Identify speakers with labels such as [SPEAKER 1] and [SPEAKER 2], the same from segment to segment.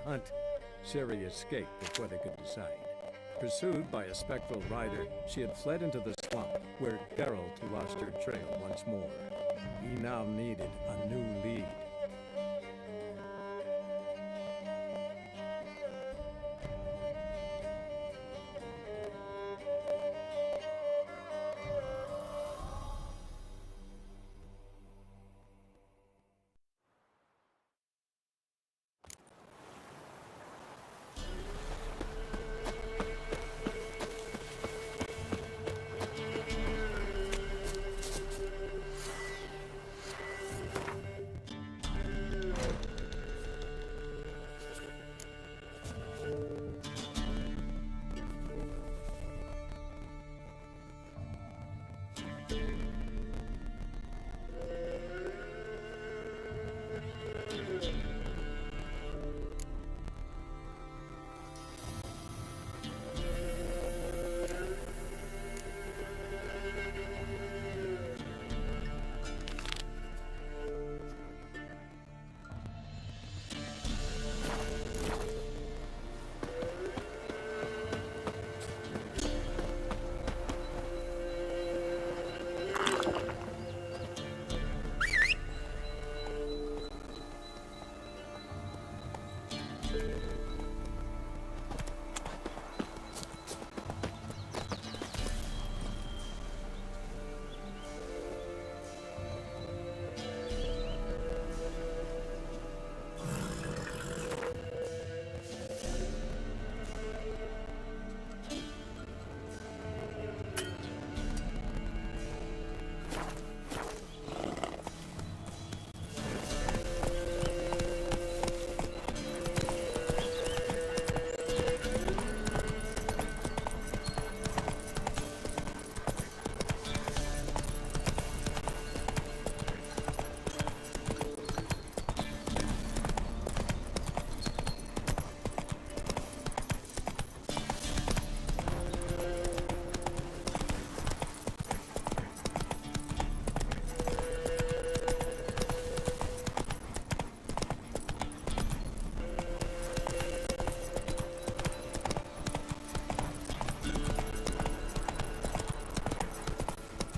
[SPEAKER 1] hunt, Ciri escaped before they could decide. Pursued by a spectral rider, she had fled into the swamp, where Geralt lost her trail once more. He now needed a new lead.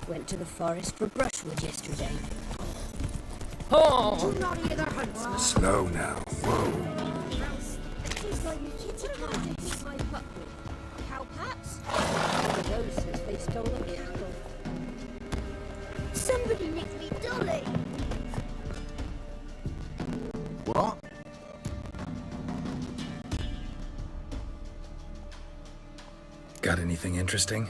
[SPEAKER 2] Went to the forest for brushwood yesterday.
[SPEAKER 3] Oh!
[SPEAKER 2] Do not hear their huntsman.
[SPEAKER 4] Slow now. Whoa.
[SPEAKER 2] It's like a kitty cat to keep my pup with. Cowpats? One of those says they stole the cattle. Somebody nicked me dolly.
[SPEAKER 4] What? Got anything interesting?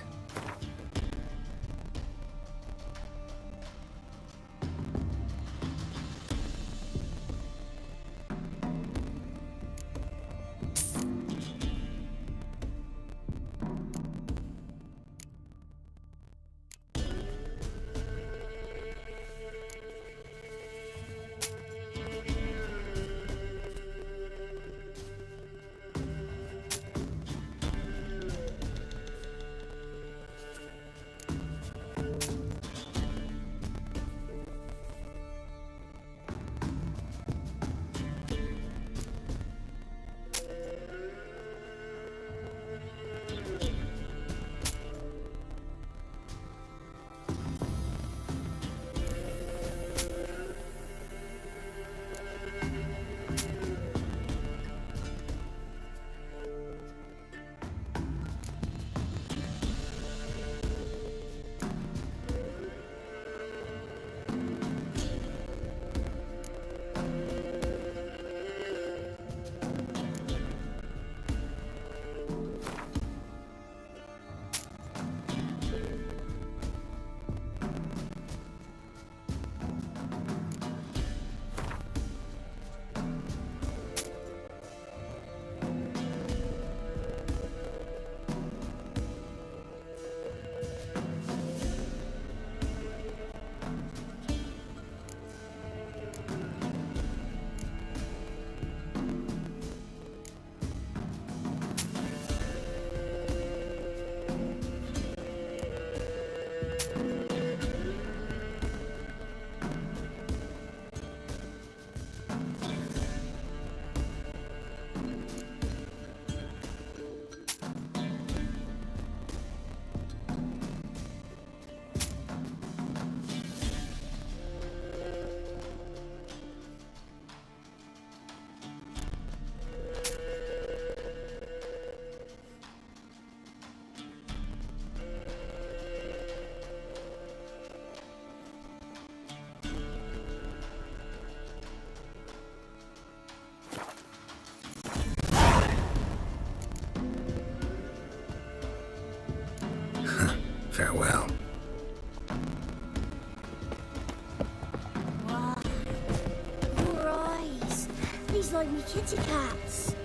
[SPEAKER 2] kitty cats.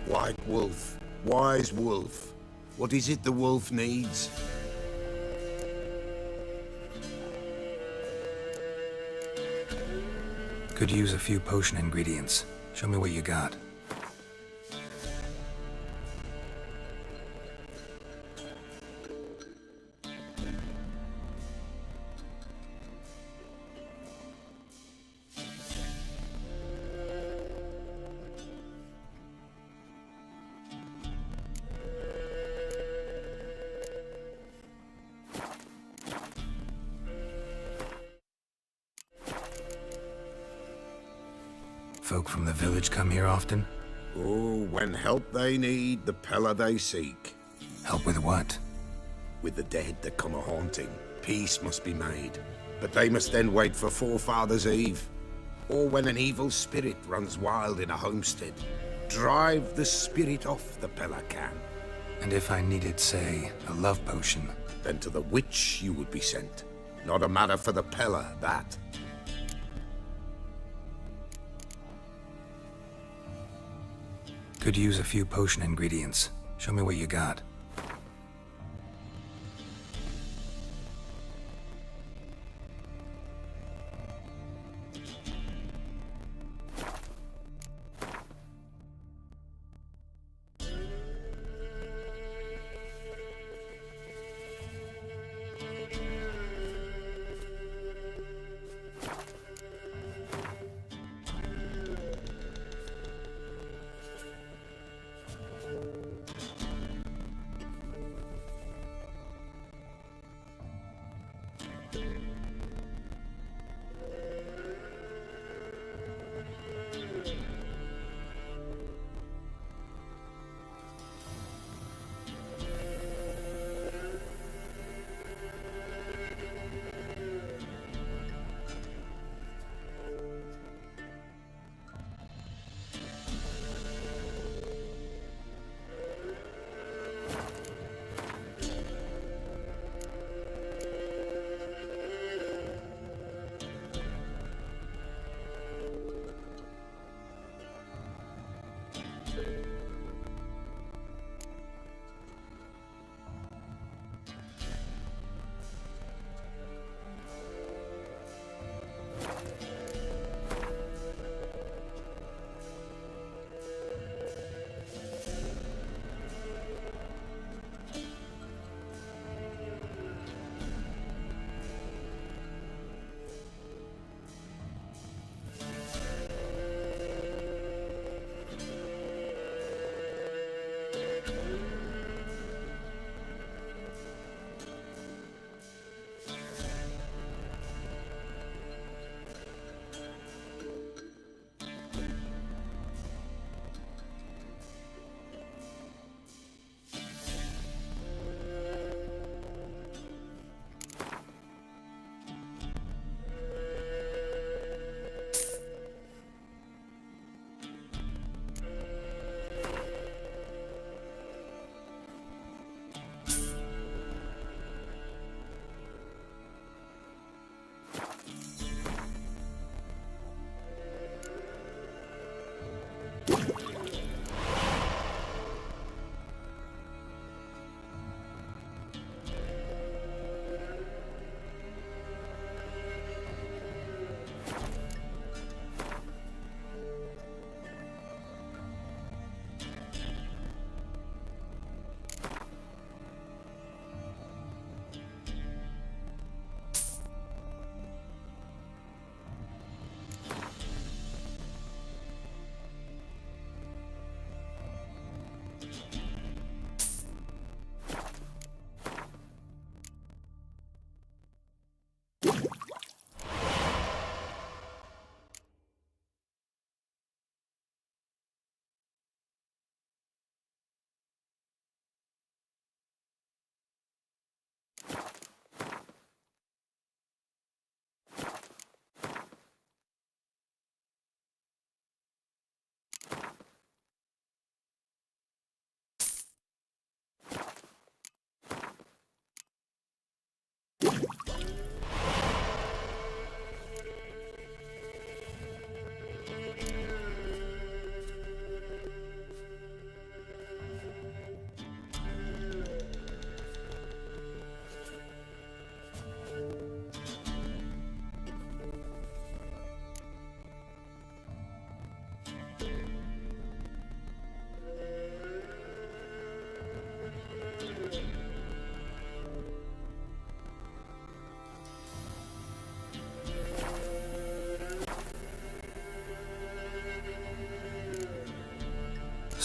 [SPEAKER 3] White wolf, wise wolf. What is it the wolf needs?
[SPEAKER 4] Could use a few potion ingredients. Show me what you got. Folk from the village come here often?
[SPEAKER 3] Oh, when help they need, the Pella they seek.
[SPEAKER 4] Help with what?
[SPEAKER 3] With the dead that come a-haunting, peace must be made. But they must then wait for Forefathers' Eve. Or when an evil spirit runs wild in a homestead, drive the spirit off the Pella can.
[SPEAKER 4] And if I needed, say, a love potion?
[SPEAKER 3] Then to the witch you would be sent. Not a matter for the Pella, that.
[SPEAKER 4] Could use a few potion ingredients. Show me what you got.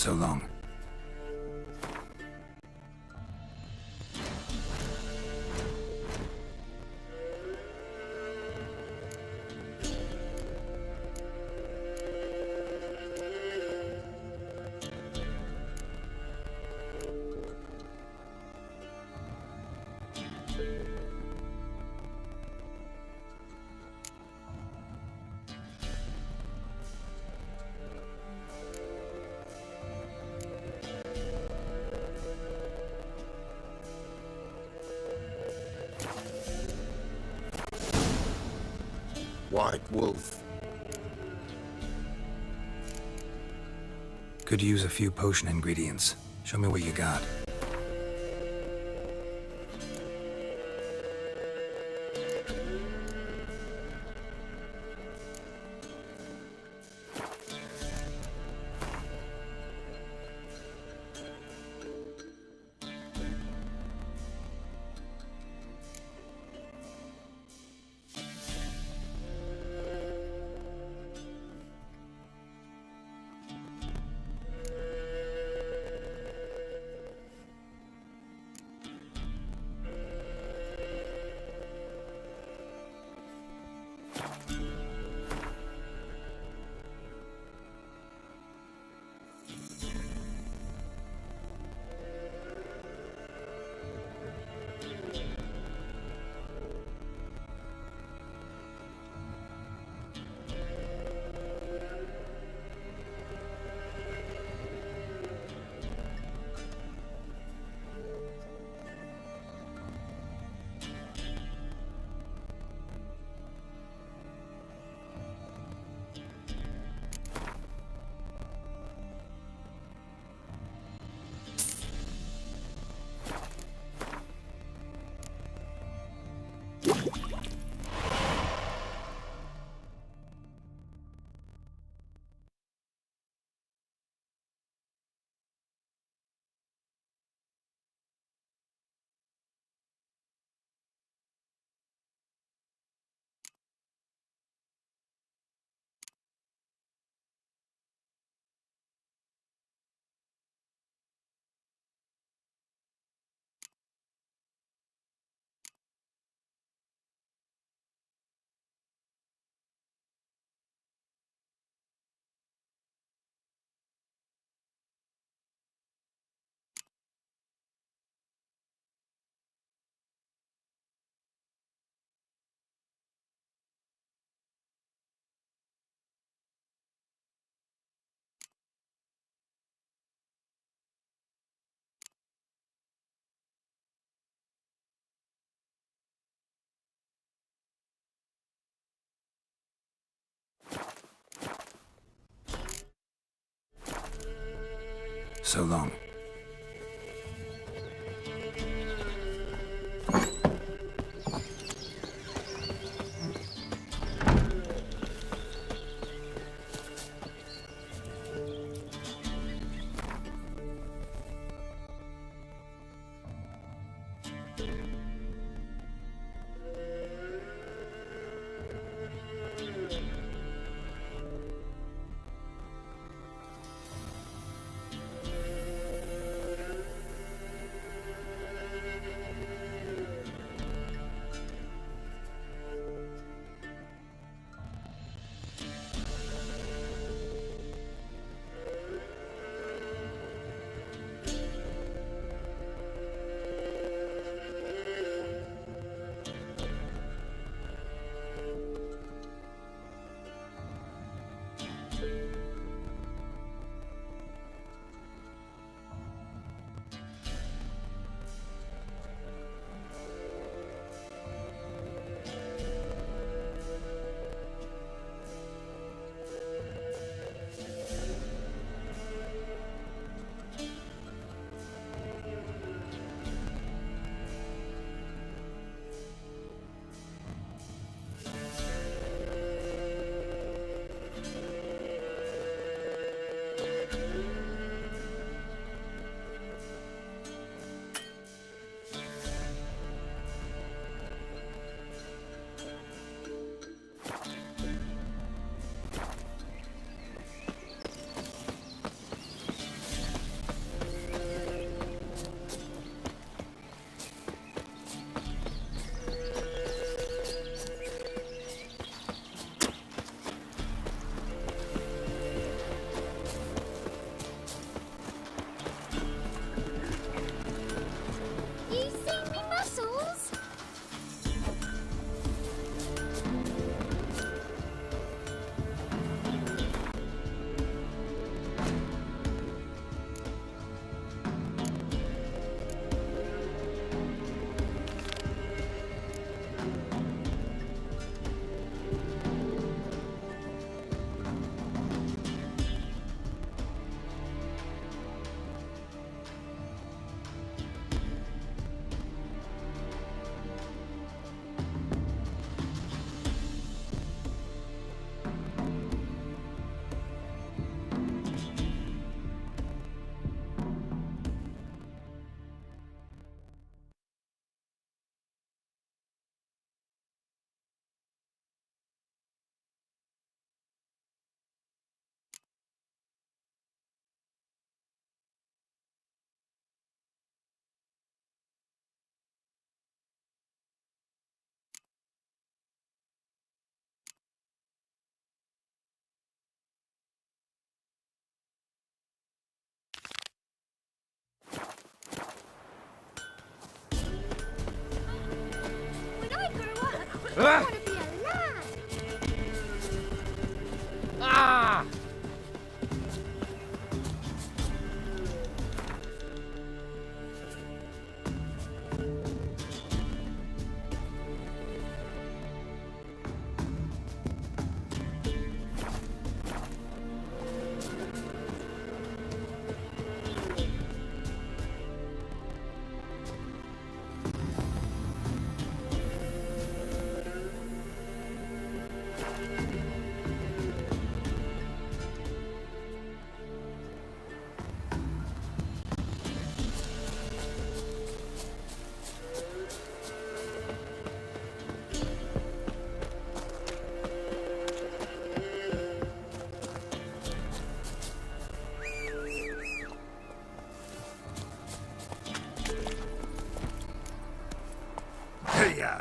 [SPEAKER 4] So long.
[SPEAKER 3] White wolf.
[SPEAKER 4] Could use a few potion ingredients. Show me what you got. So long.
[SPEAKER 2] I want to be a lad.
[SPEAKER 5] Ah!
[SPEAKER 3] Hey-ya!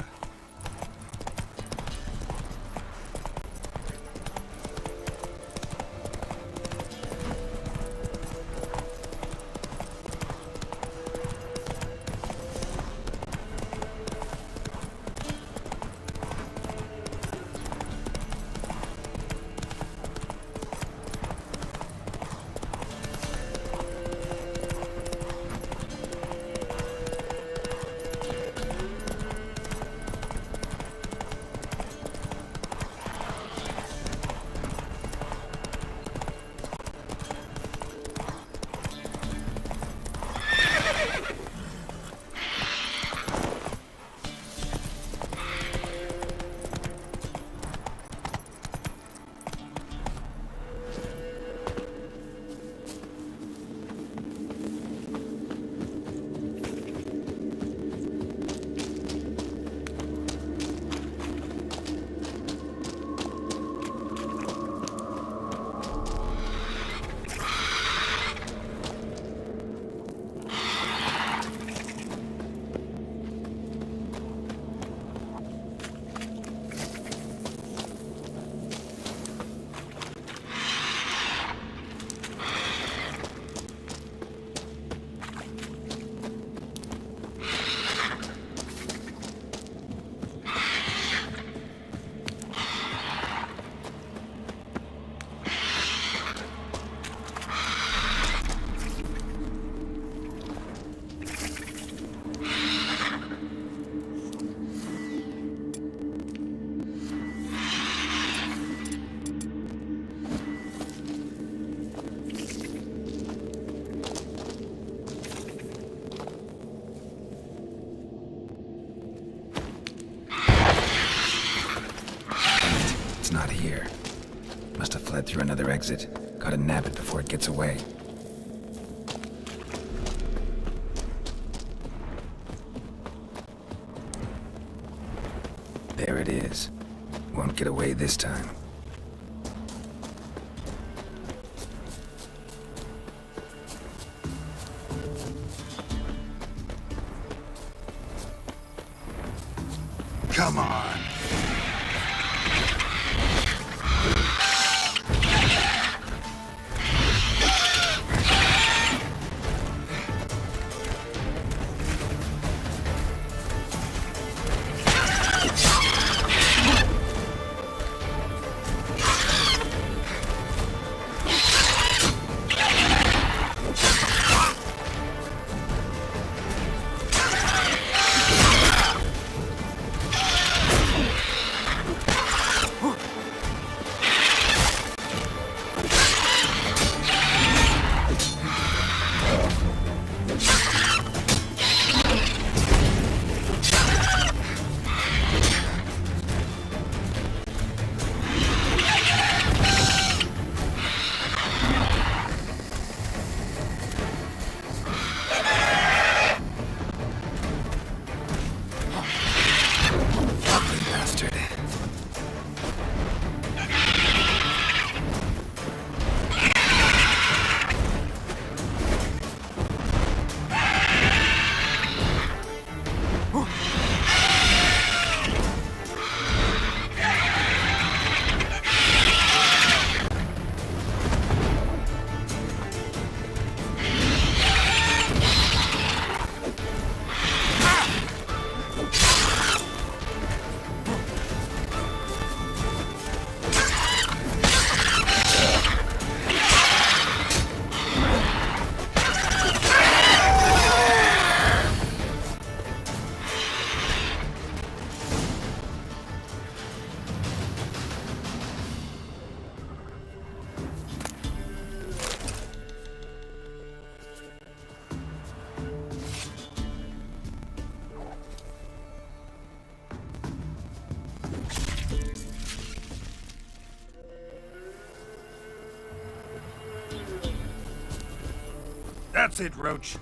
[SPEAKER 4] Not here. Must have fled through another exit. Gotta nab it before it gets away. There it is. Won't get away this time.
[SPEAKER 3] Come on!
[SPEAKER 5] That's it, Roach.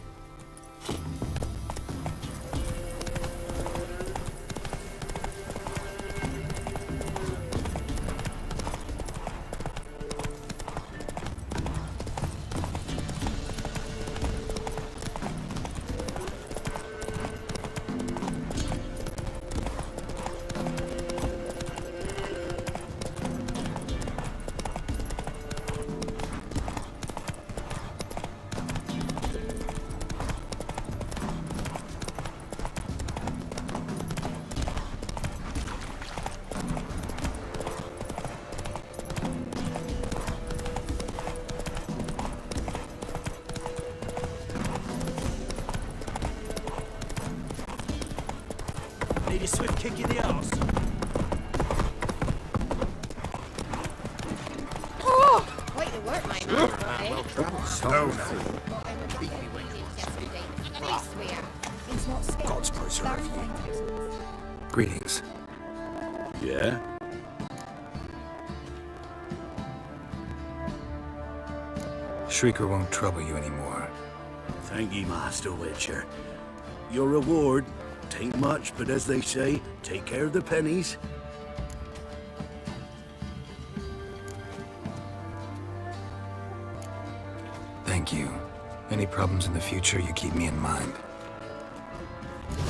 [SPEAKER 6] Need a swift kick in the arse.
[SPEAKER 2] Way to work, my man. He's not scared.
[SPEAKER 3] God's preserve you.
[SPEAKER 4] Greetings.
[SPEAKER 5] Yeah?
[SPEAKER 4] Shrieker won't trouble you anymore.
[SPEAKER 6] Thank ye, Master Witcher. Your reward, tain't much, but as they say, take care of the pennies.
[SPEAKER 4] Thank you. Any problems in the future, you keep me in mind.
[SPEAKER 7] If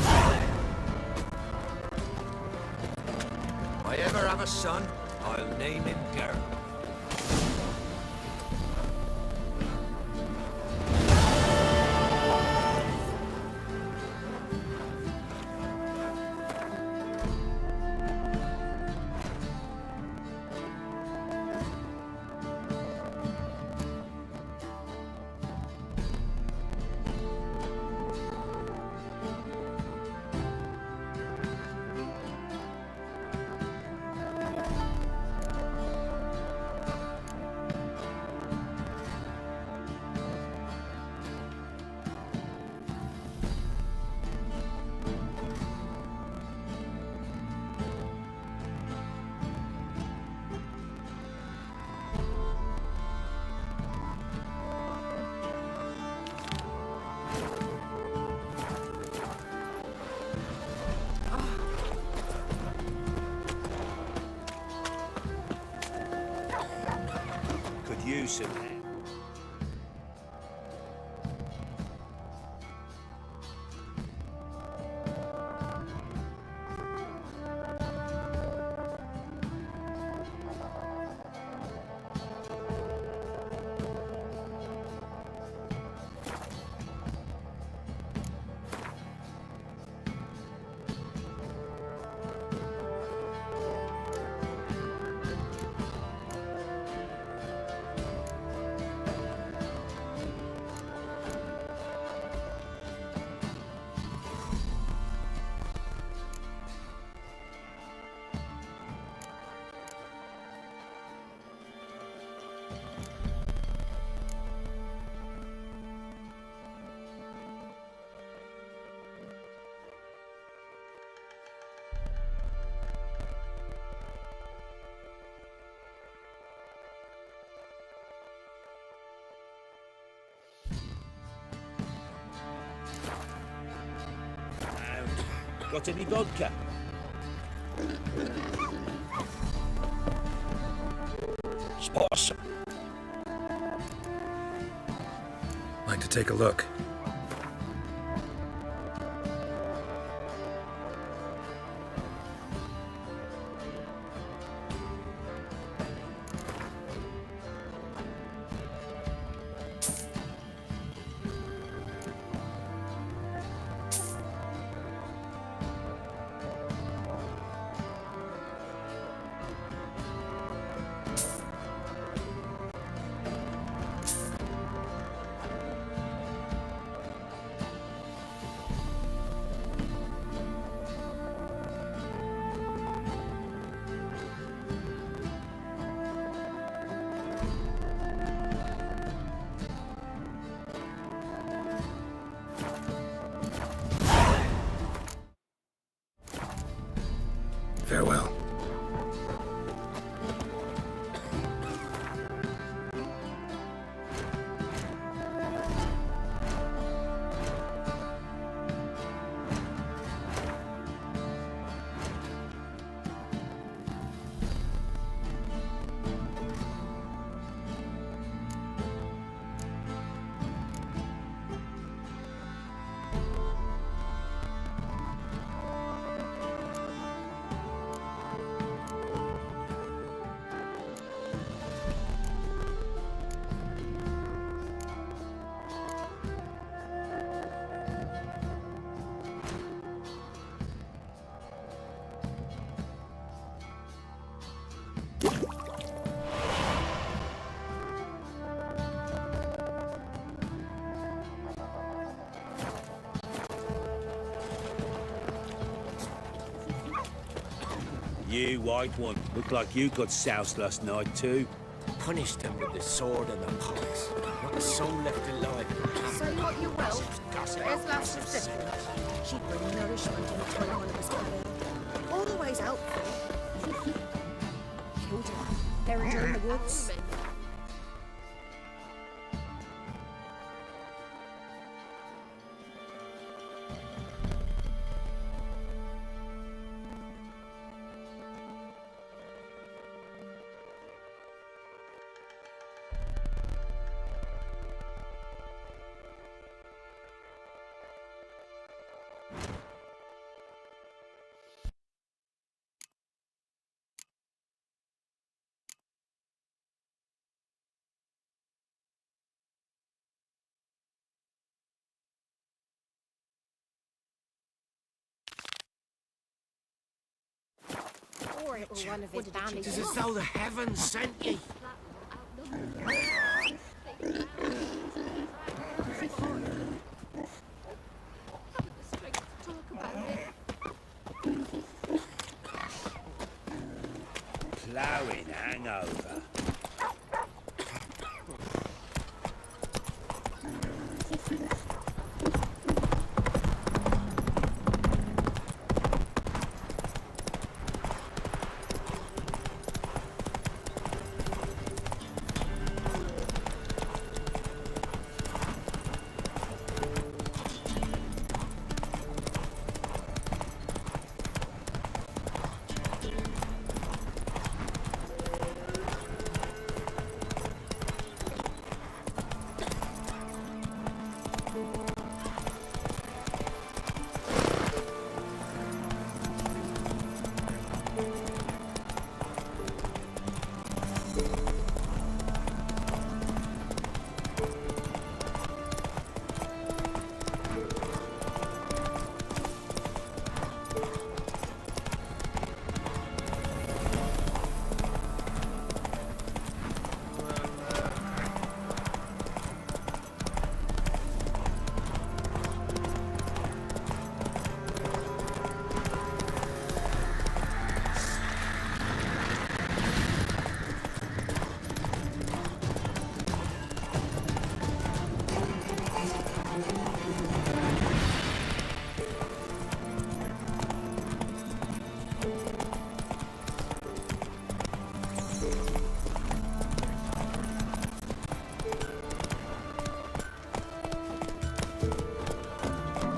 [SPEAKER 7] I ever have a son, I'll name him Geralt. Could use some help. Got any vodka? Sposs.
[SPEAKER 4] Like to take a look. Farewell.
[SPEAKER 6] You white one. Look like you got soused last night too.
[SPEAKER 7] Punish them with the sword and the pox. Not a soul left alive.
[SPEAKER 2] Say what you will, but Isla's was different. She'd bring nourishment in a time when it was tired. Always helpful. Killed her. Buried her in the woods. Or it was one of his bandits.
[SPEAKER 7] It's as though the heavens sent ye.
[SPEAKER 6] Ploughing hangover.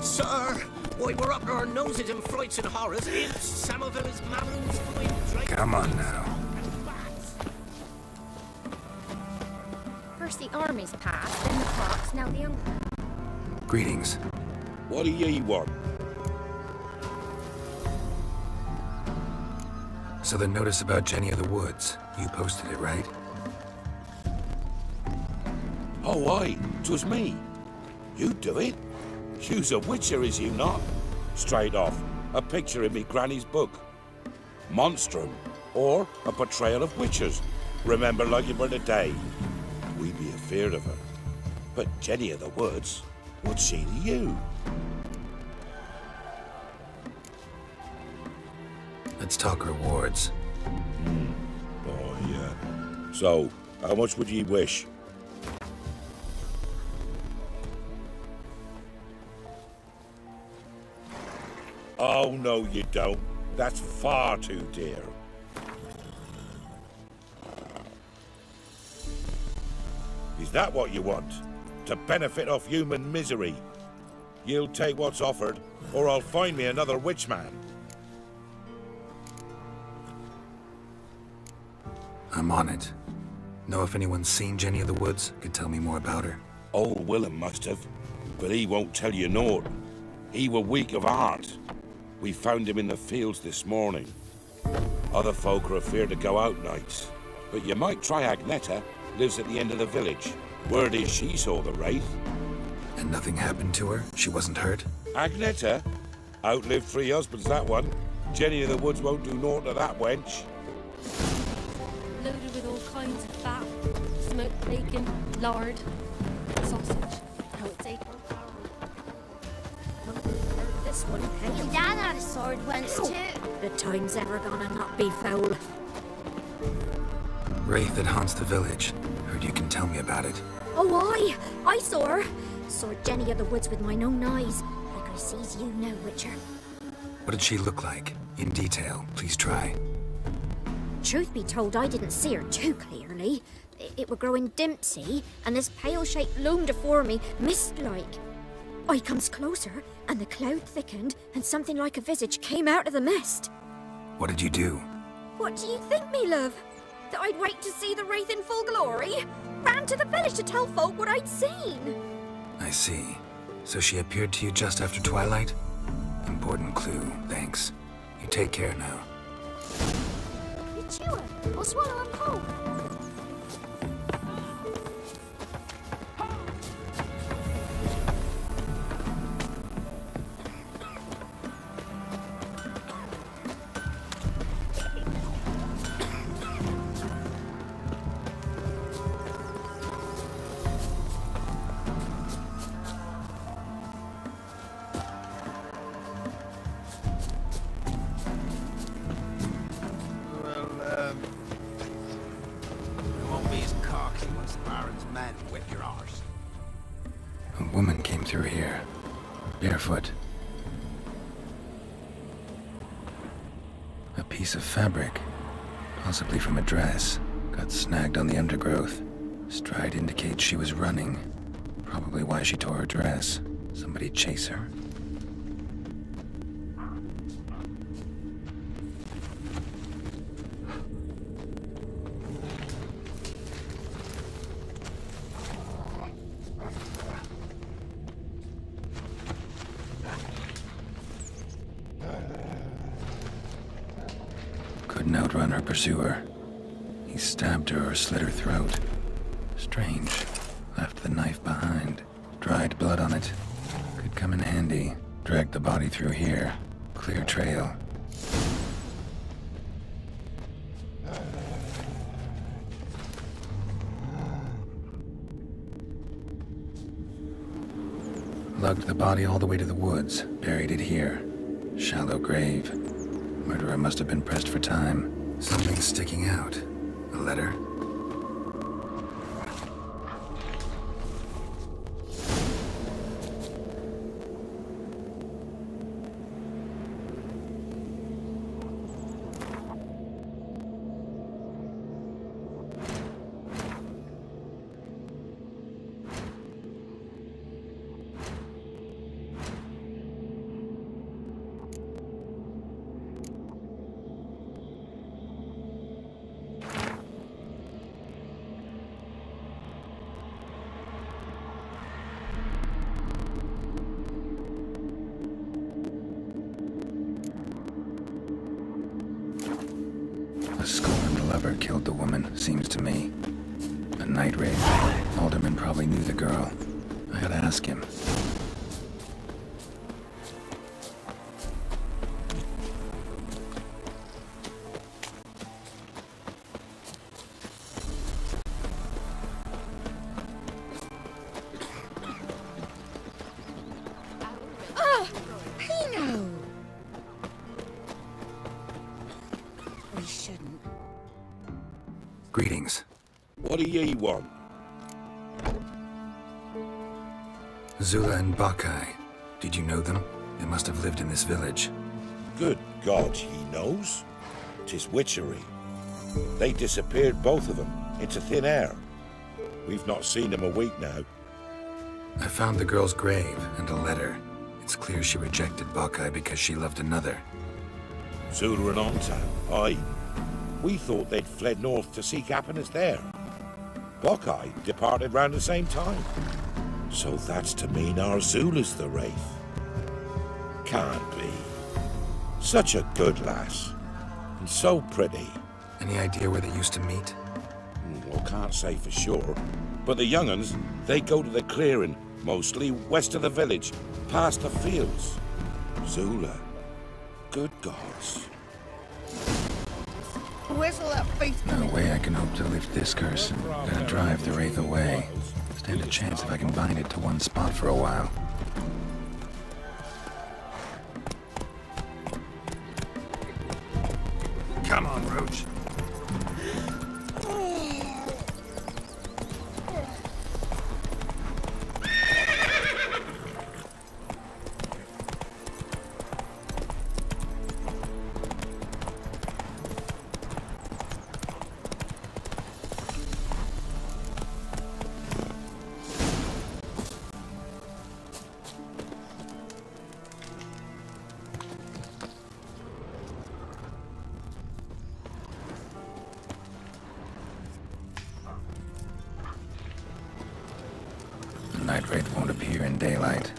[SPEAKER 7] Sir, why we're up to our noses in frights and horrors. Some of them is mammoths going straight.
[SPEAKER 4] Come on now.
[SPEAKER 2] First the armies passed, then the clocks, now the uncle.
[SPEAKER 4] Greetings.
[SPEAKER 5] What do ye want?
[SPEAKER 4] So the notice about Jenny of the Woods, you posted it, right?
[SPEAKER 5] Oh, aye, 'twas me. You do it? You's a witcher, is you not? Straight off, a picture in me granny's book. Monstrum, or a portrayal of witchers. Remember like it were the day. We be afeard of her. But Jenny of the Woods, what's she to you?
[SPEAKER 4] Let's talk rewards.
[SPEAKER 5] Oh, yeah. So, how much would ye wish? Oh, no, you don't. That's far too dear. Is that what you want? To benefit off human misery? You'll take what's offered, or I'll find me another witchman.
[SPEAKER 4] I'm on it. Know if anyone's seen Jenny of the Woods? Could tell me more about her.
[SPEAKER 5] Old Willem must have, but he won't tell you naught. He were weak of heart. We found him in the fields this morning. Other folk are afeard to go out nights. But you might try Agneta, lives at the end of the village. Word is she saw the wraith.
[SPEAKER 4] And nothing happened to her? She wasn't hurt?
[SPEAKER 5] Agneta? Outlived 3 husbands, that one. Jenny of the Woods won't do naught to that wench.
[SPEAKER 8] Loaded with all kinds of fat, smoked bacon, lard, sausage. How it's April.
[SPEAKER 2] this one, Penny.
[SPEAKER 9] My dad had a sword once too.
[SPEAKER 2] The time's ever gonna not be foul.
[SPEAKER 4] Wraith that haunts the village. Heard you can tell me about it.
[SPEAKER 2] Oh, I saw her. Saw Jenny of the woods with mine own eyes. Like I sees you now, Witcher.
[SPEAKER 4] What did she look like? In detail, please try.
[SPEAKER 2] Truth be told, I didn't see her too clearly. It were growing dimpsy, and this pale shape loomed afore me, mist-like. I comes closer, and the cloud thickened, and something like a visage came out of the mist.
[SPEAKER 4] What did you do?
[SPEAKER 2] What do you think, me love? That I'd wait to see the wraith in full glory? Ran to the village to tell folk what I'd seen.
[SPEAKER 4] I see. So she appeared to you just after twilight? Important clue, thanks. You take care now.
[SPEAKER 2] You chew her. I'll swallow him whole.
[SPEAKER 4] A woman came through here, barefoot. A piece of fabric, possibly from a dress, got snagged on the undergrowth. Stride indicates she was running. Probably why she tore her dress. Somebody chase her? Couldn't outrun her pursuer. He stabbed her or slit her throat. Strange. Left the knife behind. Dried blood on it. Could come in handy. Dragged the body through here. Clear trail. Lugged the body all the way to the woods. Buried it here. Shallow grave. Murderer must have been pressed for time. Something sticking out. A letter? A scorned lover killed the woman, seems to me. A night raid. Alderman probably knew the girl. I gotta ask him. Greetings.
[SPEAKER 5] What do ye want?
[SPEAKER 4] Zula and Bakai. Did you know them? They must have lived in this village.
[SPEAKER 5] Good God, he knows. 'Tis witchery. They disappeared, both of them, into thin air. We've not seen them a week now.
[SPEAKER 4] I found the girl's grave and a letter. It's clear she rejected Bakai because she loved another.
[SPEAKER 5] Zula and Onta, aye. We thought they'd fled north to seek happiness there. Bakai departed round the same time. So that's to mean our Zula's the wraith. Can't be. Such a good lass. And so pretty.
[SPEAKER 4] Any idea where they used to meet?
[SPEAKER 5] Well, can't say for sure. But the young'uns, they go to the clearing, mostly west of the village, past the fields. Zula. Good gods.
[SPEAKER 7] Whistle that face.
[SPEAKER 4] No way I can hope to lift this curse. Gotta drive the wraith away. Stand a chance if I can bind it to one spot for a while. Come on, Roach. Night Wraith won't appear in daylight.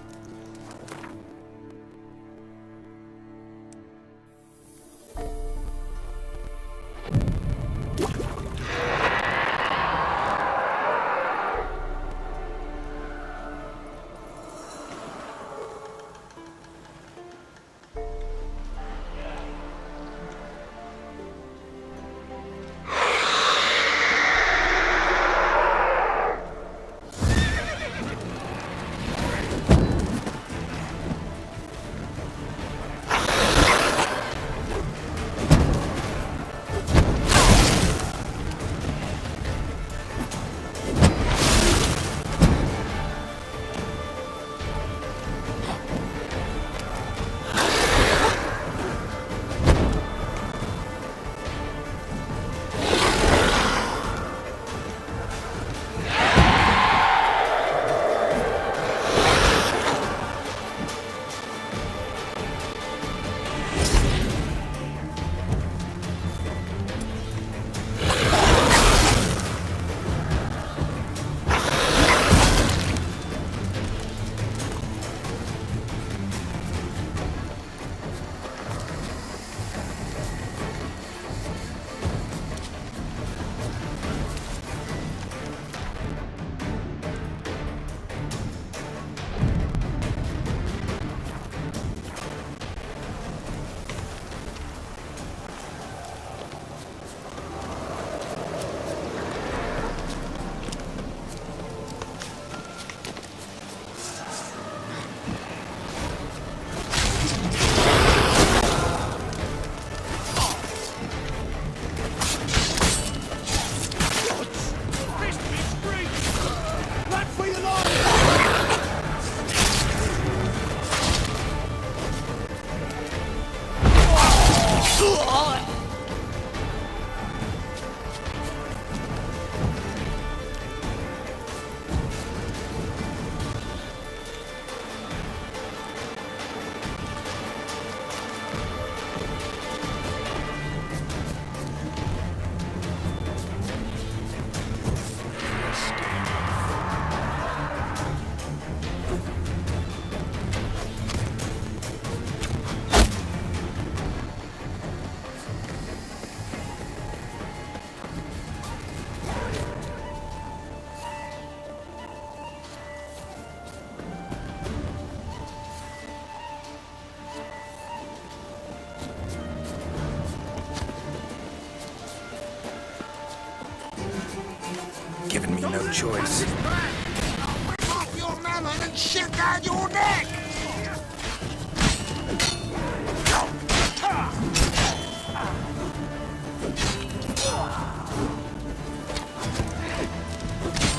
[SPEAKER 4] Given me no choice.
[SPEAKER 3] Rip off your melon and shit down your neck!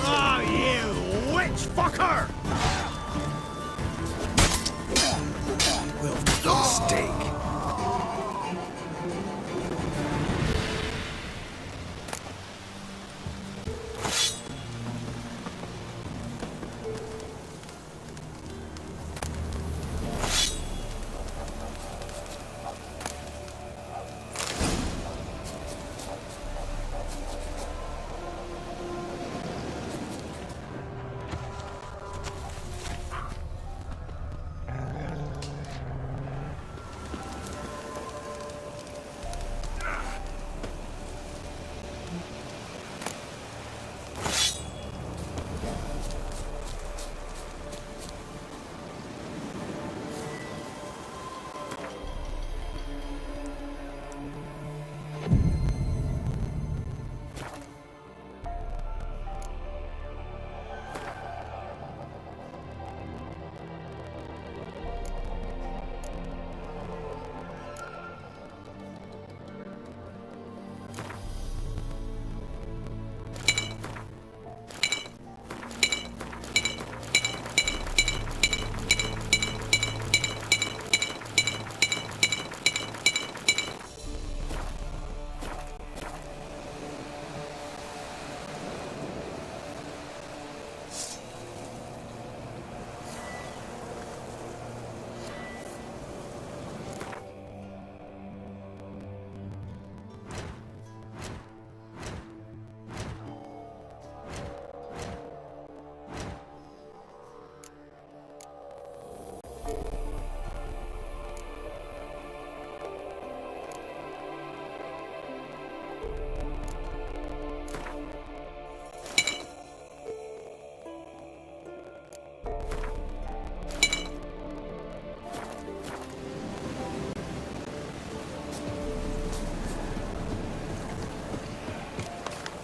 [SPEAKER 6] Oh, you witch fucker!
[SPEAKER 4] Well, steak.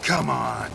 [SPEAKER 4] Come on.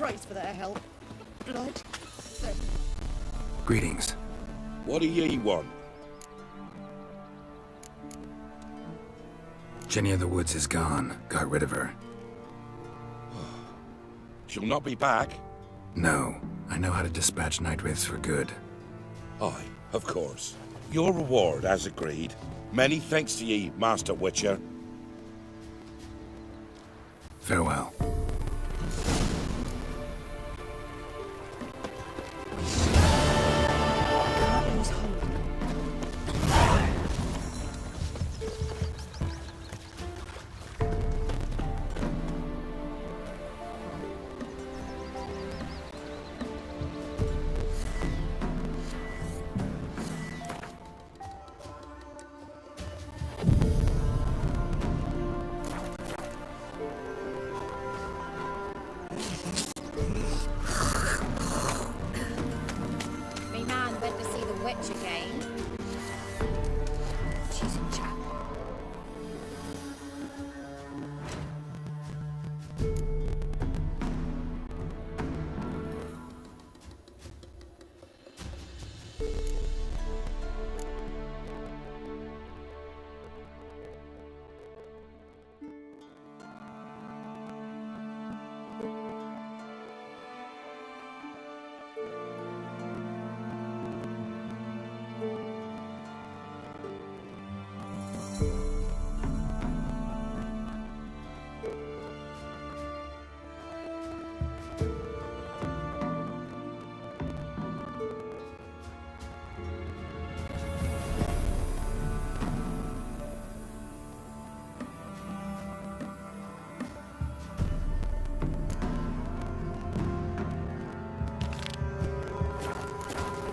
[SPEAKER 2] price for their help. Blood.
[SPEAKER 4] Greetings.
[SPEAKER 5] What do ye want?
[SPEAKER 4] Jenny of the Woods is gone. Got rid of her.
[SPEAKER 5] She'll not be back.
[SPEAKER 4] No. I know how to dispatch night wraiths for good.
[SPEAKER 5] Aye, of course. Your reward, as agreed. Many thanks to ye, Master Witcher.
[SPEAKER 4] Farewell.
[SPEAKER 2] Who's home?
[SPEAKER 9] Me man went to see the witch again.
[SPEAKER 2] She's in chat.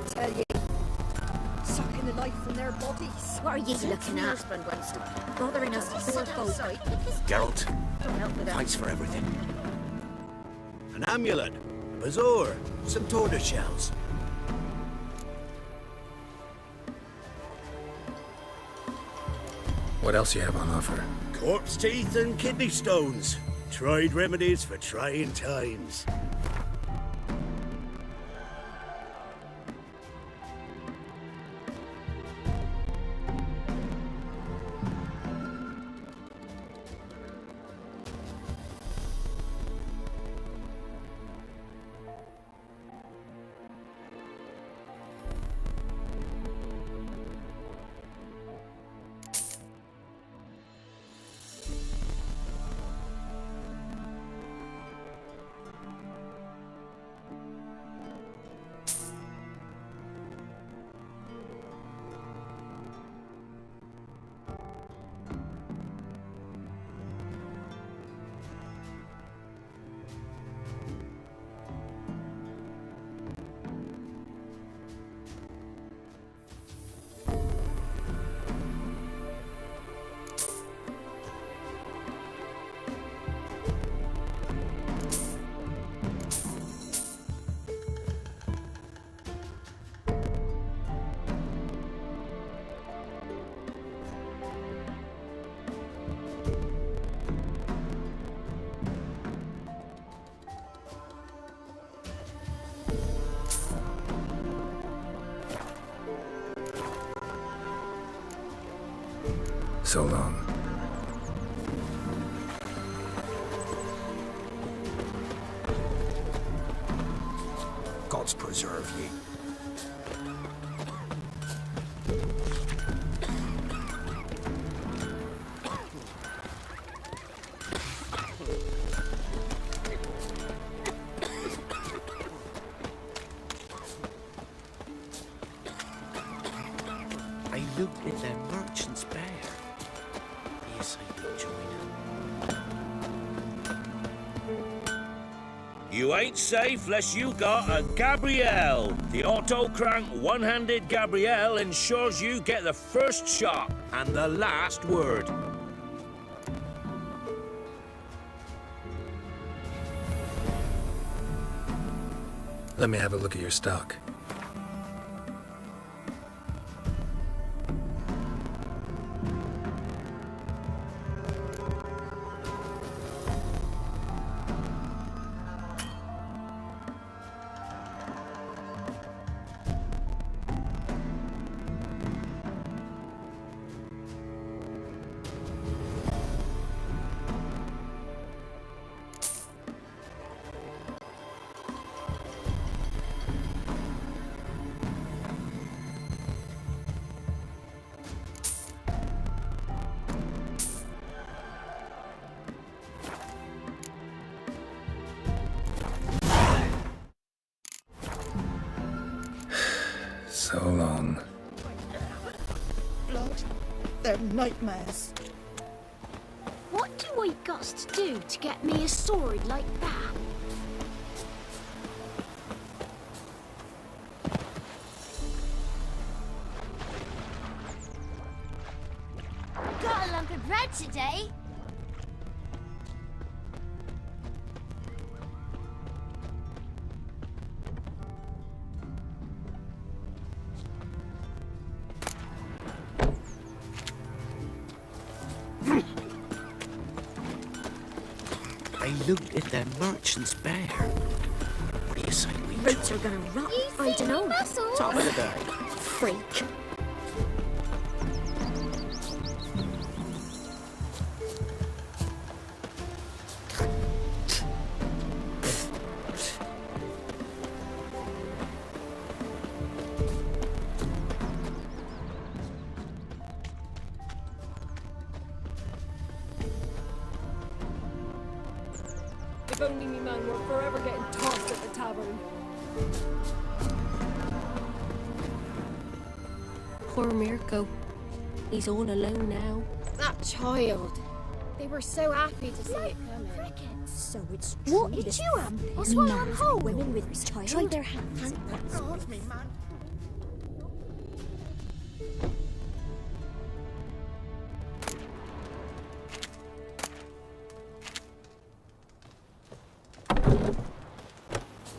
[SPEAKER 2] Tell you, sucking the life from their bodies.
[SPEAKER 9] What are you looking at?
[SPEAKER 2] Husband went to
[SPEAKER 9] Bothering us poor folk.
[SPEAKER 6] Geralt,
[SPEAKER 2] don't help with that.
[SPEAKER 6] thanks for everything. An amulet, a bazaar, some tortoise shells.
[SPEAKER 4] What else you have on offer?
[SPEAKER 6] Corpse teeth and kidney stones. Tried remedies for trying times.
[SPEAKER 4] So long.
[SPEAKER 6] Gods preserve ye.
[SPEAKER 7] I looked at their merchant's bear. Yes, I did join
[SPEAKER 10] You ain't safe less you got a Gabrielle. The auto-crank one-handed Gabrielle ensures you get the first shot and the last word.
[SPEAKER 4] Let me have a look at your stock.
[SPEAKER 2] God. They're nightmares.
[SPEAKER 11] What do I got to do to get me a sword like that? Got a lump of bread today.
[SPEAKER 7] They looted their merchant's bear. What do you say we
[SPEAKER 2] Roots are gonna rot. I don't know.
[SPEAKER 7] top of the day?
[SPEAKER 2] Freak.
[SPEAKER 8] If only me man were forever getting tossed at the tavern. Poor Mirko. He's all alone now.
[SPEAKER 9] That child. They were so happy to see it coming.
[SPEAKER 2] So it's
[SPEAKER 11] What
[SPEAKER 2] true.
[SPEAKER 11] did you have? That's why I'm home.
[SPEAKER 2] Women with child.
[SPEAKER 9] Try their hands.
[SPEAKER 2] God, me man.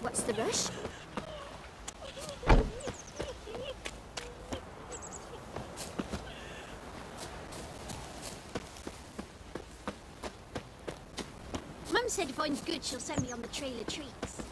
[SPEAKER 11] What's the rush? Mum said if I'm good, she'll send me on the trail of treats.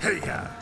[SPEAKER 3] Hey-ya!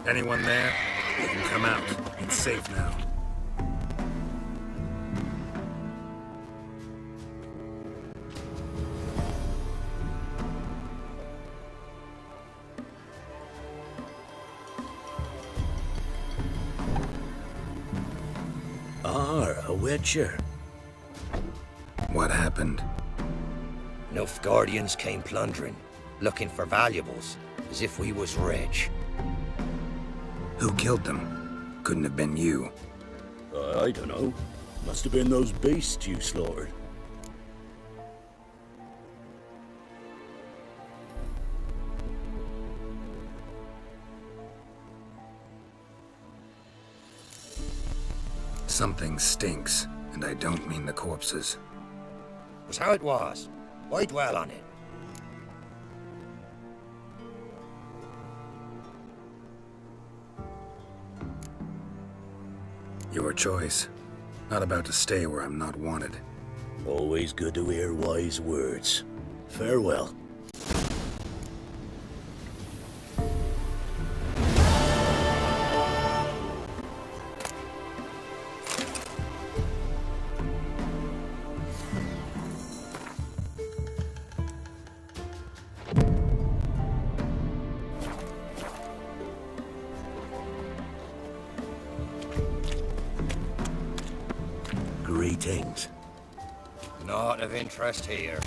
[SPEAKER 4] Anyone there? You can come out. It's safe now.
[SPEAKER 6] A witcher.
[SPEAKER 4] What happened?
[SPEAKER 7] Nilfgaardians came plundering, looking for valuables, as if we was rich.
[SPEAKER 4] Who killed them? Couldn't have been you.
[SPEAKER 6] I don't know. Must have been those beasts you slaughtered.
[SPEAKER 4] Something stinks, and I don't mean the corpses.
[SPEAKER 7] Was how it was. Why dwell on it?
[SPEAKER 4] Your choice. Not about to stay where I'm not wanted.
[SPEAKER 6] Always good to hear wise words. Farewell. Greetings.
[SPEAKER 7] Not of interest here.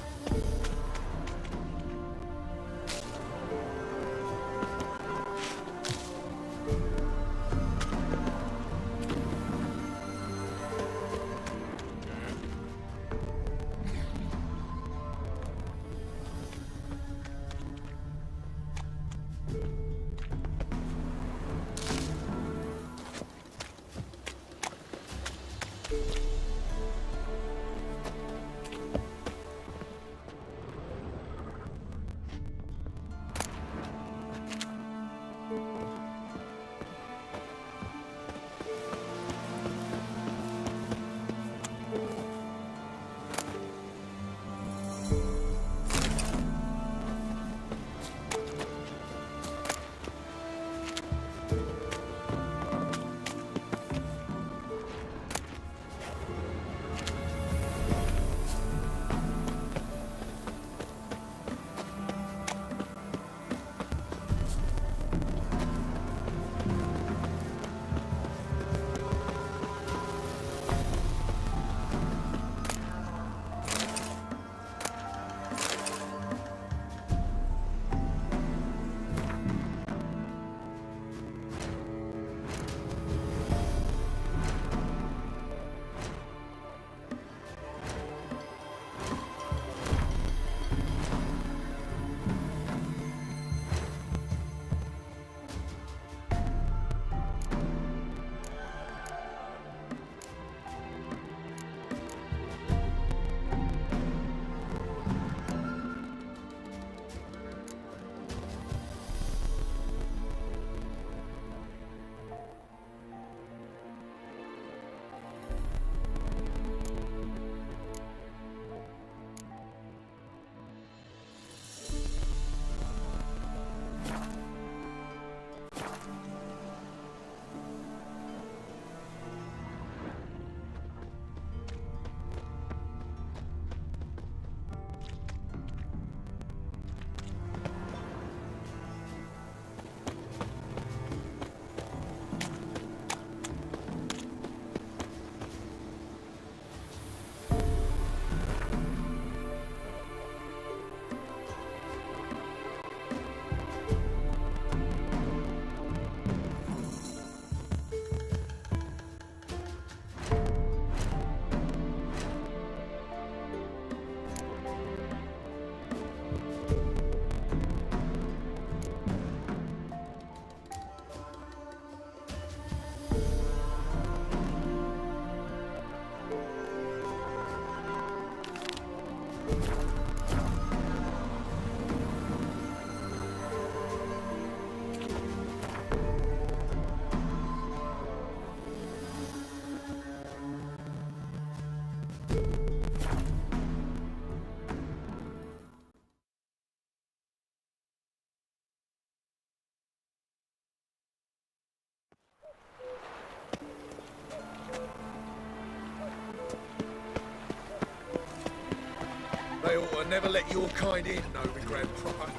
[SPEAKER 12] I ought to never let your kind in, Novi Grand proper.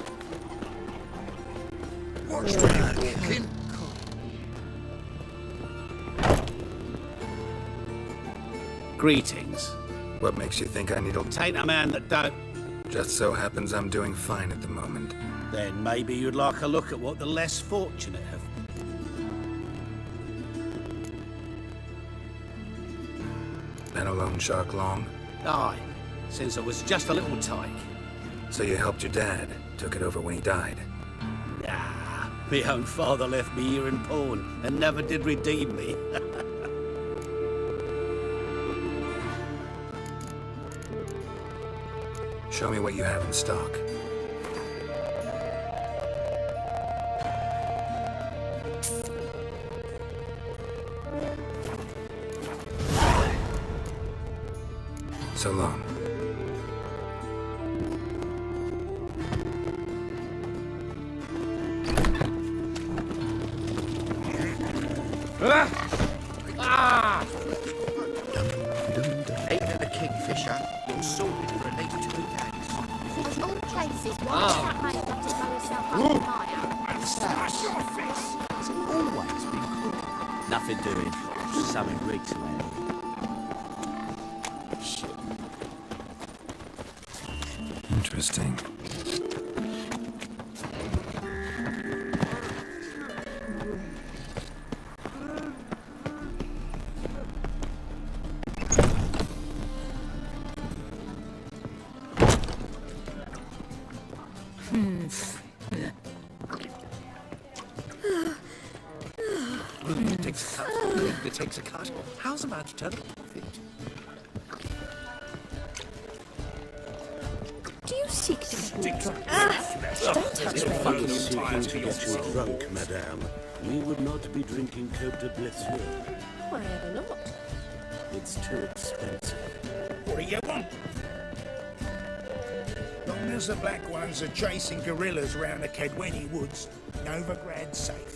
[SPEAKER 12] Watch where you're walking.
[SPEAKER 6] Greetings.
[SPEAKER 4] What makes you think I need a...
[SPEAKER 6] Tain't a man that don't...
[SPEAKER 4] Just so happens I'm doing fine at the moment.
[SPEAKER 6] Then maybe you'd like a look at what the less fortunate have.
[SPEAKER 4] Been a loan shark long?
[SPEAKER 6] Aye, since I was just a little tyke.
[SPEAKER 4] So you helped your dad, took it over when he died?
[SPEAKER 6] Ah, my own father left me here in pawn and never did redeem me.
[SPEAKER 4] Show me what you have in stock. So long.
[SPEAKER 7] Ain't it a kingfisher? You're sorted for at least 2 days.
[SPEAKER 11] Of all places, why that mate got to blow himself up in my house?
[SPEAKER 7] Slash your face. It's always been cool.
[SPEAKER 6] Nothing doing. Just something reeks around.
[SPEAKER 4] Interesting.
[SPEAKER 7] It takes a cut. How's a man to turn up feet?
[SPEAKER 2] Do you seek to get drunk?
[SPEAKER 7] Don't touch me.
[SPEAKER 6] Fucking seeking to get you drunk, madame. We would not be drinking küldetés.
[SPEAKER 2] Why ever not?
[SPEAKER 6] It's too expensive.
[SPEAKER 12] What do you want? Long as the black ones are chasing gorillas around the Kedweni woods, Novigrad's safe.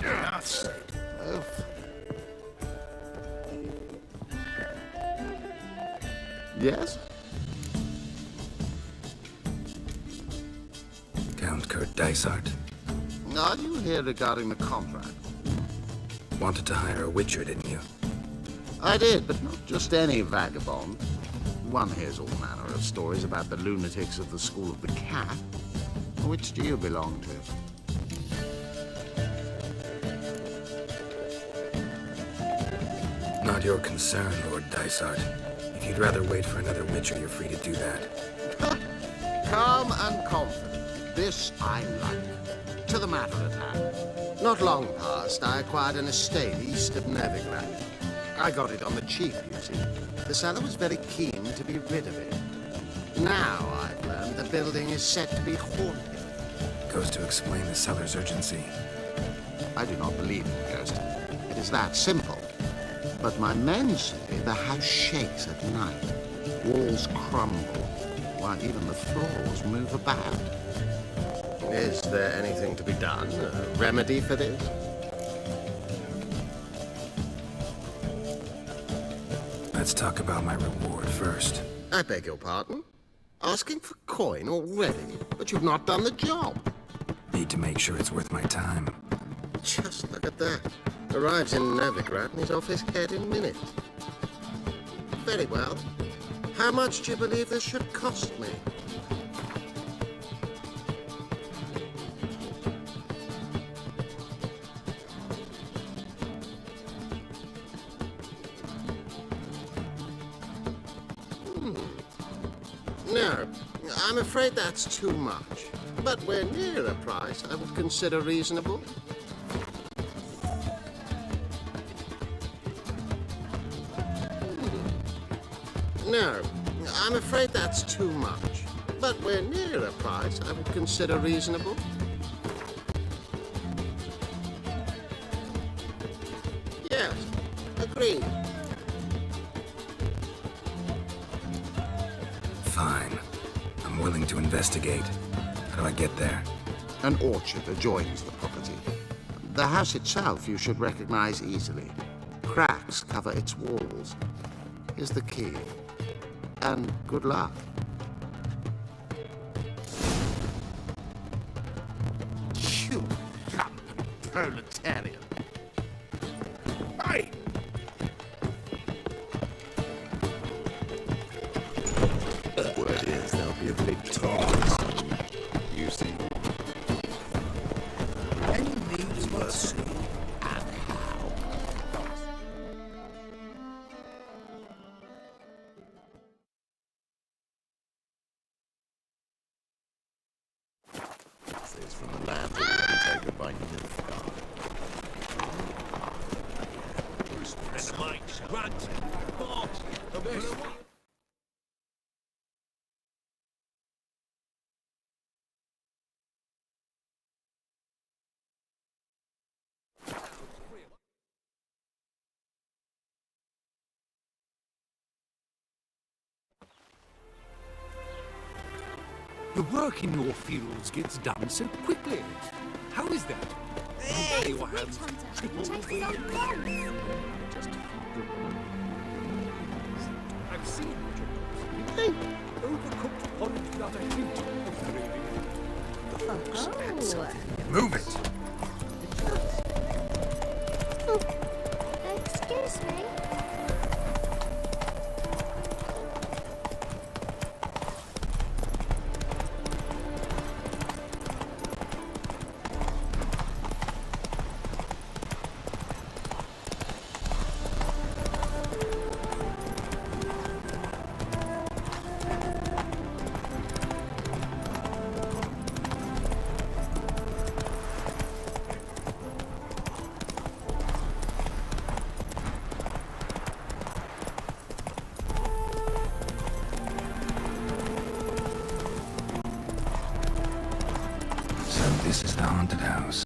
[SPEAKER 12] Enough said.
[SPEAKER 3] Yes?
[SPEAKER 4] Count Kurt Dysart.
[SPEAKER 3] Are you here regarding the contract?
[SPEAKER 4] Wanted to hire a witcher, didn't you?
[SPEAKER 3] I did, but not just any vagabond. One hears all manner of stories about the lunatics of the School of the Cat. Which do you belong to?
[SPEAKER 4] Not your concern, Lord Dysart. If you'd rather wait for another witcher, you're free to do that.
[SPEAKER 3] Calm and confident. This I like. To the matter at hand. Not long past, I acquired an estate east of Novigrad. I got it on the cheap, you see. The seller was very keen to be rid of it. Now I've learned the building is said to be haunted.
[SPEAKER 4] Goes to explain the seller's urgency.
[SPEAKER 3] I do not believe in ghosts. It is that simple. But my men say the house shakes at night. Walls crumble, while even the floors move about. Is there anything to be done? A remedy for this?
[SPEAKER 4] Let's talk about my reward first.
[SPEAKER 3] I beg your pardon? Asking for coin already, but you've not done the job.
[SPEAKER 4] Need to make sure it's worth my time.
[SPEAKER 3] Just look at that. Arrives in Novigrad and he's off his head in minutes. Very well. How much do you believe this should cost me? No, I'm afraid that's too much. But we're near a price I would consider reasonable. No, I'm afraid that's too much. But we're near a price I would consider reasonable. quickly!
[SPEAKER 4] Fine. I'm willing to investigate. How do I get there?
[SPEAKER 3] An orchard adjoins the property. The house itself you should recognize easily. Cracks cover its walls. Here's the key. And good luck. You lump proletarian.
[SPEAKER 12] Hey!
[SPEAKER 6] Word is there'll be a big talk. You see.
[SPEAKER 12] Any needs must see.
[SPEAKER 6] Says from the land already taken by Nilfgaard.
[SPEAKER 13] The work in your fields gets done so quickly. How is that?
[SPEAKER 11] Hey,
[SPEAKER 13] your hands. I've seen what your cooks do. Overcooked porridge without a hint of gravy.
[SPEAKER 4] Move it!
[SPEAKER 11] Excuse me.
[SPEAKER 4] This is the haunted house.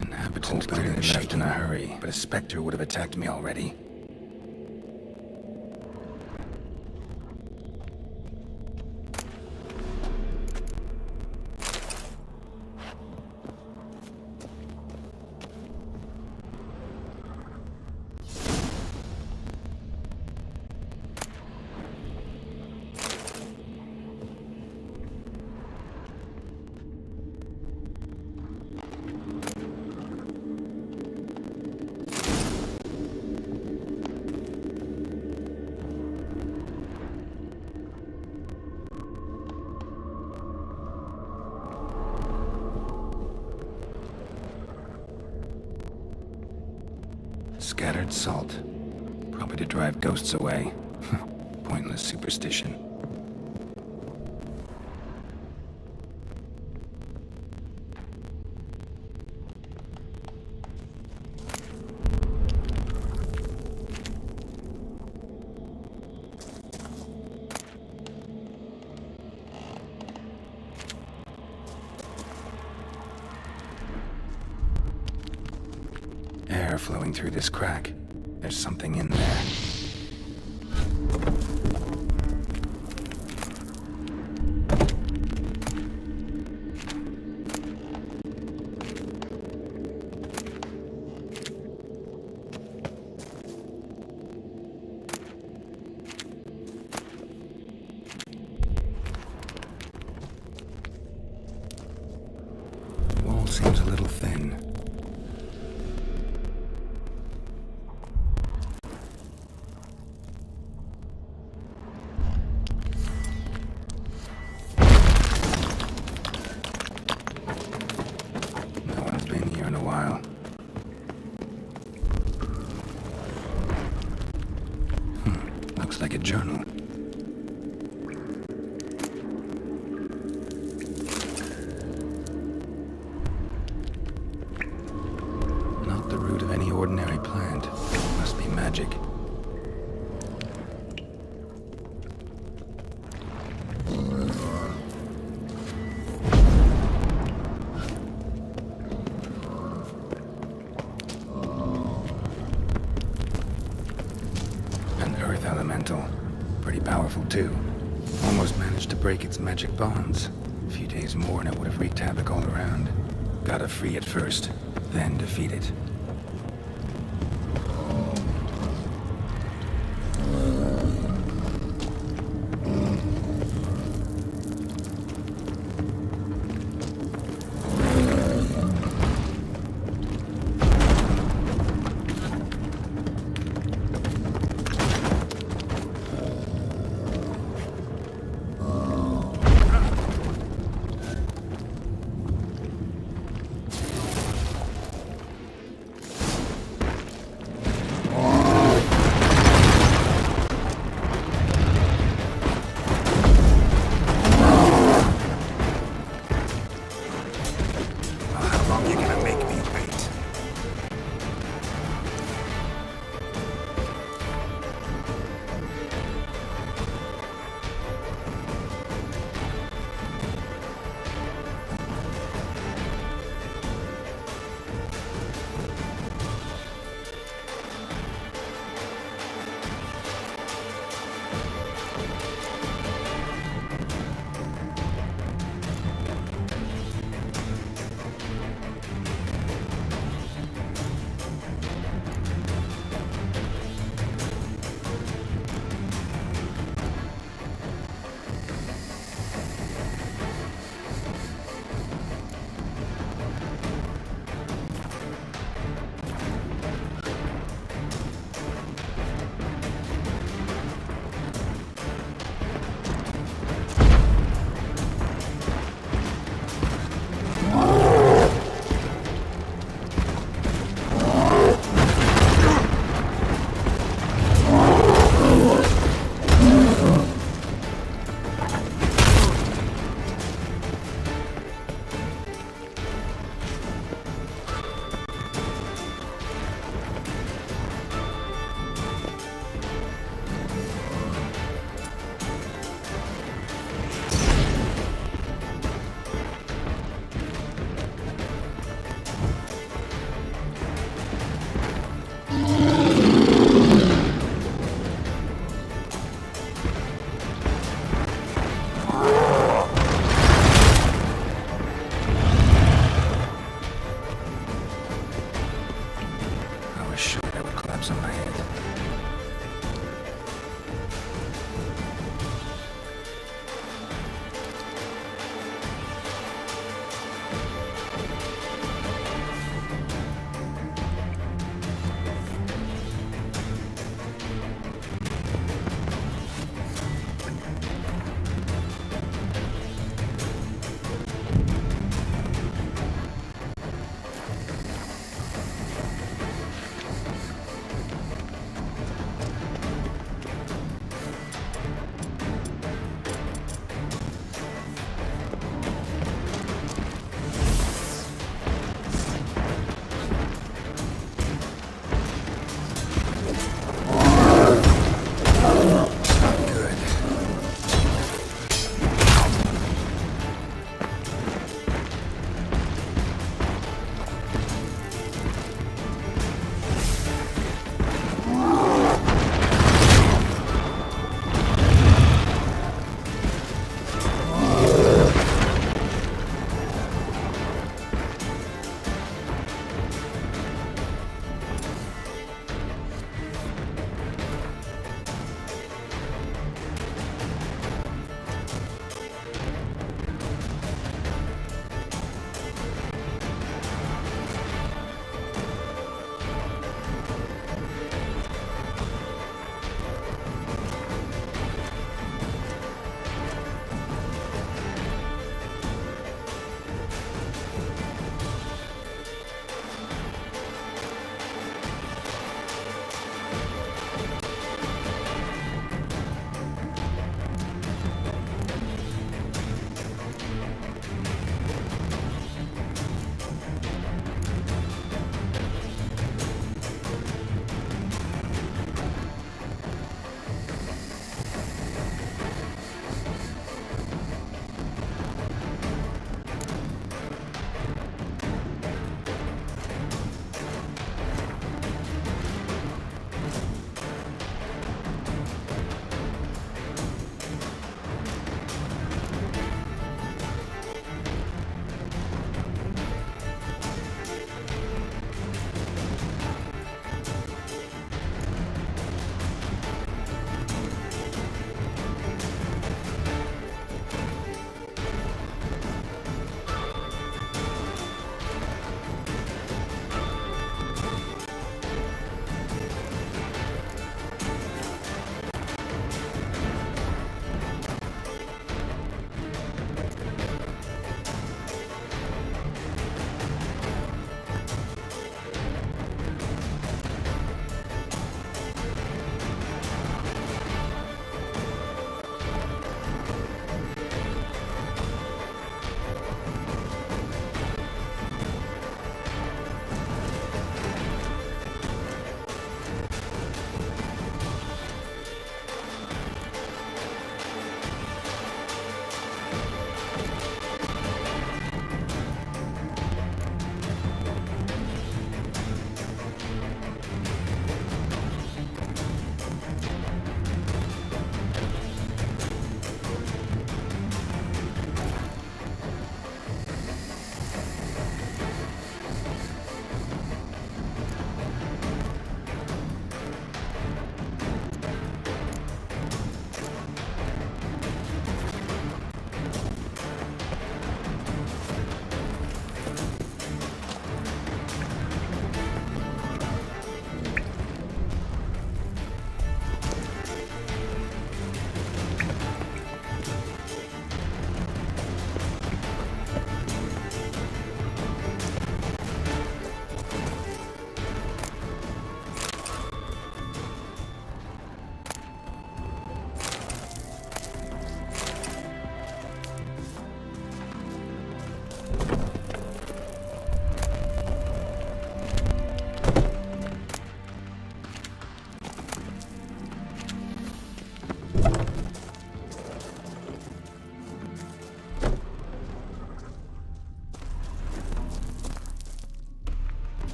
[SPEAKER 4] Inhabitants clearly left in a hurry, but a specter would have attacked me already. Scattered salt. Probably to drive ghosts away. Pointless superstition. Air flowing through this crack. There's something in there. Wall seems a little thin. Looks like a journal. magic. An earth elemental. Pretty powerful, too. Almost managed to break its magic bonds. A few days more and it would have wreaked havoc all around. Gotta free it first, then defeat it.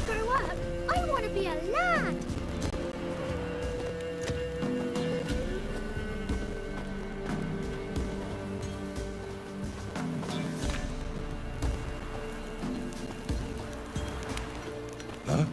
[SPEAKER 11] grow up, I want to be a lad.
[SPEAKER 5] Huh?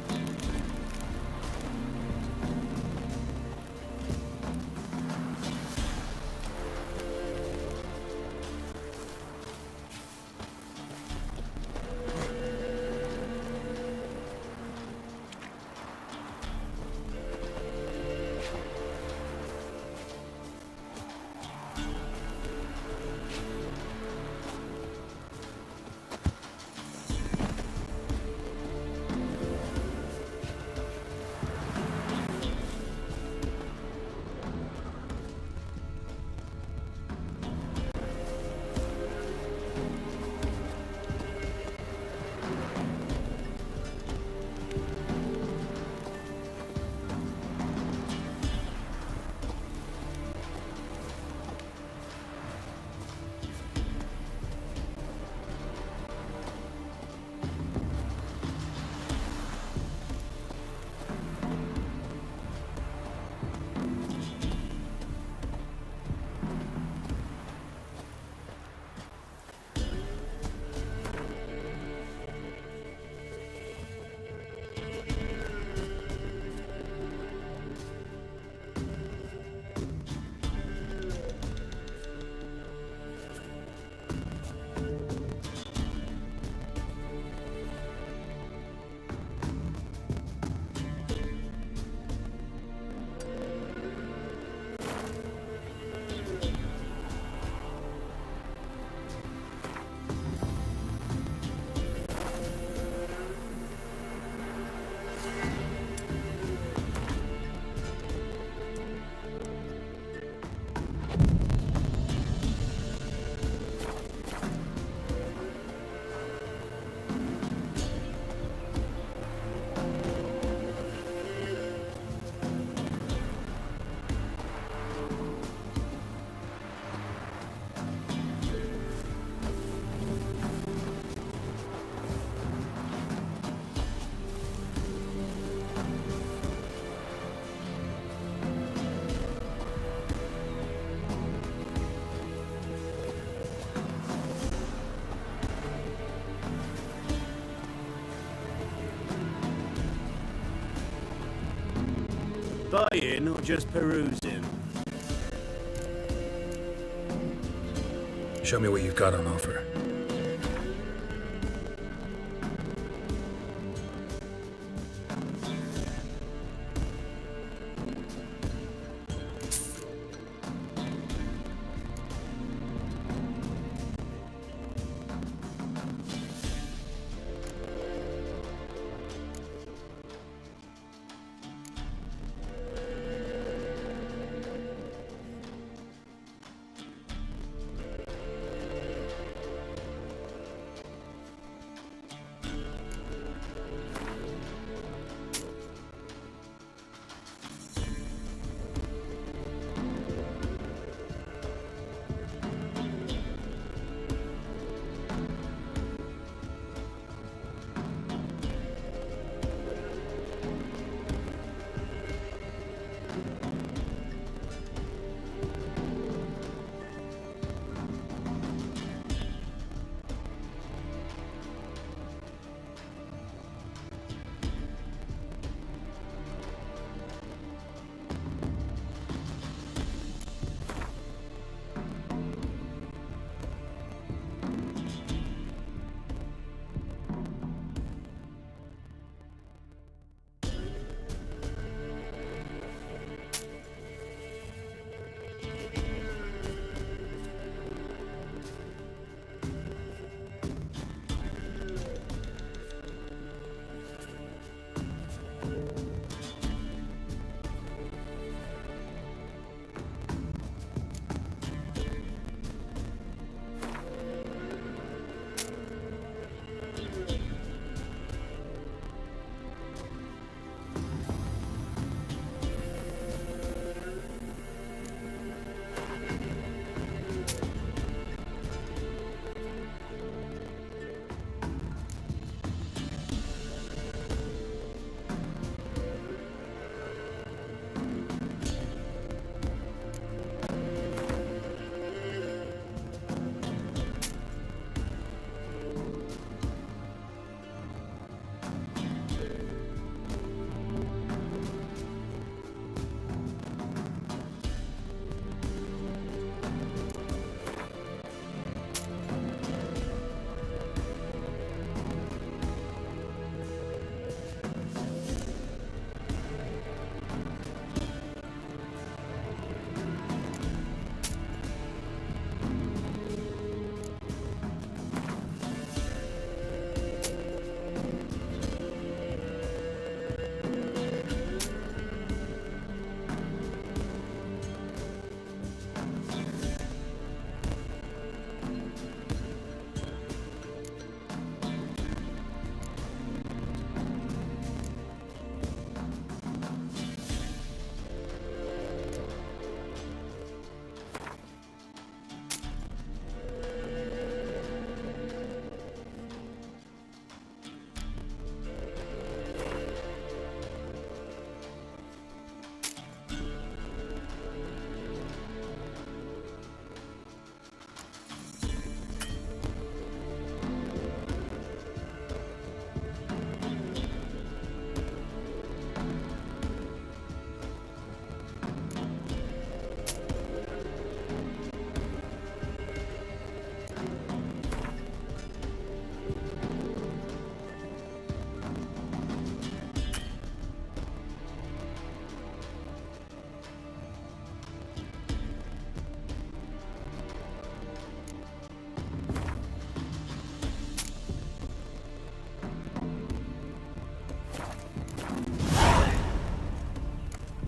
[SPEAKER 6] Buying or just perusing?
[SPEAKER 4] Show me what you've got on offer.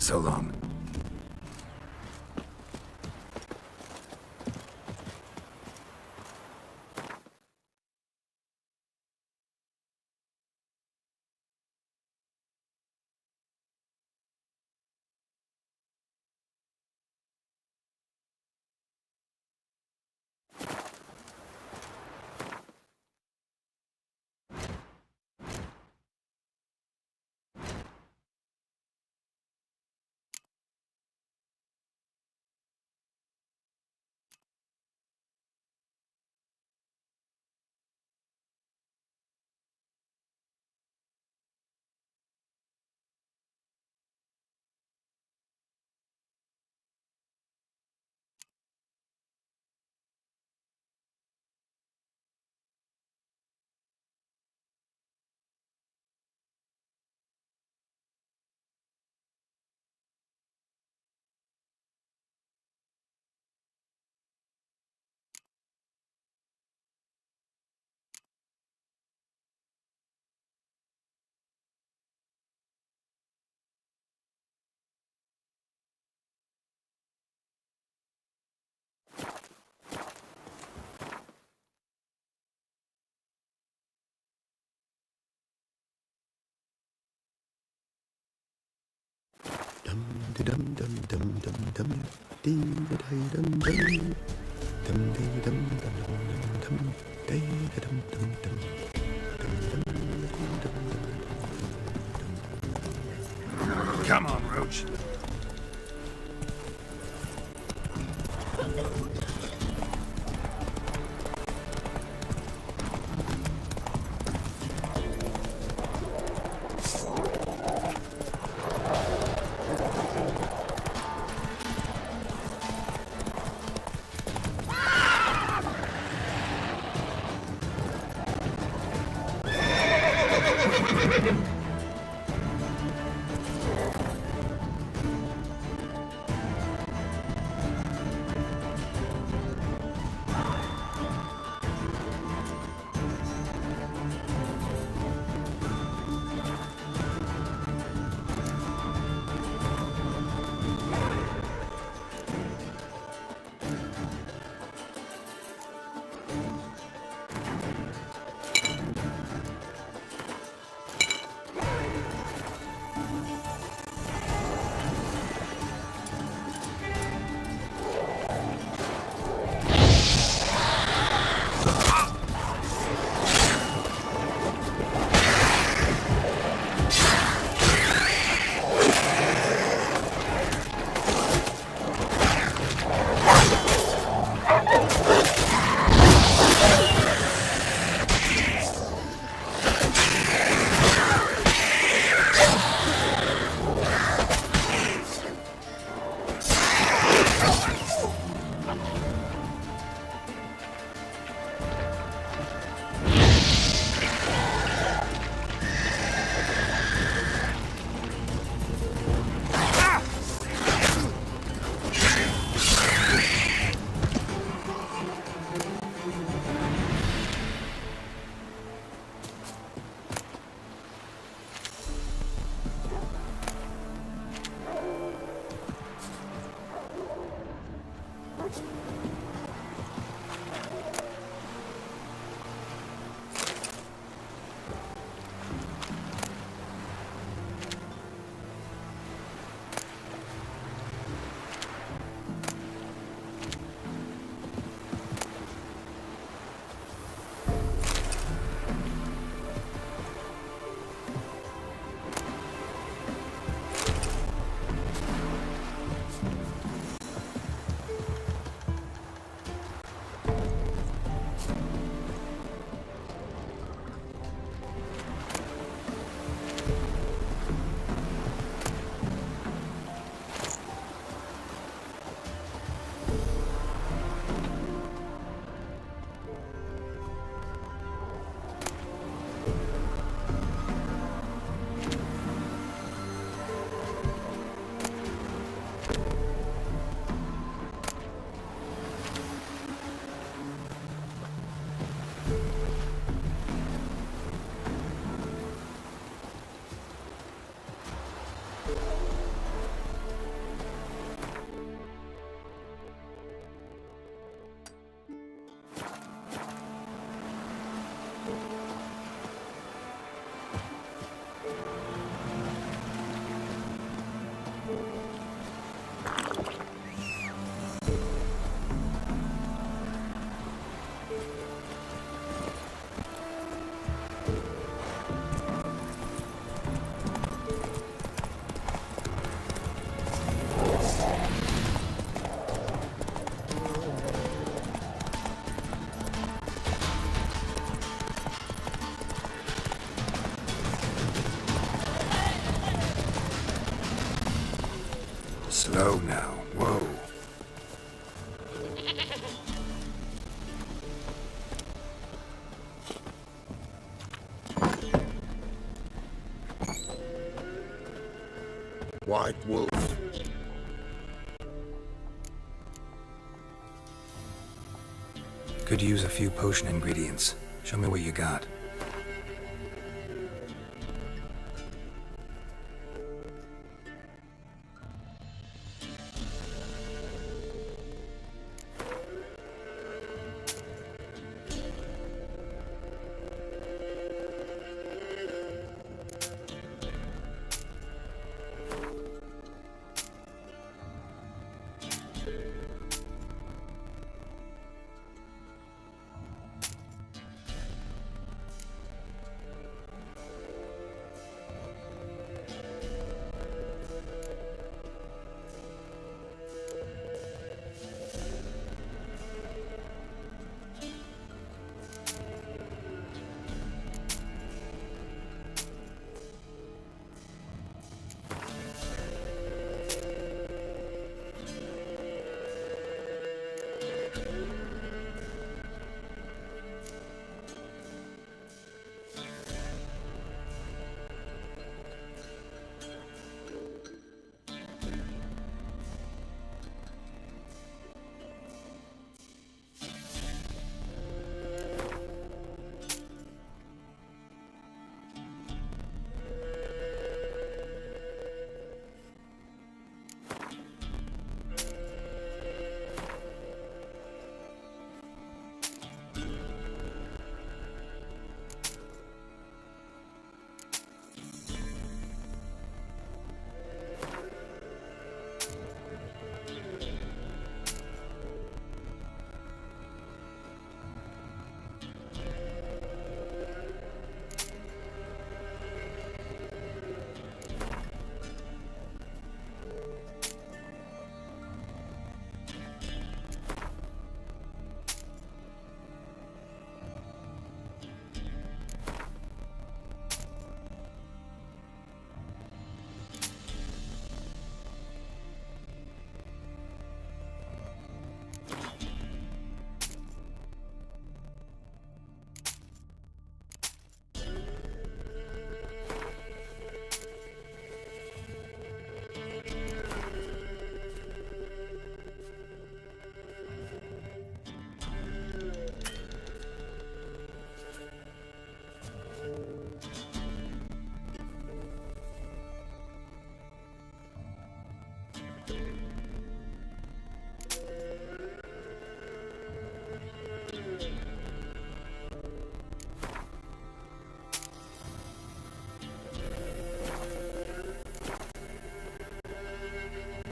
[SPEAKER 4] So long.
[SPEAKER 3] Come on, Roach.
[SPEAKER 4] Slow now. Whoa.
[SPEAKER 3] White wolf.
[SPEAKER 4] Could use a few potion ingredients. Show me what you got.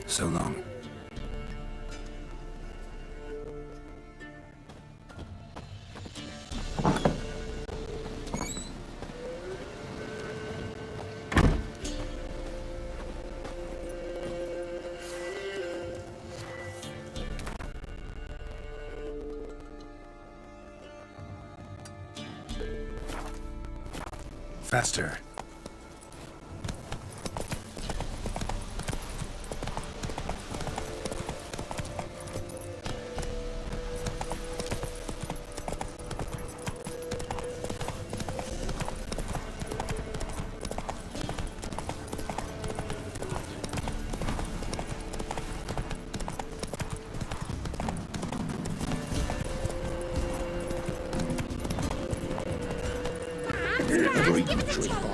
[SPEAKER 4] So long. Faster.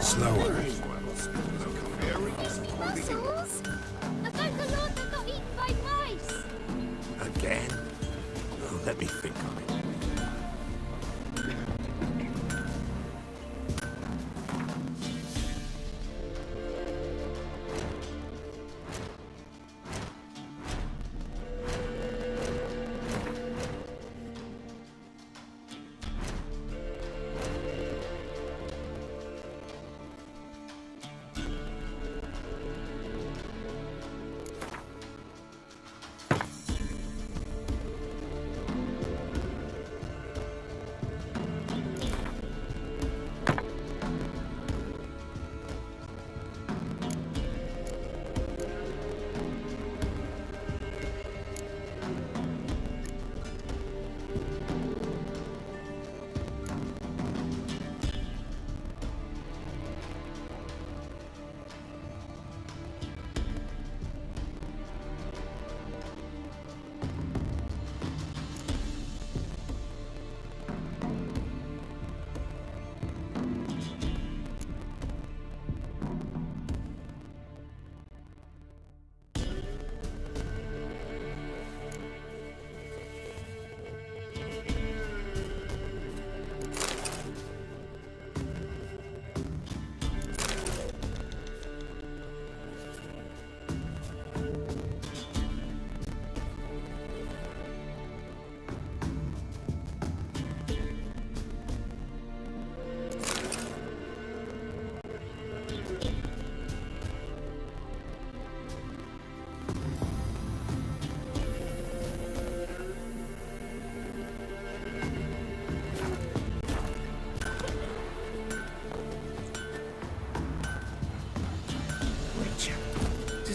[SPEAKER 4] Slower.
[SPEAKER 11] Mussels? I thought the Lord that got eaten by mice.
[SPEAKER 3] Again? Oh, let me think on it.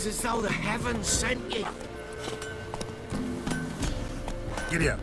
[SPEAKER 7] Feels as though the heavens sent you.
[SPEAKER 12] Giddy up.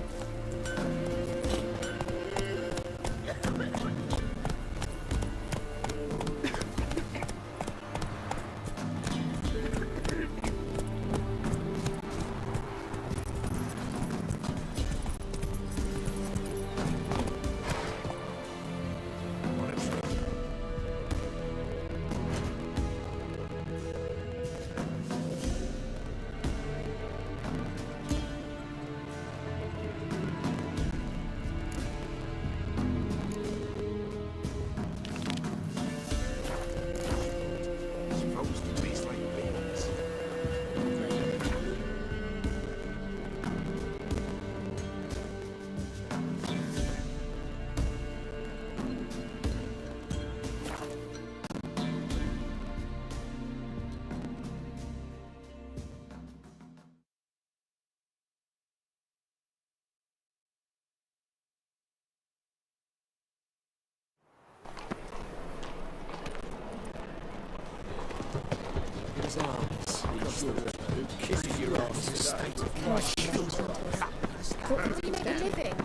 [SPEAKER 9] What do you make a living?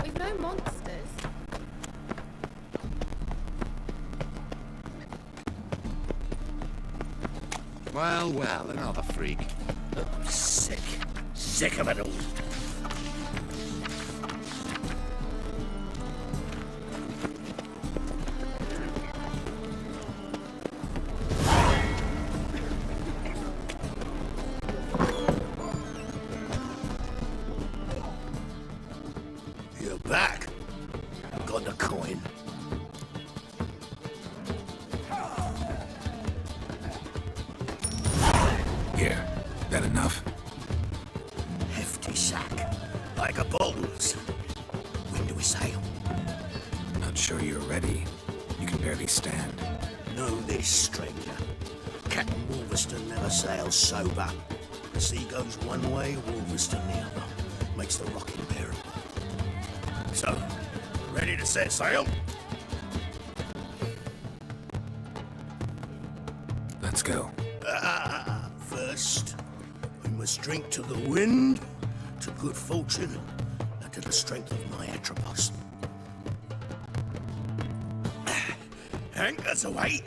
[SPEAKER 9] We've no monsters.
[SPEAKER 3] Well, well, another freak.
[SPEAKER 10] Oh, sick. Sick of it all.
[SPEAKER 6] You're back. Got the coin.
[SPEAKER 4] Here, that enough?
[SPEAKER 6] Hefty sack. Like a bottles. When do we sail?
[SPEAKER 4] Not sure you're ready. You can barely stand.
[SPEAKER 6] Know this, stranger. Captain Wolverston never sails sober. The sea goes one way, Wolverston the other. Makes the rocking bearable. So, ready to set sail?
[SPEAKER 4] Let's go.
[SPEAKER 6] First, we must drink to the wind, to good fortune, and to the strength of my Atropos. Anchors away!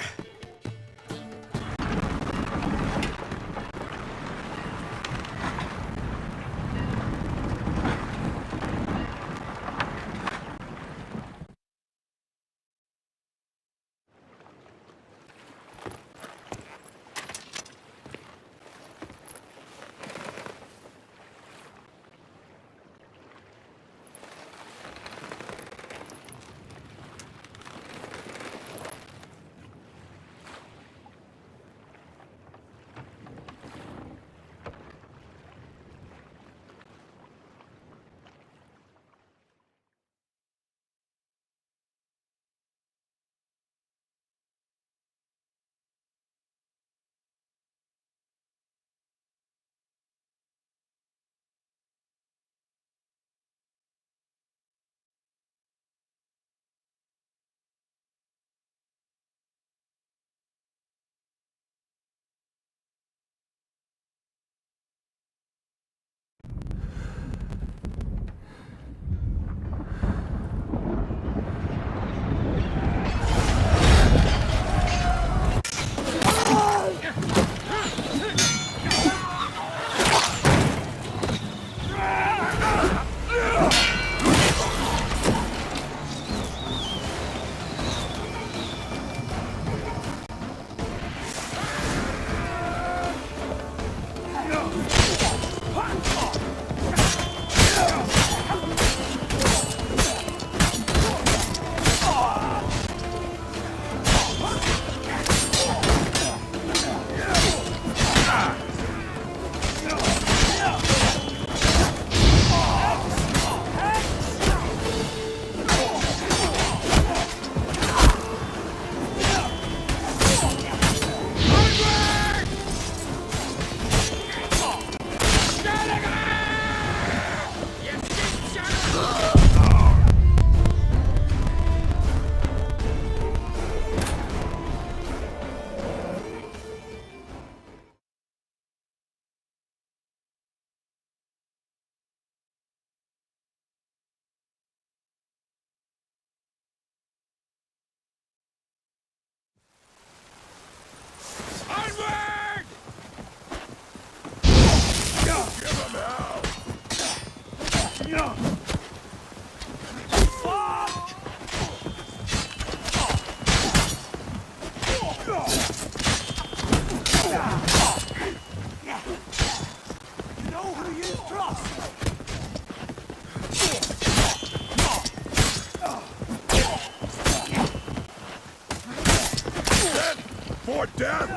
[SPEAKER 5] For death!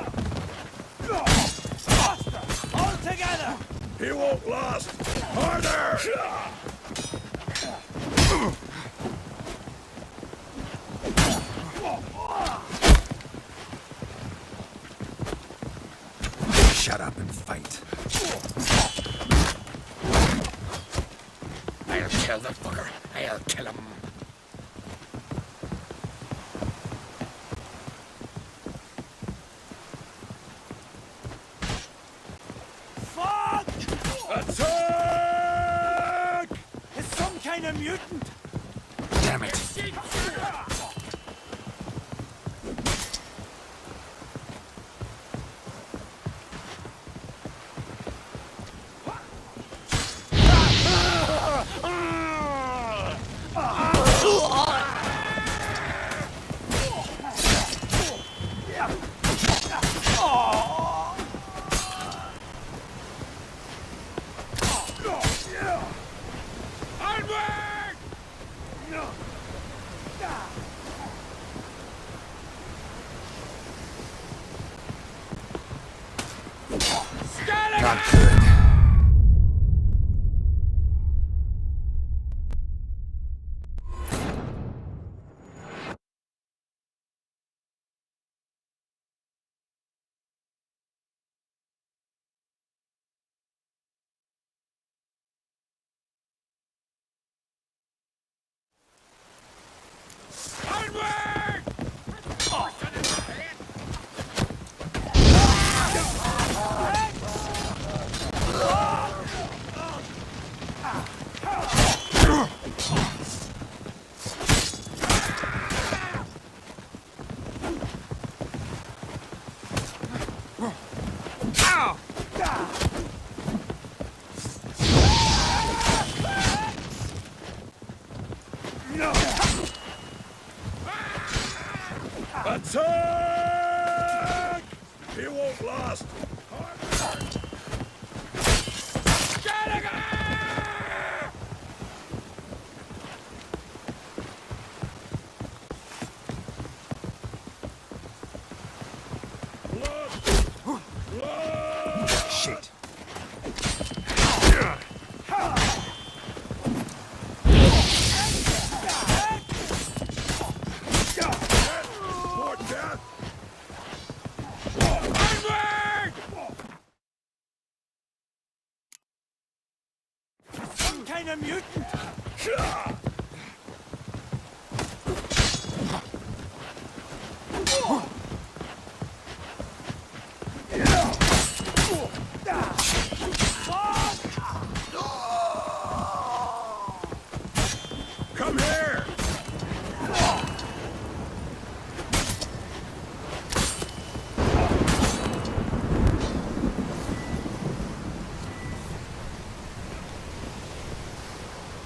[SPEAKER 10] All together!
[SPEAKER 5] He won't last! Harder!
[SPEAKER 4] Shut up and fight.
[SPEAKER 6] I'll kill the fucker. I'll kill him.
[SPEAKER 10] Fuck!
[SPEAKER 5] Attack!
[SPEAKER 10] It's some kind of mutant!
[SPEAKER 4] Damn it. Not good.
[SPEAKER 5] Attack! He won't last!
[SPEAKER 4] Shit.
[SPEAKER 5] For death!
[SPEAKER 10] Some kind of mutant!
[SPEAKER 5] Come here!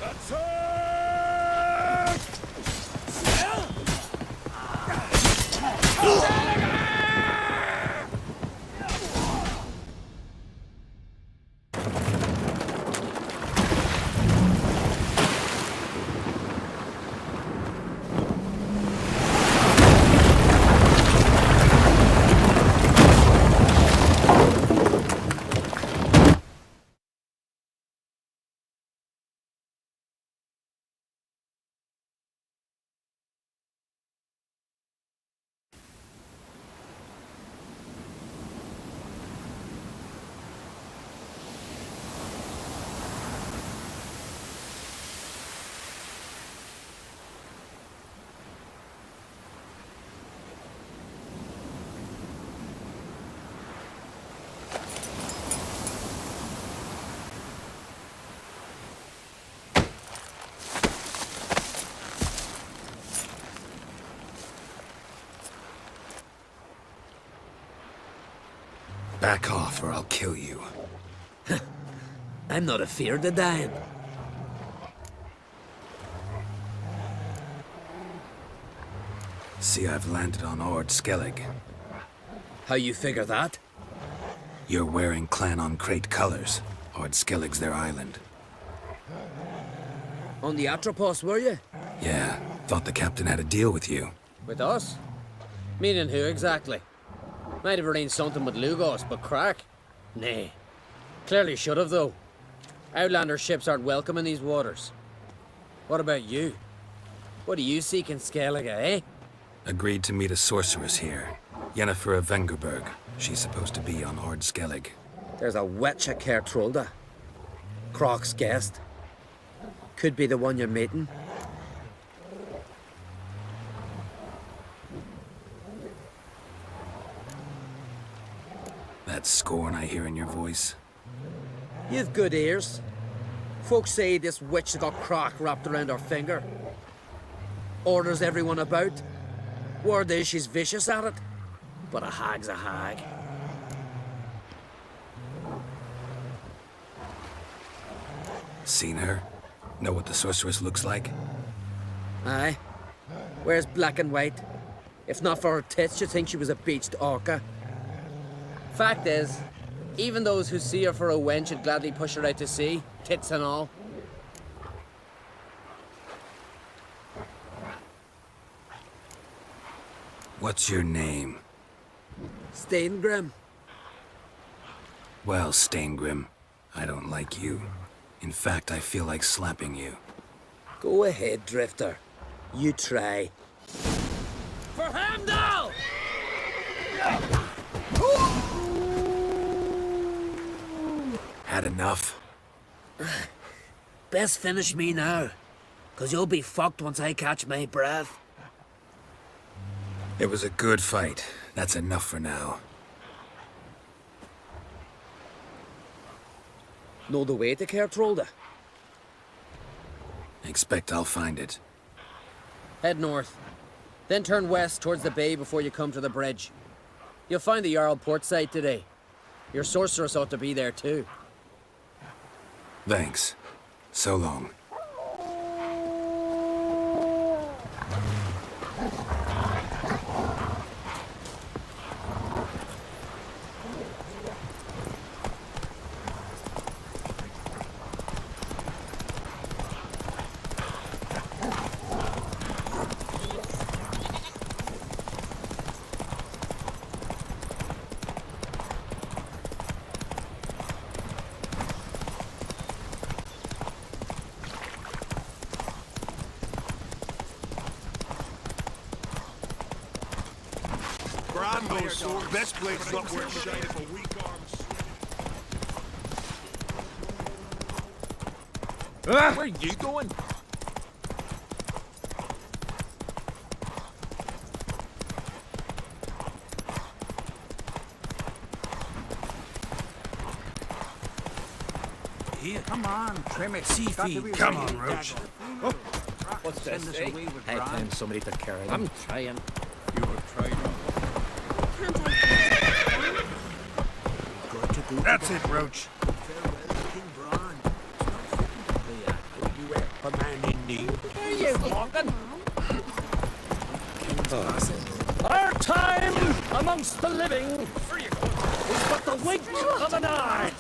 [SPEAKER 5] Attack!
[SPEAKER 4] Back off or I'll kill you.
[SPEAKER 7] I'm not afeard of dying.
[SPEAKER 4] See, I've landed on Ord Skellig.
[SPEAKER 7] How you figure that?
[SPEAKER 4] You're wearing Clan on Crate colors. Ord Skellig's their island.
[SPEAKER 7] On the Atropos, were you?
[SPEAKER 4] Yeah, thought the captain had a deal with you.
[SPEAKER 7] With us? Meaning who exactly?
[SPEAKER 14] Might have arranged something with Lugos, but crack? Nay. Clearly should have, though. Outlander ships aren't welcome in these waters. What about you? What do you seek in Skellige, eh?
[SPEAKER 4] Agreed to meet a sorceress here. Yennefer of Vengerberg. She's supposed to be on Ord Skellig.
[SPEAKER 14] There's a witch at Kertrolda. Croc's guest. Could be the one you're meeting.
[SPEAKER 4] That scorn I hear in your voice.
[SPEAKER 14] You've good ears. Folks say this witch has got Croc wrapped around her finger. Orders everyone about. Word is she's vicious at it. But a hag's a hag.
[SPEAKER 4] Seen her? Know what the sorceress looks like?
[SPEAKER 14] Aye. Wears black and white. If not for her tits, you'd think she was a beached orca. Fact is, even those who see her for a wench would gladly push her out to sea, tits and all.
[SPEAKER 4] What's your name?
[SPEAKER 14] Steingrim.
[SPEAKER 4] Well, Steingrim, I don't like you. In fact, I feel like slapping you.
[SPEAKER 14] Go ahead, Drifter. You try. For Heimdall!
[SPEAKER 4] Had enough?
[SPEAKER 14] Best finish me now, 'cause you'll be fucked once I catch my breath.
[SPEAKER 4] It was a good fight. That's enough for now.
[SPEAKER 14] Know the way to Kertrolda?
[SPEAKER 4] Expect I'll find it.
[SPEAKER 14] Head north. Then turn west towards the bay before you come to the bridge. You'll find the Jarl port site today. Your sorceress ought to be there too.
[SPEAKER 4] Thanks. So long.
[SPEAKER 12] Best blade's not worth the shade for weak arms.
[SPEAKER 13] Where are you going?
[SPEAKER 6] Here, come on, trim it. See feed.
[SPEAKER 3] Come on, Roach.
[SPEAKER 13] Oh, what's this?
[SPEAKER 7] I found somebody to carry them.
[SPEAKER 14] I'm trying.
[SPEAKER 13] You were trying.
[SPEAKER 3] That's it, Roach.
[SPEAKER 6] A man in need.
[SPEAKER 14] Are you walking?
[SPEAKER 10] Our time amongst the living is but the wink of an eye.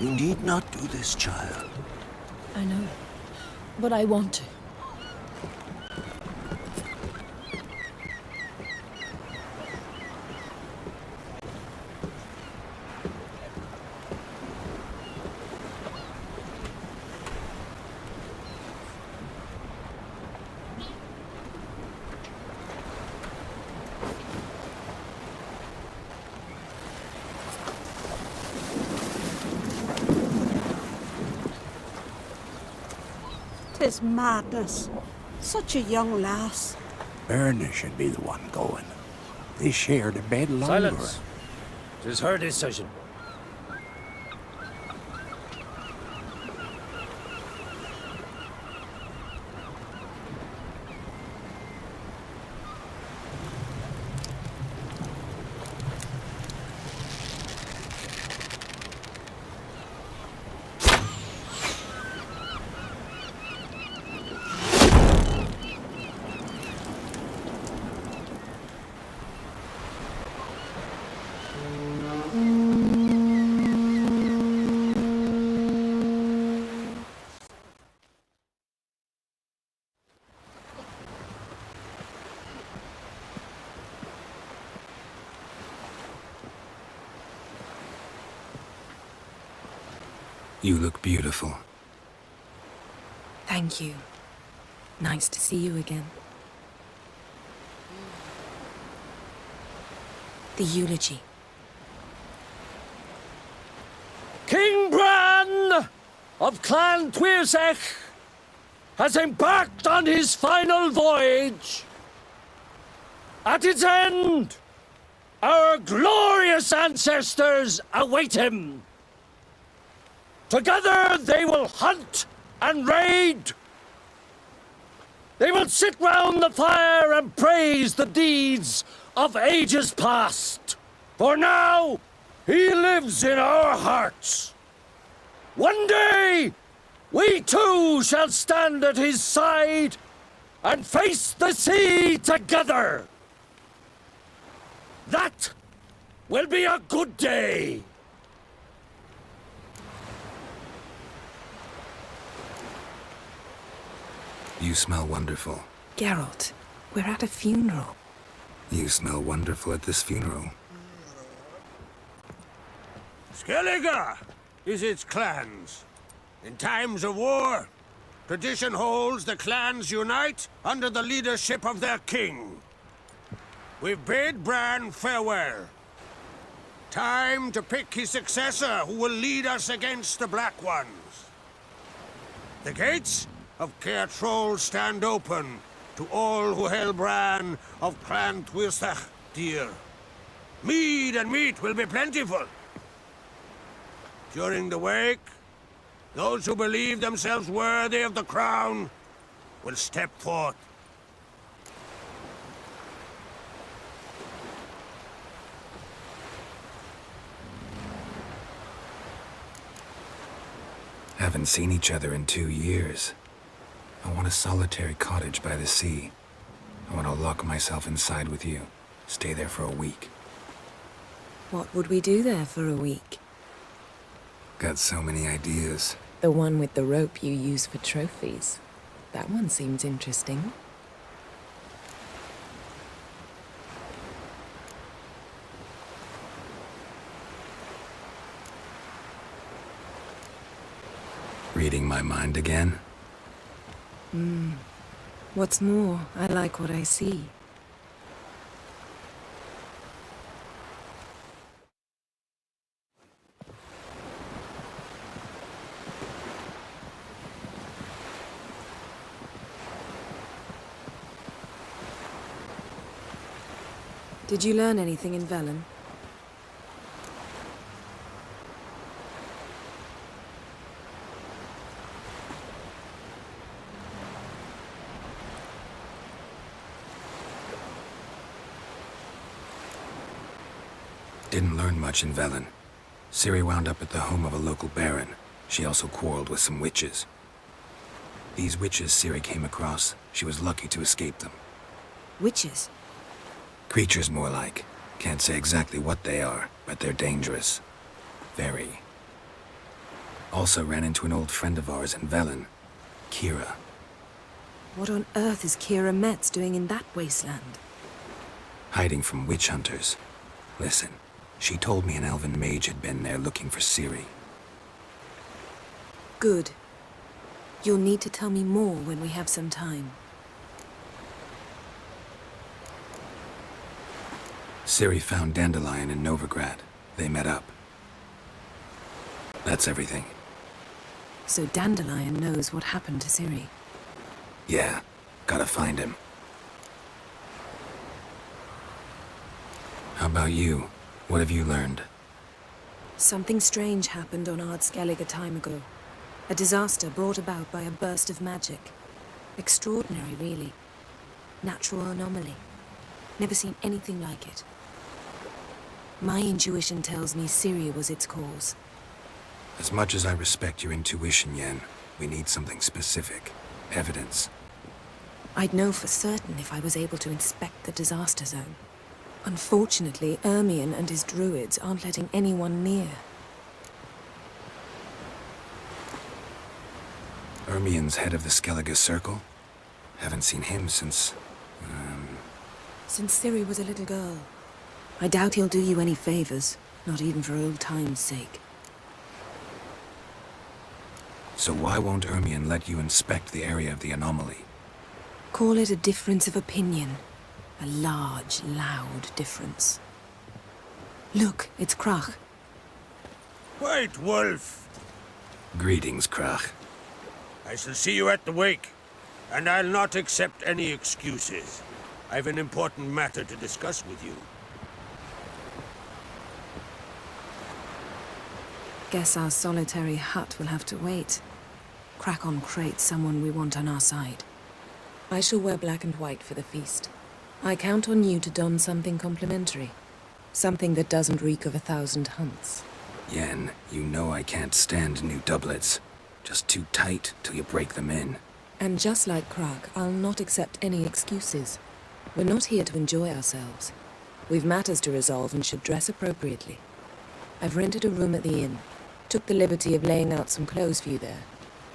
[SPEAKER 6] You need not do this, child.
[SPEAKER 2] I know, but I want to. 'Tis madness. Such a young lass.
[SPEAKER 6] Erna should be the one going. They shared a bed longer.
[SPEAKER 10] Silence. 'Tis her decision.
[SPEAKER 4] You look beautiful.
[SPEAKER 15] Thank you. Nice to see you again. The eulogy.
[SPEAKER 10] King Bran of Clan Tuirsech has embarked on his final voyage. At its end, our glorious ancestors await him. Together they will hunt and raid. They will sit round the fire and praise the deeds of ages past. For now, he lives in our hearts. One day, we too shall stand at his side and face the sea together. That will be a good day.
[SPEAKER 4] You smell wonderful.
[SPEAKER 15] Geralt, we're at a funeral.
[SPEAKER 4] You smell wonderful at this funeral.
[SPEAKER 6] Skellige is its clans. In times of war, tradition holds the clans unite under the leadership of their king. We've bid Bran farewell. Time to pick his successor who will lead us against the Black Ones. The gates of Caer Troll stand open to all who held Bran of Clan Tuirsech dear. Mead and meat will be plentiful. During the wake, those who believe themselves worthy of the crown will step forth.
[SPEAKER 4] Haven't seen each other in 2 years. I want a solitary cottage by the sea. I want to lock myself inside with you. Stay there for a week.
[SPEAKER 15] What would we do there for a week?
[SPEAKER 4] Got so many ideas.
[SPEAKER 15] The one with the rope you use for trophies. That one seems interesting.
[SPEAKER 4] Reading my mind again?
[SPEAKER 15] What's more, I like what I see. Did you learn anything in Velen?
[SPEAKER 4] Didn't learn much in Velen. Ciri wound up at the home of a local baron. She also quarreled with some witches. These witches Ciri came across, she was lucky to escape them.
[SPEAKER 15] Witches?
[SPEAKER 4] Creatures, more like. Can't say exactly what they are, but they're dangerous. Very. Also ran into an old friend of ours in Velen, Kira.
[SPEAKER 15] What on earth is Kira Metz doing in that wasteland?
[SPEAKER 4] Hiding from witch hunters. Listen, she told me an elven mage had been there looking for Ciri.
[SPEAKER 15] Good. You'll need to tell me more when we have some time.
[SPEAKER 4] Ciri found Dandelion in Novigrad. They met up. That's everything.
[SPEAKER 15] So Dandelion knows what happened to Ciri.
[SPEAKER 4] Yeah, gotta find him. How about you? What have you learned?
[SPEAKER 15] Something strange happened on Ardskellig a time ago. A disaster brought about by a burst of magic. Extraordinary, really. Natural anomaly. Never seen anything like it. My intuition tells me Syria was its cause.
[SPEAKER 4] As much as I respect your intuition, Yen, we need something specific. Evidence.
[SPEAKER 15] I'd know for certain if I was able to inspect the disaster zone. Unfortunately, Ermion and his druids aren't letting anyone near.
[SPEAKER 4] Ermion's head of the Skellige Circle? Haven't seen him since...
[SPEAKER 15] Since Ciri was a little girl. I doubt he'll do you any favors, not even for old time's sake.
[SPEAKER 4] So why won't Ermion let you inspect the area of the anomaly?
[SPEAKER 15] Call it a difference of opinion. A large, loud difference. Look, it's Krach.
[SPEAKER 6] Wait, Wolf.
[SPEAKER 4] Greetings, Krach.
[SPEAKER 6] I shall see you at the wake, and I'll not accept any excuses. I have an important matter to discuss with you.
[SPEAKER 15] Guess our solitary hut will have to wait. Crack on Crate's someone we want on our side. I shall wear black and white for the feast. I count on you to don something complimentary. Something that doesn't reek of 1,000 hunts.
[SPEAKER 4] Yen, you know I can't stand new doublets. Just too tight till you break them in.
[SPEAKER 15] And just like Krag, I'll not accept any excuses. We're not here to enjoy ourselves. We've matters to resolve and should dress appropriately. I've rented a room at the inn. Took the liberty of laying out some clothes for you there.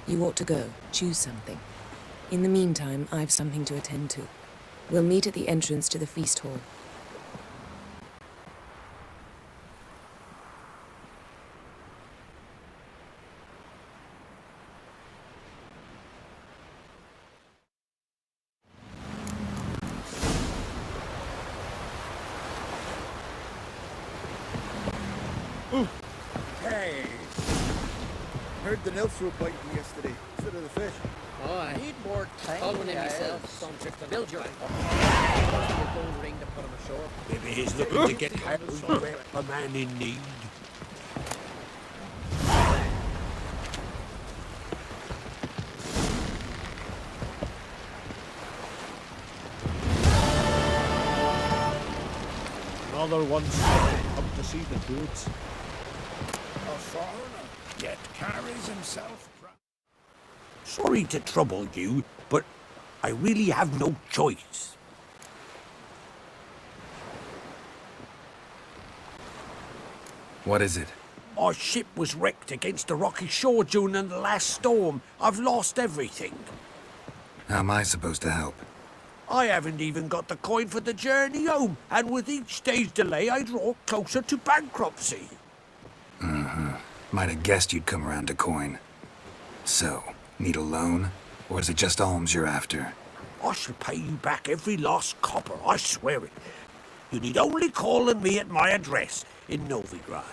[SPEAKER 15] You ought to go. Choose something. In the meantime, I've something to attend to. We'll meet at the entrance to the feast hall.
[SPEAKER 12] Hey! Heard the nymphs were biting yesterday instead of the fish.
[SPEAKER 14] Oh, I need more time. Following him myself. Build your gold ring to put him ashore.
[SPEAKER 6] Maybe he's looking to get help a man in need.
[SPEAKER 13] Another one's come to see the goods.
[SPEAKER 12] A foreigner, yet carries himself proud.
[SPEAKER 6] Sorry to trouble you, but I really have no choice.
[SPEAKER 4] What is it?
[SPEAKER 6] Our ship was wrecked against a rocky shore during the last storm. I've lost everything.
[SPEAKER 4] How am I supposed to help?
[SPEAKER 6] I haven't even got the coin for the journey home, and with each day's delay, I draw closer to bankruptcy.
[SPEAKER 4] Might have guessed you'd come around to coin. So, need a loan? Or is it just alms you're after?
[SPEAKER 6] I shall pay you back every last copper, I swear it. You need only call on me at my address in Novigrad.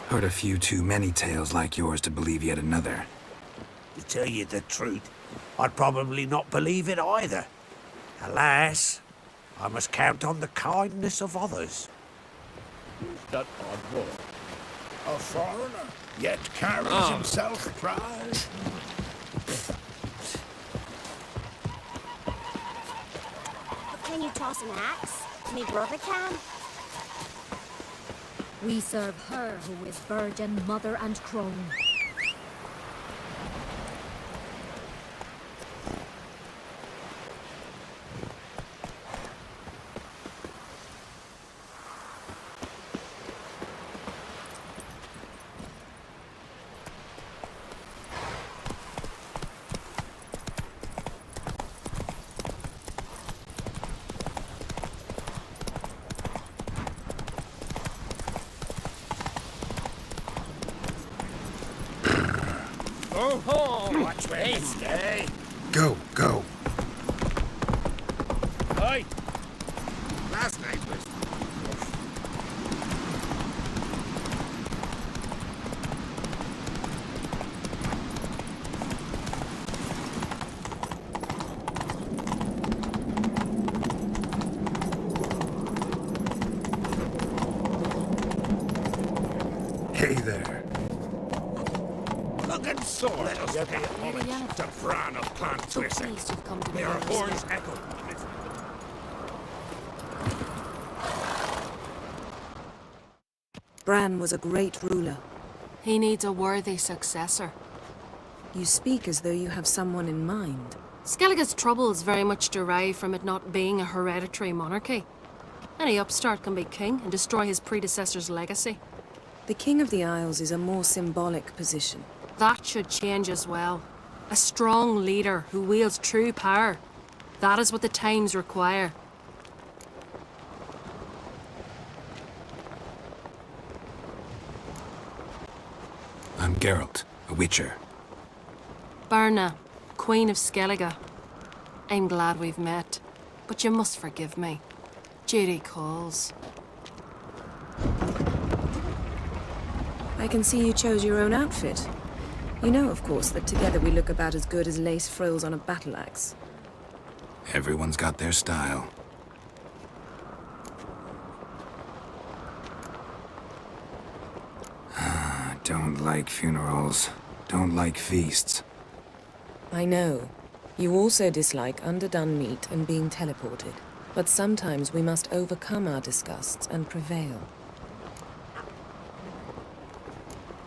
[SPEAKER 4] Heard a few too many tales like yours to believe yet another.
[SPEAKER 6] To tell you the truth, I'd probably not believe it either. Alas, I must count on the kindness of others.
[SPEAKER 13] Who's that odd boy?
[SPEAKER 12] A foreigner, yet carries himself proud.
[SPEAKER 11] Can you toss an axe? Me brother can.
[SPEAKER 8] We serve her who is virgin, mother, and crone.
[SPEAKER 6] Watch where you stay.
[SPEAKER 4] Go, go.
[SPEAKER 6] Hey! Last night was...
[SPEAKER 4] Hey there.
[SPEAKER 12] Looking sore. Let us pay homage to Bran of Clan Twisse. May our horns echo.
[SPEAKER 15] Bran was a great ruler.
[SPEAKER 8] He needs a worthy successor.
[SPEAKER 15] You speak as though you have someone in mind.
[SPEAKER 8] Skellige's troubles very much derive from it not being a hereditary monarchy. Any upstart can be king and destroy his predecessor's legacy.
[SPEAKER 15] The King of the Isles is a more symbolic position.
[SPEAKER 8] That should change as well. A strong leader who wields true power. That is what the times require.
[SPEAKER 4] I'm Geralt, a witcher.
[SPEAKER 8] Berna, Queen of Skellige. I'm glad we've met, but you must forgive me. Duty calls.
[SPEAKER 15] I can see you chose your own outfit. You know, of course, that together we look about as good as lace frills on a battle axe.
[SPEAKER 4] Everyone's got their style. Don't like funerals. Don't like feasts.
[SPEAKER 15] I know. You also dislike underdone meat and being teleported. But sometimes we must overcome our disgusts and prevail.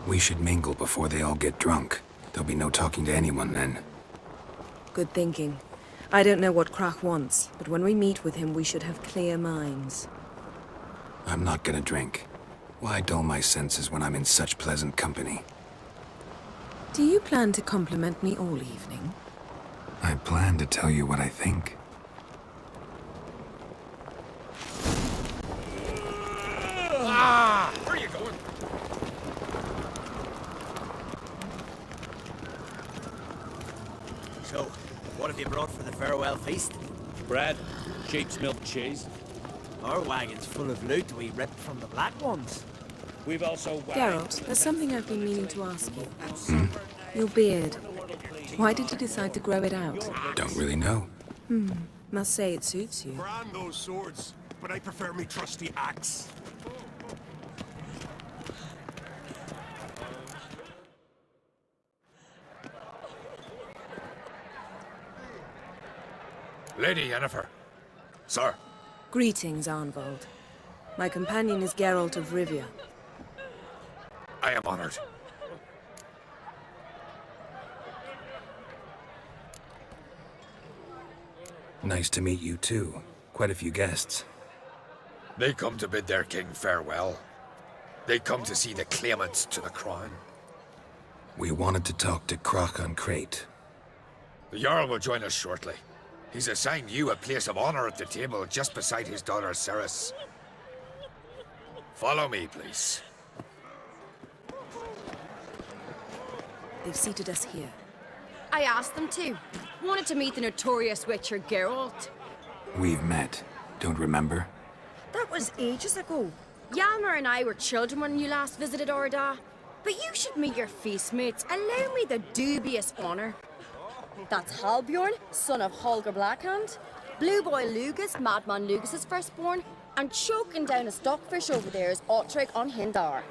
[SPEAKER 4] We should mingle before they all get drunk. There'll be no talking to anyone then.
[SPEAKER 15] Good thinking. I don't know what Krach wants, but when we meet with him, we should have clear minds.
[SPEAKER 4] I'm not gonna drink. Why dull my senses when I'm in such pleasant company?
[SPEAKER 15] Do you plan to compliment me all evening?
[SPEAKER 4] I plan to tell you what I think.
[SPEAKER 13] Where are you going?
[SPEAKER 7] So, what have you brought for the farewell feast?
[SPEAKER 5] Bread, sheep's milk cheese.
[SPEAKER 7] Our wagon's full of loot we ripped from the black ones.
[SPEAKER 5] We've also
[SPEAKER 15] Geralt, there's something I've been meaning to ask you. Your beard. Why did you decide to grow it out?
[SPEAKER 4] Don't really know.
[SPEAKER 15] Must say it suits you.
[SPEAKER 12] Brand those swords, but I prefer me trusty axe.
[SPEAKER 13] Lady Yennefer. Sir.
[SPEAKER 15] Greetings, Arnvold. My companion is Geralt of Rivia.
[SPEAKER 13] I am honored.
[SPEAKER 4] Nice to meet you too. Quite a few guests.
[SPEAKER 13] They come to bid their king farewell. They come to see the claimants to the crown.
[SPEAKER 4] We wanted to talk to Krach on Crate.
[SPEAKER 13] The Jarl will join us shortly. He's assigned you a place of honor at the table just beside his daughter Ceres. Follow me, please.
[SPEAKER 15] They've seated us here.
[SPEAKER 2] I asked them to. Wanted to meet the notorious witcher Geralt.
[SPEAKER 4] We've met. Don't remember?
[SPEAKER 2] That was ages ago. Hjalmar and I were children when you last visited Orda. But you should meet your feast mates. Allow me the dubious honor. That's Halbjorn, son of Holger Blackhand. Blue Boy Lugas, Madman Lugas's firstborn. And choking down a stockfish over there is Otrek on Hindar.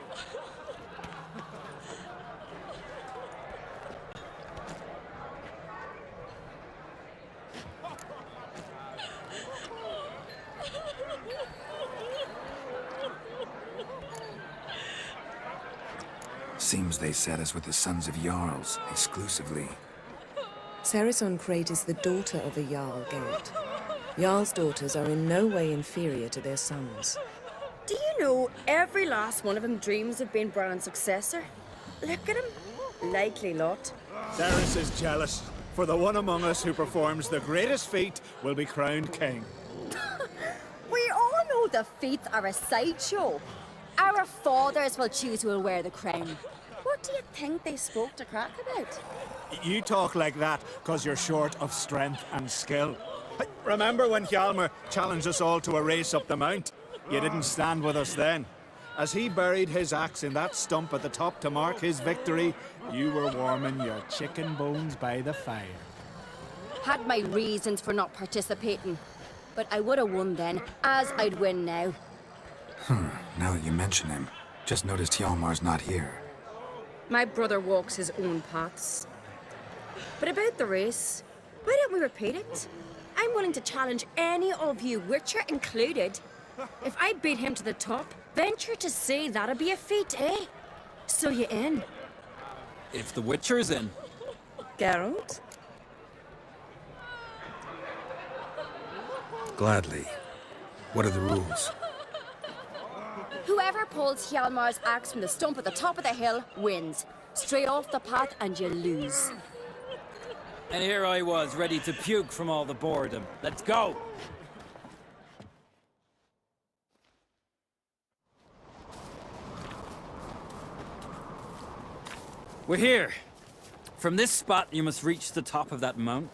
[SPEAKER 4] Seems they set us with the sons of Jarls, exclusively.
[SPEAKER 15] Ceres on Crate is the daughter of a Jarl, Geralt. Jarl's daughters are in no way inferior to their sons.
[SPEAKER 2] Do you know every last one of them dreams of being Bran's successor? Look at him. Likely lot.
[SPEAKER 1] Ceres is jealous, for the one among us who performs the greatest feat will be crowned king.
[SPEAKER 2] We all know the feats are a sideshow. Our fathers will choose who will wear the crown. What do you think they spoke to Krach about?
[SPEAKER 1] You talk like that because you're short of strength and skill. Remember when Hjalmar challenged us all to a race up the mount? You didn't stand with us then. As he buried his axe in that stump at the top to mark his victory, you were warming your chicken bones by the fire.
[SPEAKER 2] Had my reasons for not participating. But I would have won then, as I'd win now.
[SPEAKER 4] Now that you mention him, Just noticed Hjalmar's not here.
[SPEAKER 2] My brother walks his own paths. But about the race, why don't we repeat it? I'm willing to challenge any of you, Witcher included. If I beat him to the top, venture to say that'd be a feat, eh? So you in?
[SPEAKER 16] If the Witcher's in.
[SPEAKER 15] Geralt?
[SPEAKER 4] Gladly. What are the rules?
[SPEAKER 11] Whoever pulls Hjalmar's axe from the stump at the top of the hill wins. Stray off the path and you lose.
[SPEAKER 16] And here I was, ready to puke from all the boredom. Let's go! We're here. From this spot, you must reach the top of that mount.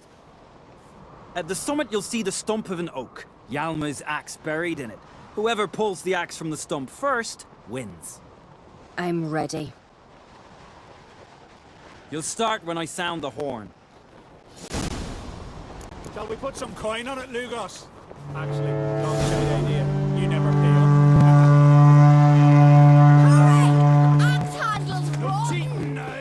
[SPEAKER 16] At the summit, you'll see the stump of an oak. Hjalmar's axe buried in it. Whoever pulls the axe from the stump first, wins.
[SPEAKER 11] I'm ready.
[SPEAKER 16] You'll start when I sound the horn.
[SPEAKER 12] Shall we put some coin on it, Lugos? Actually, not a bad idea. You never pay up.
[SPEAKER 11] Axe handles, bro!
[SPEAKER 12] No cheating now.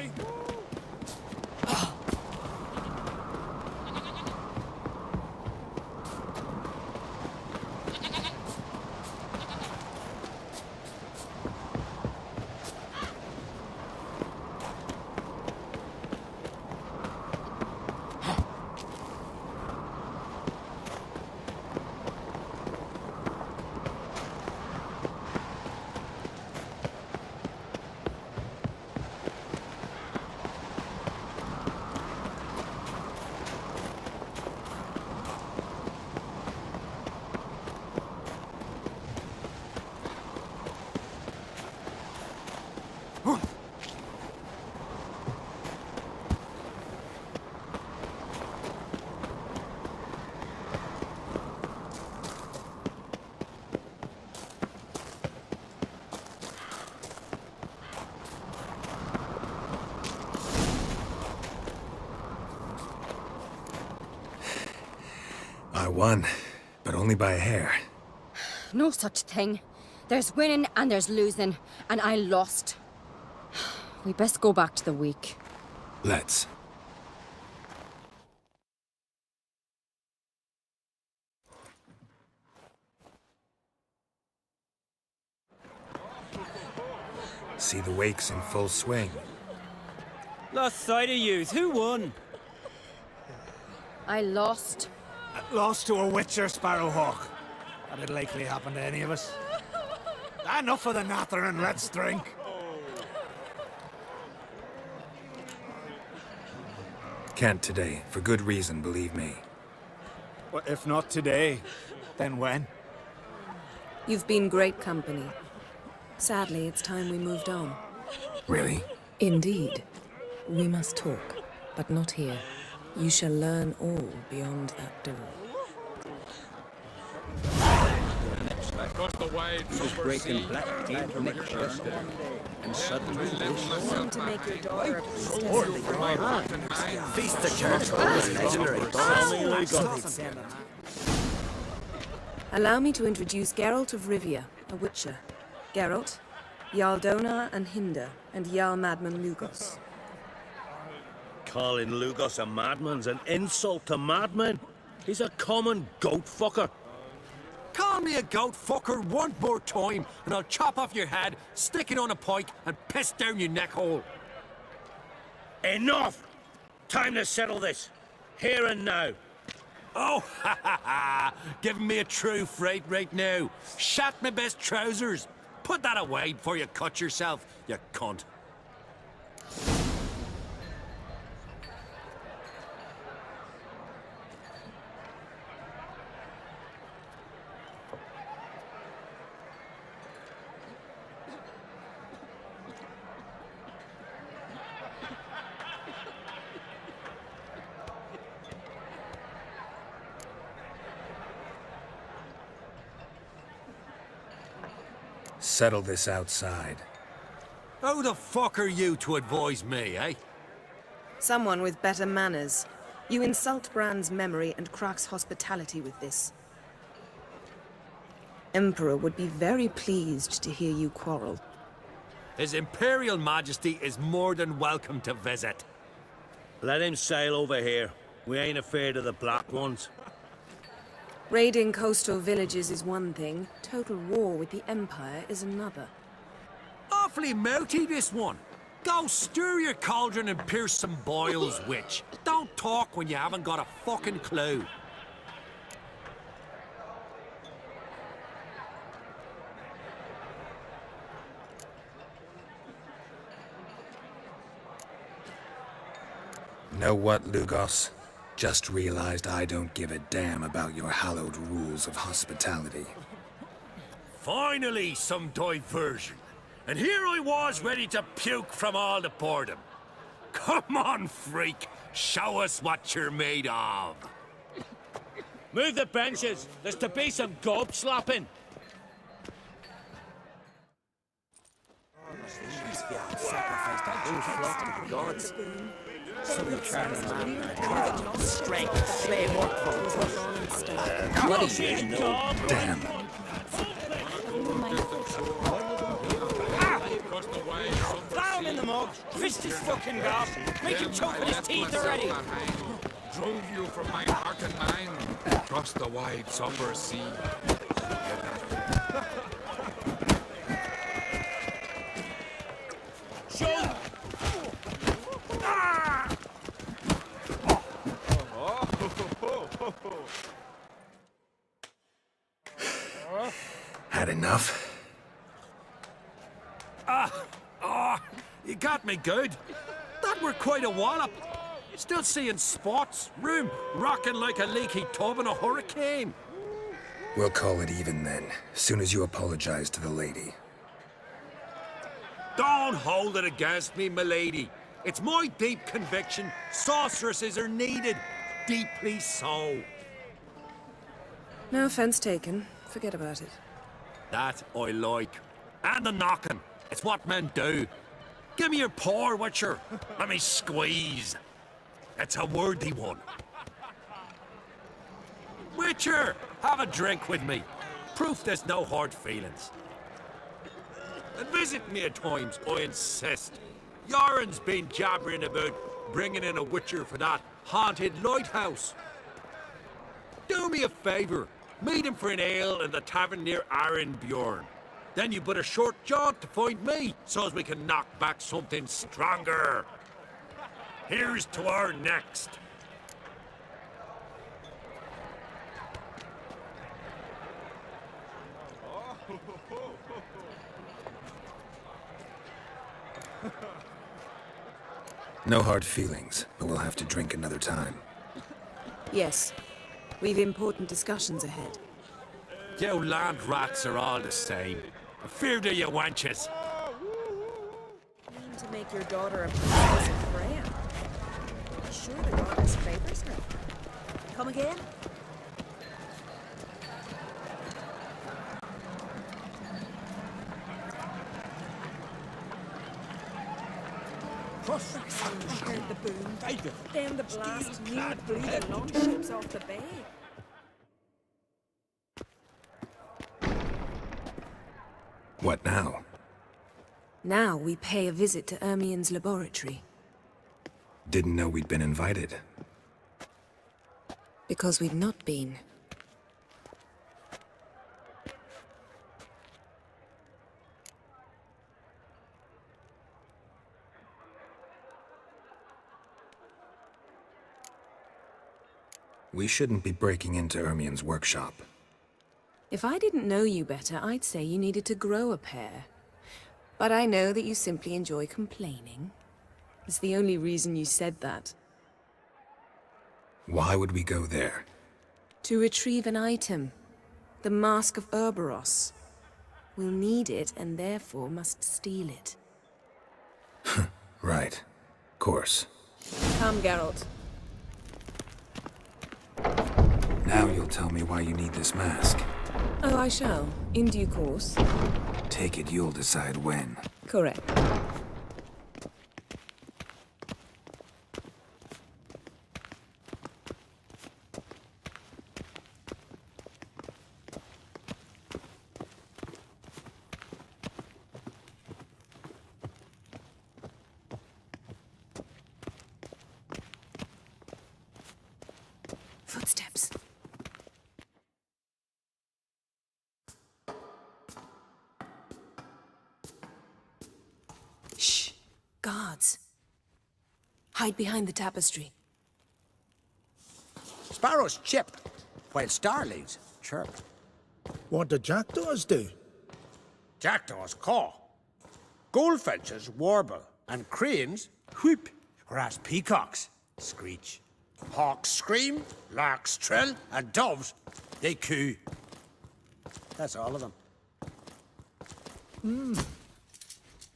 [SPEAKER 4] I won, but only by a hair.
[SPEAKER 11] No such thing. There's winning and there's losing, and I lost. We best go back to the week.
[SPEAKER 4] Let's. See the wakes in full swing.
[SPEAKER 16] Lost sight of yous. Who won?
[SPEAKER 11] I lost.
[SPEAKER 12] Lost to a Witcher Sparrowhawk. That'd likely happen to any of us. Enough of the nattering, let's drink.
[SPEAKER 4] Can't today, for good reason, believe me.
[SPEAKER 12] Well, if not today, then when?
[SPEAKER 15] You've been great company. Sadly, it's time we moved on.
[SPEAKER 4] Really?
[SPEAKER 15] Indeed. We must talk, but not here. You shall learn all beyond that door.
[SPEAKER 13] Across the wide, breaking black and suddenly
[SPEAKER 2] Want to make your daughter
[SPEAKER 7] Feast the church was legendary.
[SPEAKER 15] Allow me to introduce Geralt of Rivia, a Witcher. Geralt, Jarl Donar and Hinder, and Jarl Madman Lugos.
[SPEAKER 6] Calling Lugos a madman's an insult to madmen. He's a common goat fucker.
[SPEAKER 7] Call me a goat fucker one more time, and I'll chop off your head, stick it on a pike, and piss down your neck hole.
[SPEAKER 6] Enough! Time to settle this. Here and now.
[SPEAKER 7] Oh, ha ha ha! Giving me a true fright right now. Shat my best trousers. Put that away before you cut yourself, you cunt.
[SPEAKER 4] Settle this outside.
[SPEAKER 7] Who the fuck are you to advise me, eh?
[SPEAKER 15] Someone with better manners. You insult Bran's memory and Krak's hospitality with this. Emperor would be very pleased to hear you quarrel.
[SPEAKER 7] His Imperial Majesty is more than welcome to visit.
[SPEAKER 6] Let him sail over here. We ain't afraid of the black ones.
[SPEAKER 15] Raiding coastal villages is one thing. Total war with the Empire is another.
[SPEAKER 7] Awfully mouty, this one. Go stir your cauldron and pierce some boils, witch. Don't talk when you haven't got a fucking clue.
[SPEAKER 4] Know what, Lugos? Just realized I don't give a damn about your hallowed rules of hospitality.
[SPEAKER 7] Finally, some diversion. And here I was ready to puke from all the boredom. Come on, freak. Show us what you're made of.
[SPEAKER 10] Move the benches. There's to be some gob slapping.
[SPEAKER 4] Damn.
[SPEAKER 10] Throw him in the mug. Fist his fucking gob. Make him choke with his teeth already.
[SPEAKER 13] Drove you from my heart and mind across the wide somber sea.
[SPEAKER 10] Shoot!
[SPEAKER 4] Had enough?
[SPEAKER 7] You got me good. That were quite a wallop. Still seeing spots, room rocking like a leaky tub in a hurricane.
[SPEAKER 4] We'll call it even then, soon as you apologize to the lady.
[SPEAKER 7] Don't hold it against me, milady. It's my deep conviction sorceresses are needed. Deeply so.
[SPEAKER 15] No offense taken. Forget about it.
[SPEAKER 7] That I like. And the knocking. It's what men do. Give me your paw, Witcher. Let me squeeze. It's a worthy one. Witcher, have a drink with me. Proof there's no hard feelings. And visit me at times, I insist. Yoren's been jabbering about bringing in a Witcher for that haunted lighthouse. Do me a favour. Meet him for an ale in the tavern near Arenbjorn. Then you but a short jaunt to find me, so as we can knock back something stronger. Here's to our next.
[SPEAKER 4] No hard feelings, but we'll have to drink another time.
[SPEAKER 15] Yes. We've important discussions ahead.
[SPEAKER 7] You land rats are all the same. Fear to you wenches.
[SPEAKER 2] To make your daughter a princess of Freya. Sure the goddess favors her. Come again? I heard the boom. Then the blast nearly blew the longships off the bay.
[SPEAKER 4] What now?
[SPEAKER 15] Now we pay a visit to Ermien's laboratory.
[SPEAKER 4] Didn't know we'd been invited.
[SPEAKER 15] Because we've not been.
[SPEAKER 4] We shouldn't be breaking into Ermien's workshop.
[SPEAKER 15] If I didn't know you better, I'd say you needed to grow a pair. But I know that you simply enjoy complaining. It's the only reason you said that.
[SPEAKER 4] Why would we go there?
[SPEAKER 15] To retrieve an item. The Mask of Urboros. We'll need it, and therefore must steal it.
[SPEAKER 4] Right. Course.
[SPEAKER 15] Come, Geralt.
[SPEAKER 4] Now you'll tell me why you need this mask.
[SPEAKER 15] Oh, I shall. In due course.
[SPEAKER 4] Take it you'll decide when.
[SPEAKER 15] Correct. Guards. Hide behind the tapestry.
[SPEAKER 6] Sparrows chip, while starlings chirp.
[SPEAKER 12] What do jackdaws do?
[SPEAKER 6] Jackdaws caw. Goldfinches warble, and cranes whoop, whereas peacocks screech. Hawks scream, larks trill, and doves, they coo. That's all of them.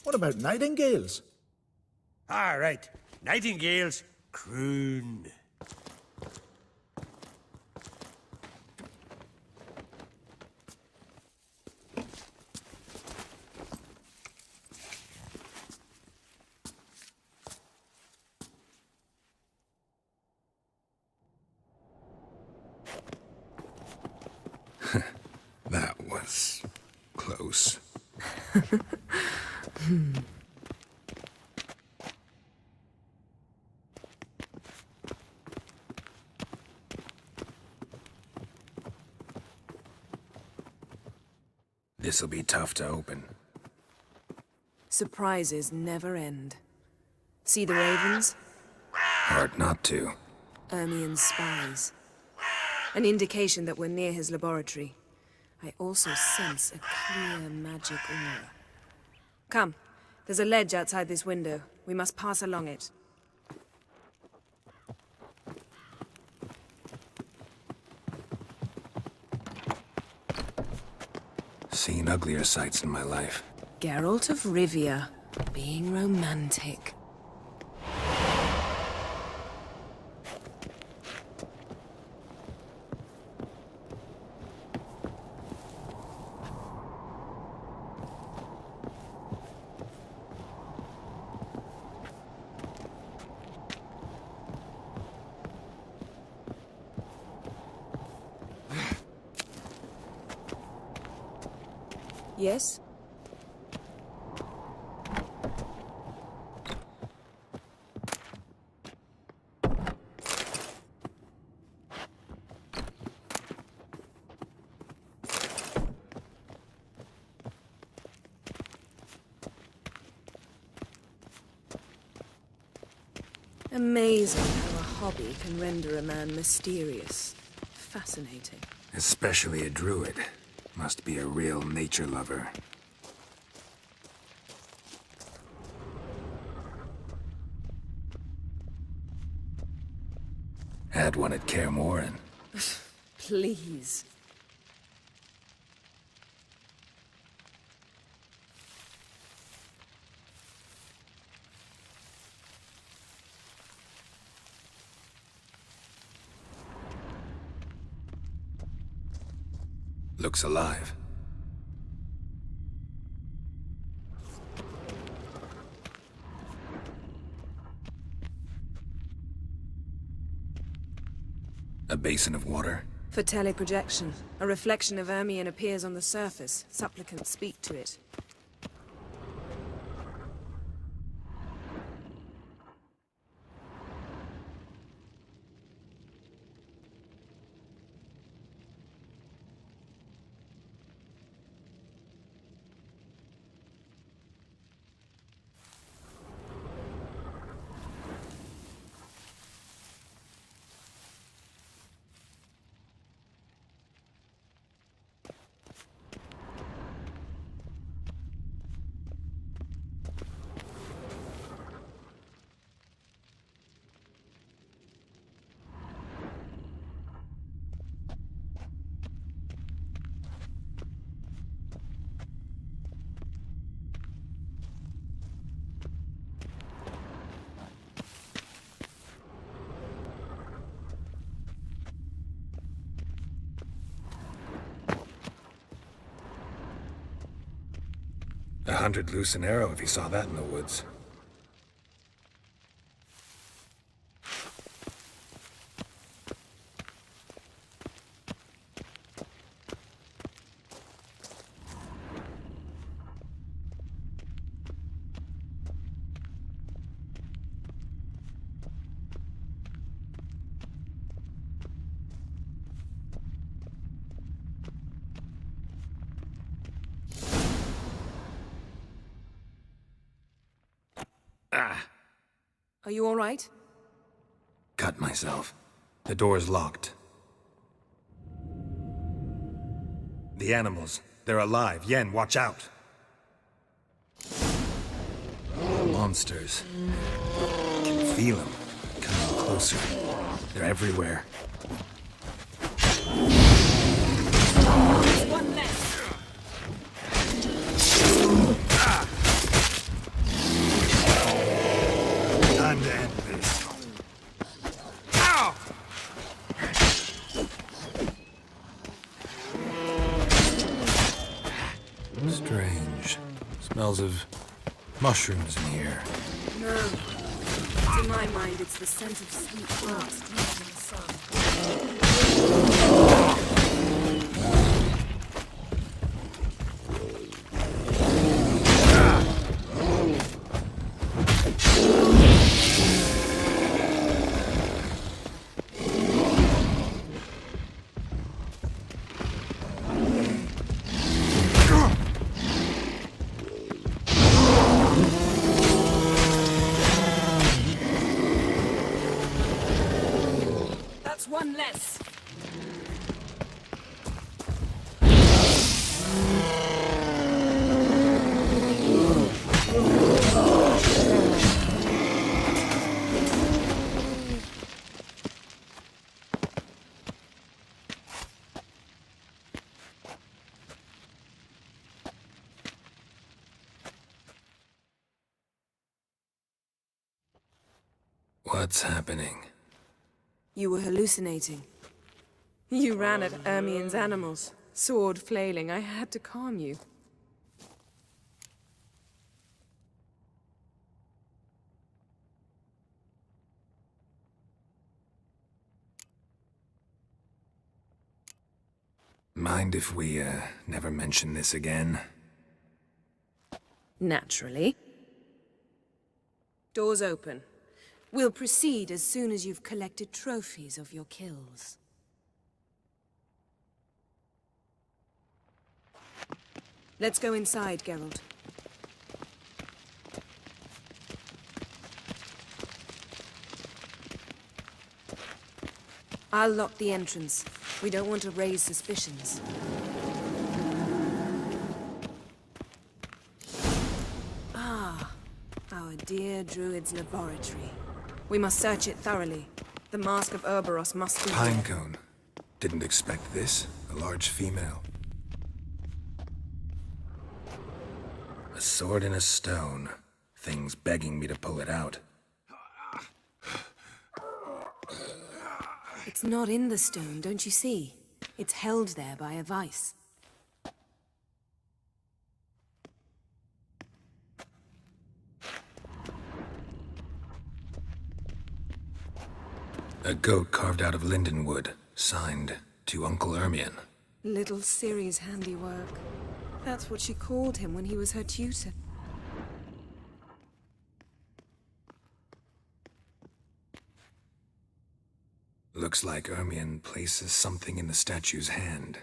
[SPEAKER 12] What about nightingales?
[SPEAKER 6] All right, nightingales croon.
[SPEAKER 3] That was close. This'll be tough to open.
[SPEAKER 15] Surprises never end. See the ravens?
[SPEAKER 3] Hard not to.
[SPEAKER 15] Ermien's spies. An indication that we're near his laboratory. I also sense a clear magic aura. Come, there's a ledge outside this window. We must pass along it.
[SPEAKER 3] Seen uglier sights in my life.
[SPEAKER 15] Geralt of Rivia, being romantic. Yes? Amazing how a hobby can render a man mysterious. Fascinating.
[SPEAKER 3] Especially a druid. Must be a real nature lover. Had one at Kaer Morhen.
[SPEAKER 15] Please.
[SPEAKER 3] Looks alive. A basin of water?
[SPEAKER 15] For teleprojection. A reflection of Ermien appears on the surface. Supplicants speak to it.
[SPEAKER 3] A 100 loose an arrow if he saw that in the woods.
[SPEAKER 15] Are you all right?
[SPEAKER 4] Cut myself. The door's locked. The animals. They're alive. Yen, watch out. Monsters. Can feel them. Coming closer. They're everywhere.
[SPEAKER 15] One less.
[SPEAKER 12] Time to end this.
[SPEAKER 4] Strange. Smells of mushrooms in here.
[SPEAKER 15] No. To my mind, it's the scent of sweet grass steeped in the sun. That's one less.
[SPEAKER 4] What's happening?
[SPEAKER 15] You were hallucinating. You ran at Ermien's animals, sword flailing. I had to calm you.
[SPEAKER 4] Mind if we, never mention this again?
[SPEAKER 15] Naturally. Doors open. We'll proceed as soon as you've collected trophies of your kills. Let's go inside, Geralt. I'll lock the entrance. We don't want to raise suspicions. Ah, our dear druid's laboratory. We must search it thoroughly. The Mask of Ouroboros must be...
[SPEAKER 4] Pinecone. Didn't expect this. A large female. A sword in a stone. Thing's begging me to pull it out.
[SPEAKER 15] It's not in the stone, don't you see? It's held there by a vice.
[SPEAKER 4] A goat carved out of lindenwood, signed to Uncle Ermion.
[SPEAKER 15] Little Ciri's handiwork. That's what she called him when he was her tutor.
[SPEAKER 4] Looks like Ermion places something in the statue's hand.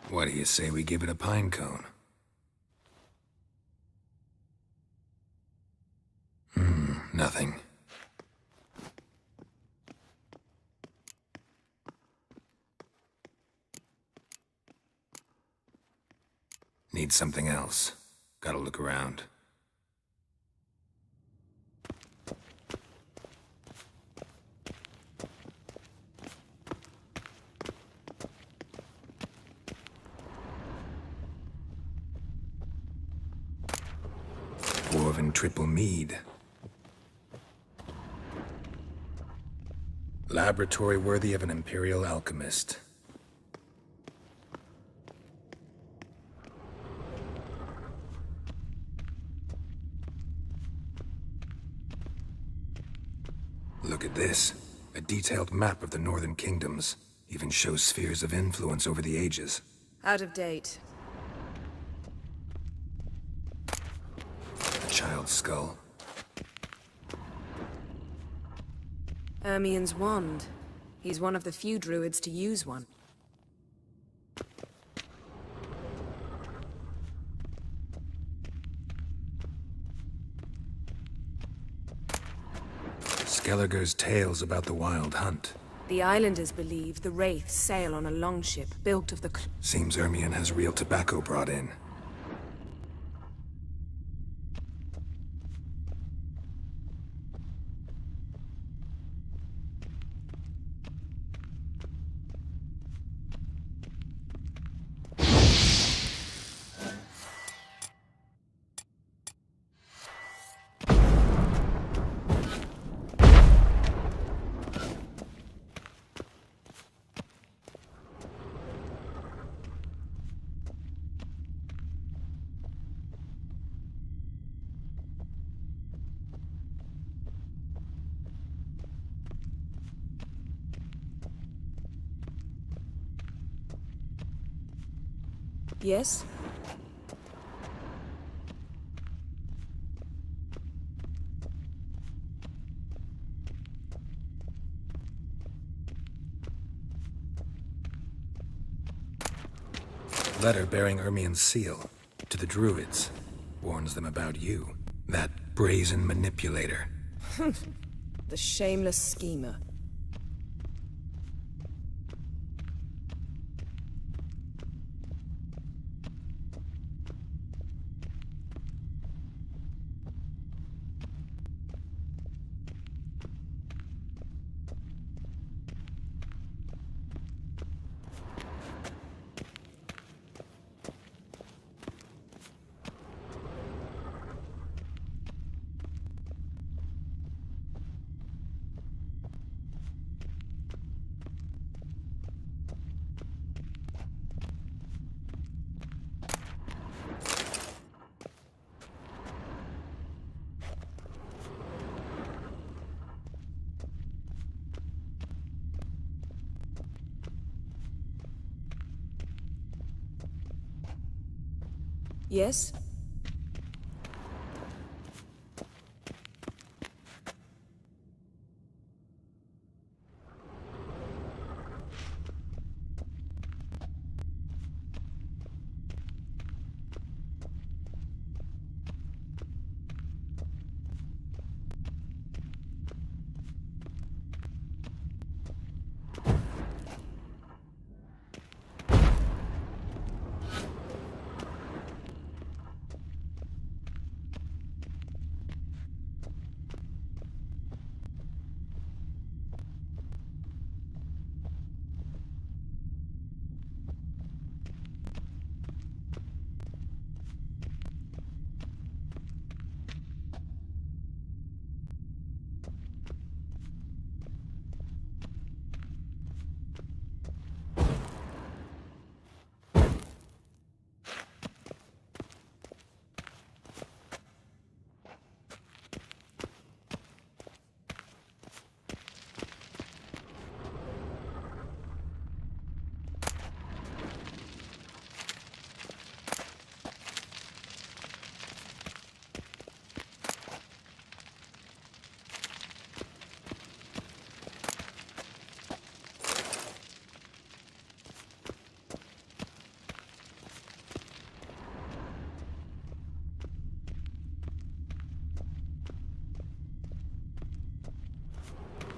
[SPEAKER 4] What do you say we give it a pine cone? Nothing. Need something else. Gotta look around. Dwarven triple mead. Laboratory worthy of an imperial alchemist. Look at this. A detailed map of the northern kingdoms. Even shows spheres of influence over the ages.
[SPEAKER 15] Out of date.
[SPEAKER 4] A child's skull.
[SPEAKER 15] Ermion's wand. He's one of the few druids to use one.
[SPEAKER 4] Skellige's tales about the wild hunt.
[SPEAKER 15] The islanders believe the wraiths sail on a longship built of the
[SPEAKER 4] Seems Ermion has real tobacco brought in.
[SPEAKER 15] Yes?
[SPEAKER 4] Letter bearing Ermion's seal to the druids. Warns them about you. That brazen manipulator.
[SPEAKER 15] The shameless schemer. Yes?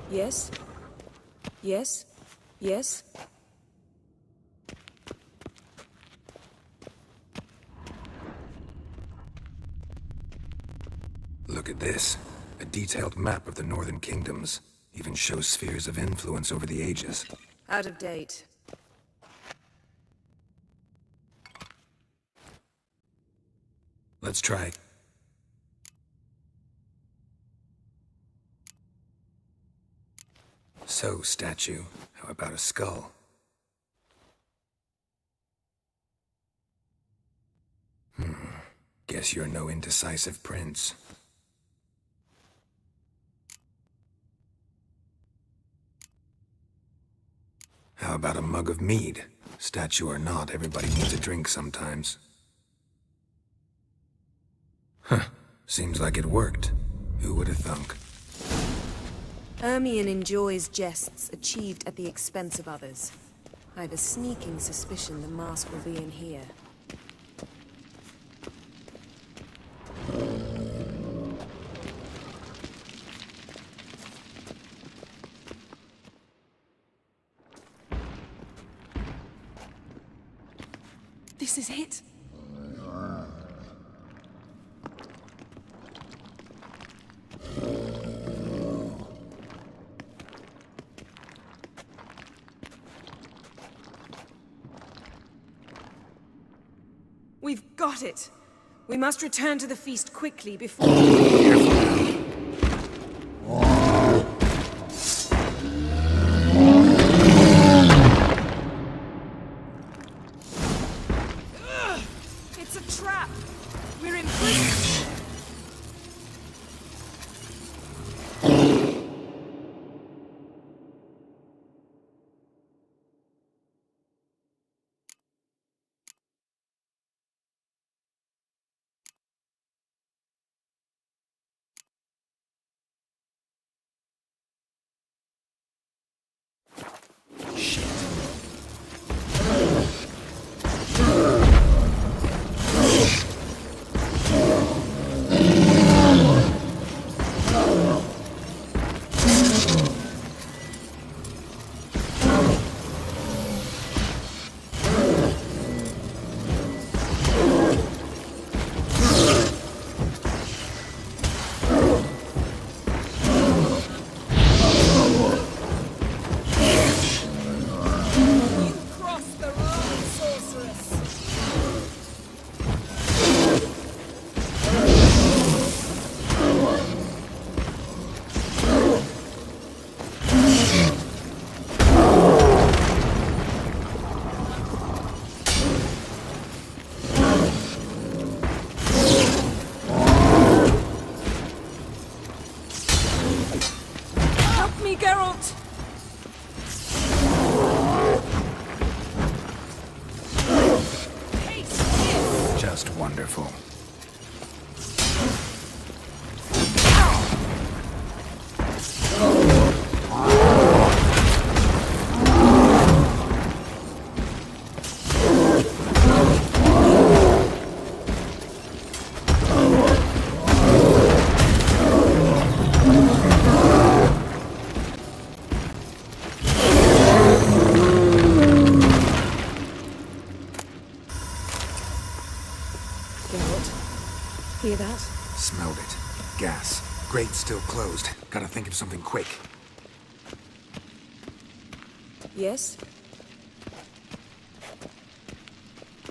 [SPEAKER 15] Yes? Yes? Yes?
[SPEAKER 4] Look at this. A detailed map of the northern kingdoms. Even shows spheres of influence over the ages.
[SPEAKER 15] Out of date.
[SPEAKER 4] Let's try. So, statue, how about a skull? Guess you're no indecisive prince. How about a mug of mead? Statue or not, everybody needs a drink sometimes. Huh. Seems like it worked. Who would have thunk?
[SPEAKER 15] Ermion enjoys jests achieved at the expense of others. I've a sneaking suspicion the mask will be in here. This is it. We've got it. We must return to the feast quickly before... It's a trap. We're in prison.
[SPEAKER 4] Just wonderful.
[SPEAKER 15] Hear that?
[SPEAKER 4] Smelled it. Gas. Grate's still closed. Gotta think of something quick.
[SPEAKER 15] Yes?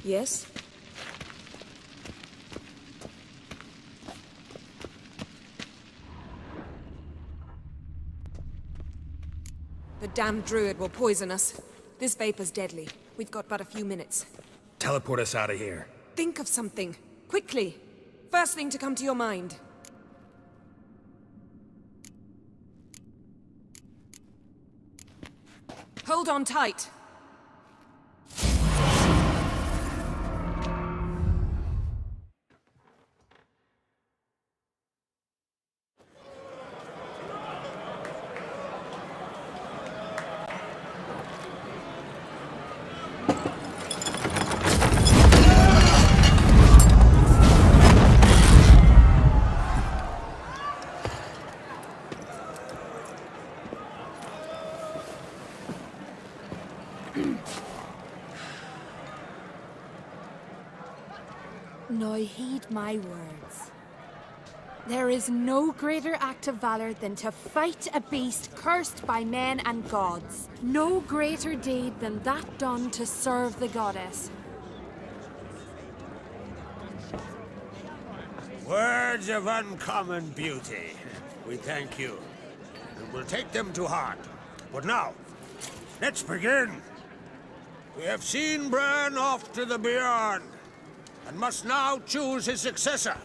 [SPEAKER 15] Yes? The damned druid will poison us. This vapor's deadly. We've got but a few minutes.
[SPEAKER 4] Teleport us out of here.
[SPEAKER 15] Think of something. Quickly. First thing to come to your mind. Hold on tight.
[SPEAKER 9] Now heed my words. There is no greater act of valor than to fight a beast cursed by men and gods. No greater deed than that done to serve the goddess.
[SPEAKER 6] Words of uncommon beauty. We thank you, and we'll take them to heart. But now, let's begin. We have seen Bran off to the beyond, and must now choose his successor.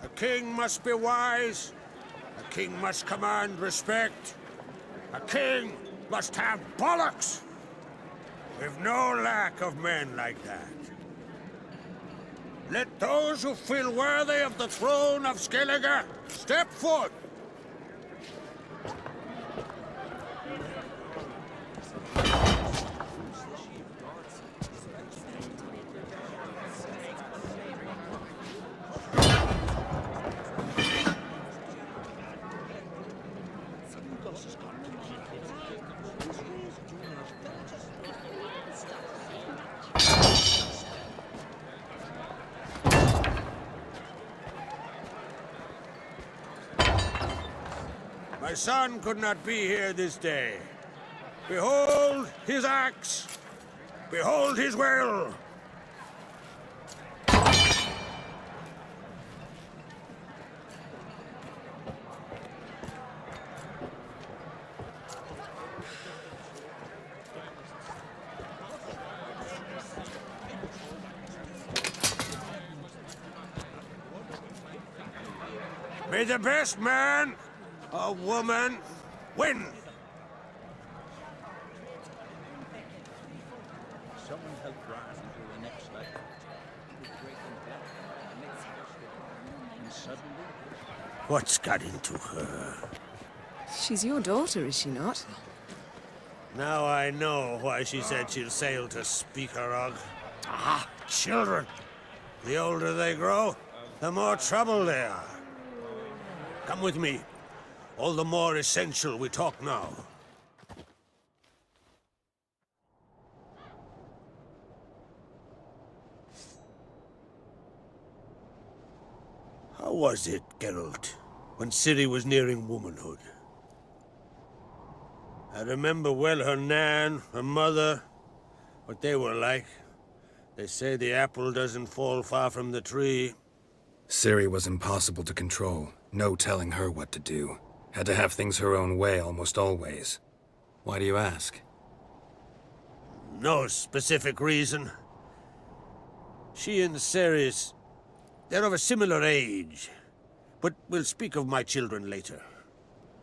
[SPEAKER 6] A king must be wise. A king must command respect. A king must have bollocks. We've no lack of men like that. Let those who feel worthy of the throne of Skellige step forth. My son could not be here this day. Behold his axe! Behold his will! May the best man or woman win!
[SPEAKER 17] Someone help Raz into the next life. And suddenly...
[SPEAKER 6] What's got into her?
[SPEAKER 15] She's your daughter, is she not?
[SPEAKER 6] Now I know why she said she'll sail to Speakerog. Ah, children! The older they grow, the more trouble they are. Come with me. All the more essential we talk now. How was it, Geralt, when Ciri was nearing womanhood? I remember well her nan, her mother, what they were like. They say the apple doesn't fall far from the tree.
[SPEAKER 4] Ciri was impossible to control. No telling her what to do. Had to have things her own way almost always. Why do you ask?
[SPEAKER 6] No specific reason. She and Ceres, they're of a similar age. But we'll speak of my children later.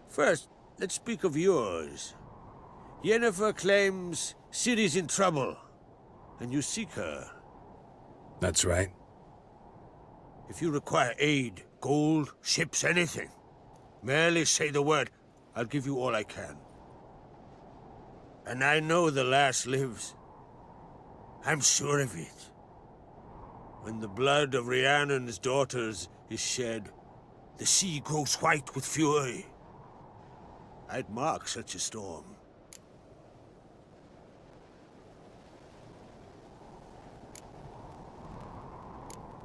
[SPEAKER 6] First, let's speak of yours. Yennefer claims Ciri's in trouble, and you seek her.
[SPEAKER 4] That's right.
[SPEAKER 6] If you require aid, gold, ships, anything, merely say the word. I'll give you all I can. And I know the lass lives. I'm sure of it. When the blood of Rhiannon's daughters is shed, the sea grows white with fury. I'd mark such a storm.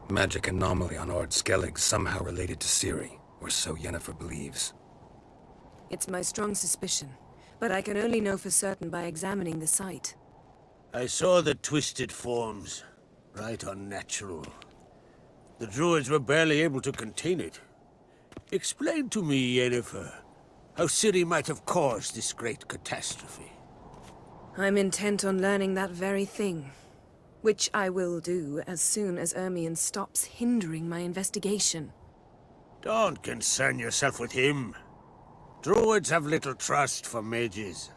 [SPEAKER 4] Magic anomaly on Ord Skellig somehow related to Ciri, or so Yennefer believes.
[SPEAKER 15] It's my strong suspicion, but I can only know for certain by examining the site.
[SPEAKER 6] I saw the twisted forms. Right unnatural. The druids were barely able to contain it. Explain to me, Yennefer, how Ciri might have caused this great catastrophe.
[SPEAKER 15] I'm intent on learning that very thing. Which I will do as soon as Ermion stops hindering my investigation.
[SPEAKER 6] Don't concern yourself with him. Druids have little trust for mages.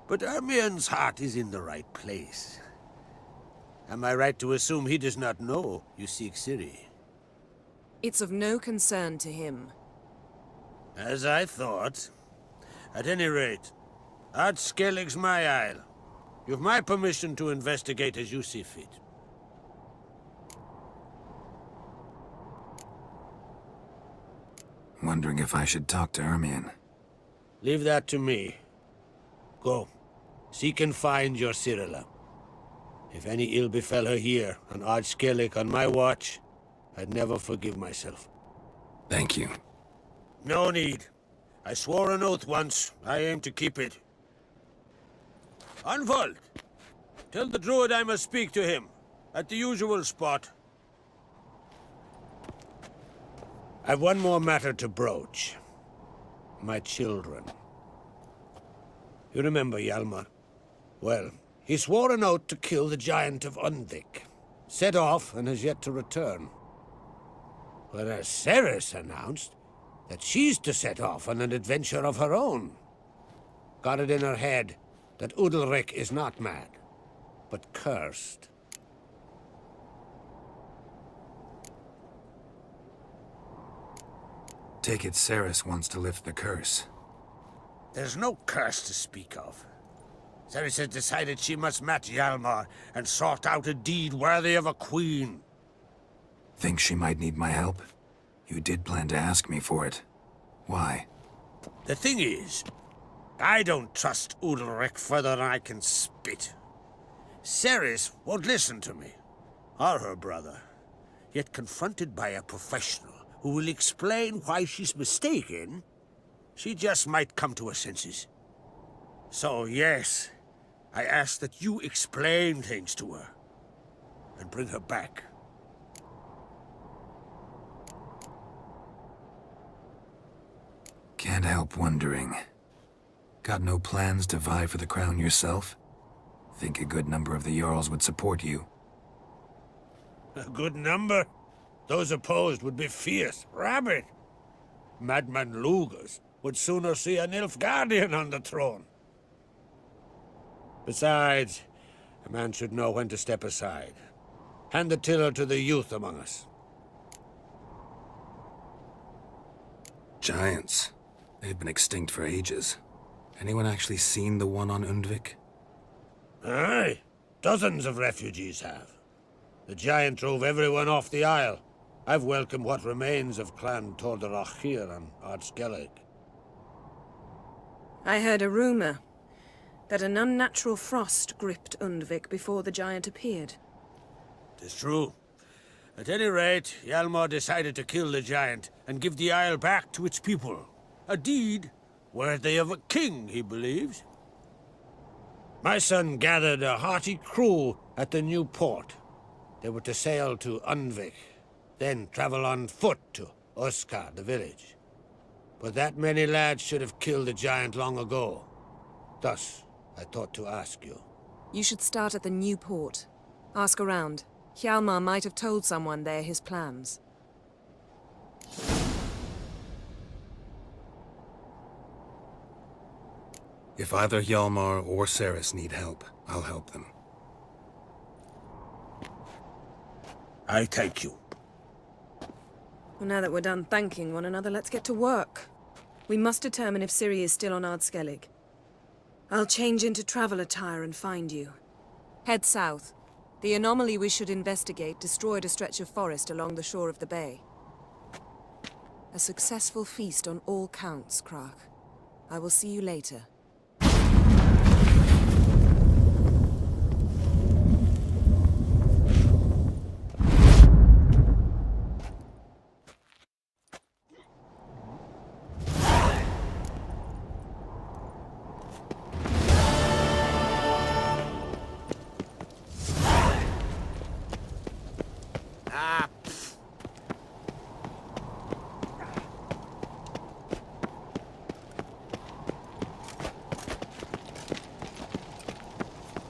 [SPEAKER 6] But Ermion's heart is in the right place. Am I right to assume he does not know you seek Ciri?
[SPEAKER 15] It's of no concern to him.
[SPEAKER 6] As I thought. At any rate, Ard Skellig's my isle. You've my permission to investigate as you see fit.
[SPEAKER 4] Wondering if I should talk to Ermion.
[SPEAKER 6] Leave that to me. Go. Seek and find your Cyrilla. If any ill befell her here, on Ard Skellig on my watch, I'd never forgive myself.
[SPEAKER 4] Thank you.
[SPEAKER 6] No need. I swore an oath once. I aim to keep it. Unfold! Tell the druid I must speak to him, at the usual spot. I've one more matter to broach. My children. You remember Hjalmar? Well, he swore an oath to kill the giant of Undvik. Set off and has yet to return. Whereas Ceres announced that she's to set off on an adventure of her own. Got it in her head that Udalric is not mad, but cursed.
[SPEAKER 4] Take it Ceres wants to lift the curse.
[SPEAKER 6] There's no curse to speak of. Ceres has decided she must match Hjalmar and sort out a deed worthy of a queen.
[SPEAKER 4] Think she might need my help? You did plan to ask me for it. Why?
[SPEAKER 6] The thing is, I don't trust Udalric further than I can spit. Ceres won't listen to me, or her brother. Yet confronted by a professional who will explain why she's mistaken, she just might come to her senses. So yes, I ask that you explain things to her, and bring her back.
[SPEAKER 4] Can't help wondering. Got no plans to vie for the crown yourself? Think a good number of the Jarls would support you.
[SPEAKER 6] A good number? Those opposed would be fierce, rabid. Madman Lugas would sooner see an Nilfgaardian on the throne. Besides, a man should know when to step aside. Hand the tiller to the youth among us.
[SPEAKER 4] Giants. They've been extinct for ages. Anyone actually seen the one on Undvik?
[SPEAKER 6] Aye. Dozens of refugees have. The giant drove everyone off the Isle. I've welcomed what remains of Clan Tordarach here on Ardskellig.
[SPEAKER 15] I heard a rumor that an unnatural frost gripped Undvik before the giant appeared.
[SPEAKER 6] 'Tis true. At any rate, Hjalmar decided to kill the giant and give the Isle back to its people. A deed worthy of a king, he believes. My son gathered a hearty crew at the new port. They were to sail to Undvik, then travel on foot to Oskar, the village. But that many lads should have killed the giant long ago. Thus, I thought to ask you.
[SPEAKER 15] You should start at the new port. Ask around. Hjalmar might have told someone there his plans.
[SPEAKER 4] If either Hjalmar or Ceres need help, I'll help them.
[SPEAKER 6] I thank you.
[SPEAKER 15] Well, now that we're done thanking one another, let's get to work. We must determine if Ciri is still on Ardskellig. I'll change into travel attire and find you. Head south. The anomaly we should investigate destroyed a stretch of forest along the shore of the bay. A successful feast on all counts, Krach. I will see you later.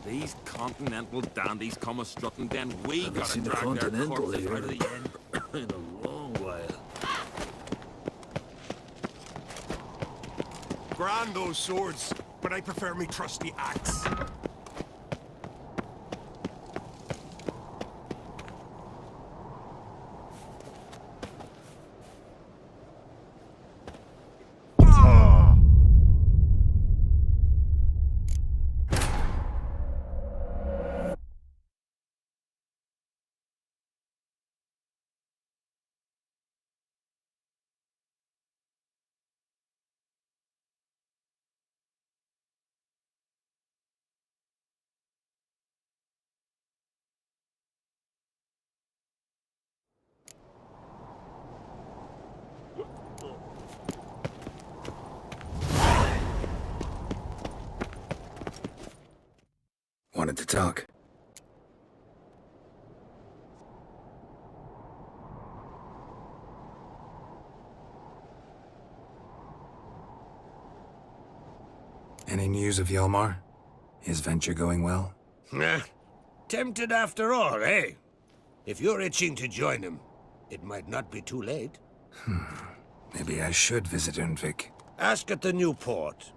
[SPEAKER 7] These continental dandies come a strutting, then we
[SPEAKER 10] Haven't
[SPEAKER 7] gotta
[SPEAKER 10] seen a
[SPEAKER 7] drag their
[SPEAKER 10] continental
[SPEAKER 7] corpses
[SPEAKER 10] here
[SPEAKER 7] out of the end.
[SPEAKER 10] in a long while.
[SPEAKER 18] Grand those swords, but I prefer me trusty axe.
[SPEAKER 4] Wanted to talk. Any news of Hjalmar? His venture going well?
[SPEAKER 6] Nah. Tempted after all, eh? If you're itching to join him, it might not be too late.
[SPEAKER 4] Maybe I should visit Undvik.
[SPEAKER 6] Ask at the new port.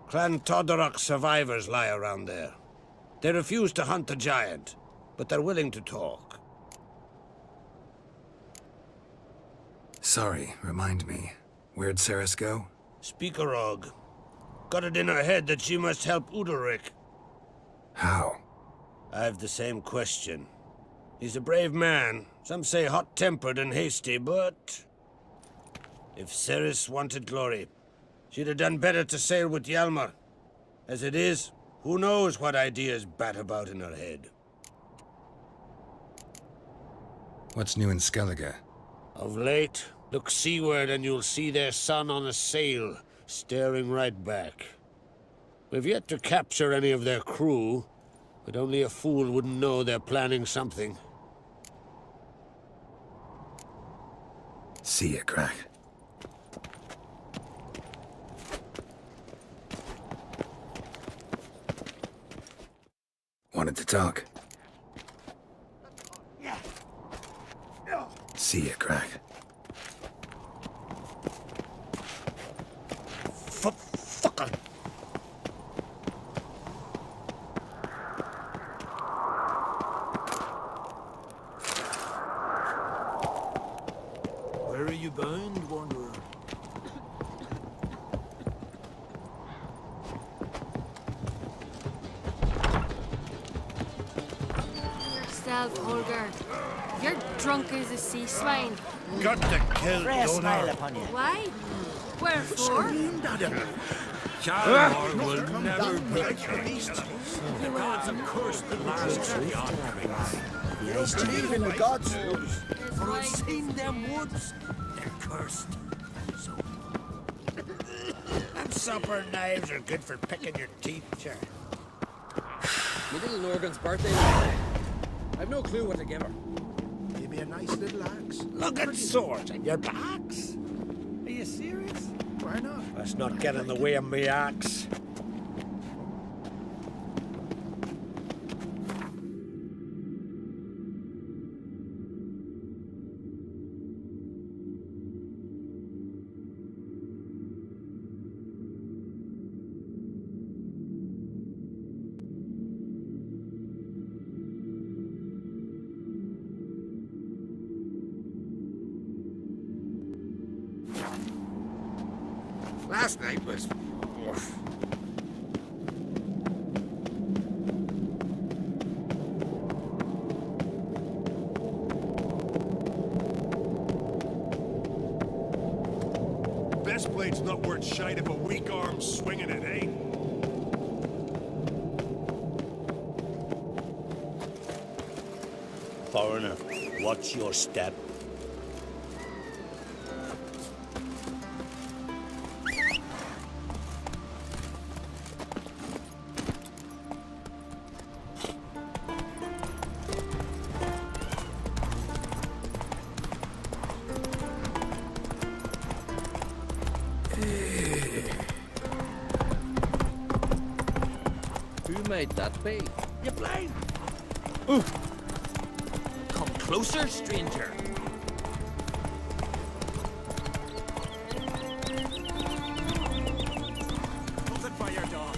[SPEAKER 6] Clan Tordarach survivors lie around there. They refuse to hunt the giant, but they're willing to talk.
[SPEAKER 4] Sorry, remind me. Where'd Ceres go?
[SPEAKER 6] Speakerog. Got it in her head that she must help Udalric.
[SPEAKER 4] How?
[SPEAKER 6] I've the same question. He's a brave man. Some say hot-tempered and hasty, but... if Ceres wanted glory, She'd have done better to sail with Hjalmar. As it is, who knows what ideas bat about in her head.
[SPEAKER 4] What's new in Skellige?
[SPEAKER 6] Of late, look seaward and you'll see their sun on a sail, staring right back. We've yet to capture any of their crew, but only a fool wouldn't know they're planning something.
[SPEAKER 4] See ya, Crack. Wanted to talk. See ya, Crack.
[SPEAKER 6] Fucker!
[SPEAKER 7] Where are you bound, wanderer?
[SPEAKER 8] Yourself, Holger. You're drunk as a sea swine.
[SPEAKER 6] Got to kill Donar.
[SPEAKER 8] Why? Wherefore?
[SPEAKER 7] Hjalmar will never be changed. The gods have cursed the last of the Onrings.
[SPEAKER 6] You don't believe in the gods?
[SPEAKER 7] For I've seen them woods. They're cursed. So
[SPEAKER 6] Them supper knives are good for picking your teeth, sure.
[SPEAKER 14] My little Norgan's birthday. I've no clue what to give her.
[SPEAKER 6] Maybe a nice little axe. Look at swords and your backs.
[SPEAKER 14] Are you serious?
[SPEAKER 6] Why not? Let's not get in the way of me axe.
[SPEAKER 13] Last night was... oof.
[SPEAKER 18] Best blade's not worth shite if a weak arm's swinging it, eh?
[SPEAKER 6] Foreigner, watch your step.
[SPEAKER 14] Who made that be?
[SPEAKER 6] You blind?
[SPEAKER 7] come closer, stranger. Hold it by your dog.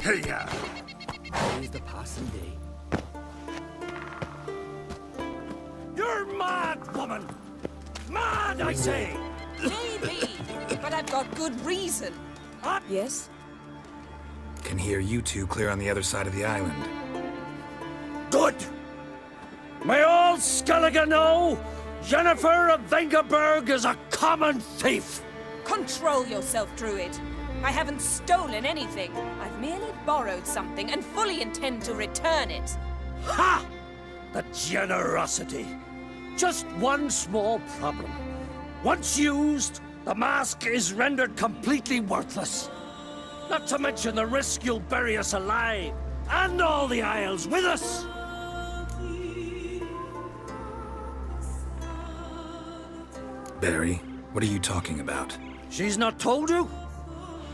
[SPEAKER 10] Hiya! Praise the passing day. You're mad, woman! Mad, I say!
[SPEAKER 2] Maybe, but I've got good reason.
[SPEAKER 15] Yes?
[SPEAKER 4] Can hear you two clear on the other side of the island.
[SPEAKER 10] Good! May all Skellige know Jennifer of Vengerberg is a common thief!
[SPEAKER 2] Control yourself, Druid. I haven't stolen anything. I've merely borrowed something and fully intend to return it.
[SPEAKER 10] Ha! The generosity. Just one small problem. Once used, the mask is rendered completely worthless. Not to mention the risk you'll bury us alive, and all the Isles with us!
[SPEAKER 4] Barry, what are you talking about?
[SPEAKER 10] She's not told you?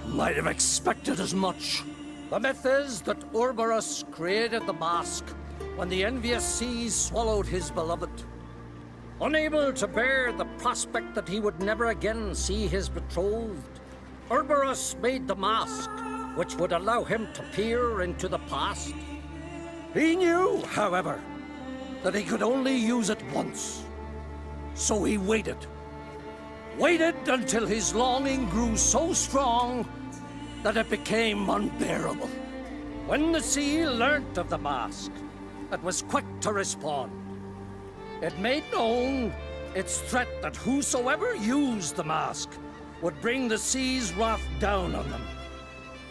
[SPEAKER 10] Might have expected as much. The myth is that Ouroboros created the mask when the envious seas swallowed his beloved. Unable to bear the prospect that he would never again see his betrothed, Ouroboros made the mask, which would allow him to peer into the past. He knew, however, that he could only use it once. So he waited. Waited until his longing grew so strong that it became unbearable. When the sea learnt of the mask, it was quick to respond. It made known its threat that whosoever used the mask would bring the sea's wrath down on them.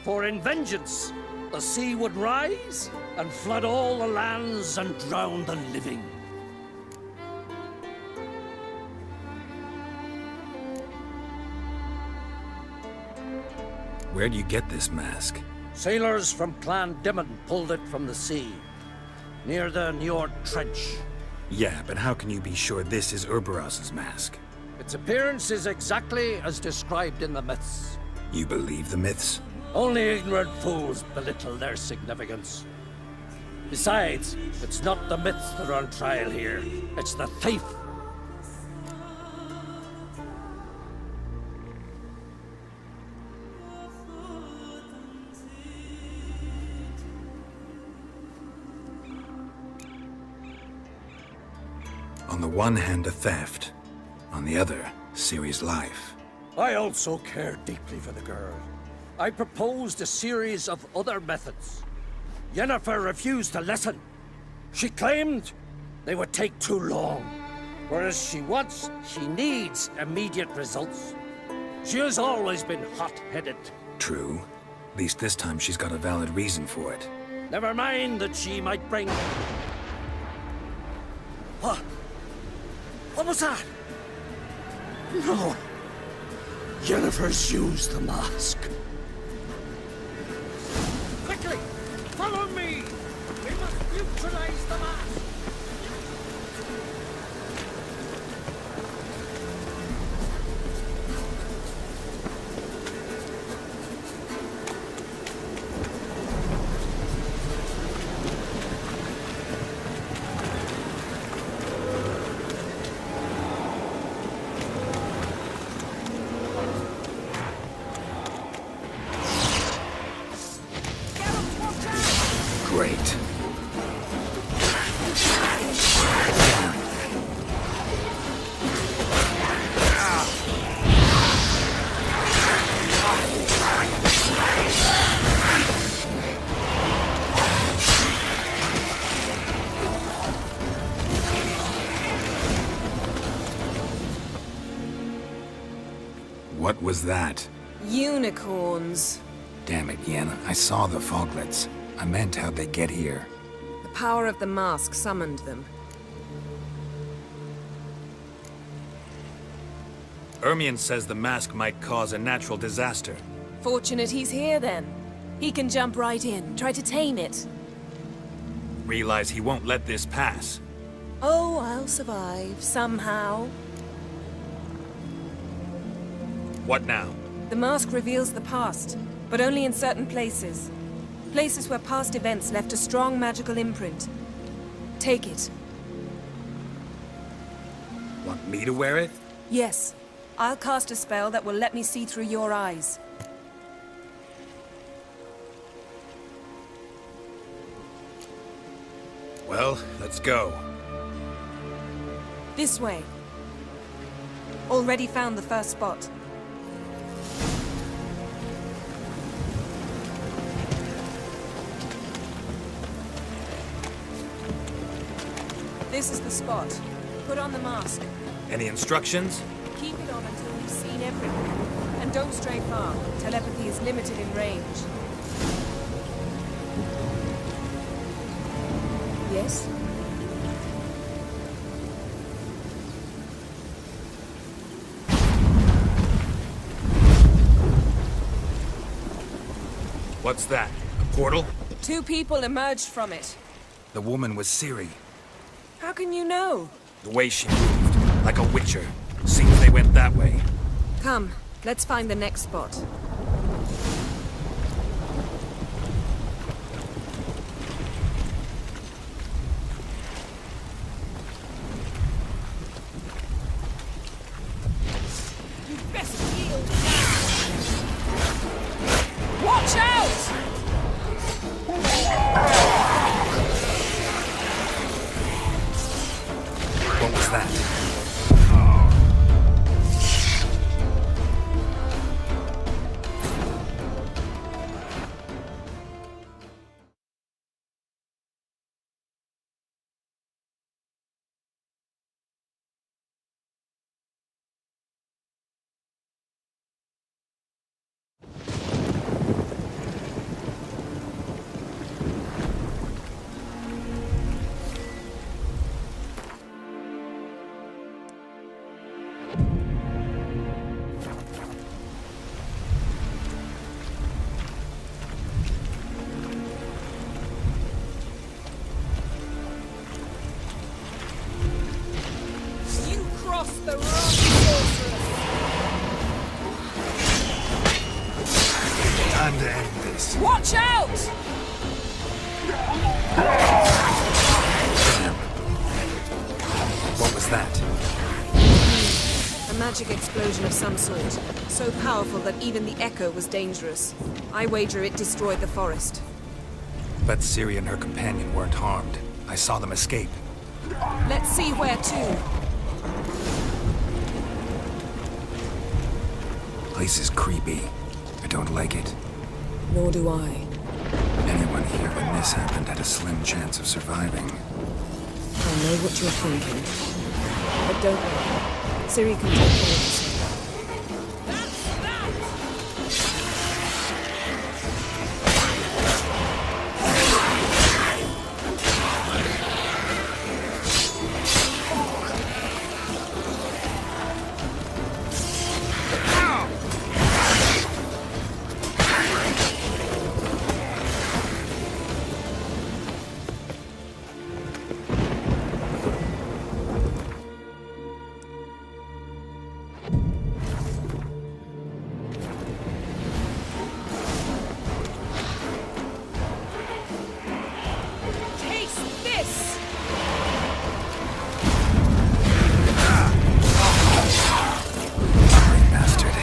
[SPEAKER 10] For in vengeance, the sea would rise and flood all the lands and drown the living.
[SPEAKER 4] Where'd you get this mask?
[SPEAKER 10] Sailors from Clan Dimon pulled it from the sea, near the Njord Trench.
[SPEAKER 4] Yeah, but how can you be sure this is Ouroboros' mask?
[SPEAKER 10] Its appearance is exactly as described in the myths.
[SPEAKER 4] You believe the myths?
[SPEAKER 10] Only ignorant fools belittle their significance. Besides, it's not the myths that are on trial here. It's the thief.
[SPEAKER 4] On the one hand, a theft. On the other, Ciri's life.
[SPEAKER 10] I also care deeply for the girl. I proposed a series of other methods. Yennefer refused to listen. She claimed they would take too long, whereas she needs immediate results. She has always been hot-headed.
[SPEAKER 4] True. At least this time she's got a valid reason for it.
[SPEAKER 10] Never mind that she might bring... What? What was that? No. Yennefer's used the mask. Quickly! Follow me! We must neutralize the mask!
[SPEAKER 4] Great. What was that?
[SPEAKER 15] Unicorns.
[SPEAKER 4] Damn it, Yen. I saw the foglets. I meant how'd they get here.
[SPEAKER 15] The power of the mask summoned them.
[SPEAKER 4] Ermion says the mask might cause a natural disaster.
[SPEAKER 15] Fortunate he's here, then. He can jump right in, try to tame it.
[SPEAKER 4] Realize he won't let this pass.
[SPEAKER 15] Oh, I'll survive, somehow.
[SPEAKER 4] What now?
[SPEAKER 15] The mask reveals the past, but only in certain places. Places where past events left a strong magical imprint. Take it.
[SPEAKER 4] Want me to wear it?
[SPEAKER 15] Yes. I'll cast a spell that will let me see through your eyes.
[SPEAKER 13] Well, let's go.
[SPEAKER 15] This way. Already found the first spot. This is the spot. Put on the mask.
[SPEAKER 13] Any instructions?
[SPEAKER 15] Keep it on until we've seen everything. And don't stray far. Telepathy is limited in range. Yes?
[SPEAKER 13] What's that? A portal?
[SPEAKER 15] 2 people emerged from it.
[SPEAKER 13] The woman was Ciri.
[SPEAKER 15] How can you know?
[SPEAKER 13] The way she moved, like a witcher. Seems they went that way.
[SPEAKER 15] Come, let's find the next spot.
[SPEAKER 9] You best yield now. Watch out!
[SPEAKER 13] What was that?
[SPEAKER 9] You crossed the wrong sorceress.
[SPEAKER 13] Time to end this.
[SPEAKER 9] Watch out!
[SPEAKER 13] Damn. What was that?
[SPEAKER 15] A magic explosion of some sort. So powerful that even the echo was dangerous. I wager it destroyed the forest.
[SPEAKER 13] But Ciri and her companion weren't harmed. I saw them escape.
[SPEAKER 15] Let's see where to.
[SPEAKER 4] Place is creepy. I don't like it.
[SPEAKER 15] Nor do I.
[SPEAKER 4] Anyone here when this happened had a slim chance of surviving.
[SPEAKER 15] I know what you're thinking. But don't worry. Ciri can take care of herself.
[SPEAKER 9] Taste this!
[SPEAKER 4] Bastard.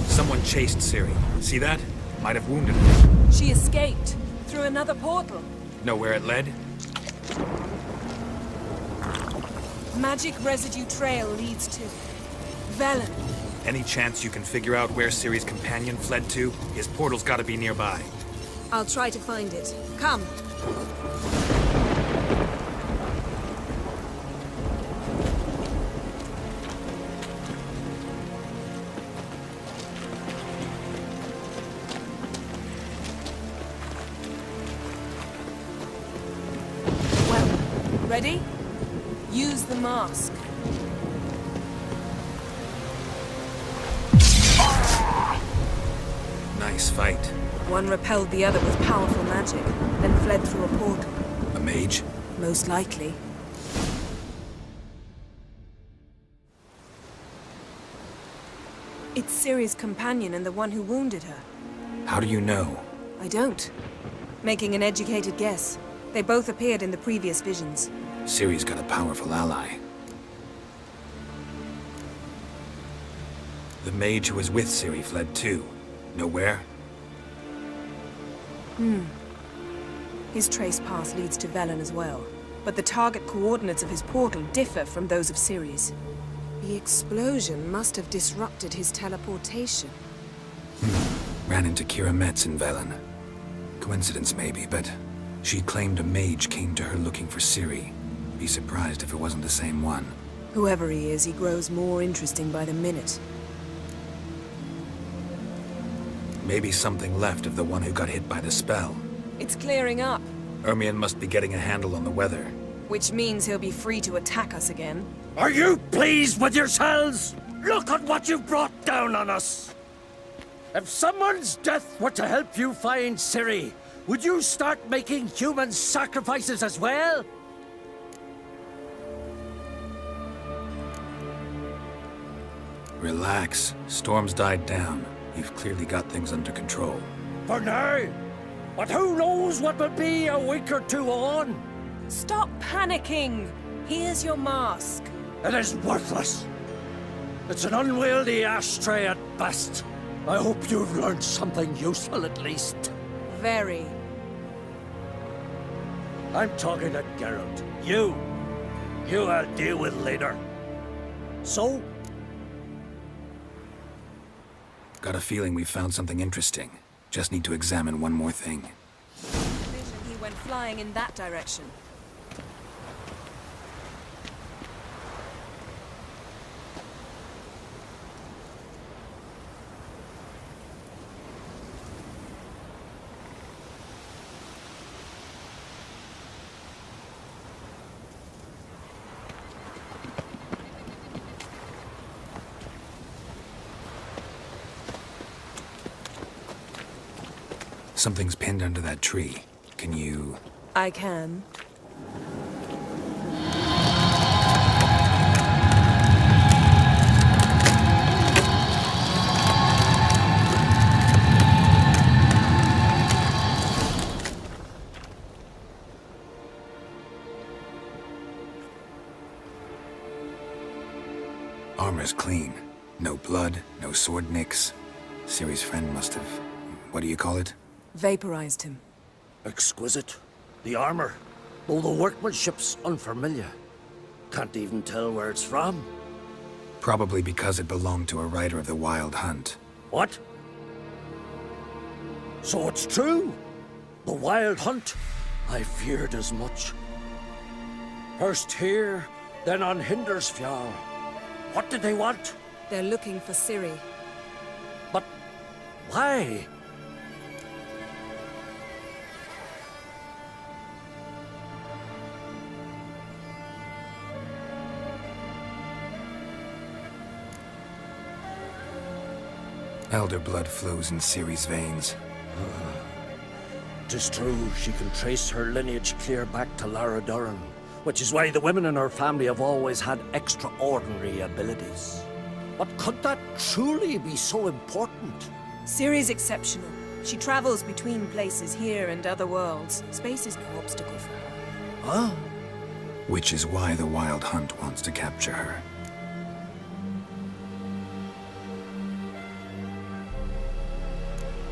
[SPEAKER 13] Someone chased Ciri. See that? Might have wounded her.
[SPEAKER 15] She escaped. Through another portal.
[SPEAKER 13] Know where it led?
[SPEAKER 15] Magic residue trail leads to... Velen.
[SPEAKER 13] Any chance you can figure out where Ciri's companion fled to? His portal's gotta be nearby.
[SPEAKER 15] I'll try to find it. Come. Well, ready? Use the mask.
[SPEAKER 4] Nice fight.
[SPEAKER 15] One repelled the other with powerful magic, then fled through a portal.
[SPEAKER 4] A mage?
[SPEAKER 15] Most likely. It's Ciri's companion and the one who wounded her.
[SPEAKER 4] How do you know?
[SPEAKER 15] I don't. Making an educated guess. They both appeared in the previous visions.
[SPEAKER 4] Ciri's got a powerful ally. The mage who was with Ciri fled too. Know where?
[SPEAKER 15] His trace path leads to Velen as well. But the target coordinates of his portal differ from those of Ciri's. The explosion must have disrupted his teleportation.
[SPEAKER 4] Ran into Kira Metz in Velen. Coincidence maybe, but she claimed a mage came to her looking for Ciri. Be surprised if it wasn't the same one.
[SPEAKER 15] Whoever he is, he grows more interesting by the minute.
[SPEAKER 4] Maybe something left of the one who got hit by the spell.
[SPEAKER 15] It's clearing up,
[SPEAKER 4] Ermion must be getting a handle on the weather.
[SPEAKER 15] which means he'll be free to attack us again.
[SPEAKER 10] Are you pleased with yourselves? Look at what you've brought down on us! If someone's death were to help you find Ciri, would you start making human sacrifices as well?
[SPEAKER 4] Relax. Storm's died down. You've clearly got things under control.
[SPEAKER 10] For now. But who knows what will be a week or two on?
[SPEAKER 15] Stop panicking! Here's your mask.
[SPEAKER 10] It is worthless. It's an unwieldy ashtray at best. I hope you've learned something useful at least.
[SPEAKER 15] Very.
[SPEAKER 10] I'm talking to Geralt. You I'll deal with later. So?
[SPEAKER 4] Got a feeling we've found something interesting. Just need to examine one more thing.
[SPEAKER 15] Vision he went flying in that direction.
[SPEAKER 4] Something's pinned under that tree. Can you...
[SPEAKER 15] I can.
[SPEAKER 4] Armor's clean. No blood, no sword nicks. Ciri's friend must have... what do you call it?
[SPEAKER 15] Vaporized him.
[SPEAKER 10] Exquisite. The armor, though the workmanship's unfamiliar. Can't even tell where it's from.
[SPEAKER 4] Probably because it belonged to a rider of the Wild Hunt.
[SPEAKER 10] What? So it's true? The Wild Hunt? I feared as much. First here, then on Hindersfjall. What did they want?
[SPEAKER 15] They're looking for Ciri.
[SPEAKER 10] But why?
[SPEAKER 4] Elder blood flows in Ciri's veins.
[SPEAKER 10] 'Tis true, she can trace her lineage clear back to Lara Duran, which is why the women in her family have always had extraordinary abilities. But could that truly be so important?
[SPEAKER 15] Ciri's exceptional. She travels between places here and other worlds. Space is no obstacle for her.
[SPEAKER 10] Huh?
[SPEAKER 4] Which is why the Wild Hunt wants to capture her.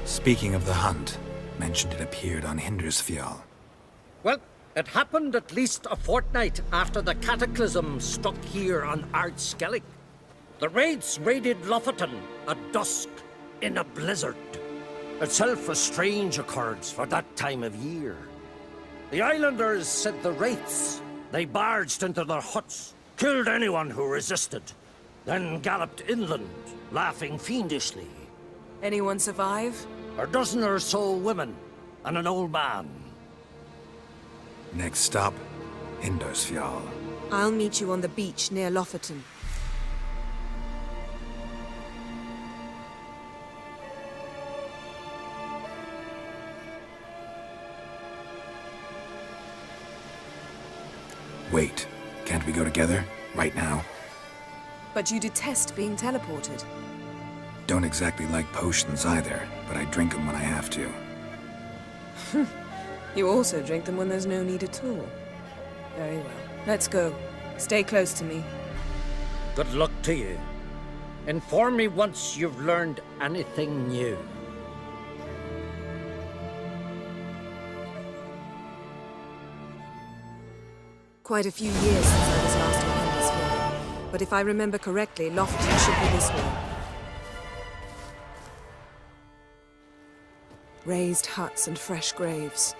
[SPEAKER 4] Speaking of the hunt, mentioned it appeared on Hindersfjall.
[SPEAKER 10] Well, it happened at least a fortnight after the cataclysm struck here on Ardskellig. The raids raided Lofoten at dusk in a blizzard. Itself a strange occurrence for that time of year. The islanders said the wraiths. They barged into their huts, killed anyone who resisted, then galloped inland, laughing fiendishly.
[SPEAKER 15] Anyone survive?
[SPEAKER 10] A dozen or so women, and an old man.
[SPEAKER 4] Next stop, Hindersfjall.
[SPEAKER 15] I'll meet you on the beach near Lofferton.
[SPEAKER 4] Wait, can't we go together? Right now?
[SPEAKER 15] But you detest being teleported.
[SPEAKER 4] Don't exactly like potions either, but I drink them when I have to.
[SPEAKER 15] You also drink them when there's no need at all. Very well. Let's go. Stay close to me.
[SPEAKER 10] Good luck to you. Inform me once you've learned anything new.
[SPEAKER 15] Quite a few years since I was last on Hemisphere. But if I remember correctly, Lofton should be this way. Raised huts and fresh graves.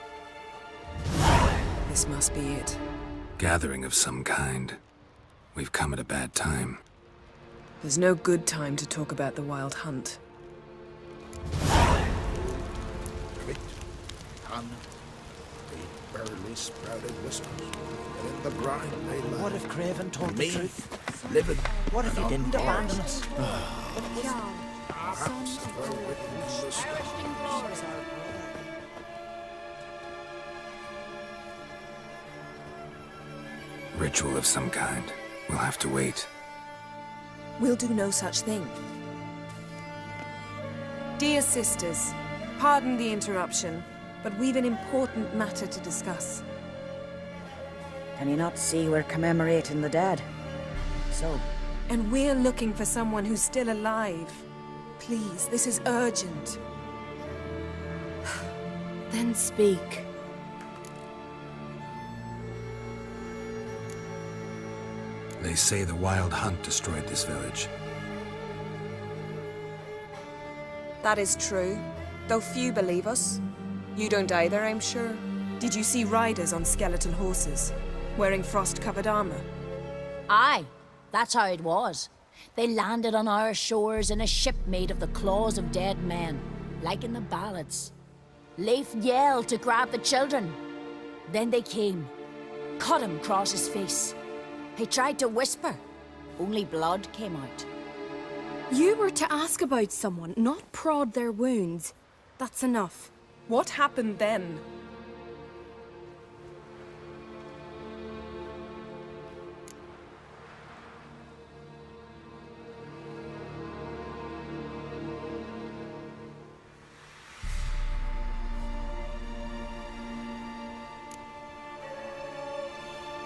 [SPEAKER 15] This must be it.
[SPEAKER 4] Gathering of some kind. We've come at a bad time.
[SPEAKER 15] There's no good time to talk about the Wild Hunt.
[SPEAKER 3] Hun, the barely sprouted whistles. And in the grind they lie.
[SPEAKER 12] What if Craven told
[SPEAKER 3] Me,
[SPEAKER 12] the truth?
[SPEAKER 3] living.
[SPEAKER 12] What if he
[SPEAKER 3] and
[SPEAKER 12] didn't
[SPEAKER 3] unborn.
[SPEAKER 12] abandon us?
[SPEAKER 3] Perhaps they're written in the stars.
[SPEAKER 4] Ritual of some kind. We'll have to wait.
[SPEAKER 15] We'll do no such thing. Dear sisters, pardon the interruption, but we've an important matter to discuss.
[SPEAKER 19] Can you not see we're commemorating the dead? So?
[SPEAKER 15] And we're looking for someone who's still alive. Please, this is urgent.
[SPEAKER 9] Then speak.
[SPEAKER 4] They say the Wild Hunt destroyed this village.
[SPEAKER 15] That is true, though few believe us. You don't either, I'm sure. Did you see riders on skeleton horses, wearing frost-covered armor?
[SPEAKER 20] Aye, that's how it was. They landed on our shores in a ship made of the claws of dead men, like in the ballads. Leif yelled to grab the children. Then they came, cut him across his face. He tried to whisper, only blood came out.
[SPEAKER 9] You were to ask about someone, not prod their wounds. That's enough.
[SPEAKER 15] What happened then?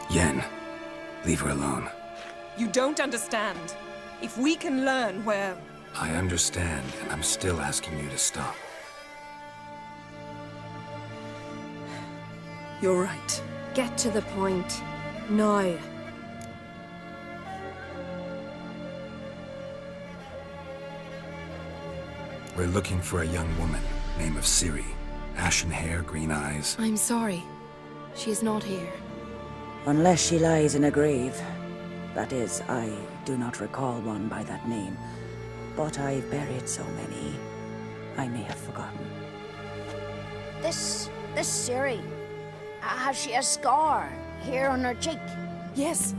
[SPEAKER 4] Yen, leave her alone.
[SPEAKER 15] You don't understand. If we can learn where...
[SPEAKER 4] I understand, and I'm still asking you to stop.
[SPEAKER 15] You're right.
[SPEAKER 9] Get to the point. Now.
[SPEAKER 4] We're looking for a young woman, name of Ciri. Ashen hair, green eyes.
[SPEAKER 9] I'm sorry. She is not here.
[SPEAKER 19] Unless she lies in a grave. That is, I do not recall one by that name. But I've buried so many, I may have forgotten.
[SPEAKER 20] This Ciri, has she a scar here on her cheek?
[SPEAKER 15] Yes,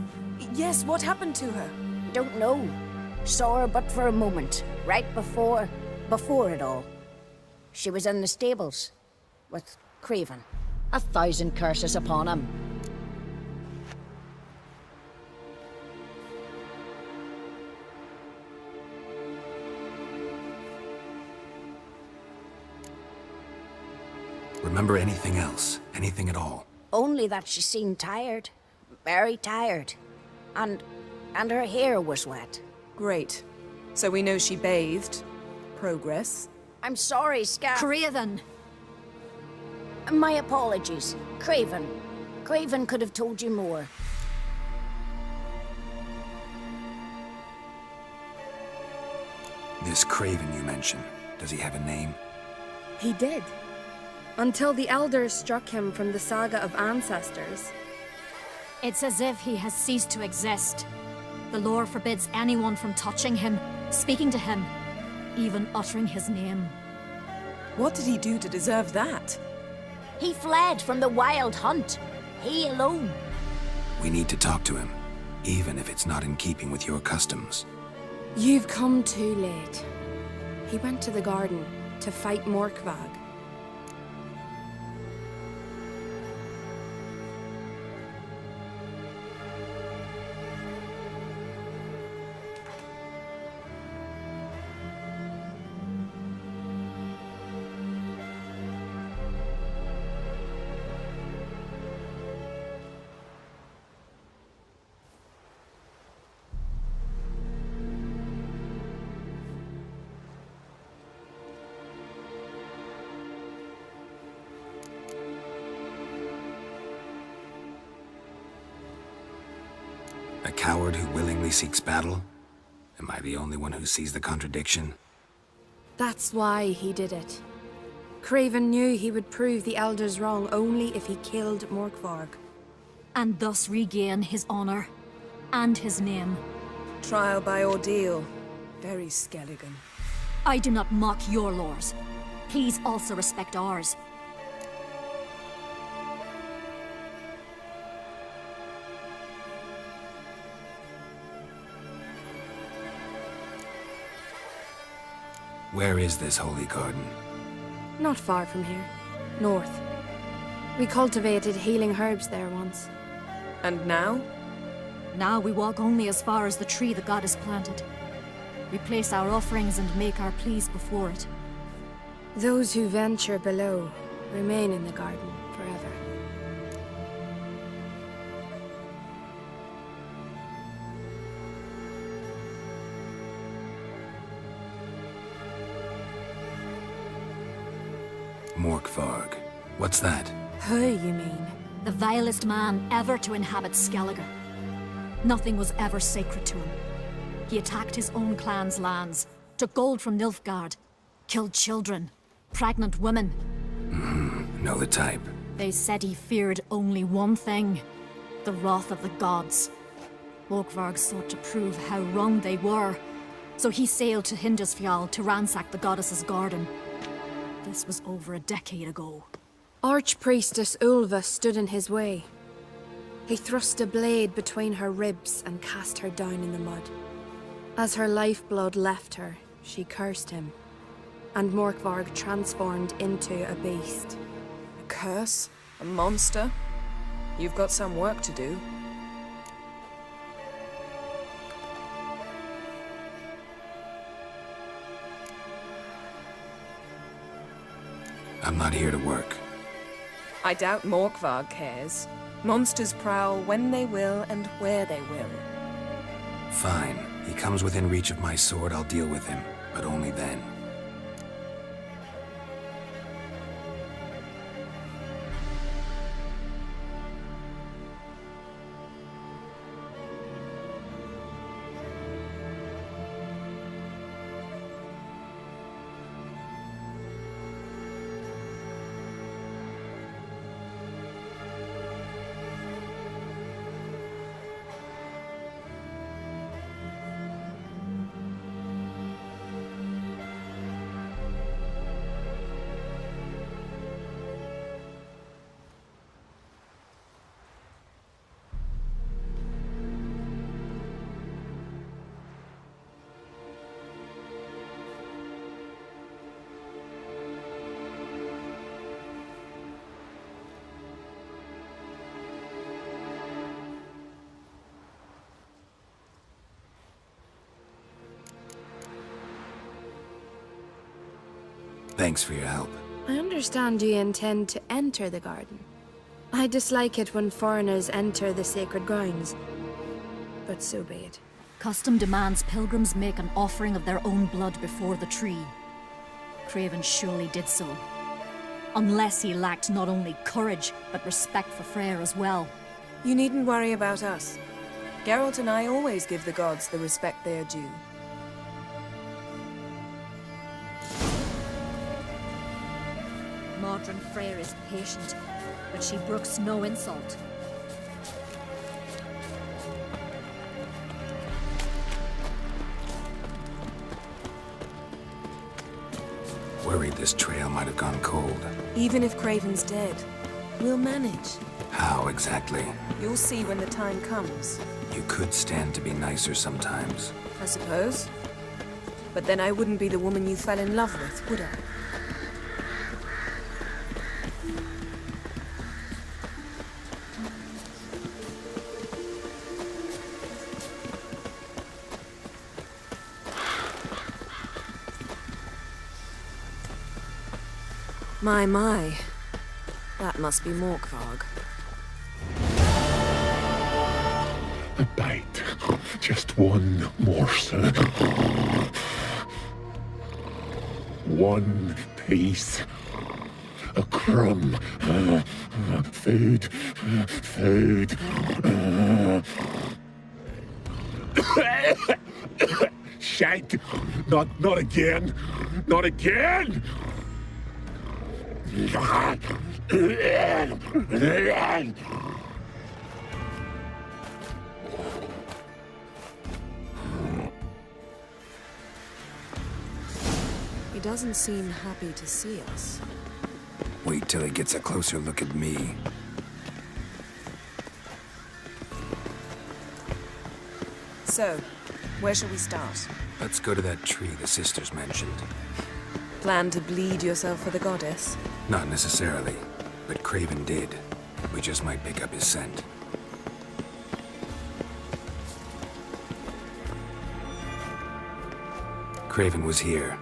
[SPEAKER 15] what happened to her?
[SPEAKER 20] Don't know. Saw her but for a moment, right before it all. She was in the stables with Craven. 1,000 curses upon him.
[SPEAKER 4] Remember anything else? Anything at all?
[SPEAKER 20] Only that she seemed tired. Very tired. And her hair was wet.
[SPEAKER 15] Great. So we know she bathed. Progress.
[SPEAKER 20] I'm sorry,
[SPEAKER 9] Craven!
[SPEAKER 20] My apologies. Craven. Craven could have told you more.
[SPEAKER 4] This Craven you mentioned, does he have a name?
[SPEAKER 9] He did. Until the elders struck him from the saga of ancestors.
[SPEAKER 21] It's as if he has ceased to exist. The lore forbids anyone from touching him, speaking to him, even uttering his name.
[SPEAKER 15] What did he do to deserve that?
[SPEAKER 20] He fled from the Wild Hunt. He alone.
[SPEAKER 4] We need to talk to him. even if it's not in keeping with your customs.
[SPEAKER 9] You've come too late. He went to the garden to fight Morkvag.
[SPEAKER 4] A coward who willingly seeks battle? Am I the only one who sees the contradiction?
[SPEAKER 9] That's why he did it. Craven knew he would prove the elders wrong only if he killed Morkvarg.
[SPEAKER 21] And thus regain his honor and his name.
[SPEAKER 15] Trial by ordeal. Very Skelligan.
[SPEAKER 21] I do not mock your laws. Please also respect ours.
[SPEAKER 4] Where is this holy garden?
[SPEAKER 9] Not far from here. North. We cultivated healing herbs there once.
[SPEAKER 15] And now?
[SPEAKER 21] Now we walk only as far as the tree the goddess planted. We place our offerings and make our pleas before it.
[SPEAKER 9] Those who venture below remain in the garden forever.
[SPEAKER 4] Morkvarg. What's that?
[SPEAKER 9] Who, you mean?
[SPEAKER 21] The vilest man ever to inhabit Skellige. Nothing was ever sacred to him. He attacked his own clan's lands, took gold from Nilfgaard, killed children, pregnant women.
[SPEAKER 4] Know the type.
[SPEAKER 21] They said he feared only one thing, the wrath of the gods. Morkvarg sought to prove how wrong they were, so he sailed to Hindisfjall to ransack the goddess's garden. This was over a decade ago.
[SPEAKER 9] Archpriestess Ulva stood in his way. He thrust a blade between her ribs and cast her down in the mud. As her lifeblood left her, she cursed him, and Morkvarg transformed into a beast.
[SPEAKER 15] A curse? A monster? You've got some work to do.
[SPEAKER 4] I'm not here to work.
[SPEAKER 15] I doubt Morkvarg cares. Monsters prowl when they will and where they will.
[SPEAKER 4] Fine. He comes within reach of my sword, I'll deal with him. But only then. Thanks for your help.
[SPEAKER 9] I understand you intend to enter the garden. I dislike it when foreigners enter the sacred grounds, but so be it.
[SPEAKER 21] Custom demands pilgrims make an offering of their own blood before the tree. Craven surely did so. Unless he lacked not only courage, but respect for Freyr as well.
[SPEAKER 15] You needn't worry about us. Geralt and I always give the gods the respect they are due.
[SPEAKER 21] Modron Freyr is patient, but she brooks no insult.
[SPEAKER 4] Worried this trail might have gone cold.
[SPEAKER 15] Even if Craven's dead, we'll manage.
[SPEAKER 4] How exactly?
[SPEAKER 15] You'll see when the time comes,
[SPEAKER 4] You could stand to be nicer sometimes.
[SPEAKER 15] I suppose. But then I wouldn't be the woman you fell in love with, would I? My. That must be Morkvarg.
[SPEAKER 18] A bite. Just one morsel. One piece. A crumb. Food. Food. Shank. Not again. Not again.
[SPEAKER 15] He doesn't seem happy to see us.
[SPEAKER 4] Wait till he gets a closer look at me.
[SPEAKER 15] So, where shall we start?
[SPEAKER 4] Let's go to that tree the sisters mentioned.
[SPEAKER 15] Plan to bleed yourself for the goddess?
[SPEAKER 4] Not necessarily, but Craven did. We just might pick up his scent. Craven was here.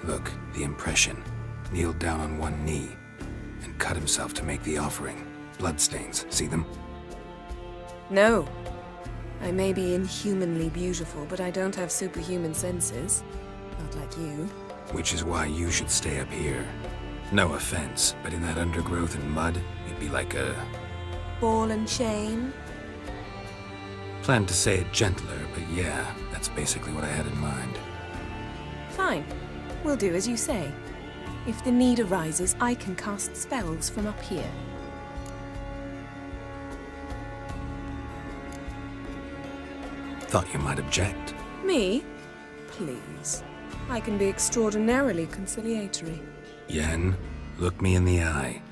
[SPEAKER 4] Look, the impression. Kneeled down on one knee and cut himself to make the offering. Bloodstains, see them?
[SPEAKER 15] No. I may be inhumanly beautiful, but I don't have superhuman senses. Not like you.
[SPEAKER 4] Which is why you should stay up here. No offense, but in that undergrowth and mud, you'd be like a...
[SPEAKER 15] Ball and chain?
[SPEAKER 4] Planned to say it gentler, but yeah, that's basically what I had in mind.
[SPEAKER 15] Fine. We'll do as you say. If the need arises, I can cast spells from up here.
[SPEAKER 4] Thought you might object.
[SPEAKER 15] Me? Please. I can be extraordinarily conciliatory.
[SPEAKER 4] Yen, look me in the eye.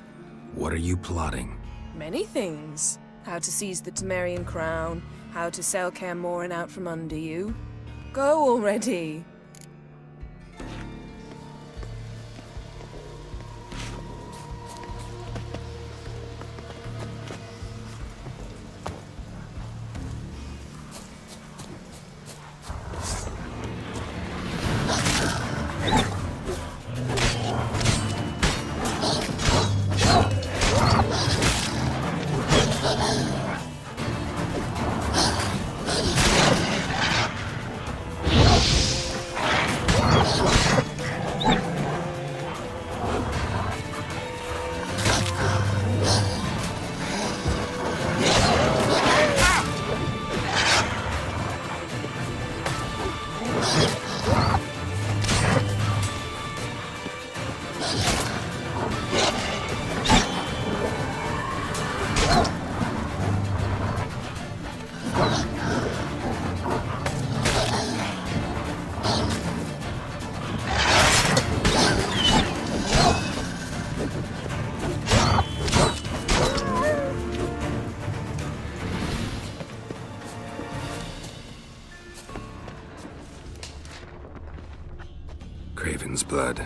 [SPEAKER 4] What are you plotting?
[SPEAKER 15] Many things. How to seize the Temerian crown, how to sell Kaer Morhen out from under you. Go already!
[SPEAKER 4] Craven's blood.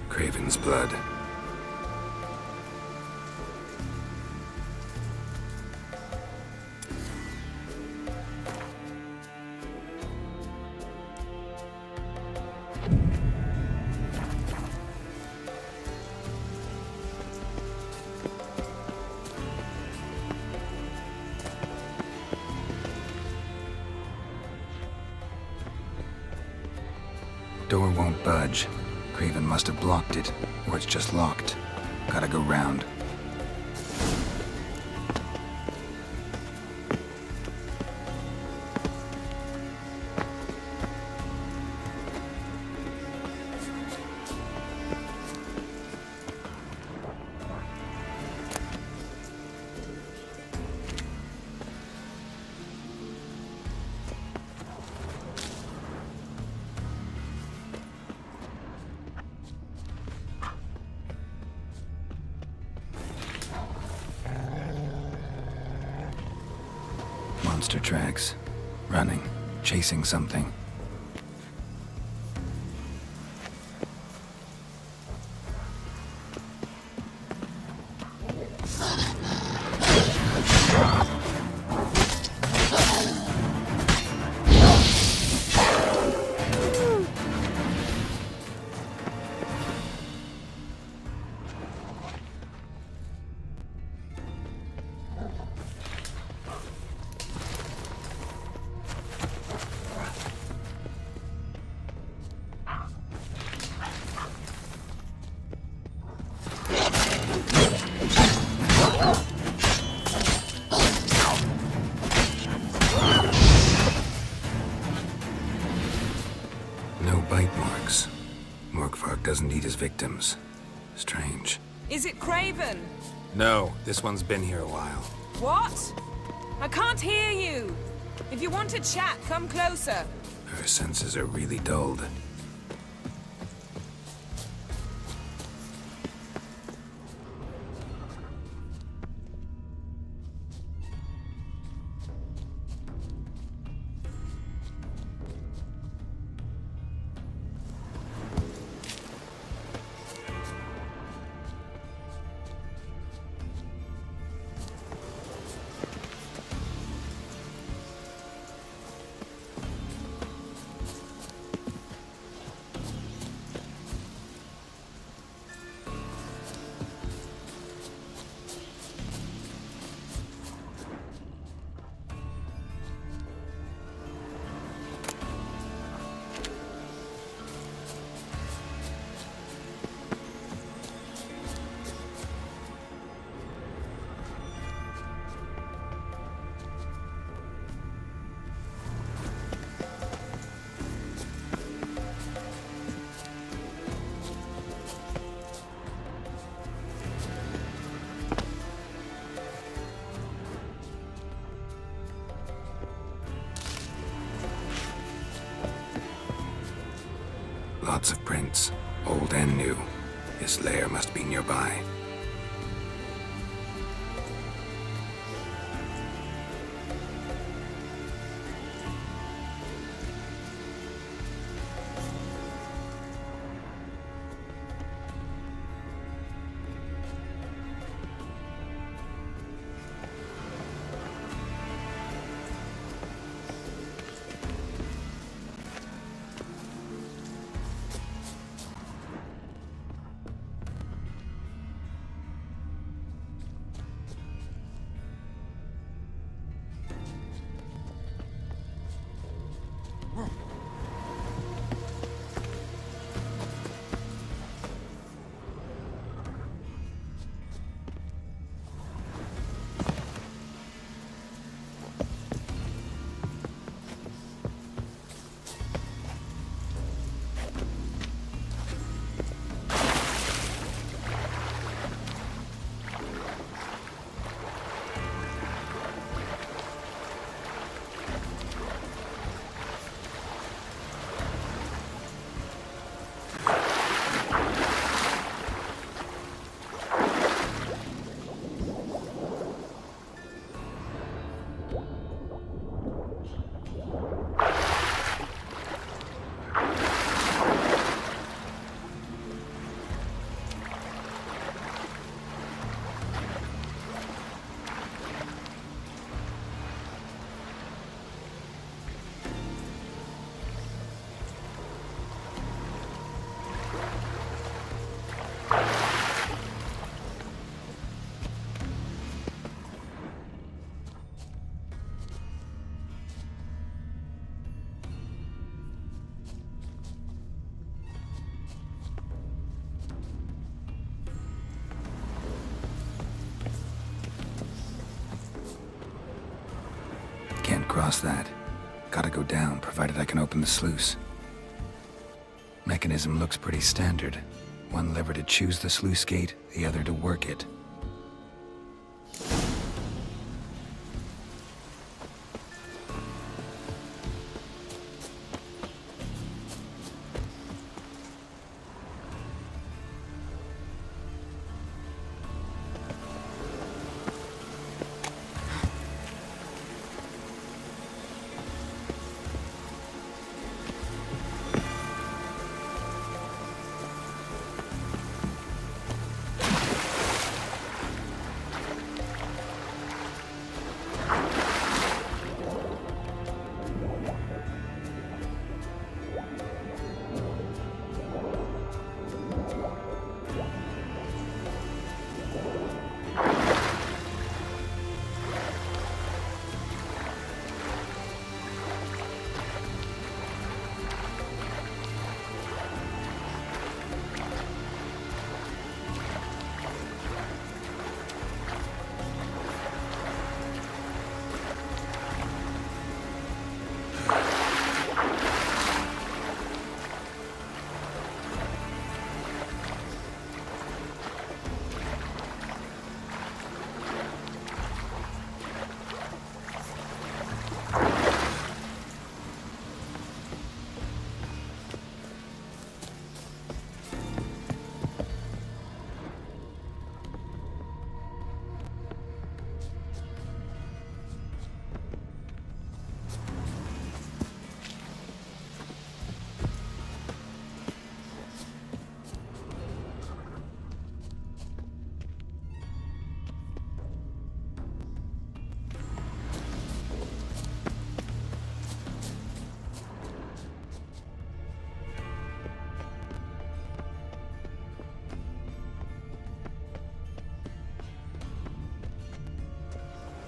[SPEAKER 4] Craven's blood. Door won't budge. Craven must have blocked it, or it's just locked. Gotta go round. Monster tracks. Running. Chasing something. Doesn't eat his victims. Strange.
[SPEAKER 5] Is it Craven?
[SPEAKER 4] No, this one's been here a while.
[SPEAKER 5] What? I can't hear you. If you want to chat, come closer.
[SPEAKER 4] Her senses are really dulled. Lots of prints, old and new. His lair must be nearby. Can't cross that. Gotta go down, provided I can open the sluice. Mechanism looks pretty standard. One lever to choose the sluice gate, the other to work it.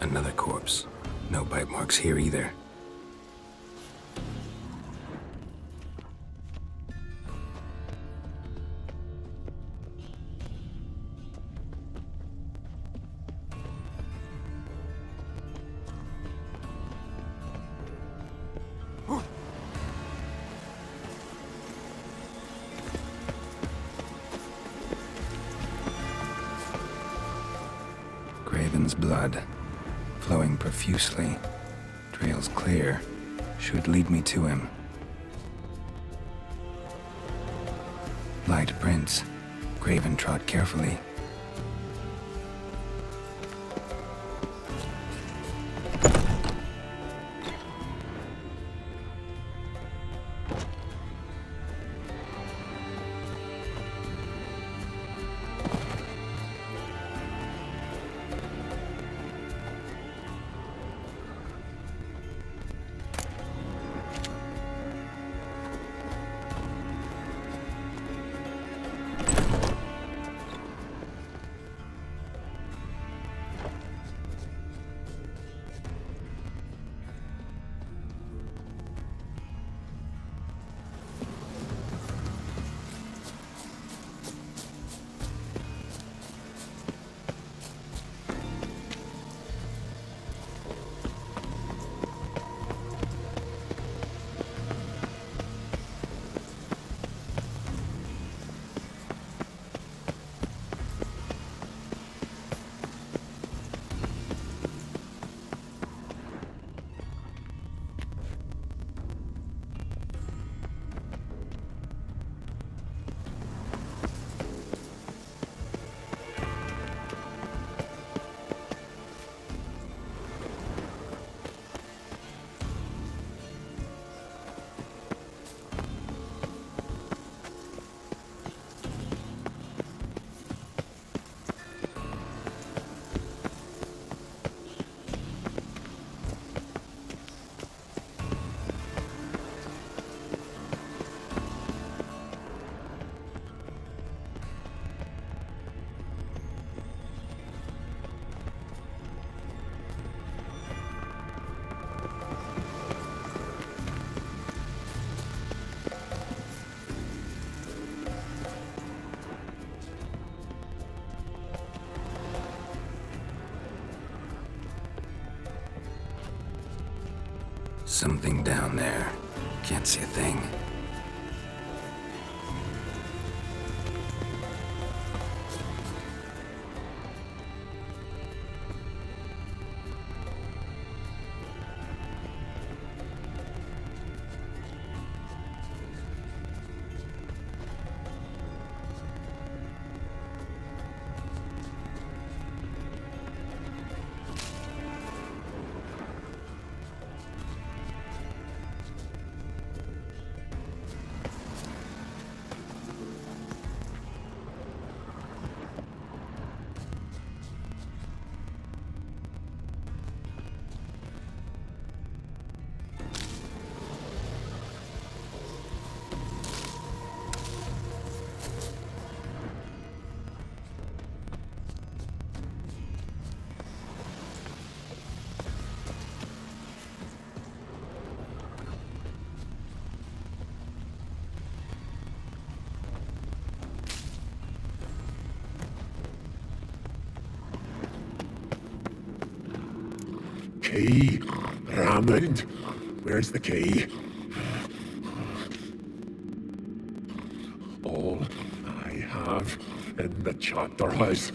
[SPEAKER 4] Another corpse. No bite marks here either. Graven's blood, flowing profusely. Trail's clear. Should lead me to him. Light prints. Graven trod carefully. Something down there. Can't see a thing.
[SPEAKER 18] Key, Raymond, where's the key? All I have in the chapter house,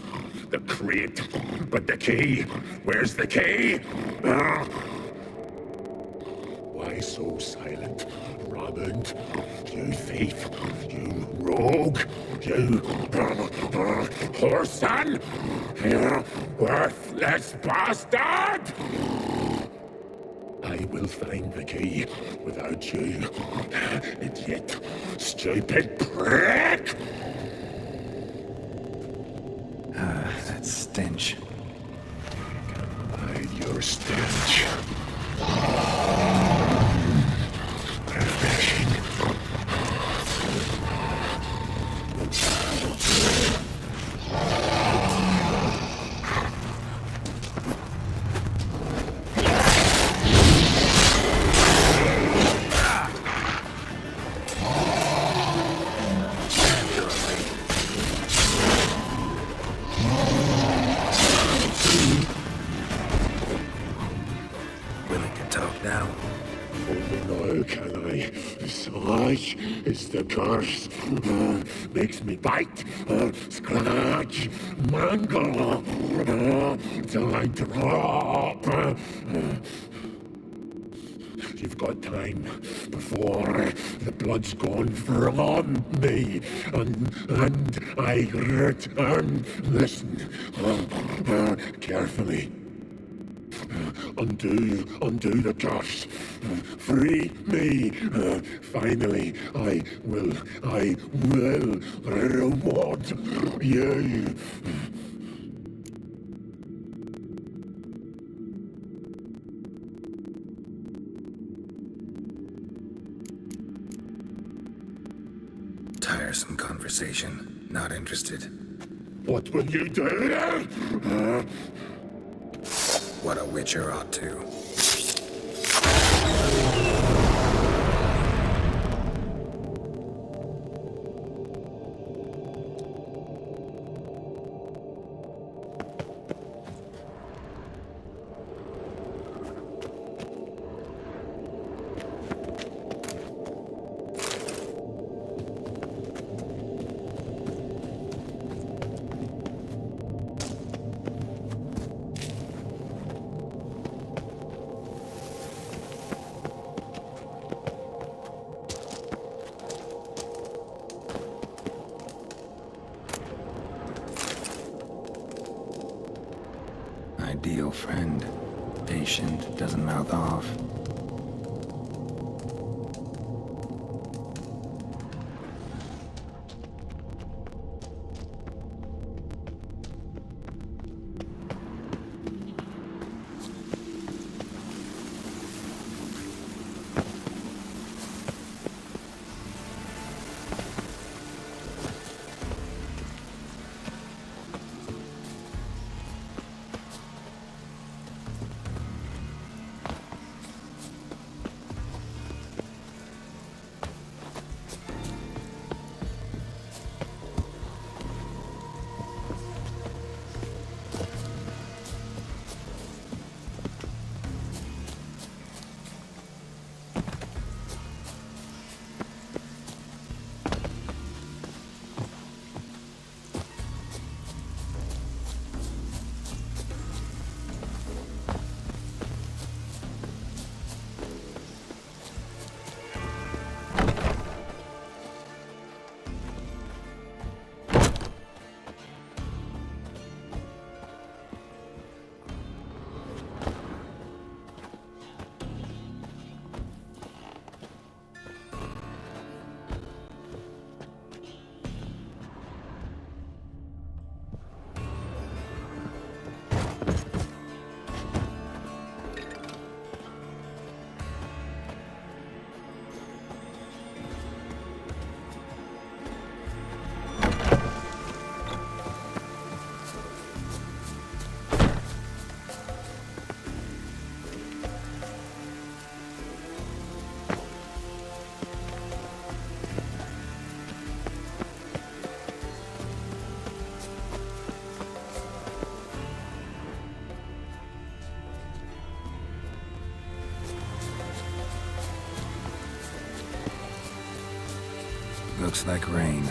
[SPEAKER 18] the crate, but the key, where's the key? Why so silent, Raymond? You thief, you rogue, you whoreson, you worthless bastard! I will find the key without you, idiot, stupid prick!
[SPEAKER 4] That stench.
[SPEAKER 18] Hide your stench. Refreshing. can I? Such is the curse. Makes me bite, scratch, mangle, till I drop. You've got time before the blood's gone from me, and I return. Listen, carefully. Undo the curse. Free me. Finally, I will reward you.
[SPEAKER 4] Tiresome conversation. Not interested.
[SPEAKER 18] What will you do?
[SPEAKER 4] What a witcher ought to. Ideal friend. Patient, doesn't mouth off. Looks like rain.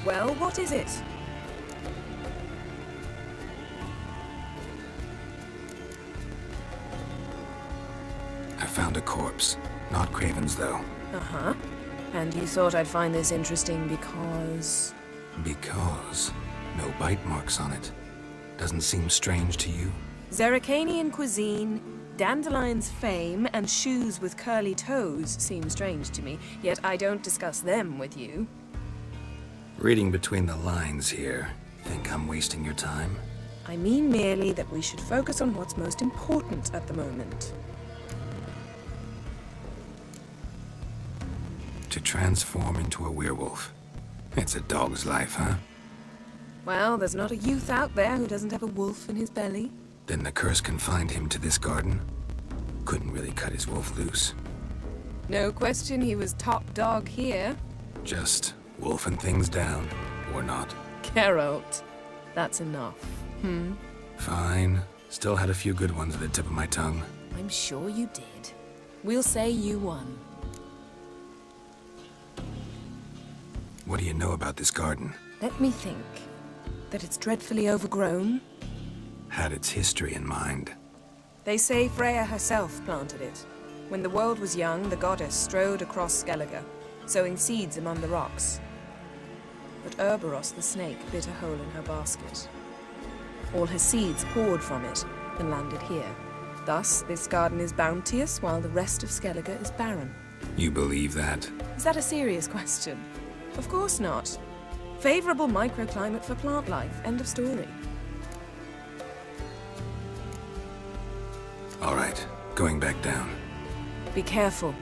[SPEAKER 1] Well, what is it?
[SPEAKER 4] I found a corpse. Not Craven's, though.
[SPEAKER 1] Uh-huh. And you thought I'd find this interesting because...
[SPEAKER 4] Because no bite marks on it. Doesn't seem strange to you?
[SPEAKER 1] Zerrikanian cuisine, Dandelion's fame, and shoes with curly toes seem strange to me, yet I don't discuss them with you.
[SPEAKER 4] Reading between the lines here, think I'm wasting your time?
[SPEAKER 1] I mean merely that we should focus on what's most important at the moment.
[SPEAKER 4] To transform into a werewolf. It's a dog's life, huh?
[SPEAKER 1] Well, there's not a youth out there who doesn't have a wolf in his belly.
[SPEAKER 4] Then the curse confined him to this garden? Couldn't really cut his wolf loose.
[SPEAKER 1] No question he was top dog here.
[SPEAKER 4] Just wolfing things down, or not.
[SPEAKER 1] Geralt, that's enough.
[SPEAKER 4] Fine. Still had a few good ones at the tip of my tongue.
[SPEAKER 1] I'm sure you did. We'll say you won.
[SPEAKER 4] What do you know about this garden?
[SPEAKER 1] Let me think. That it's dreadfully overgrown.
[SPEAKER 4] Had its history in mind.
[SPEAKER 1] They say Freya herself planted it. When the world was young, the goddess strode across Skellige, sowing seeds among the rocks. But Urboros the snake bit a hole in her basket. All her seeds poured from it and landed here. Thus, this garden is bounteous while the rest of Skellige is barren.
[SPEAKER 4] You believe that?
[SPEAKER 1] Is that a serious question? Of course not. Favorable microclimate for plant life. End of story.
[SPEAKER 4] All right, going back down.
[SPEAKER 1] Be careful.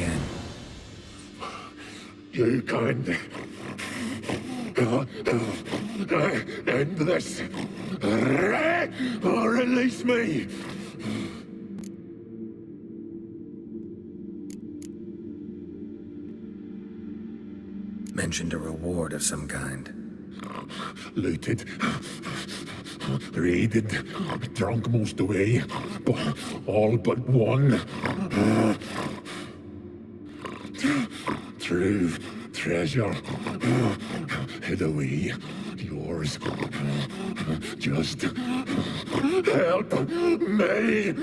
[SPEAKER 4] again.
[SPEAKER 18] You can end this. Or release me.
[SPEAKER 4] Mentioned a reward of some kind.
[SPEAKER 18] Looted, raided, drunk most away, but all but one. True treasure hid away. Yours. Just help me.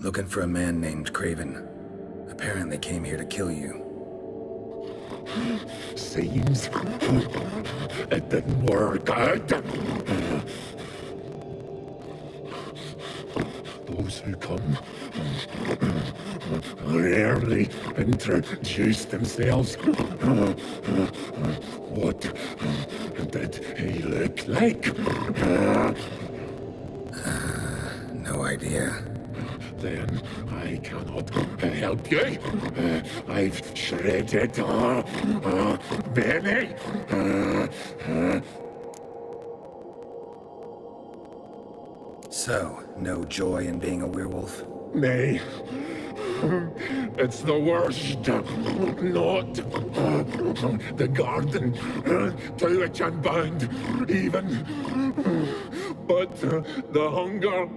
[SPEAKER 4] Looking for a man named Craven. Apparently came here to kill you.
[SPEAKER 18] Seems it didn't work out. Those who come rarely introduce themselves. What did he look like?
[SPEAKER 4] No idea.
[SPEAKER 18] Then I cannot help you. I've shredded many.
[SPEAKER 4] So, no joy in being a werewolf?
[SPEAKER 18] Nay. It's the worst. Not the garden to which I'm bound, even. But the hunger.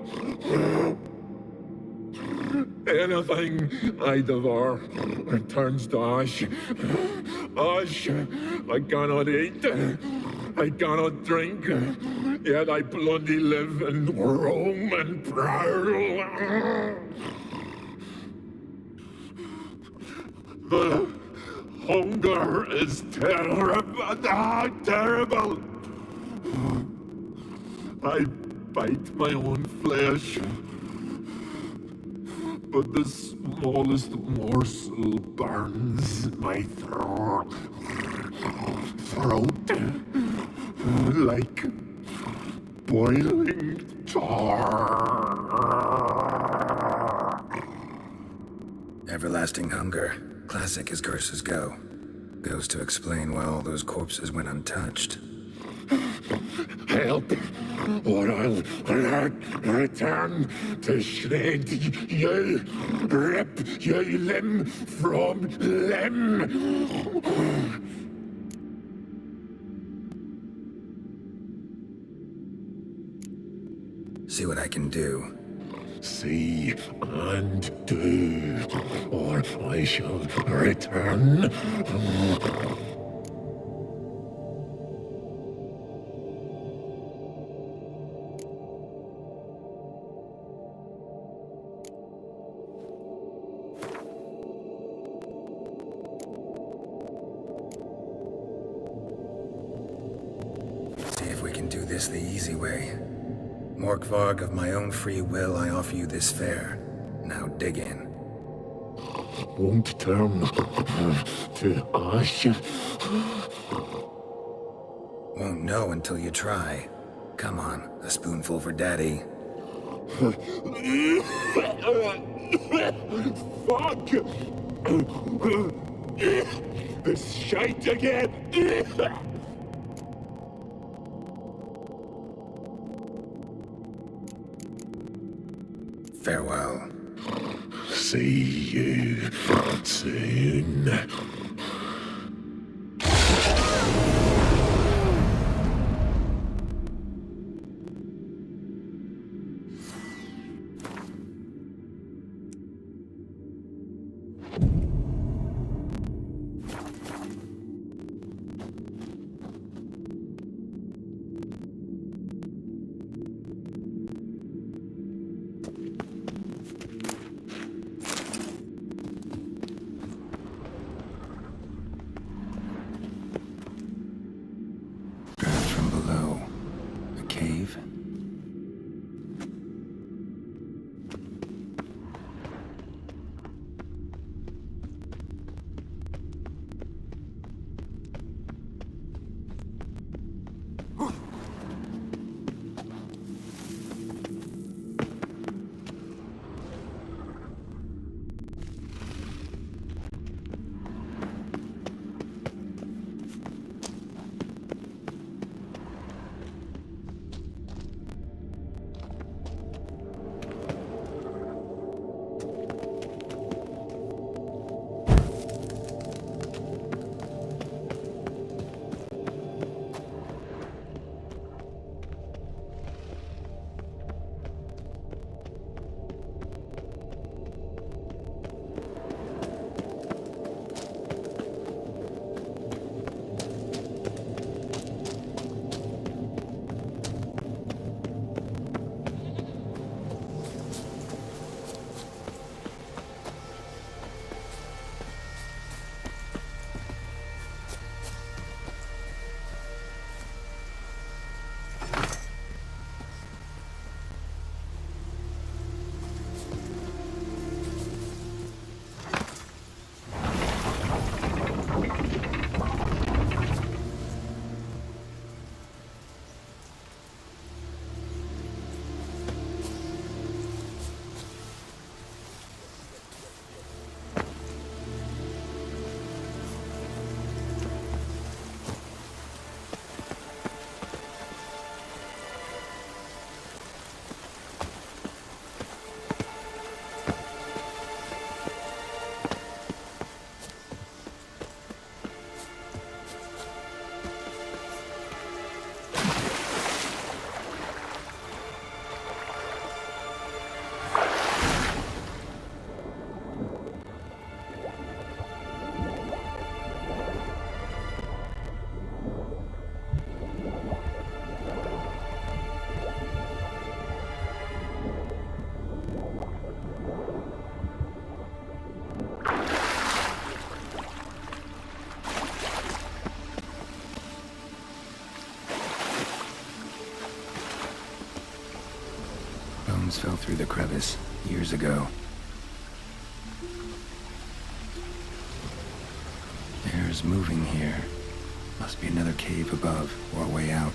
[SPEAKER 18] Anything I devour turns to ash. Ash I cannot eat. I cannot drink. Yet I bloody live and roam and prowl. The hunger is terrible. Terrible. I bite my own flesh. But the smallest morsel burns my throat like boiling tar.
[SPEAKER 4] Everlasting hunger. Classic as curses go. Goes to explain why all those corpses went untouched.
[SPEAKER 18] Help, or I'll return to shred you, rip you limb from limb.
[SPEAKER 4] See what I can do.
[SPEAKER 18] See and do, or I shall return.
[SPEAKER 4] The easy way. Morkvarg, of my own free will, I offer you this fare. Now dig in.
[SPEAKER 18] Won't turn to ash.
[SPEAKER 4] Won't know until you try. Come on, a spoonful for Daddy.
[SPEAKER 18] Fuck! This shite again!
[SPEAKER 4] Farewell.
[SPEAKER 18] See you soon.
[SPEAKER 4] stones fell through the crevice years ago. Air's moving here. Must be another cave above, or a way out.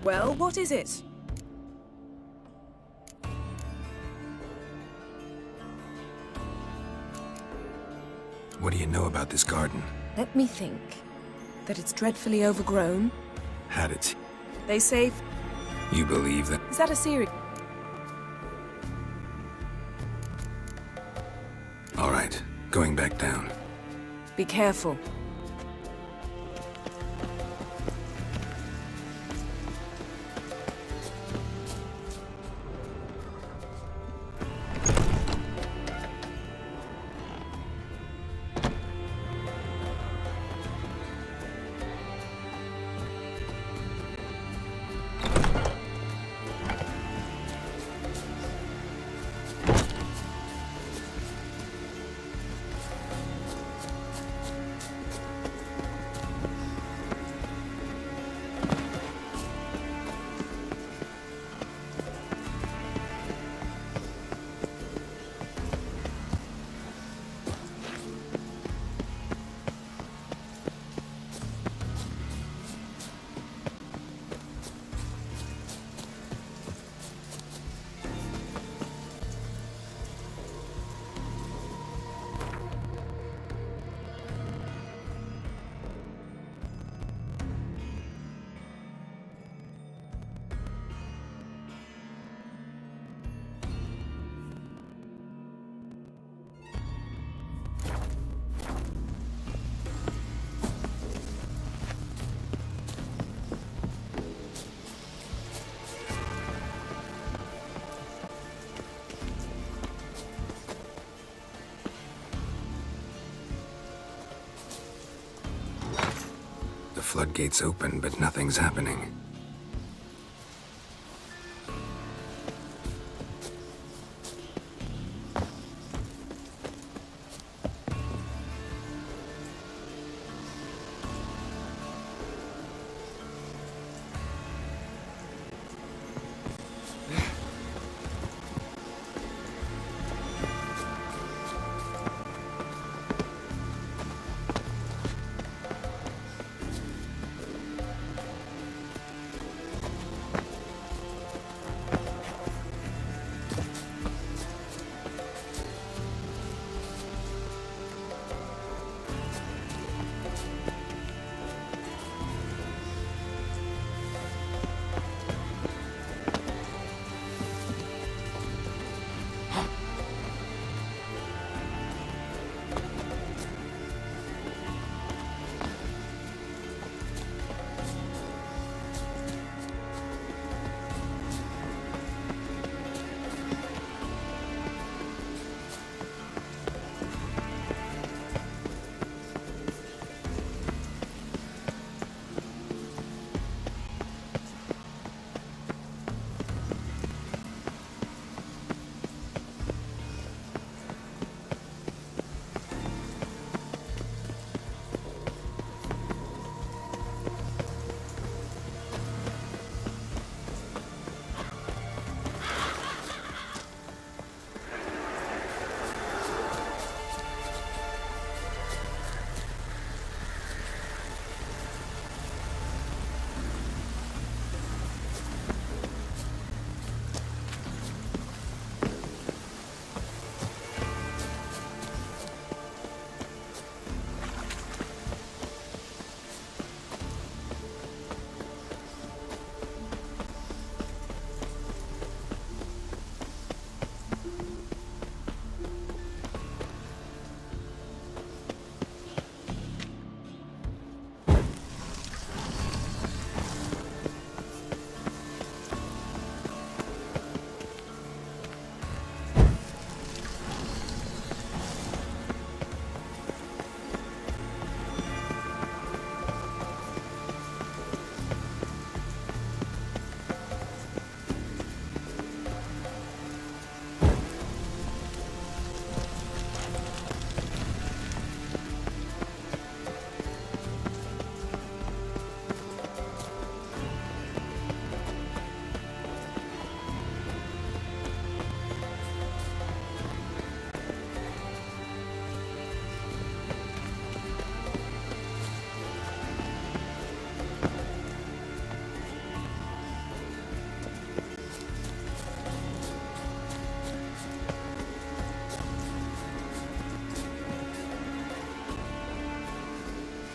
[SPEAKER 1] Well, what is it?
[SPEAKER 4] What do you know about this garden?
[SPEAKER 1] Let me think. That it's dreadfully overgrown.
[SPEAKER 4] Had it.
[SPEAKER 1] They say...
[SPEAKER 4] You believe that?
[SPEAKER 1] Is that a serious...
[SPEAKER 4] All right, going back down.
[SPEAKER 1] Be careful.
[SPEAKER 4] The floodgates open, but nothing's happening.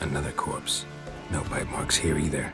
[SPEAKER 4] Another corpse. No bite marks here either.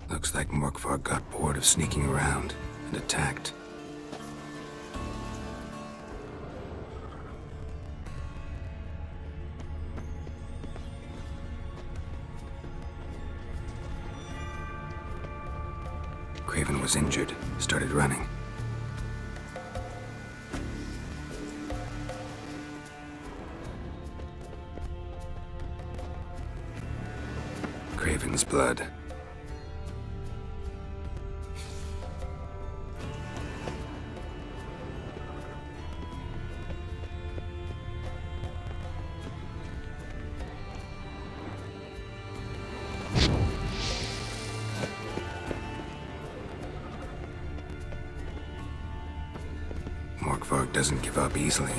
[SPEAKER 4] Looks like Morkvar got bored of sneaking around and attacked. Craven was injured, started running. Craven's blood. Morkvar doesn't give up easily.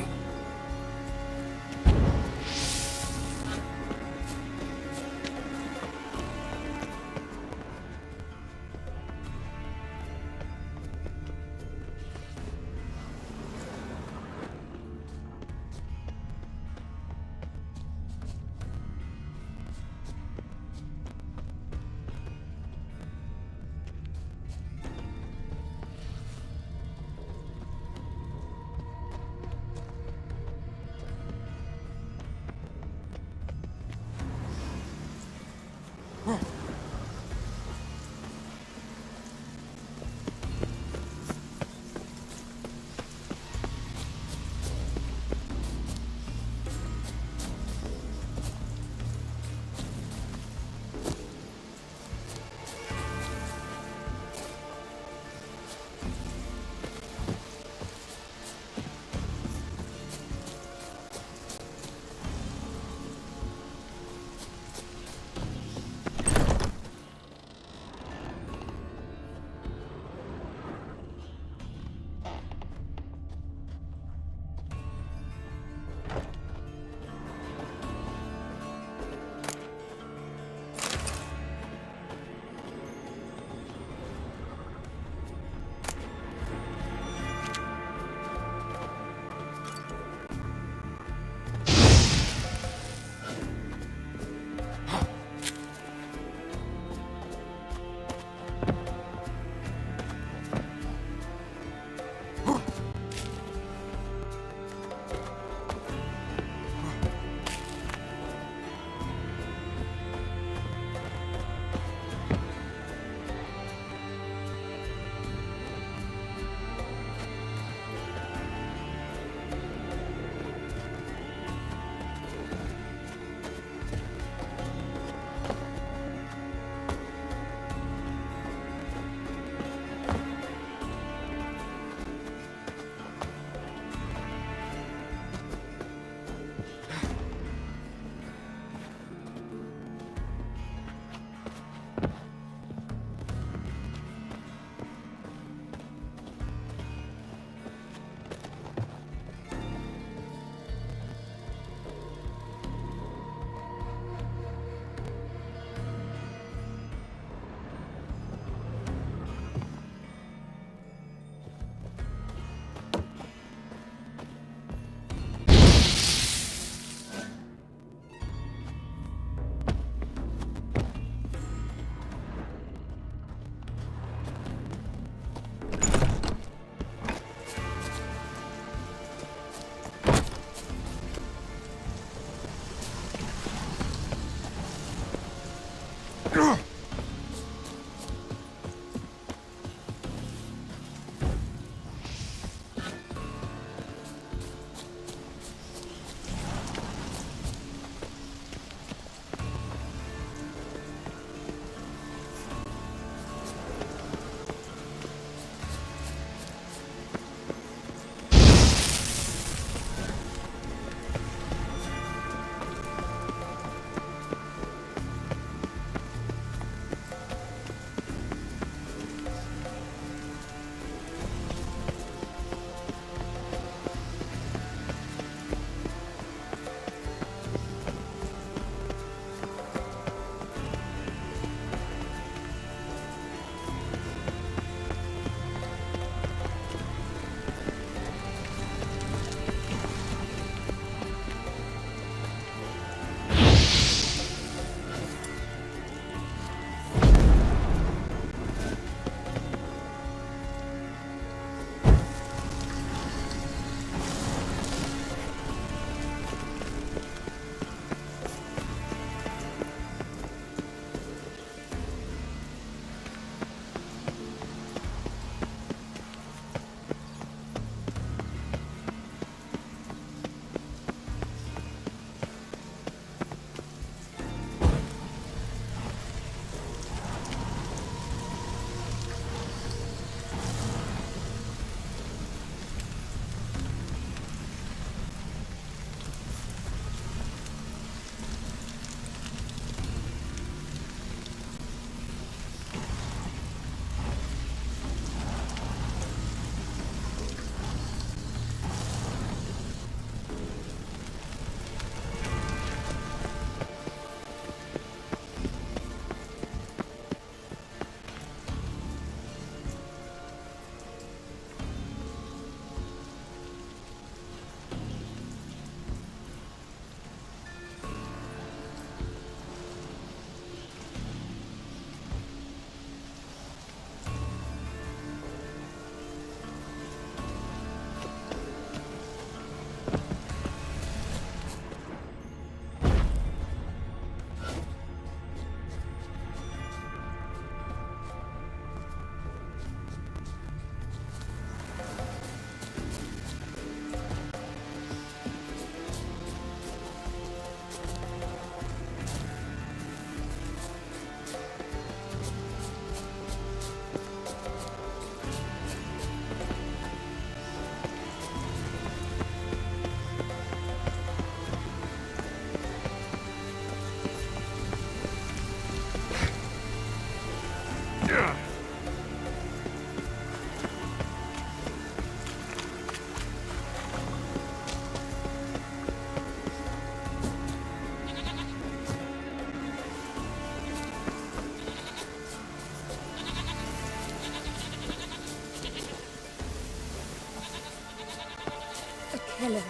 [SPEAKER 9] pillar.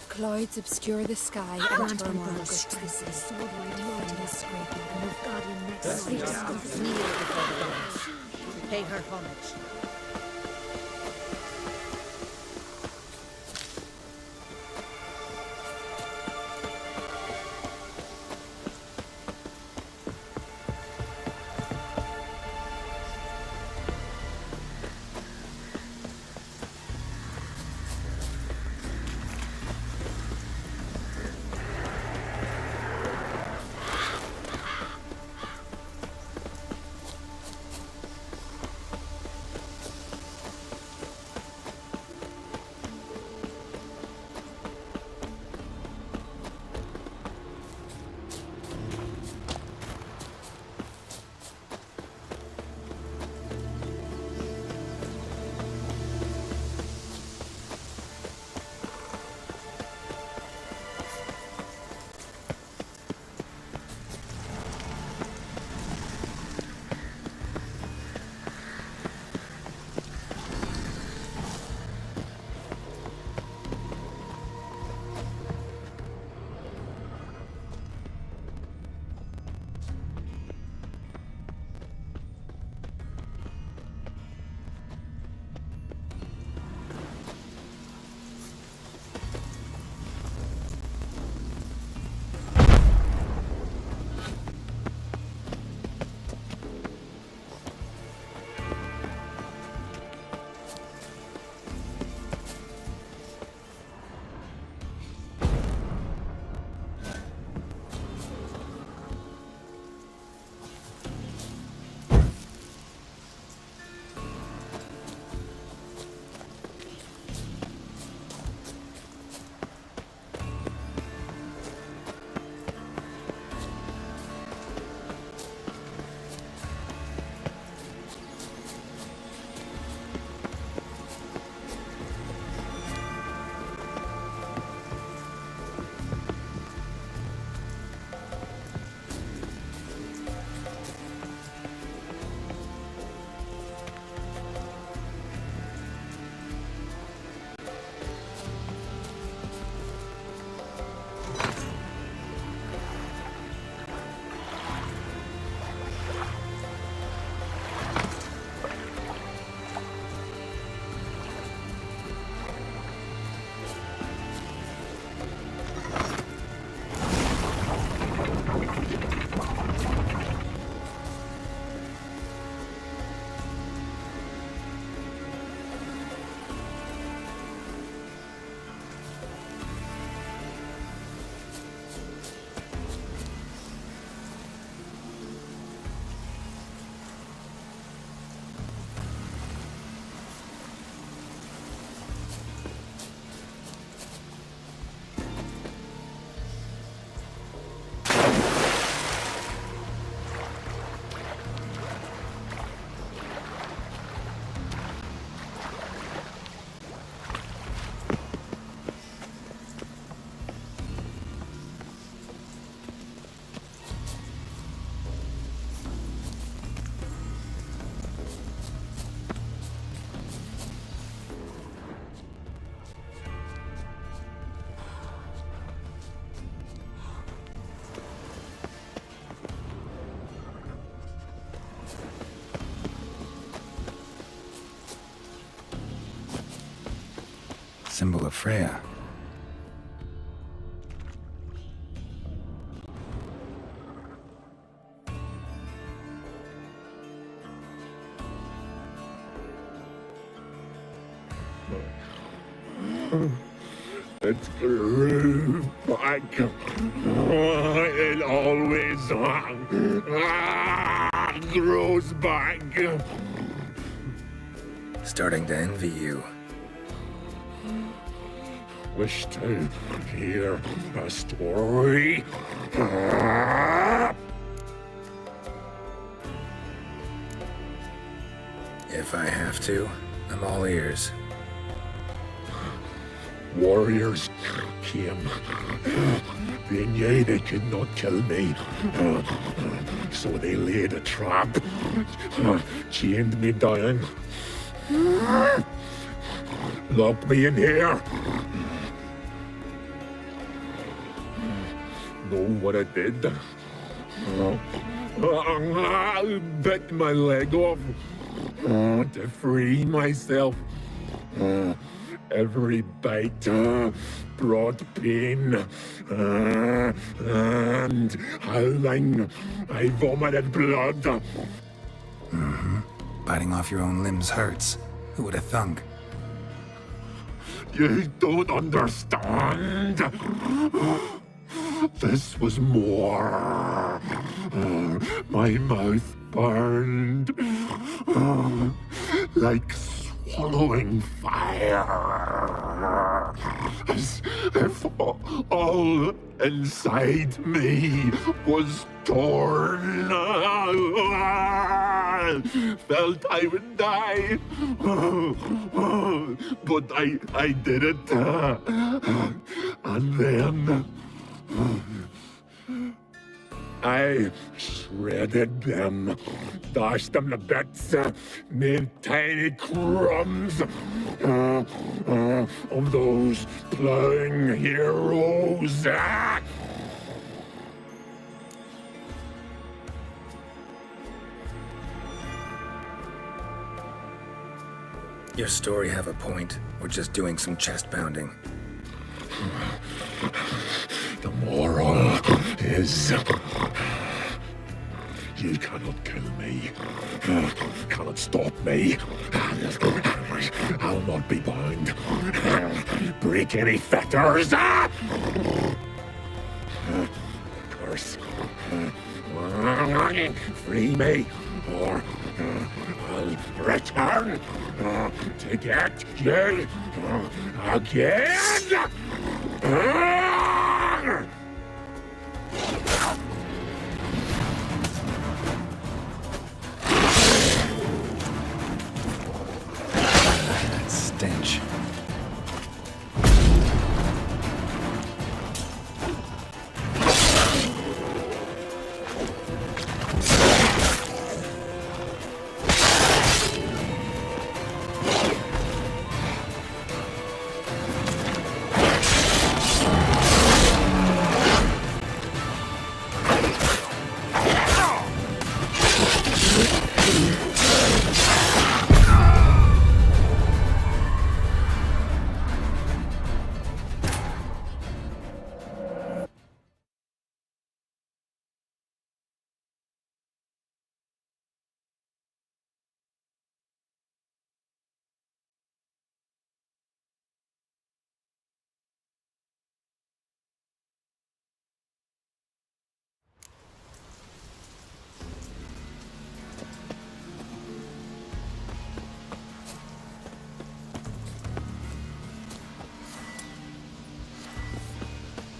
[SPEAKER 9] Clouds obscure the sky and turmoil grips the sea.
[SPEAKER 14] Pay her homage.
[SPEAKER 4] Symbol of Freya.
[SPEAKER 18] It grew back. It always grows back.
[SPEAKER 4] Starting to envy you.
[SPEAKER 18] Wish to hear a story?
[SPEAKER 4] If I have to, I'm all ears.
[SPEAKER 18] Warriors came. They knew they could not kill me. So they laid a trap. Chained me down. Locked me in here. know what I did? I bit my leg off to free myself. Every bite brought pain, and howling, I vomited blood.
[SPEAKER 4] Mm-hmm. Biting off your own limbs hurts. Who would have thunk?
[SPEAKER 18] You don't understand. This was more. My mouth burned like swallowing fire. As if all inside me was torn. Felt I would die. But I did it. And then I shredded them, dashed them to bits, made tiny crumbs of those plowing heroes.
[SPEAKER 4] Your story have a point, or just doing some chest pounding?
[SPEAKER 18] The moral is you cannot kill me, cannot stop me. I'll not be bound. Break any fetters. Curse. Free me, or I'll return to get you again.
[SPEAKER 4] That stench.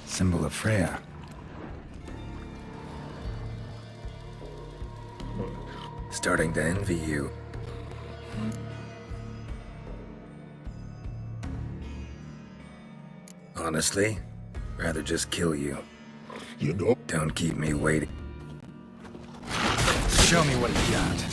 [SPEAKER 4] Symbol of Freya. Starting to envy you. Honestly, rather just kill you.
[SPEAKER 18] You know.
[SPEAKER 4] Don't keep me waiting. Show me what you got.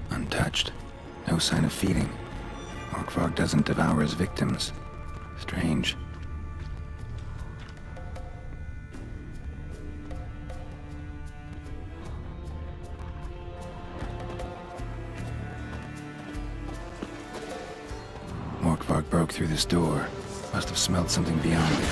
[SPEAKER 4] Untouched. No sign of feeding. Orkvog doesn't devour his victims. Strange. Orkvog broke through this door. Must have smelled something beyond it.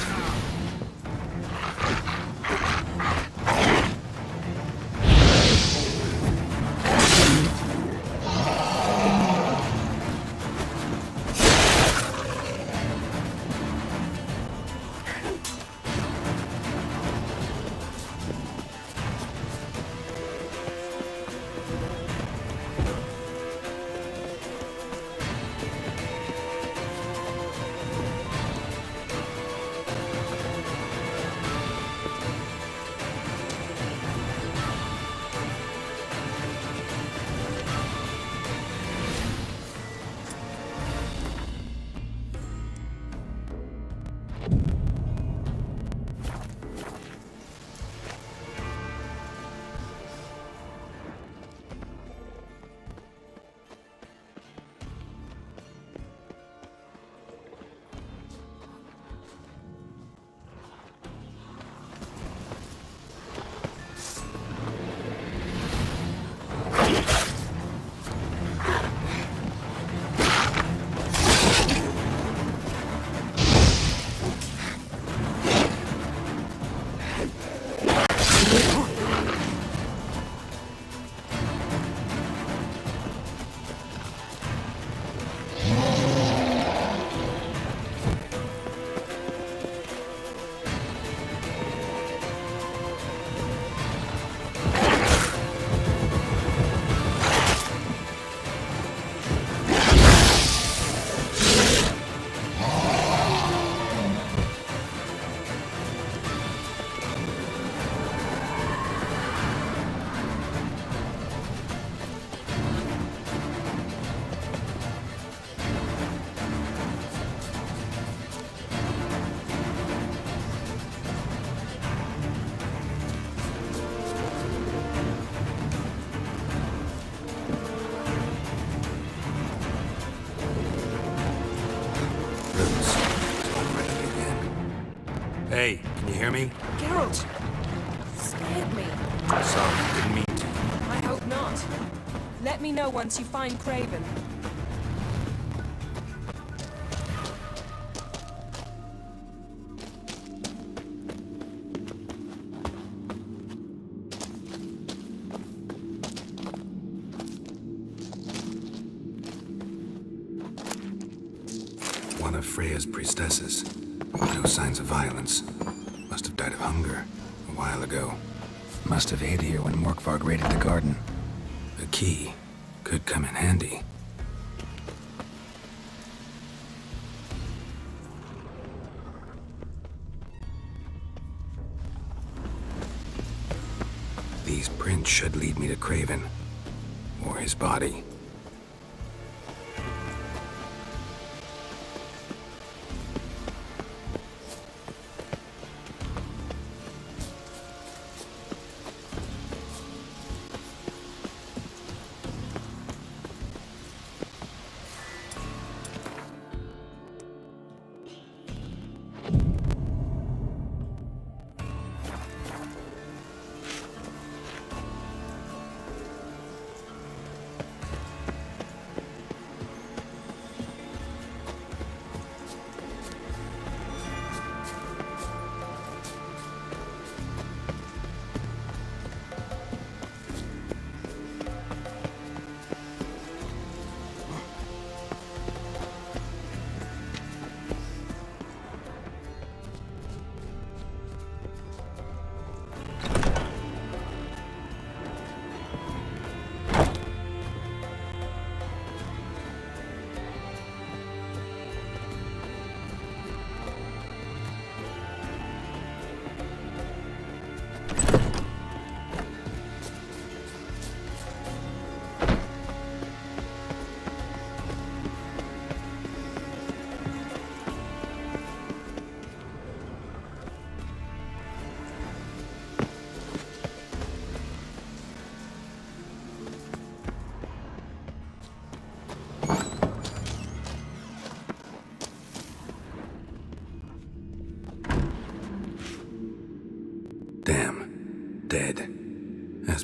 [SPEAKER 7] Hey, can you hear me?
[SPEAKER 1] Geralt! Scared me.
[SPEAKER 7] Sorry, didn't mean to.
[SPEAKER 1] I hope not. Let me know once you find Craven.
[SPEAKER 4] One of Freya's priestesses. No signs of violence. Must have died of hunger a while ago. Must have hid here when Morkvarg raided the garden. A key could come in handy. These prints should lead me to Craven. Or his body.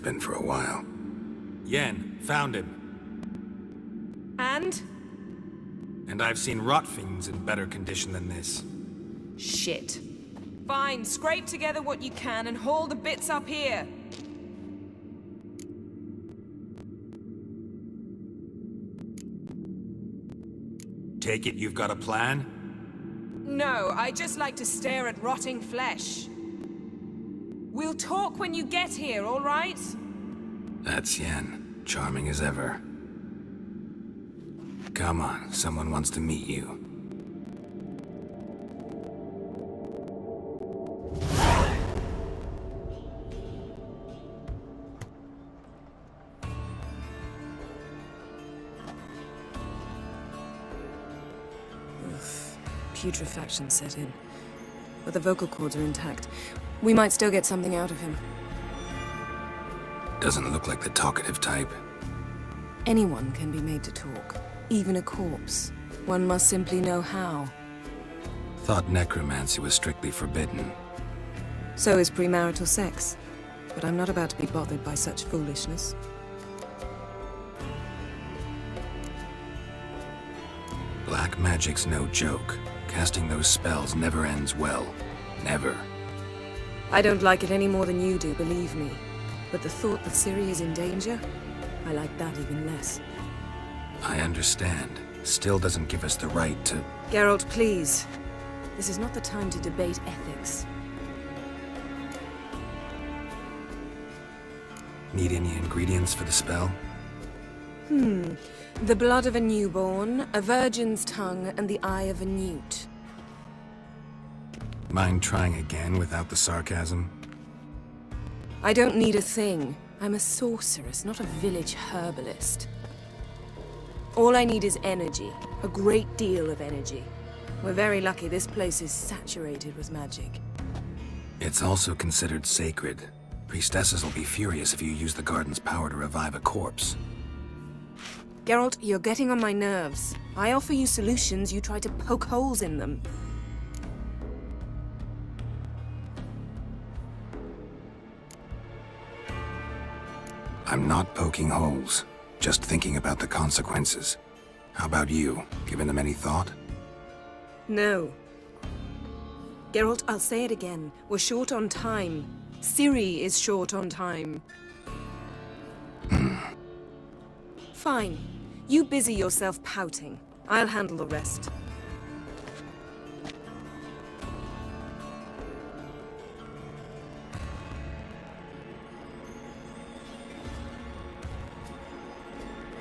[SPEAKER 4] been for a while.
[SPEAKER 16] Yen, found him.
[SPEAKER 1] And?
[SPEAKER 16] And I've seen rot fiends in better condition than this.
[SPEAKER 1] Shit. Fine, scrape together what you can and haul the bits up here.
[SPEAKER 16] Take it you've got a plan?
[SPEAKER 1] No, I just like to stare at rotting flesh. We'll talk when you get here, all right?
[SPEAKER 4] That's Yen, charming as ever. Come on, someone wants to meet you.
[SPEAKER 15] Putrefaction set in. But the vocal cords are intact. We might still get something out of him.
[SPEAKER 4] Doesn't look like the talkative type.
[SPEAKER 15] Anyone can be made to talk. Even a corpse. One must simply know how.
[SPEAKER 4] Thought necromancy was strictly forbidden.
[SPEAKER 15] So is premarital sex. But I'm not about to be bothered by such foolishness.
[SPEAKER 4] Black magic's no joke. Casting those spells never ends well. Never.
[SPEAKER 15] I don't like it any more than you do, believe me. But the thought that Ciri is in danger, I like that even less.
[SPEAKER 4] I understand. Still doesn't give us the right to...
[SPEAKER 15] Geralt, please. This is not the time to debate ethics.
[SPEAKER 4] Need any ingredients for the spell?
[SPEAKER 15] The blood of a newborn, a virgin's tongue, and the eye of a newt.
[SPEAKER 4] Mind trying again without the sarcasm?
[SPEAKER 15] I don't need a thing. I'm a sorceress, not a village herbalist. All I need is energy. A great deal of energy. We're very lucky this place is saturated with magic.
[SPEAKER 4] It's also considered sacred. Priestesses will be furious if you use the garden's power to revive a corpse.
[SPEAKER 15] Geralt, you're getting on my nerves. I offer you solutions, you try to poke holes in them.
[SPEAKER 4] I'm not poking holes, just thinking about the consequences. How about you? Given them any thought?
[SPEAKER 15] No. Geralt, I'll say it again. We're short on time. Ciri is short on time. Fine. You busy yourself pouting. I'll handle the rest.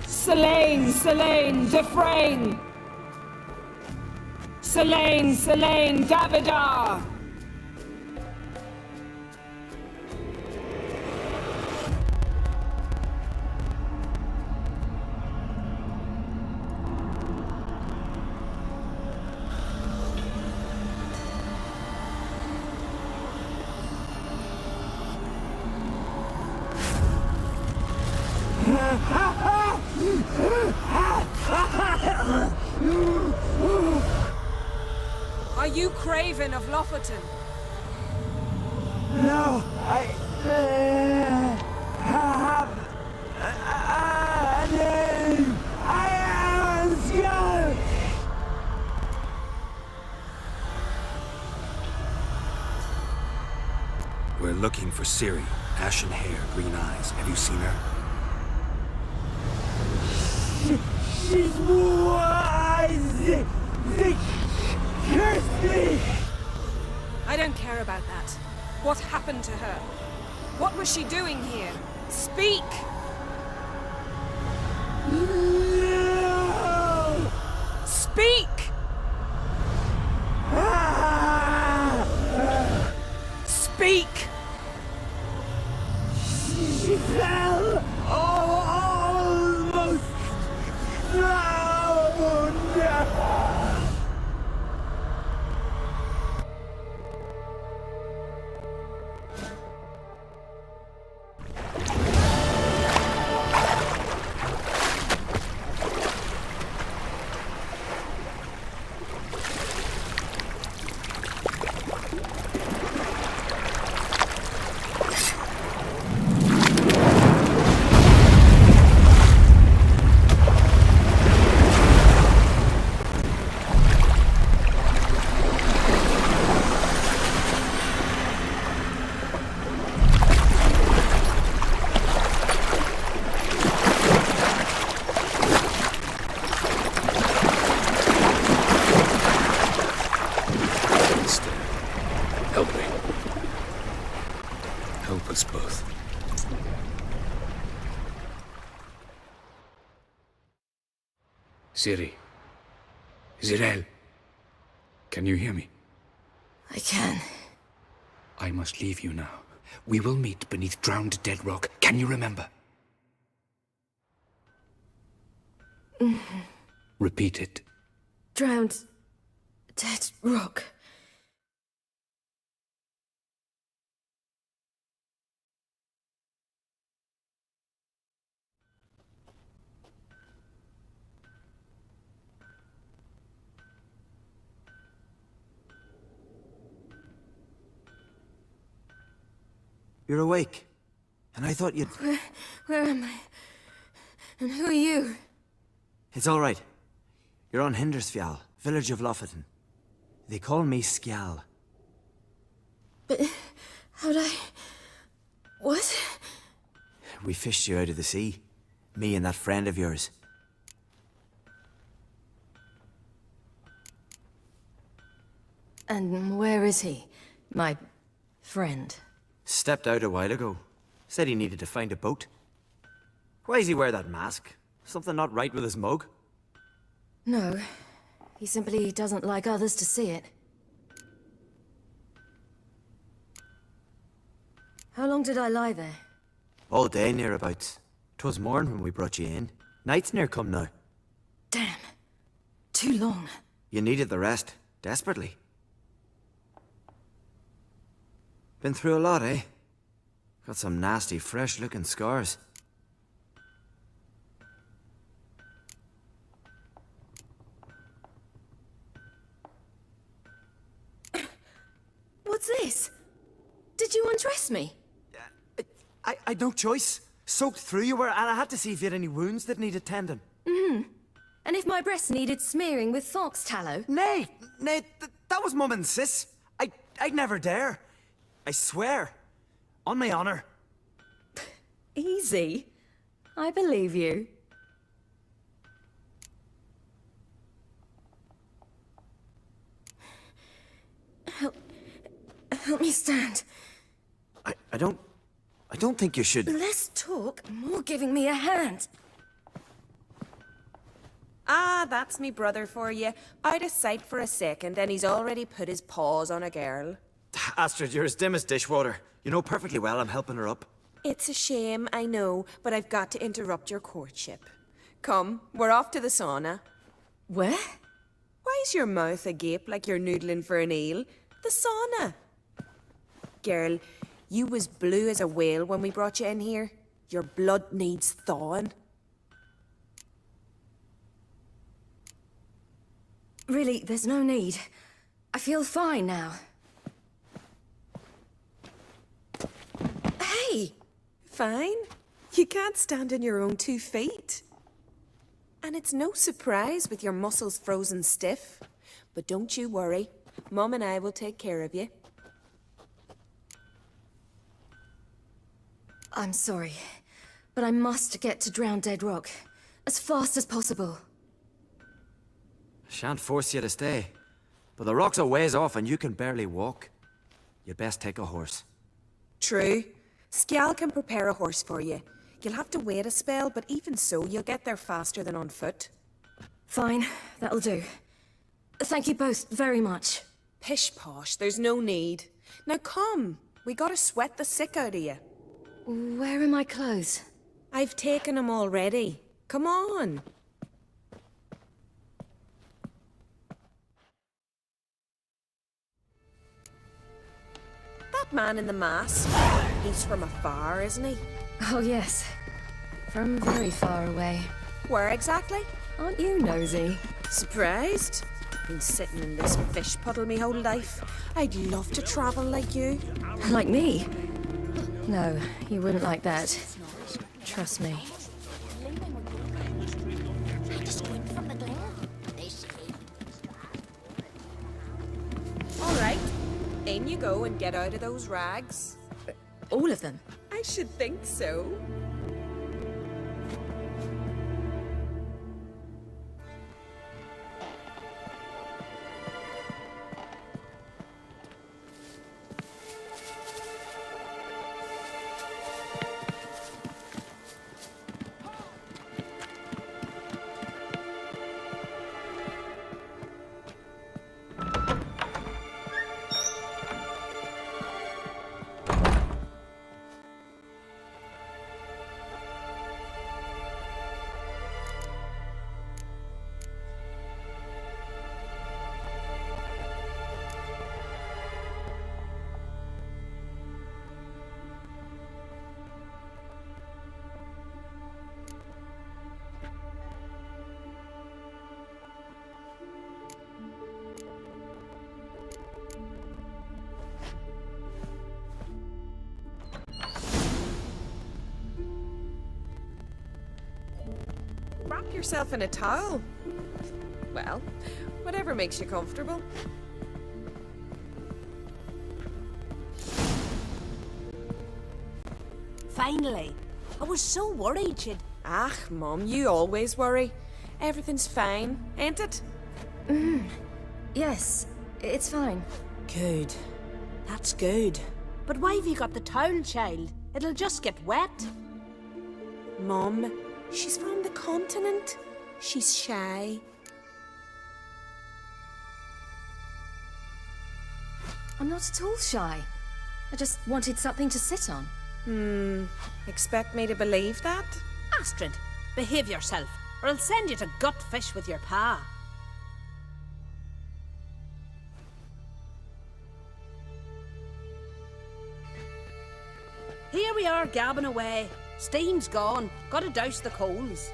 [SPEAKER 5] Selene, Selene, Defrain! Selene, Selene, Davidar!
[SPEAKER 1] Are you Craven of Lofoten?
[SPEAKER 22] No, I have a name. I am a skull.
[SPEAKER 4] We're looking for Ciri. Ashen hair, green eyes. Have you seen her?
[SPEAKER 22] She's wise. They cursed me.
[SPEAKER 1] I don't care about that. What happened to her? What was she doing here? Speak!
[SPEAKER 22] No!
[SPEAKER 1] Speak! Speak!
[SPEAKER 22] She fell almost drowned.
[SPEAKER 11] Siri. Zirel. Can you hear me?
[SPEAKER 20] I can.
[SPEAKER 11] I must leave you now. We will meet beneath drowned dead rock. Can you remember? Repeat it.
[SPEAKER 20] Drowned. Dead rock.
[SPEAKER 17] You're awake. And I thought you'd...
[SPEAKER 20] Where am I? And who are you?
[SPEAKER 17] It's all right. You're on Hindersfjall, village of Lofoten. They call me Skjal.
[SPEAKER 20] But how'd I... What?
[SPEAKER 17] We fished you out of the sea. Me and that friend of yours.
[SPEAKER 20] And where is he? My friend.
[SPEAKER 17] Stepped out a while ago. Said he needed to find a boat. Why does he wear that mask? Something not right with his mug?
[SPEAKER 20] No. He simply doesn't like others to see it. How long did I lie there?
[SPEAKER 17] All day nearabouts. 'Twas morn when we brought you in. Night's near come now.
[SPEAKER 20] Damn. Too long.
[SPEAKER 17] You needed the rest. Desperately. Been through a lot, eh? Got some nasty, fresh-looking scars.
[SPEAKER 20] What's this? Did you undress me?
[SPEAKER 17] I'd no choice. Soaked through you were, and I had to see if you had any wounds that needed tending.
[SPEAKER 20] And if my breasts needed smearing with fox tallow?
[SPEAKER 17] Nay, that was Mum and Sis. I'd never dare. I swear. On my honor.
[SPEAKER 20] Easy. I believe you. Help me stand.
[SPEAKER 17] I don't think you should...
[SPEAKER 20] Less talk, more giving me a hand.
[SPEAKER 1] Ah, that's me brother for you. Out of sight for a second, and he's already put his paws on a girl.
[SPEAKER 17] Astrid, you're as dim as dishwater. You know perfectly well I'm helping her up.
[SPEAKER 1] It's a shame, I know, but I've got to interrupt your courtship. Come, we're off to the sauna.
[SPEAKER 20] Where?
[SPEAKER 1] Why's your mouth agape like you're noodling for an eel? The sauna. Girl, you was blue as a whale when we brought you in here. Your blood needs thawing.
[SPEAKER 20] Really, there's no need. I feel fine now.
[SPEAKER 1] Hey! Fine. You can't stand on your own 2 feet. And it's no surprise with your muscles frozen stiff. But don't you worry. Mum and I will take care of you.
[SPEAKER 20] I'm sorry, but I must get to Drowned Dead Rock as fast as possible.
[SPEAKER 17] Shan't force you to stay. But the rock's a ways off and you can barely walk. You'd best take a horse.
[SPEAKER 1] True. Skjal can prepare a horse for you. You'll have to wait a spell, but even so, you'll get there faster than on foot.
[SPEAKER 20] Fine, that'll do. Thank you both very much.
[SPEAKER 1] Pish-posh, there's no need. Now come, we gotta sweat the sick out of you.
[SPEAKER 20] Where are my clothes?
[SPEAKER 1] I've taken them already. Come on. That man in the mask, he's from afar, isn't he?
[SPEAKER 20] Oh yes, from very far away.
[SPEAKER 1] Where exactly?
[SPEAKER 20] Aren't you nosy?
[SPEAKER 1] Surprised? Been sitting in this fish puddle me whole life. I'd love to travel like you.
[SPEAKER 20] Like me? No, you wouldn't like that. Trust me.
[SPEAKER 1] All right. In you go and get out of those rags.
[SPEAKER 20] All of them?
[SPEAKER 1] I should think so. yourself in a towel. Well, whatever makes you comfortable.
[SPEAKER 2] Finally. I was so worried you'd...
[SPEAKER 1] Ah, Mum, you always worry. Everything's fine, ain't it?
[SPEAKER 21] Yes, it's fine.
[SPEAKER 2] Good. That's good. But why have you got the towel, child? It'll just get wet.
[SPEAKER 1] Mum, she's from the continent. She's shy.
[SPEAKER 21] I'm not at all shy. I just wanted something to sit on.
[SPEAKER 1] Expect me to believe that?
[SPEAKER 2] Astrid, behave yourself, or I'll send you to gut fish with your pa. Here we are gabbing away. Steam's gone. Gotta douse the coals.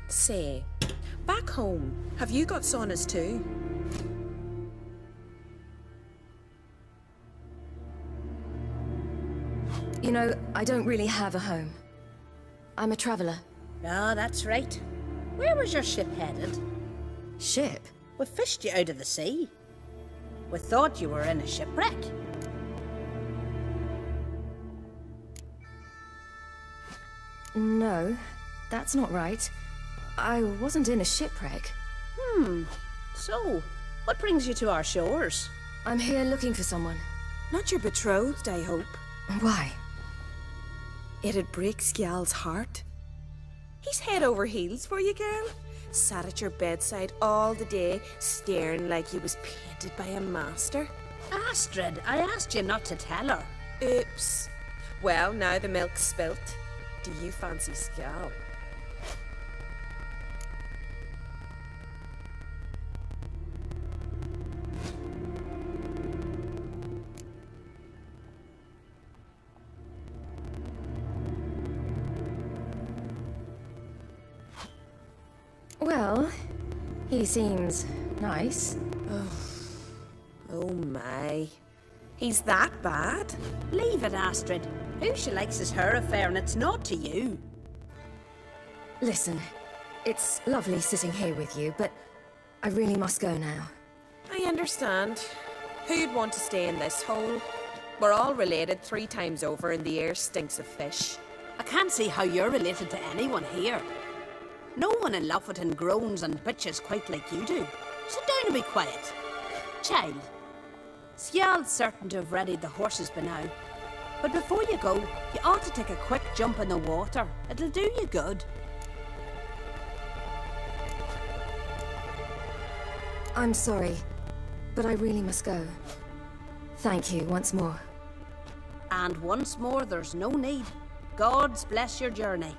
[SPEAKER 1] Say, back home, have you got saunas too?
[SPEAKER 21] You know, I don't really have a home. I'm a traveller.
[SPEAKER 2] Ah, that's right. Where was your ship headed?
[SPEAKER 21] Ship?
[SPEAKER 2] We fished you out of the sea. We thought you were in a shipwreck.
[SPEAKER 21] No, that's not right. I wasn't in a shipwreck.
[SPEAKER 2] So, what brings you to our shores?
[SPEAKER 21] I'm here looking for someone.
[SPEAKER 1] Not your betrothed, I hope.
[SPEAKER 21] Why?
[SPEAKER 1] It'd break Skjal's heart. He's head over heels for you, girl. Sat at your bedside all the day, staring like he was painted by a master.
[SPEAKER 2] Astrid, I asked you not to tell her.
[SPEAKER 1] Oops. Well, now the milk's spilt. Do you fancy Skjal?
[SPEAKER 21] Well, he seems nice.
[SPEAKER 1] Oh my. He's that bad?
[SPEAKER 2] Leave it, Astrid. Who she likes is her affair, and it's not to you.
[SPEAKER 21] Listen, it's lovely sitting here with you, but I really must go now.
[SPEAKER 1] I understand. Who'd want to stay in this hole? We're all related 3 times over, and the air stinks of fish.
[SPEAKER 2] I can't see how you're related to anyone here. No one in Lofoten groans and bitches quite like you do. Sit down and be quiet. Child, Skjal's certain to have readied the horses by now. But before you go, you ought to take a quick jump in the water. It'll do you good.
[SPEAKER 21] I'm sorry, but I really must go. Thank you once more.
[SPEAKER 2] And once more, there's no need. God's bless your journey.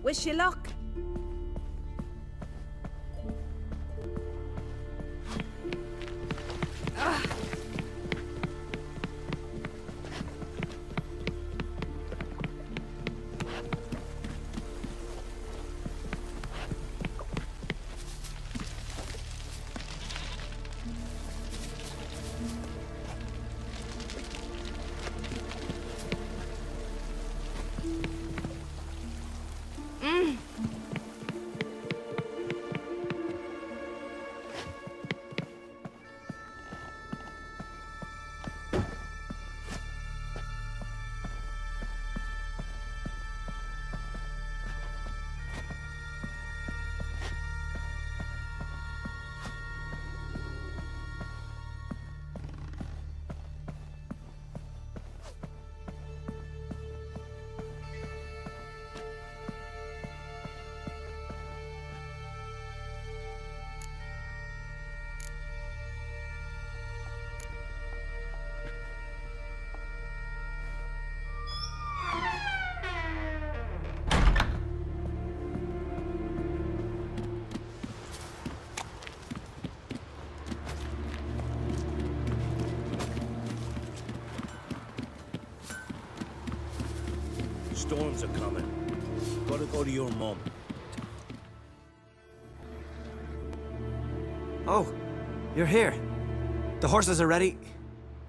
[SPEAKER 2] Wish you luck.
[SPEAKER 10] Storms are coming. Gotta go to your mum.
[SPEAKER 17] Oh, you're here. The horses are ready.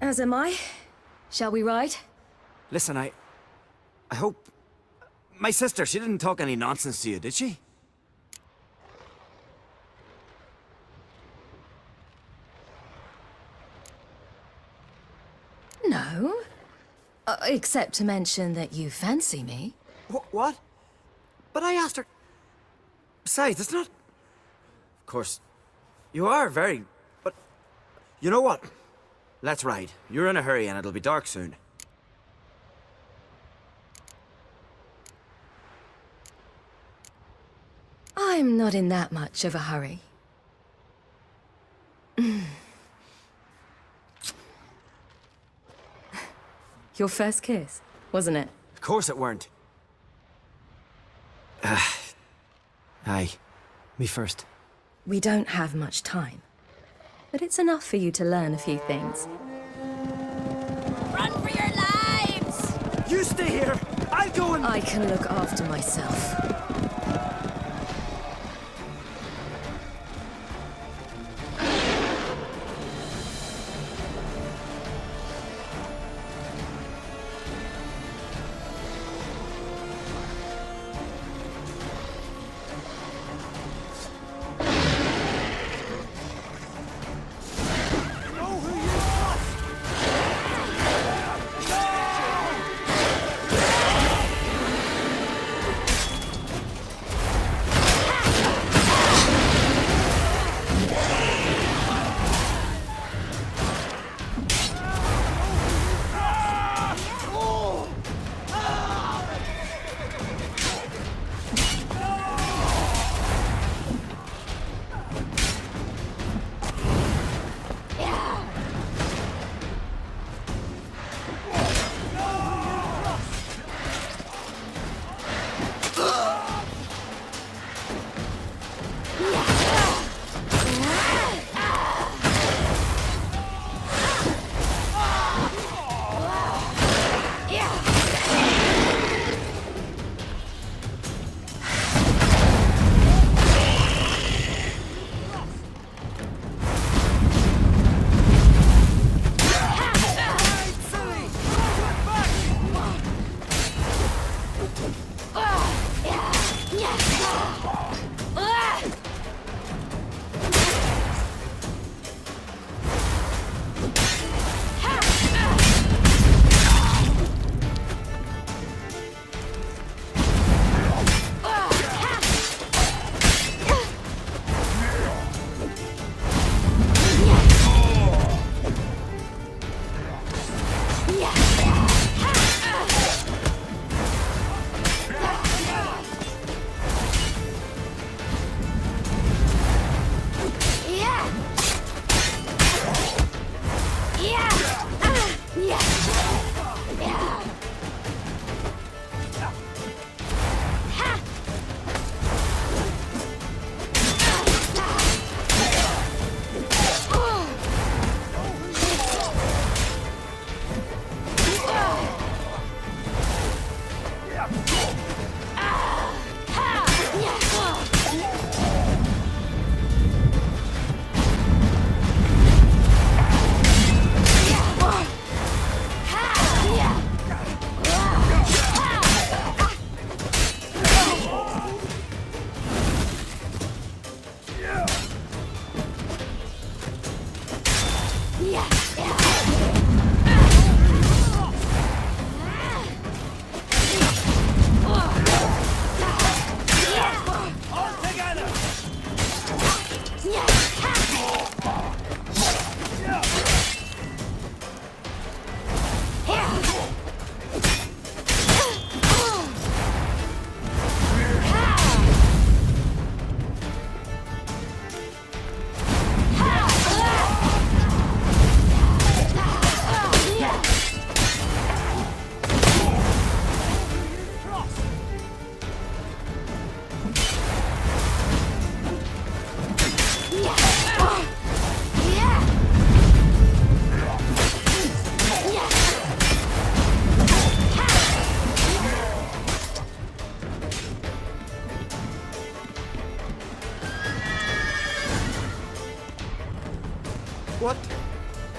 [SPEAKER 15] As am I. Shall we ride?
[SPEAKER 17] Listen, I hope... My sister, she didn't talk any nonsense to you, did she?
[SPEAKER 15] No. Except to mention that you fancy me.
[SPEAKER 17] What? But I asked her... Besides, it's not... Of course, you are very... But... You know what? Let's ride. You're in a hurry and it'll be dark soon.
[SPEAKER 15] I'm not in that much of a hurry. Your first kiss, wasn't it?
[SPEAKER 17] Of course it weren't. Aye. Me first.
[SPEAKER 15] We don't have much time. But it's enough for you to learn a few things.
[SPEAKER 20] Run for your lives!
[SPEAKER 17] You stay here! I'll go and...
[SPEAKER 15] I can look after myself.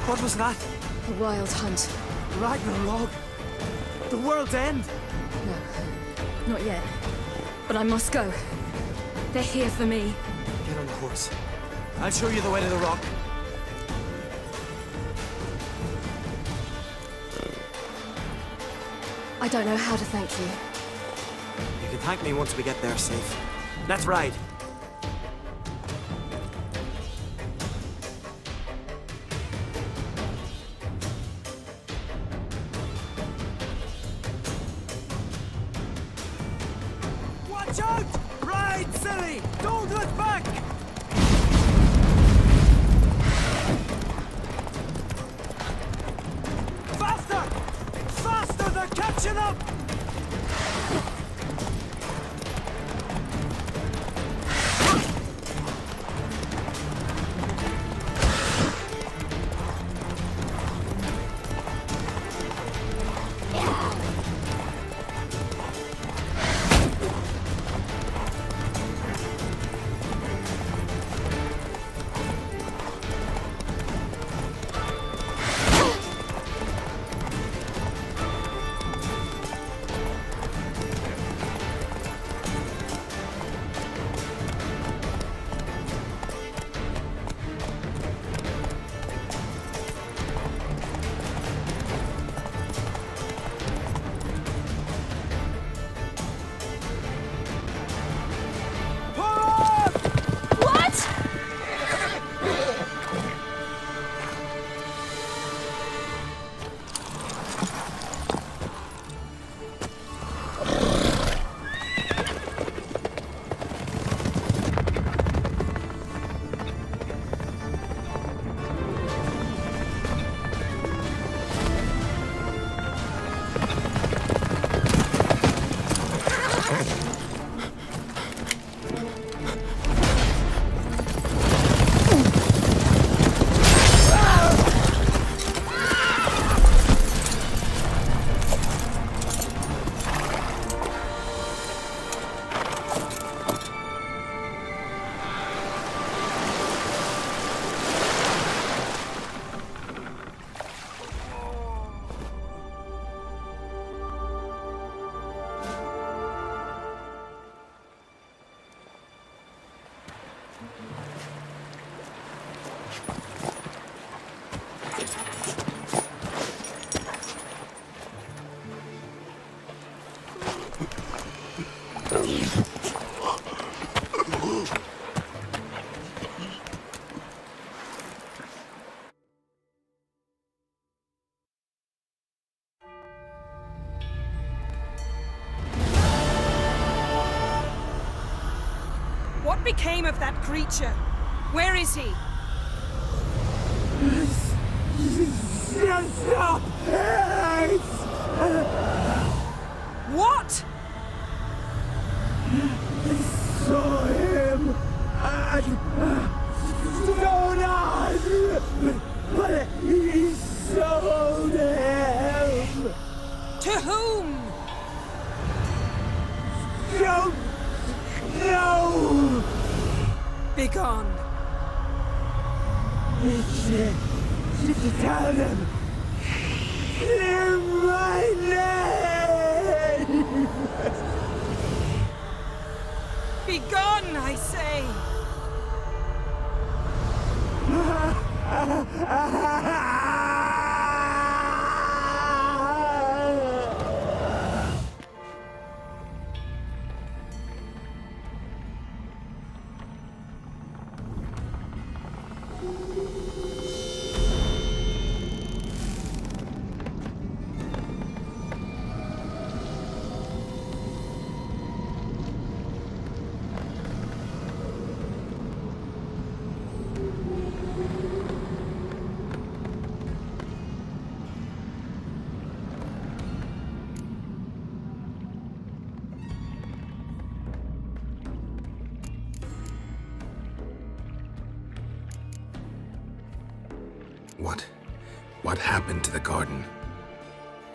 [SPEAKER 17] What was that?
[SPEAKER 21] A wild hunt.
[SPEAKER 17] Ragnarok? The world's end?
[SPEAKER 21] No, not yet. But I must go. They're here for me.
[SPEAKER 17] Get on the horse. I'll show you the way to the rock.
[SPEAKER 21] I don't know how to thank you.
[SPEAKER 17] You can thank me once we get there safe. Let's ride. Watch out! Ride, silly! Don't look back! Faster! Faster! They're catching up!
[SPEAKER 5] What became of that creature? Where is he?
[SPEAKER 22] Stop!
[SPEAKER 5] What?
[SPEAKER 22] I saw him at Stone, but he sold him.
[SPEAKER 5] To whom?
[SPEAKER 22] Don't know.
[SPEAKER 5] Begone.
[SPEAKER 22] Tell them. Clear my name.
[SPEAKER 5] Begone, I say.
[SPEAKER 4] What happened to the garden?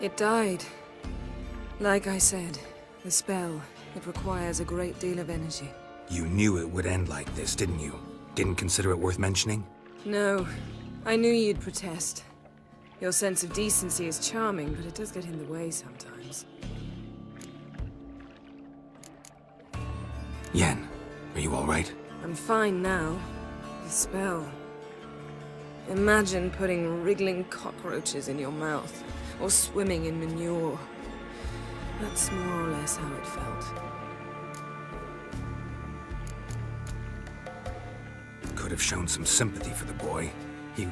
[SPEAKER 1] It died. Like I said, the spell, it requires a great deal of energy.
[SPEAKER 16] You knew it would end like this, didn't you? Didn't consider it worth mentioning?
[SPEAKER 1] No, I knew you'd protest. Your sense of decency is charming, but it does get in the way sometimes.
[SPEAKER 16] Yen, are you all right?
[SPEAKER 1] I'm fine now. The spell. Imagine putting wriggling cockroaches in your mouth, or swimming in manure. That's more or less how it felt.
[SPEAKER 16] Could have shown some sympathy for the boy.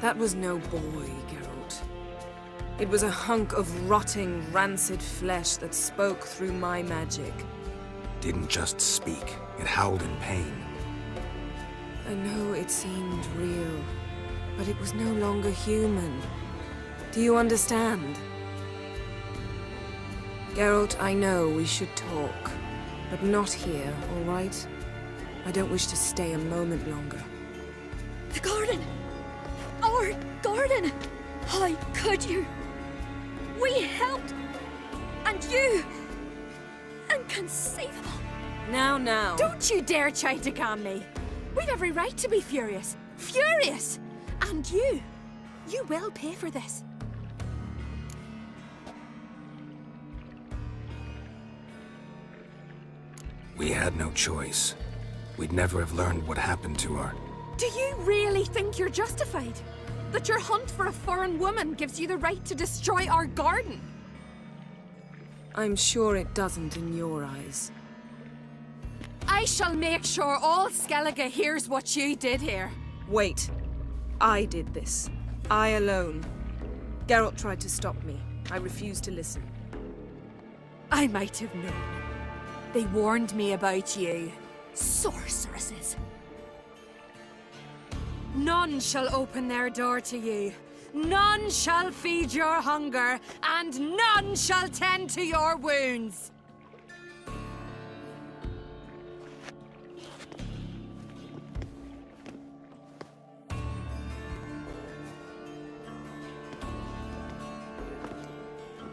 [SPEAKER 1] That was no boy, Geralt. It was a hunk of rotting, rancid flesh that spoke through my magic.
[SPEAKER 16] Didn't just speak. It howled in pain.
[SPEAKER 1] I know it seemed real, but it was no longer human. Do you understand? Geralt, I know we should talk, but not here, all right? I don't wish to stay a moment longer.
[SPEAKER 21] The garden! Our garden! How could you? We helped! And you! Inconceivable!
[SPEAKER 1] Now.
[SPEAKER 21] Don't you dare try to calm me! We've every right to be furious! Furious! And you will pay for this.
[SPEAKER 16] We had no choice. We'd never have learned what happened to her.
[SPEAKER 21] Do you really think you're justified? That your hunt for a foreign woman gives you the right to destroy our garden?
[SPEAKER 1] I'm sure it doesn't in your eyes.
[SPEAKER 21] I shall make sure all Skellige hears what you did here.
[SPEAKER 1] Wait. I did this. I alone. Geralt tried to stop me. I refused to listen.
[SPEAKER 21] I might have known. They warned me about you. Sorceresses. None shall open their door to you. None shall feed your hunger, and none shall tend to your wounds.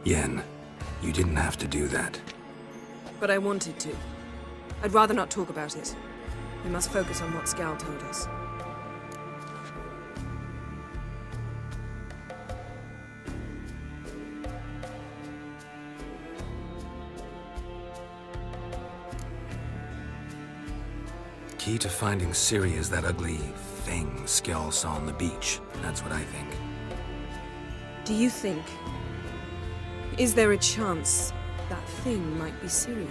[SPEAKER 16] Yen, you didn't have to do that.
[SPEAKER 1] But I wanted to. I'd rather not talk about it. We must focus on what Scal told us.
[SPEAKER 16] Key to finding Ciri is that ugly thing Skell saw on the beach. That's what I think.
[SPEAKER 1] Do you think... Is there a chance that thing might be Ciri?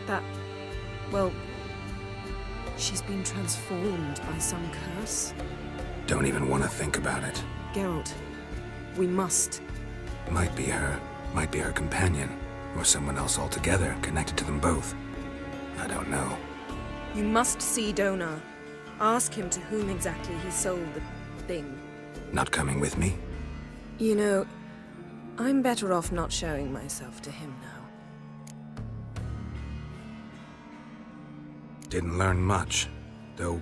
[SPEAKER 1] That... well... she's been transformed by some curse?
[SPEAKER 16] Don't even want to think about it.
[SPEAKER 1] Geralt, we must.
[SPEAKER 16] Might be her companion, or someone else altogether connected to them both. I don't know.
[SPEAKER 1] You must see Donar. Ask him to whom exactly he sold the thing.
[SPEAKER 16] Not coming with me?
[SPEAKER 1] You know, I'm better off not showing myself to him now.
[SPEAKER 16] Didn't learn much, though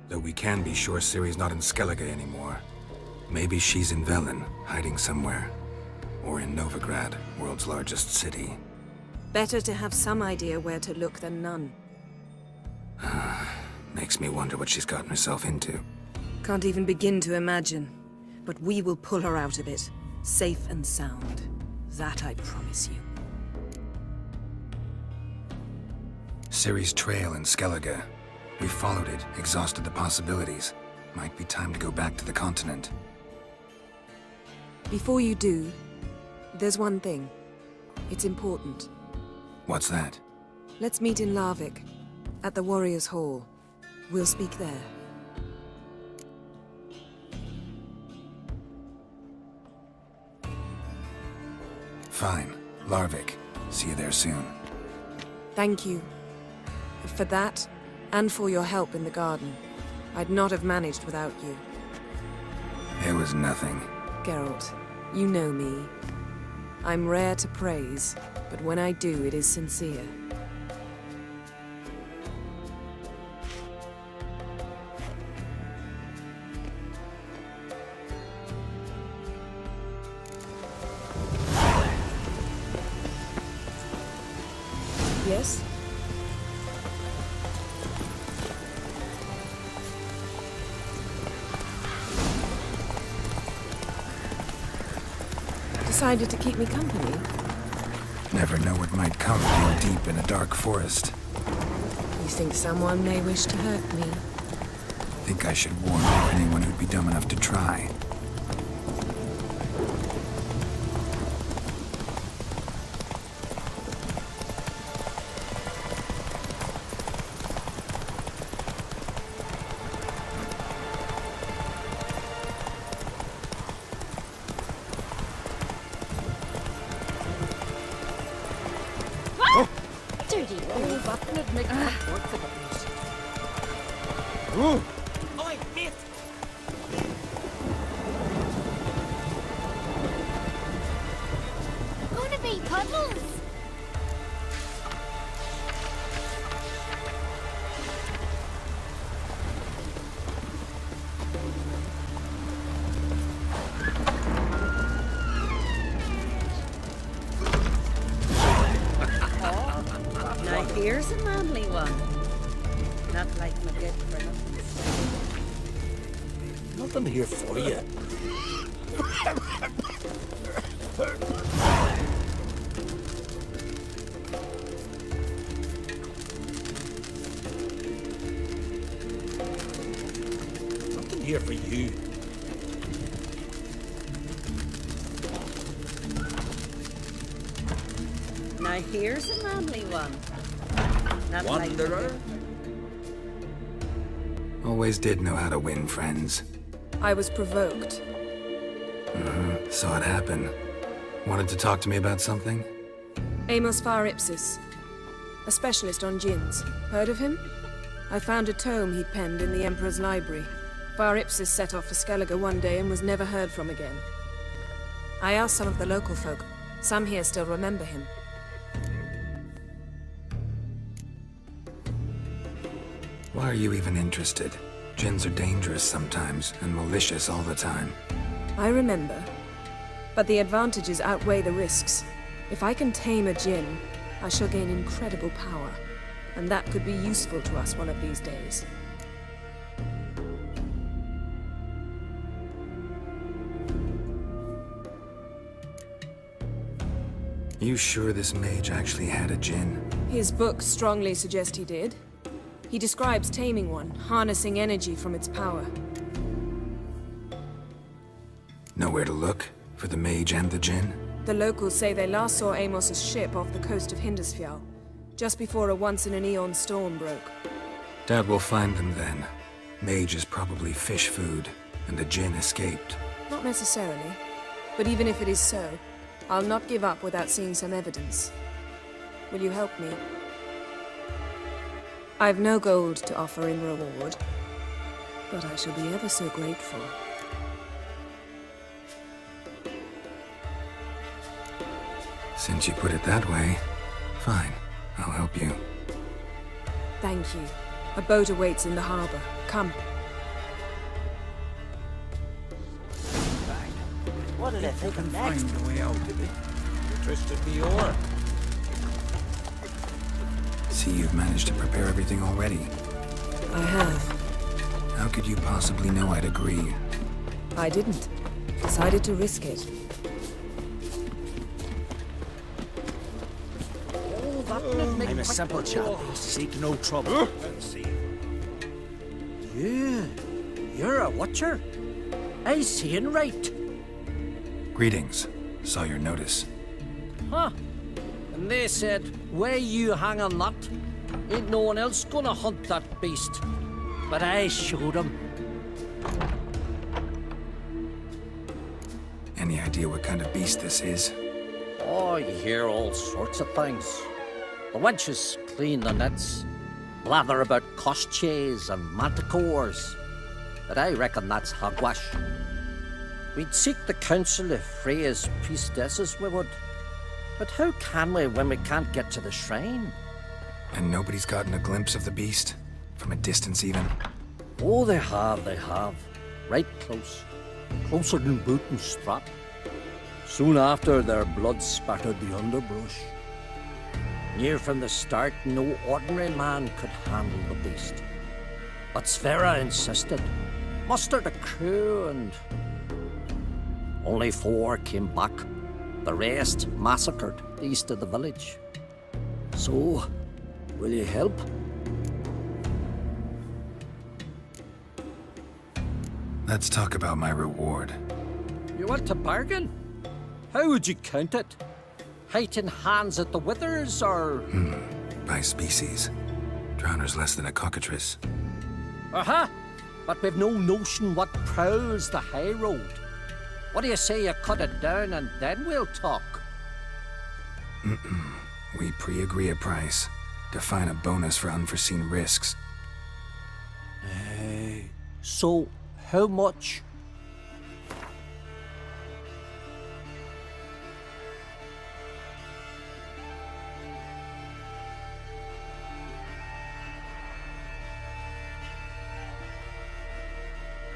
[SPEAKER 16] we can be sure Ciri's not in Skellige anymore. Maybe she's in Velen, hiding somewhere. Or in Novigrad, world's largest city.
[SPEAKER 1] Better to have some idea where to look than none.
[SPEAKER 16] Makes me wonder what she's gotten herself into.
[SPEAKER 1] Can't even begin to imagine. But we will pull her out of it, safe and sound. That I promise you.
[SPEAKER 16] Ciri's trail in Skellige. We followed it, exhausted the possibilities. Might be time to go back to the continent.
[SPEAKER 1] Before you do, there's one thing. It's important.
[SPEAKER 16] What's that?
[SPEAKER 1] Let's meet in Larvik, at the Warriors' Hall. We'll speak there.
[SPEAKER 16] Fine. Larvik. See you there soon.
[SPEAKER 1] Thank you. For that, and for your help in the garden. I'd not have managed without you.
[SPEAKER 16] It was nothing.
[SPEAKER 1] Geralt, you know me. I'm rare to praise, but when I do, it is sincere. Yes?
[SPEAKER 15] decided to keep me company.
[SPEAKER 16] Never know what might come being deep in a dark forest.
[SPEAKER 15] You think someone may wish to hurt me?
[SPEAKER 16] Think I should warn off anyone who'd be dumb enough to try.
[SPEAKER 20] Dirty old button make that work for the beast.
[SPEAKER 10] Oi, mate!
[SPEAKER 20] Gonna be puddles.
[SPEAKER 19] Now here's a manly one. Not like my good for nothing.
[SPEAKER 10] Nothing here for you. Nothing here for you.
[SPEAKER 19] Now here's a manly one. Not
[SPEAKER 10] Wanderer?
[SPEAKER 16] Always did know how to win friends.
[SPEAKER 1] I was provoked.
[SPEAKER 16] Saw it happen. Wanted to talk to me about something?
[SPEAKER 1] Amos Far Ipsis, a specialist on djinns. Heard of him? I found a tome he'd penned in the Emperor's library. Far Ipsis set off for Skellige one day and was never heard from again. I asked some of the local folk. Some here still remember him.
[SPEAKER 16] Why are you even interested? Djinns are dangerous sometimes, and malicious all the time.
[SPEAKER 1] I remember. But the advantages outweigh the risks. If I can tame a djinn, I shall gain incredible power. And that could be useful to us one of these days.
[SPEAKER 16] You sure this mage actually had a djinn?
[SPEAKER 1] His books strongly suggest he did. He describes taming one, harnessing energy from its power.
[SPEAKER 16] Nowhere to look for the mage and the djinn?
[SPEAKER 1] The locals say they last saw Amos's ship off the coast of Hindisfjall, just before a once-in-an-eon storm broke.
[SPEAKER 16] Doubt we'll find them then. Mage is probably fish food, and the djinn escaped.
[SPEAKER 1] Not necessarily. But even if it is so, I'll not give up without seeing some evidence. Will you help me? I've no gold to offer in reward, but I shall be ever so grateful.
[SPEAKER 16] Since you put it that way, fine. I'll help you.
[SPEAKER 1] Thank you. A boat awaits in the harbor. Come.
[SPEAKER 10] What did I think of next? Find the way out, did it? You twisted the oar.
[SPEAKER 16] See, you've managed to prepare everything already.
[SPEAKER 1] I have.
[SPEAKER 16] How could you possibly know I'd agree?
[SPEAKER 1] I didn't. Decided to risk it.
[SPEAKER 12] I'm a simple chap. Seek no trouble.
[SPEAKER 10] You're a watcher? I seeing right.
[SPEAKER 16] Greetings. Saw your notice.
[SPEAKER 10] Huh. And they said, where you hang on that, ain't no one else gonna hunt that beast. But I showed 'em.
[SPEAKER 16] Any idea what kind of beast this is?
[SPEAKER 10] Oh, you hear all sorts of things. The wenches clean the nets, blather about koshchays and manticores. But I reckon that's hogwash. We'd seek the counsel of Freya's priestesses, we would. But how can we when we can't get to the shrine?
[SPEAKER 16] And nobody's gotten a glimpse of the beast? From a distance even?
[SPEAKER 10] Oh, they have. Right close. Closer than boot and strap. Soon after, their blood spattered the underbrush. Near from the start, no ordinary man could handle the beast. But Sverre insisted. Mustered a crew and... only 4 came back. The rest massacred east of the village. So, will you help?
[SPEAKER 16] Let's talk about my reward.
[SPEAKER 10] You want to bargain? How would you count it? Height in hands at the withers, or...?
[SPEAKER 16] By species. Drowner's less than a cockatrice.
[SPEAKER 10] Aha! But we've no notion what prowls the high road. What do you say you cut it down and then we'll talk?
[SPEAKER 16] We pre-agree a price. Define a bonus for unforeseen risks.
[SPEAKER 10] So, how much?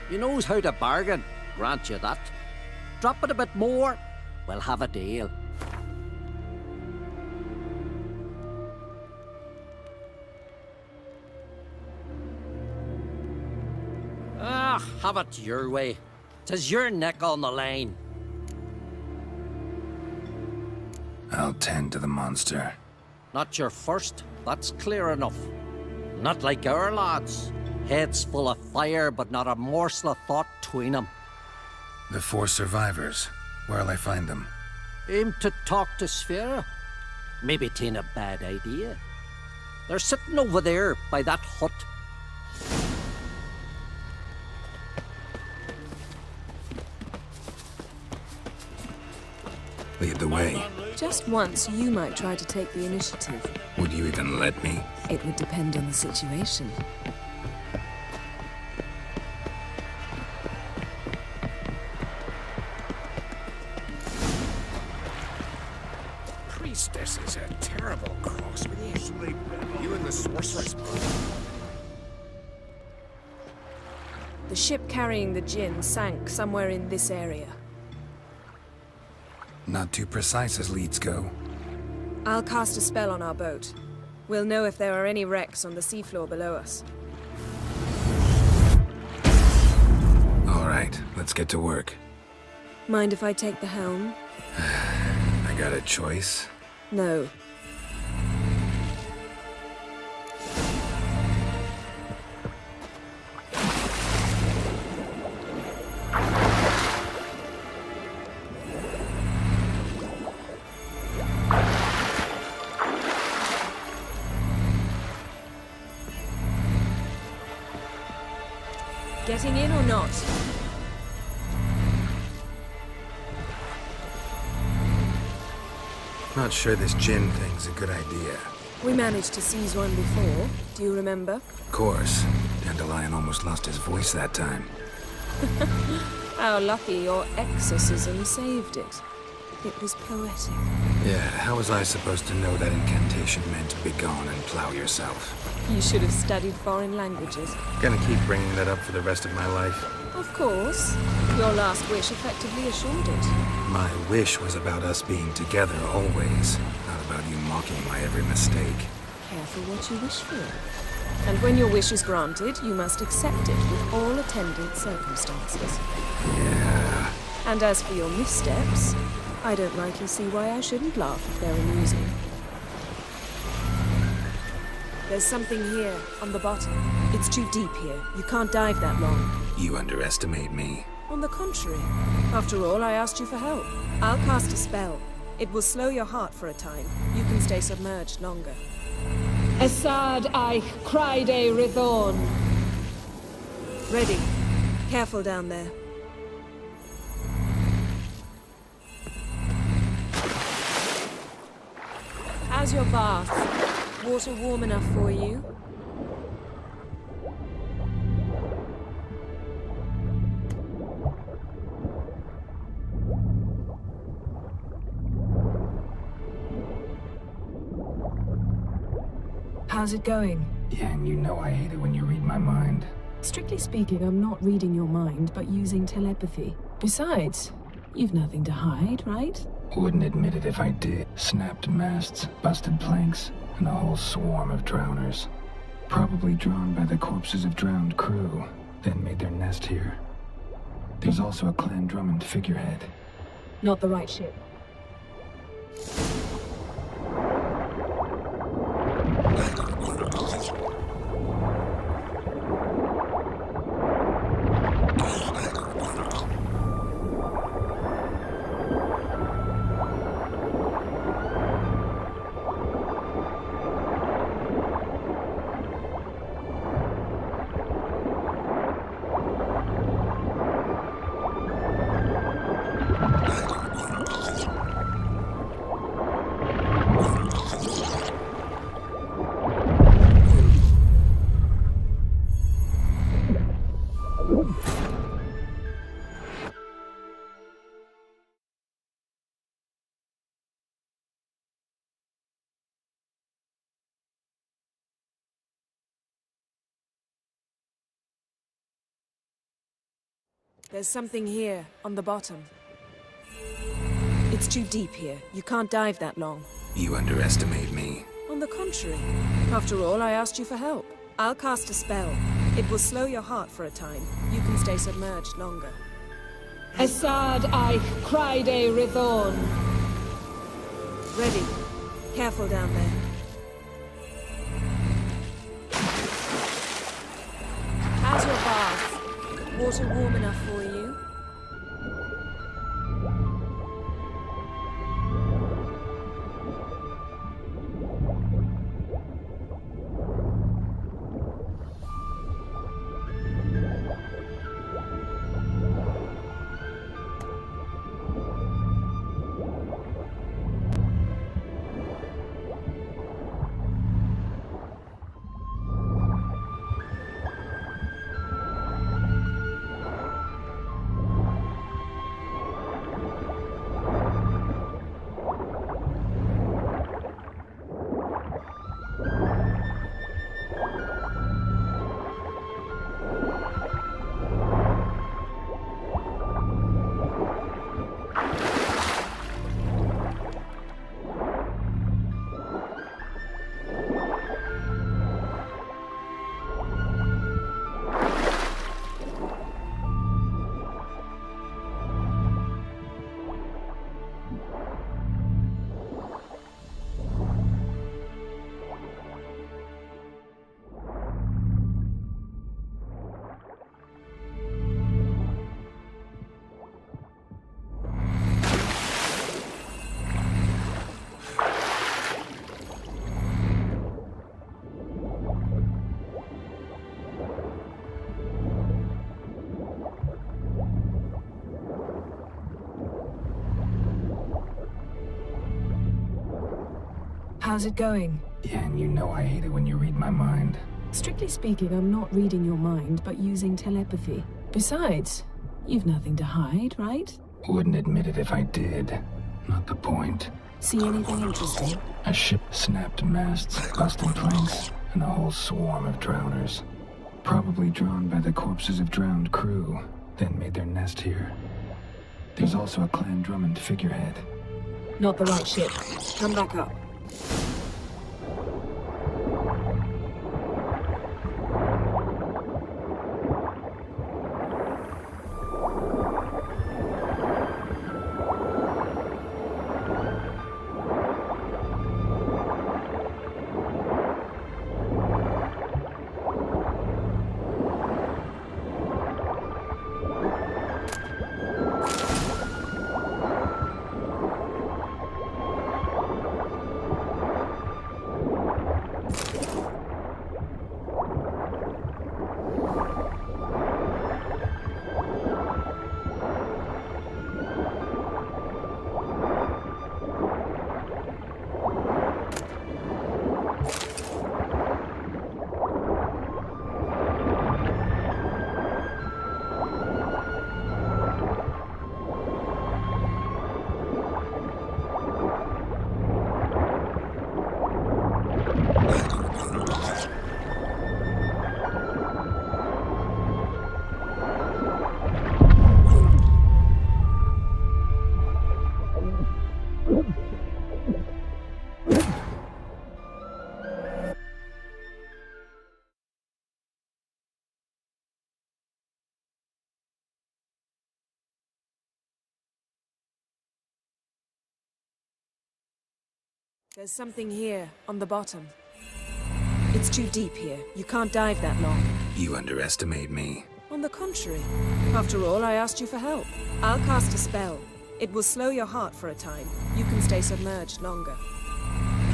[SPEAKER 10] You knows how to bargain, grant you that. Drop it a bit more, we'll have a deal. Have it your way. 'Tis your neck on the line.
[SPEAKER 16] I'll tend to the monster.
[SPEAKER 10] Not your first, that's clear enough. Not like our lads. Heads full of fire, but not a morsel of thought between them.
[SPEAKER 16] The 4 survivors. Where'll I find them?
[SPEAKER 10] Aim to talk to Sphera. Maybe 'tain't a bad idea. They're sitting over there by that hut.
[SPEAKER 16] Lead the way.
[SPEAKER 15] Just once, you might try to take the initiative.
[SPEAKER 16] Would you even let me?
[SPEAKER 15] It would depend on the situation.
[SPEAKER 13] Priestess is a terrible cross with you. You and the sorceress.
[SPEAKER 1] The ship carrying the djinn sank somewhere in this area.
[SPEAKER 16] Not too precise as leads go.
[SPEAKER 1] I'll cast a spell on our boat. We'll know if there are any wrecks on the seafloor below us.
[SPEAKER 16] All right, let's get to work.
[SPEAKER 1] Mind if I take the helm?
[SPEAKER 16] I got a choice?
[SPEAKER 1] No. Getting in or not?
[SPEAKER 16] Not sure this djinn thing's a good idea.
[SPEAKER 1] We managed to seize one before. Do you remember?
[SPEAKER 16] Of course. Dandelion almost lost his voice that time.
[SPEAKER 1] How lucky your exorcism saved it. It was poetic.
[SPEAKER 16] Yeah, how was I supposed to know that incantation meant begone and plow yourself?
[SPEAKER 1] You should have studied foreign languages.
[SPEAKER 16] Gonna keep bringing that up for the rest of my life.
[SPEAKER 1] Of course. Your last wish effectively assured it.
[SPEAKER 16] My wish was about us being together always, not about you mocking my every mistake.
[SPEAKER 1] Careful what you wish for. And when your wish is granted, you must accept it with all attendant circumstances.
[SPEAKER 16] Yeah.
[SPEAKER 1] And as for your missteps, I don't rightly see why I shouldn't laugh if they're amusing. There's something here, on the bottom. It's too deep here. You can't dive that long.
[SPEAKER 16] You underestimate me.
[SPEAKER 1] On the contrary. After all, I asked you for help. I'll cast a spell. It will slow your heart for a time. You can stay submerged longer. Esad Eich Cryde Rithorn. Ready. Careful down there. How's your bath? Water warm enough for you? How's it going?
[SPEAKER 16] Yeah, and you know I hate it when you read my mind.
[SPEAKER 15] Strictly speaking, I'm not reading your mind, but using telepathy. Besides, you've nothing to hide, right?
[SPEAKER 16] Wouldn't admit it if I did. Snapped masts, busted planks, and a whole swarm of drowners. Probably drawn by the corpses of drowned crew, then made their nest here. There's also a Clan Drummond figurehead.
[SPEAKER 15] Not the right ship.
[SPEAKER 1] There's something here, on the bottom. It's too deep here. You can't dive that long.
[SPEAKER 16] You underestimate me.
[SPEAKER 1] On the contrary. After all, I asked you for help. I'll cast a spell. It will slow your heart for a time. You can stay submerged longer.
[SPEAKER 5] Assad I Criede Rithorn.
[SPEAKER 1] Ready. Careful down there. How's your bath? Water warm enough for you?
[SPEAKER 15] How's it going?
[SPEAKER 4] Yeah, and you know I hate it when you read my mind.
[SPEAKER 15] Strictly speaking, I'm not reading your mind, but using telepathy. Besides, you've nothing to hide, right?
[SPEAKER 4] Wouldn't admit it if I did. Not the point.
[SPEAKER 15] See anything interesting?
[SPEAKER 4] A ship snapped masts, busted planks, and a whole swarm of drowners. Probably drawn by the corpses of drowned crew, then made their nest here. There's also a Clan Drummond figurehead.
[SPEAKER 15] Not the right ship. Come back up.
[SPEAKER 1] There's something here, on the bottom. It's too deep here. You can't dive that long.
[SPEAKER 16] You underestimate me.
[SPEAKER 1] On the contrary. After all, I asked you for help. I'll cast a spell. It will slow your heart for a time. You can stay submerged longer.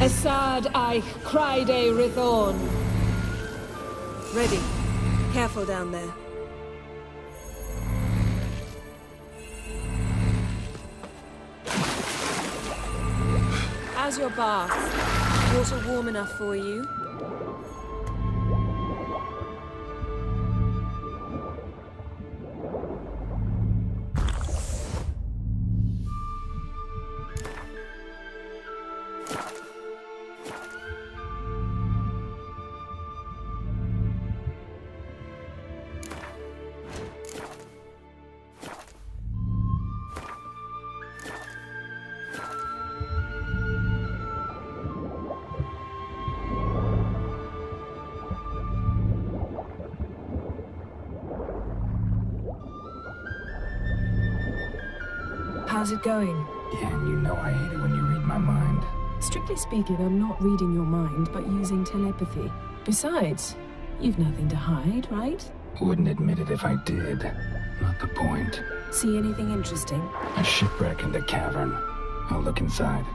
[SPEAKER 5] Asad I Criede Rithorn.
[SPEAKER 1] Ready. Careful down there. How's your bath? Water warm enough for you?
[SPEAKER 15] How's it going?
[SPEAKER 4] Yeah, and you know I hate it when you read my mind.
[SPEAKER 15] Strictly speaking, I'm not reading your mind, but using telepathy. Besides, you've nothing to hide, right?
[SPEAKER 4] Wouldn't admit it if I did. Not the point.
[SPEAKER 15] See anything interesting?
[SPEAKER 4] A shipwreck in the cavern. I'll look inside.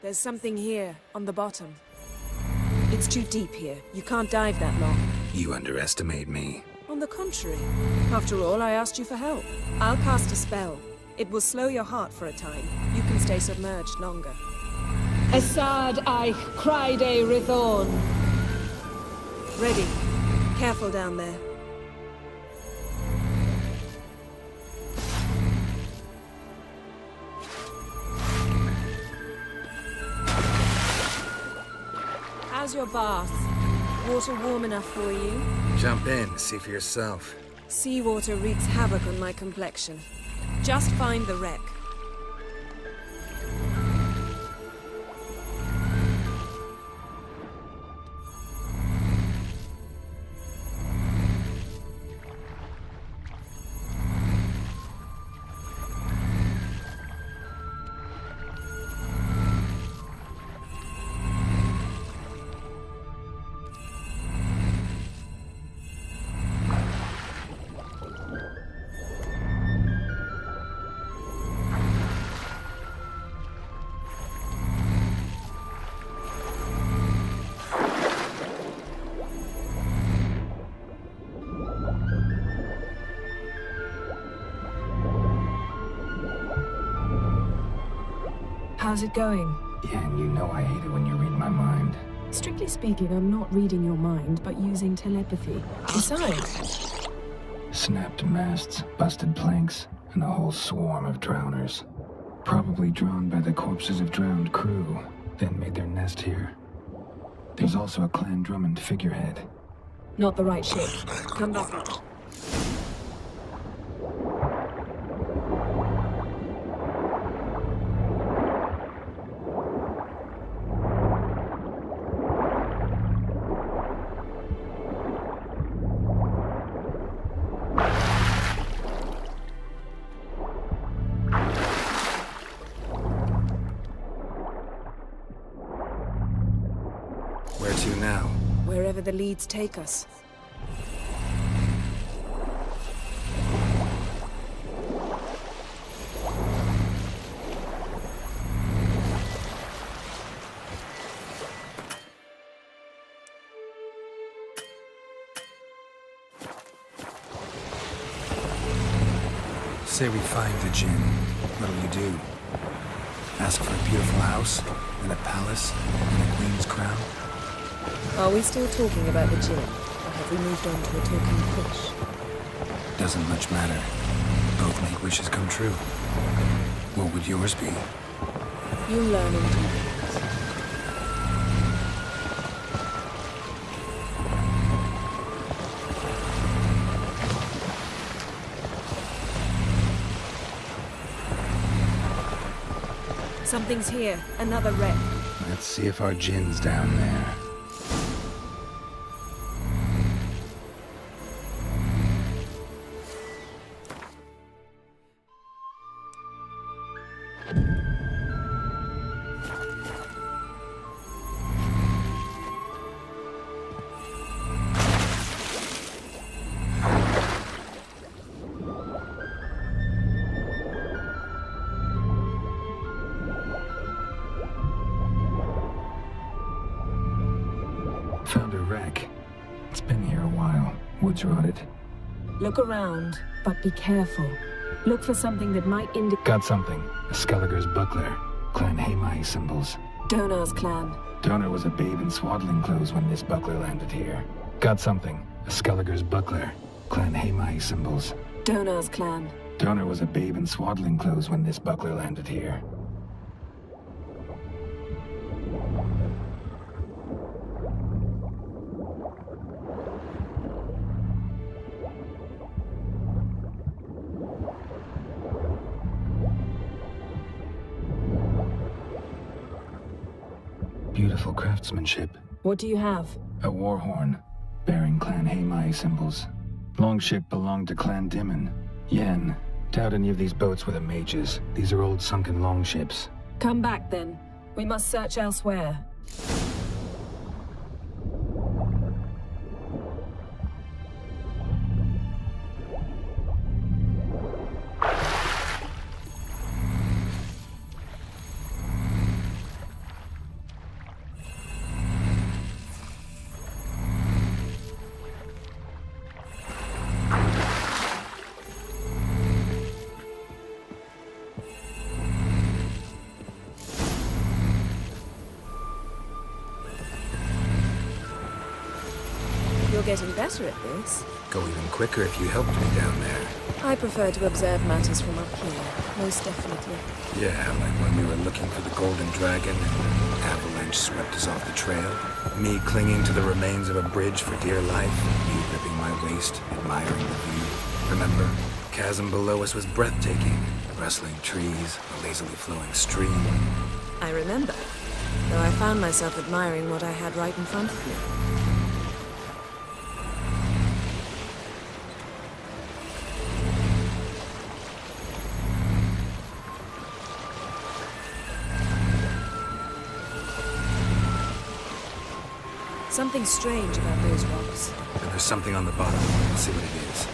[SPEAKER 1] There's something here, on the bottom. It's too deep here. You can't dive that long.
[SPEAKER 16] You underestimate me.
[SPEAKER 1] On the contrary. After all, I asked you for help. I'll cast a spell. It will slow your heart for a time. You can stay submerged longer.
[SPEAKER 5] Asad I Criede Rithorn.
[SPEAKER 1] Ready. Careful down there. How's your bath? Water warm enough for you?
[SPEAKER 16] Jump in, see for yourself.
[SPEAKER 1] Seawater wreaks havoc on my complexion. Just find the wreck. How's it going?
[SPEAKER 4] Yeah, and you know I hate it when you read my mind.
[SPEAKER 1] Strictly speaking, I'm not reading your mind, but using telepathy. Besides,
[SPEAKER 4] Snapped masts, busted planks, and a whole swarm of drowners. Probably drawn by the corpses of drowned crew, then made their nest here. There's also a Clan Drummond figurehead.
[SPEAKER 1] not the right ship. Come back.
[SPEAKER 16] Where to now?
[SPEAKER 1] Wherever the leads take us.
[SPEAKER 16] Say we find the Jinn. What'll you do? Ask for a beautiful house, and a palace, and a queen's crown?
[SPEAKER 15] Are we still talking about the Jinn, or have we moved on to a talking fish?
[SPEAKER 16] Doesn't much matter. Both make wishes come true. What would yours be?
[SPEAKER 15] You learn in due course.
[SPEAKER 1] Something's here. Another wreck.
[SPEAKER 4] Let's see if our Jinn's down there. Found a wreck. It's been here a while. Wood's rotted.
[SPEAKER 1] Look around, but be careful. Look for something that might indicate...
[SPEAKER 4] Got something. A Skelliger's buckler. Clan Hamai symbols.
[SPEAKER 1] Donar's clan.
[SPEAKER 4] Donar was a babe in swaddling clothes when this buckler landed here. Got something. A Skelliger's buckler. Clan Hamai symbols.
[SPEAKER 1] Donar's clan.
[SPEAKER 4] Donar was a babe in swaddling clothes when this buckler landed here. Beautiful craftsmanship.
[SPEAKER 1] What do you have?
[SPEAKER 4] A war horn, bearing Clan Hamai symbols. Longship belonged to Clan Dimon. Yen, doubt any of these boats were the mages. These are old sunken longships.
[SPEAKER 1] Come back then. We must search elsewhere. You're getting better at this.
[SPEAKER 16] Go even quicker if you helped me down there.
[SPEAKER 15] I prefer to observe matters from up here, most definitely.
[SPEAKER 16] Yeah, like when we were looking for the Golden Dragon and the avalanche swept us off the trail. Me clinging to the remains of a bridge for dear life. You gripping my waist, admiring the view. Remember? Chasm below us was breathtaking. Rustling trees, a lazily flowing stream.
[SPEAKER 15] I remember, though I found myself admiring what I had right in front of me. Something strange about those rocks.
[SPEAKER 16] And there's something on the bottom. Let's see what it is.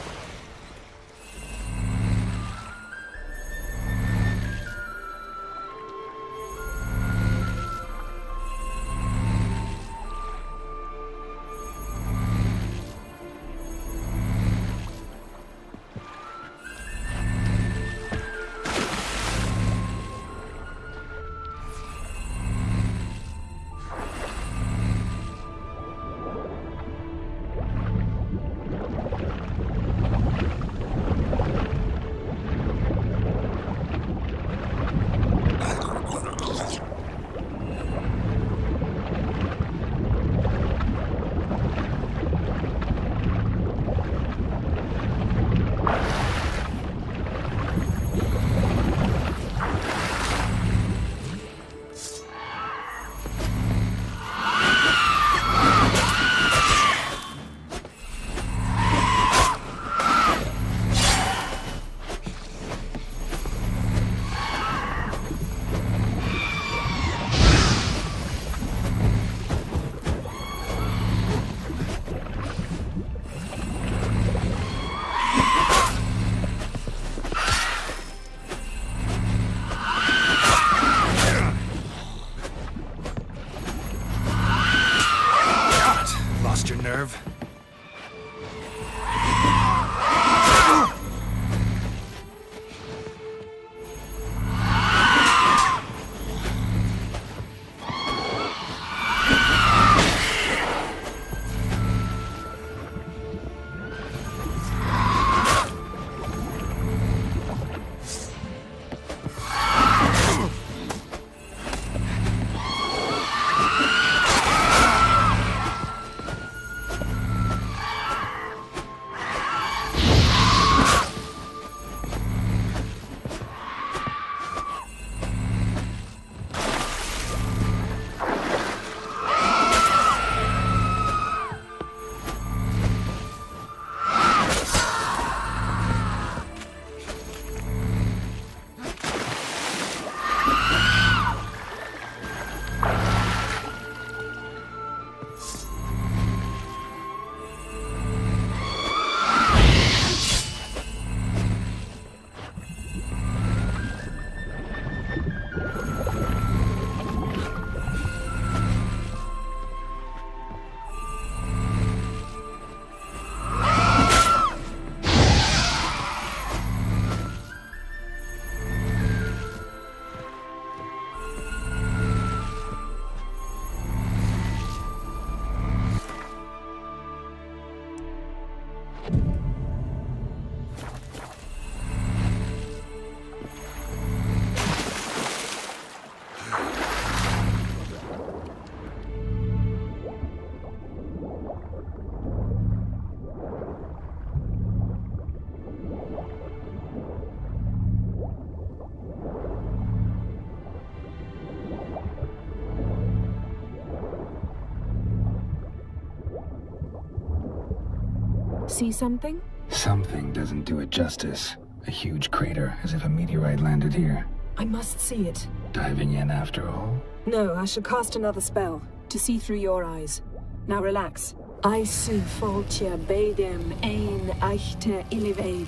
[SPEAKER 1] See something?
[SPEAKER 4] Something doesn't do it justice. A huge crater, as if a meteorite landed here.
[SPEAKER 1] I must see it.
[SPEAKER 4] Diving in after all?
[SPEAKER 1] No, I shall cast another spell, to see through your eyes. Now relax. I su foltja bedem ein eichte illivaid.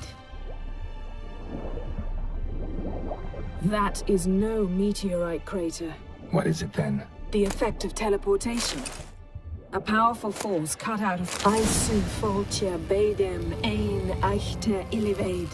[SPEAKER 1] That is no meteorite crater.
[SPEAKER 4] What is it then?
[SPEAKER 1] The effect of teleportation. A powerful force cut out of I su foltja bedem ein eichte illivaid.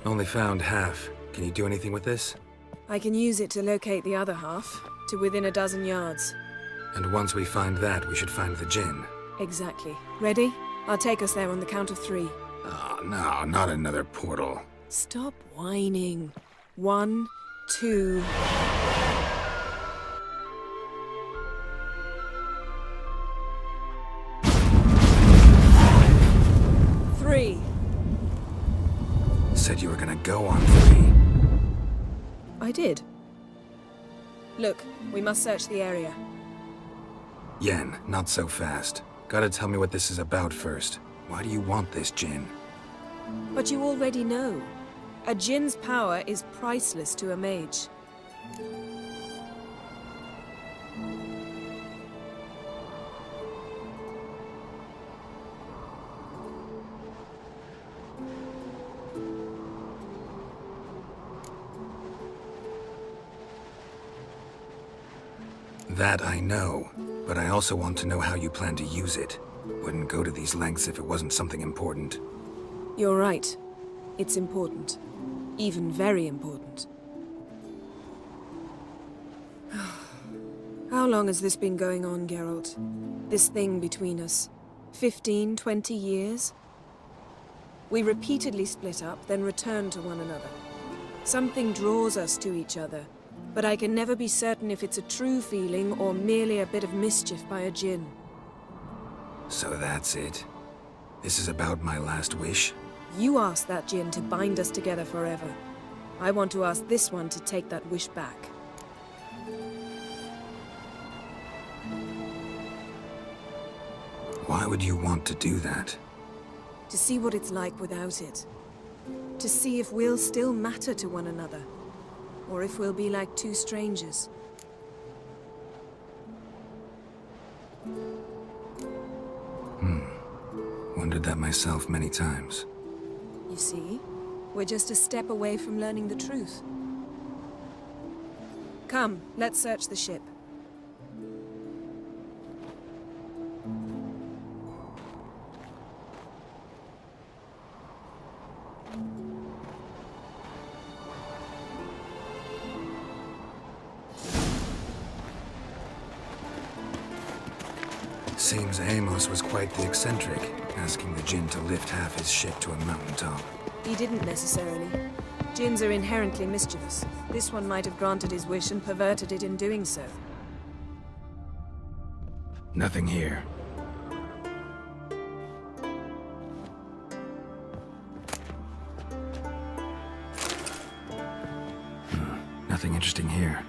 [SPEAKER 16] Only found half. Can you do anything with this?
[SPEAKER 1] I can use it to locate the other half, to within a dozen yards.
[SPEAKER 16] And once we find that, we should find the Jinn.
[SPEAKER 1] Exactly. Ready? I'll take us there on the count of 3.
[SPEAKER 16] Oh, no, not another portal.
[SPEAKER 1] Stop whining. 1, 2... Three.
[SPEAKER 16] Said you were gonna go on 3.
[SPEAKER 1] I did. Look, we must search the area.
[SPEAKER 16] Yen, not so fast. Gotta tell me what this is about first. Why do you want this Jinn?
[SPEAKER 1] But you already know. A Jinn's power is priceless to a mage.
[SPEAKER 16] That I know, but I also want to know how you plan to use it. Wouldn't go to these lengths if it wasn't something important.
[SPEAKER 1] You're right. It's important. Even very important. How long has this been going on, Geralt? This thing between us? 15, 20 years? We repeatedly split up, then return to one another. Something draws us to each other, but I can never be certain if it's a true feeling or merely a bit of mischief by a Jinn.
[SPEAKER 16] So that's it? This is about my last wish?
[SPEAKER 1] You asked that Jinn to bind us together forever. I want to ask this one to take that wish back.
[SPEAKER 16] Why would you want to do that?
[SPEAKER 1] To see what it's like without it. To see if we'll still matter to one another. Or if we'll be like two strangers.
[SPEAKER 16] Wondered that myself many times.
[SPEAKER 1] You see? We're just a step away from learning the truth. Come, let's search the ship.
[SPEAKER 16] Seems Amos was quite the eccentric, asking the Jinn to lift half his ship to a mountaintop.
[SPEAKER 1] He didn't necessarily. Jinns are inherently mischievous. This one might have granted his wish and perverted it in doing so.
[SPEAKER 16] Nothing here. Nothing interesting here.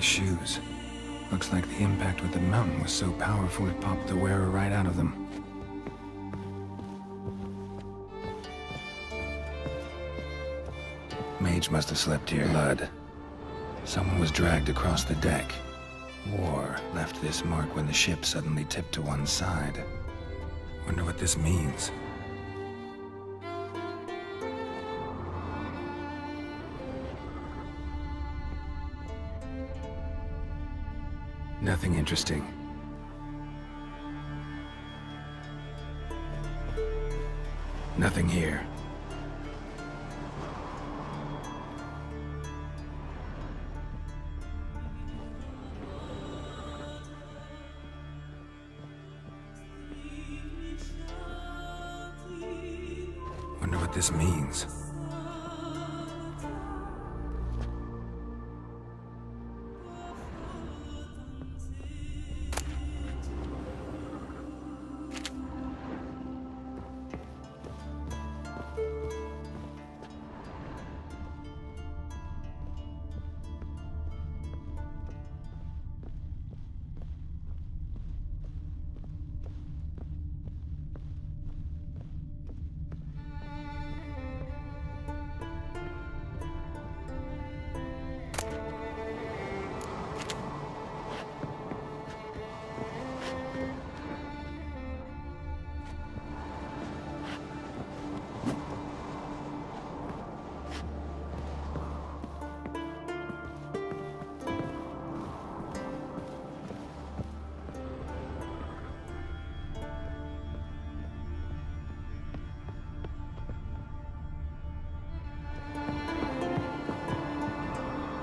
[SPEAKER 4] shoes. Looks like the impact with the mountain was so powerful it popped the wearer right out of them. Mage must have slept here. Blood. Someone was dragged across the deck. War left this mark when the ship suddenly tipped to one side. Wonder what this means. Nothing interesting. Nothing here. Wonder what this means.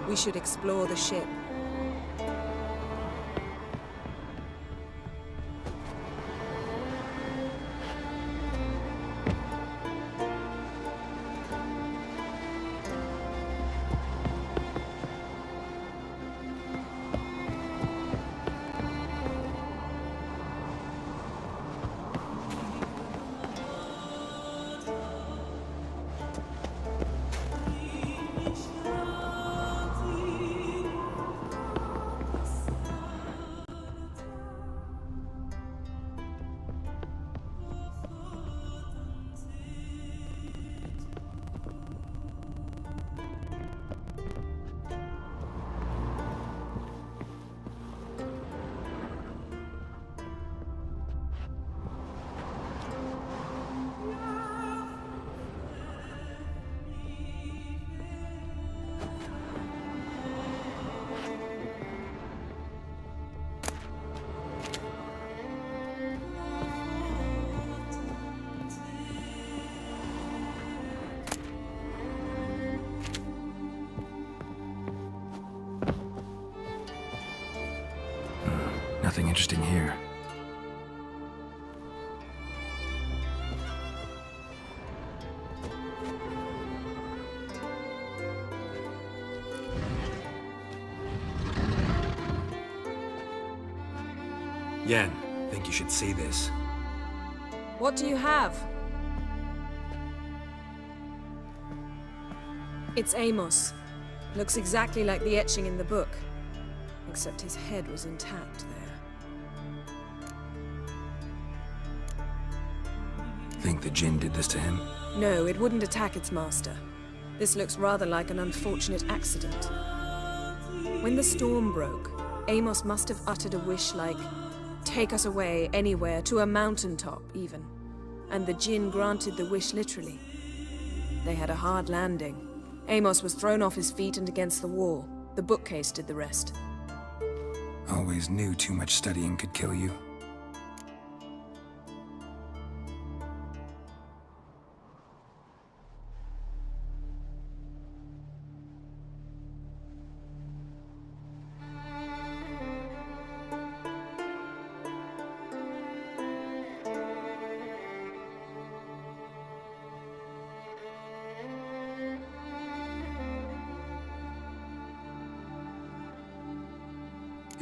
[SPEAKER 1] We should explore the ship.
[SPEAKER 4] Nothing interesting here. Yen, think you should see this.
[SPEAKER 1] What do you have? It's Amos. Looks exactly like the etching in the book. Except his head was intact there.
[SPEAKER 4] Think the Jinn did this to him?
[SPEAKER 1] No, it wouldn't attack its master. This looks rather like an unfortunate accident. When the storm broke, Amos must have uttered a wish like, "Take us away, anywhere, to a mountaintop, even." And the Jinn granted the wish literally. They had a hard landing. Amos was thrown off his feet and against the wall. The bookcase did the rest.
[SPEAKER 4] Always knew too much studying could kill you.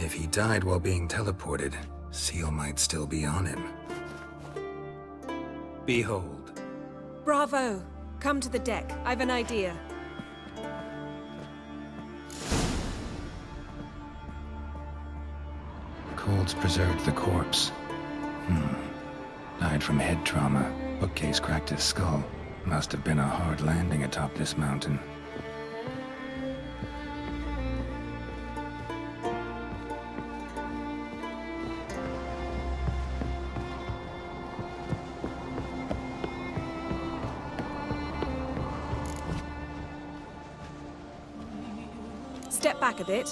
[SPEAKER 4] If he died while being teleported, Seal might still be on him. Behold.
[SPEAKER 1] Bravo! Come to the deck. I've an idea.
[SPEAKER 4] Guards preserved the corpse. Died from head trauma. Bookcase cracked his skull. Must have been a hard landing atop this mountain.
[SPEAKER 1] Step back a bit.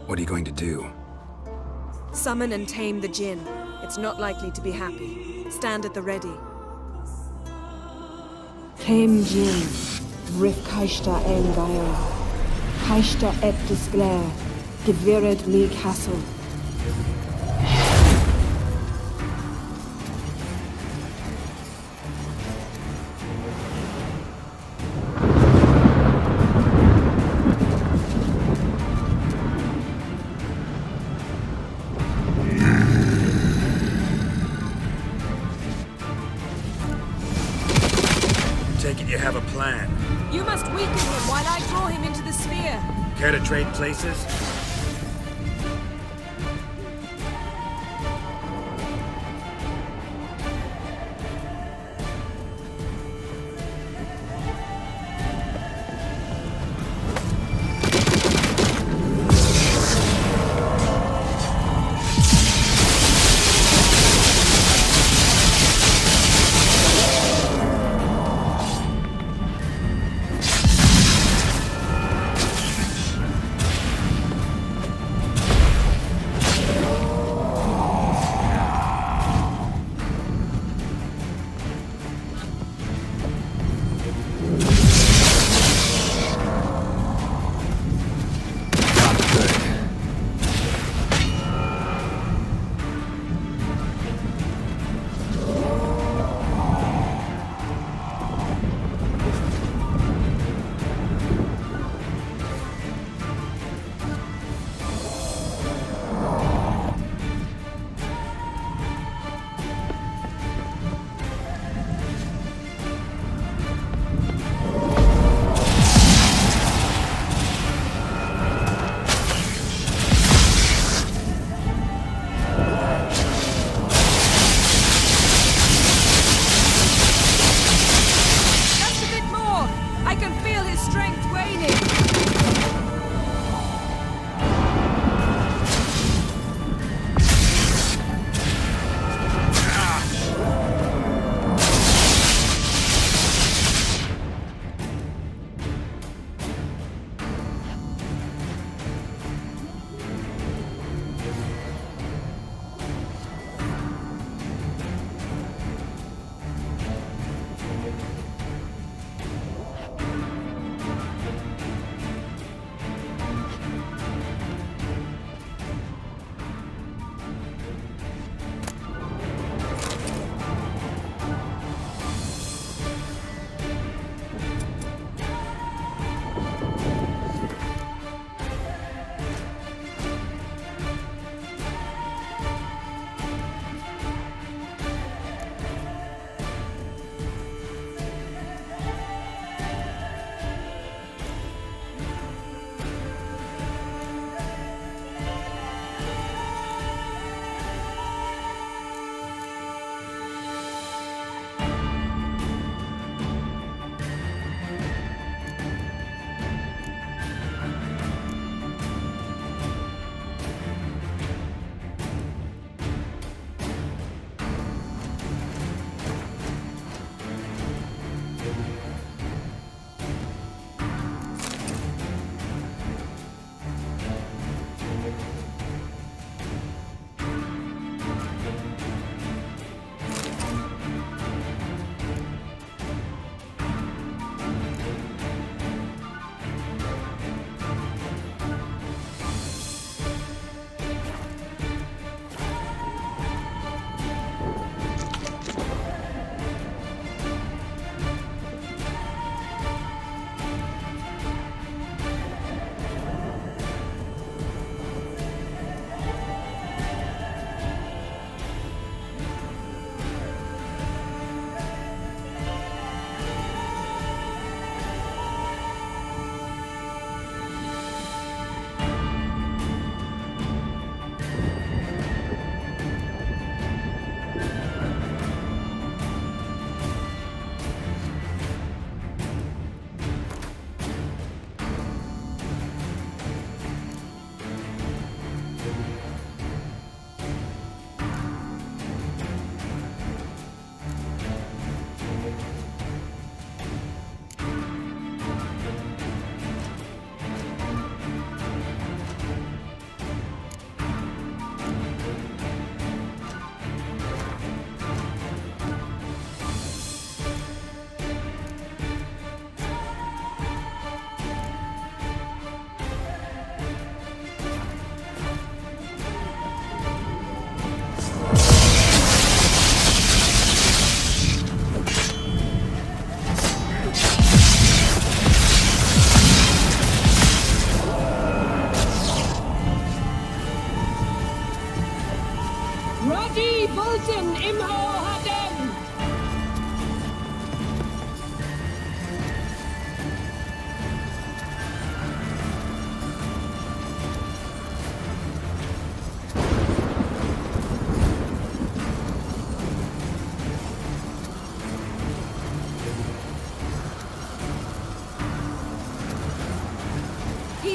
[SPEAKER 16] What are you going to do?
[SPEAKER 1] Summon and tame the Jinn. It's not likely to be happy. Stand at the ready.
[SPEAKER 6] Tame Jinn, Rif Kaishta en Gael, Kaishta et Disglair, Gevirid me Castle.
[SPEAKER 16] Take it you have a plan.
[SPEAKER 5] You must weaken him while I draw him into the sphere.
[SPEAKER 16] Care to trade places?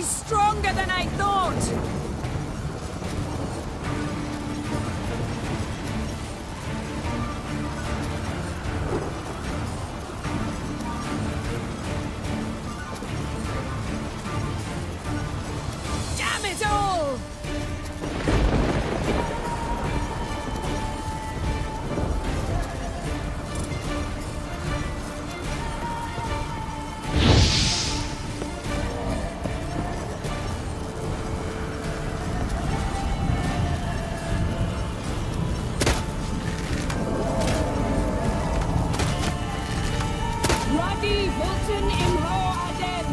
[SPEAKER 5] He's stronger than I thought! Damn it all! Radi Vulcan Imho Aden!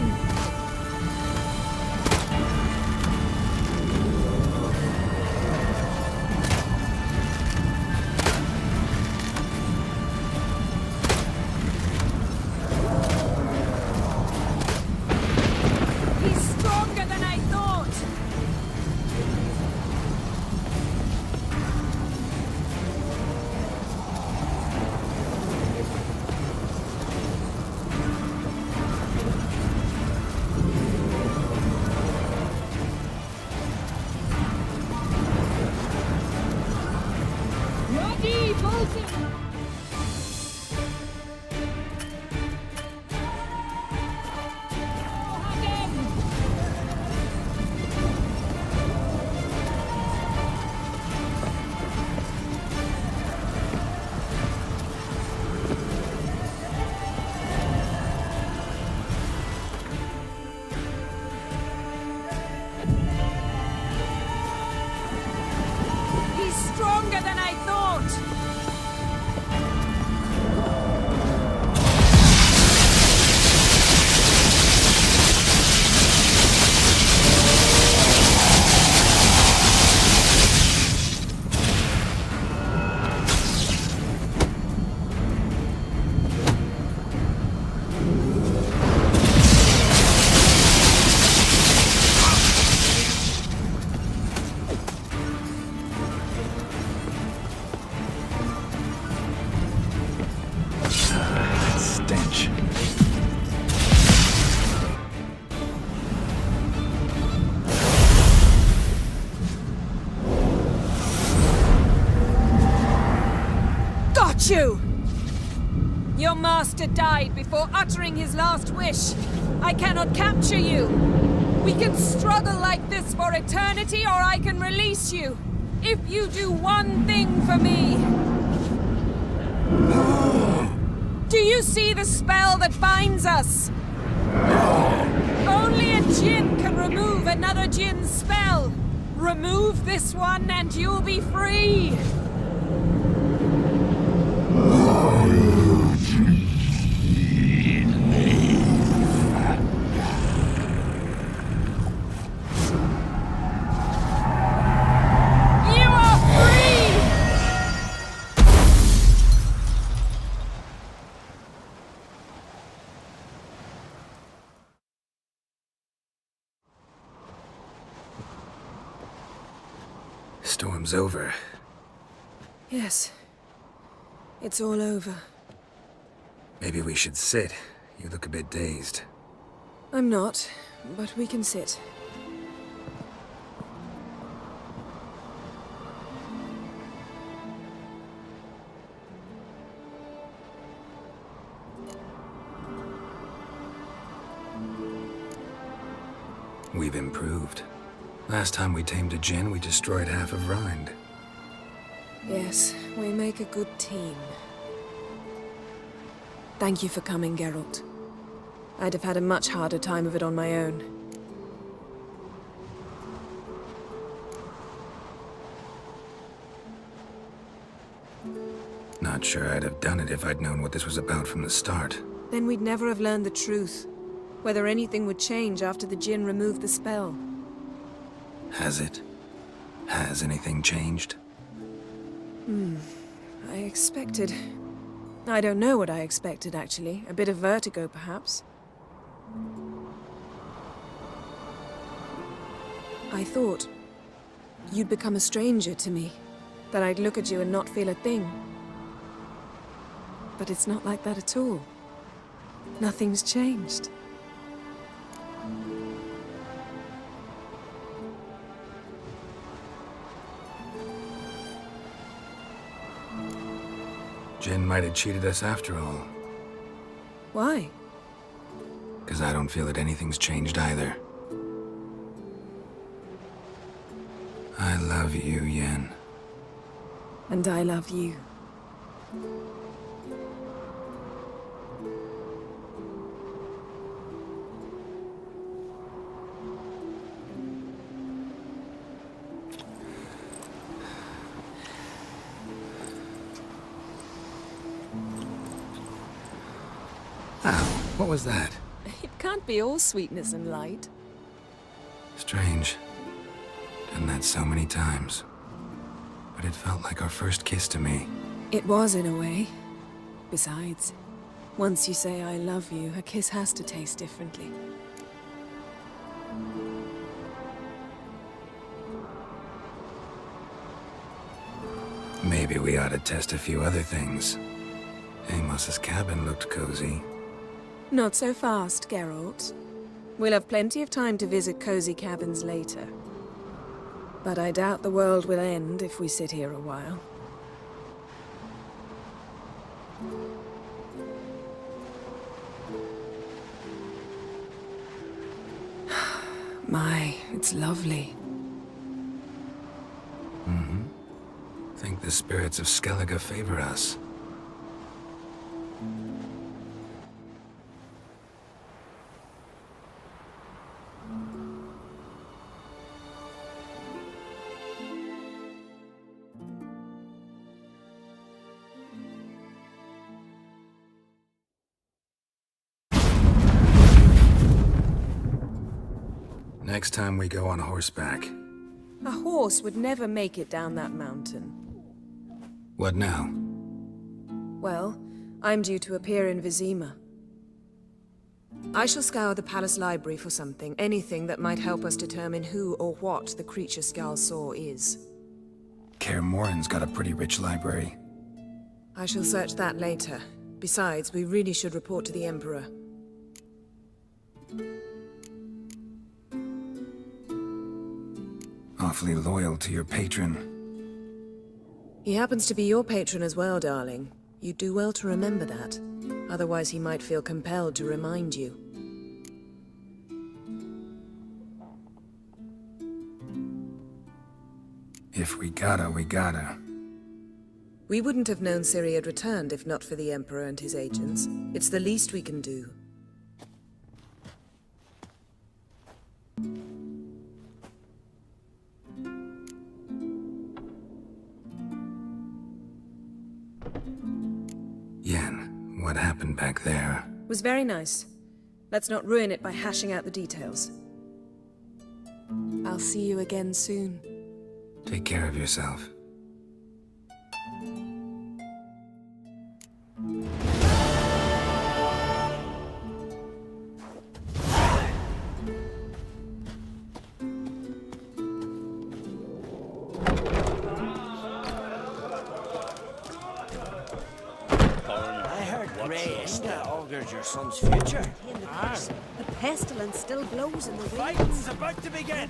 [SPEAKER 5] He's stronger than I thought! Radi Vulcan! He's stronger than I thought!
[SPEAKER 4] Stench.
[SPEAKER 5] Got you! Your master died before uttering his last wish. I cannot capture you. We can struggle like this for eternity, or I can release you. If you do one thing for me. Do you see the spell that binds us? Only a djinn can remove another djinn's spell. Remove this one and you'll be free. You are free!
[SPEAKER 16] Storm's over.
[SPEAKER 15] Yes. It's all over.
[SPEAKER 16] Maybe we should sit. You look a bit dazed.
[SPEAKER 15] I'm not, but we can sit.
[SPEAKER 16] We've improved. Last time we tamed a djinn, we destroyed half of Rind.
[SPEAKER 15] Yes, we make a good team. Thank you for coming, Geralt. I'd have had a much harder time of it on my own.
[SPEAKER 16] Not sure I'd have done it if I'd known what this was about from the start.
[SPEAKER 15] Then we'd never have learned the truth. Whether anything would change after the djinn removed the spell.
[SPEAKER 16] Has it? Has anything changed?
[SPEAKER 15] I expected... I don't know what I expected, actually. A bit of vertigo, perhaps. I thought you'd become a stranger to me. That I'd look at you and not feel a thing. But it's not like that at all. Nothing's changed.
[SPEAKER 16] Jin might have cheated us after all.
[SPEAKER 1] Why?
[SPEAKER 16] Because I don't feel that anything's changed either. I love you, Yen.
[SPEAKER 1] And I love you.
[SPEAKER 16] What was that?
[SPEAKER 1] It can't be all sweetness and light.
[SPEAKER 16] Strange. Done that so many times. But it felt like our first kiss to me.
[SPEAKER 1] It was, in a way. Besides, once you say I love you, a kiss has to taste differently.
[SPEAKER 16] Maybe we ought to test a few other things. Amos's cabin looked cozy.
[SPEAKER 1] Not so fast, Geralt. We'll have plenty of time to visit cozy cabins later. But I doubt the world will end if we sit here a while. My, it's lovely.
[SPEAKER 16] Mm-hmm. Think the spirits of Skellige favor us. Next time we go on horseback.
[SPEAKER 1] A horse would never make it down that mountain.
[SPEAKER 16] What now?
[SPEAKER 1] Well, I'm due to appear in Vizima. I shall scour the palace library for something, anything that might help us determine who or what the creature Skjal saw is.
[SPEAKER 16] Kaer Morhen's got a pretty rich library.
[SPEAKER 1] I shall search that later. Besides, we really should report to the Emperor.
[SPEAKER 16] Awfully loyal to your patron.
[SPEAKER 1] He happens to be your patron as well, darling. You'd do well to remember that. Otherwise, he might feel compelled to remind you.
[SPEAKER 16] If we gotta, we gotta.
[SPEAKER 1] We wouldn't have known Ciri had returned if not for the Emperor and his agents. It's the least we can do.
[SPEAKER 16] Yen, what happened back there?
[SPEAKER 1] Was very nice. Let's not ruin it by hashing out the details. I'll see you again soon.
[SPEAKER 16] Take care of yourself.
[SPEAKER 12] Your son's future.
[SPEAKER 2] The pestilence still blows in the wind.
[SPEAKER 12] Fighting's about to begin.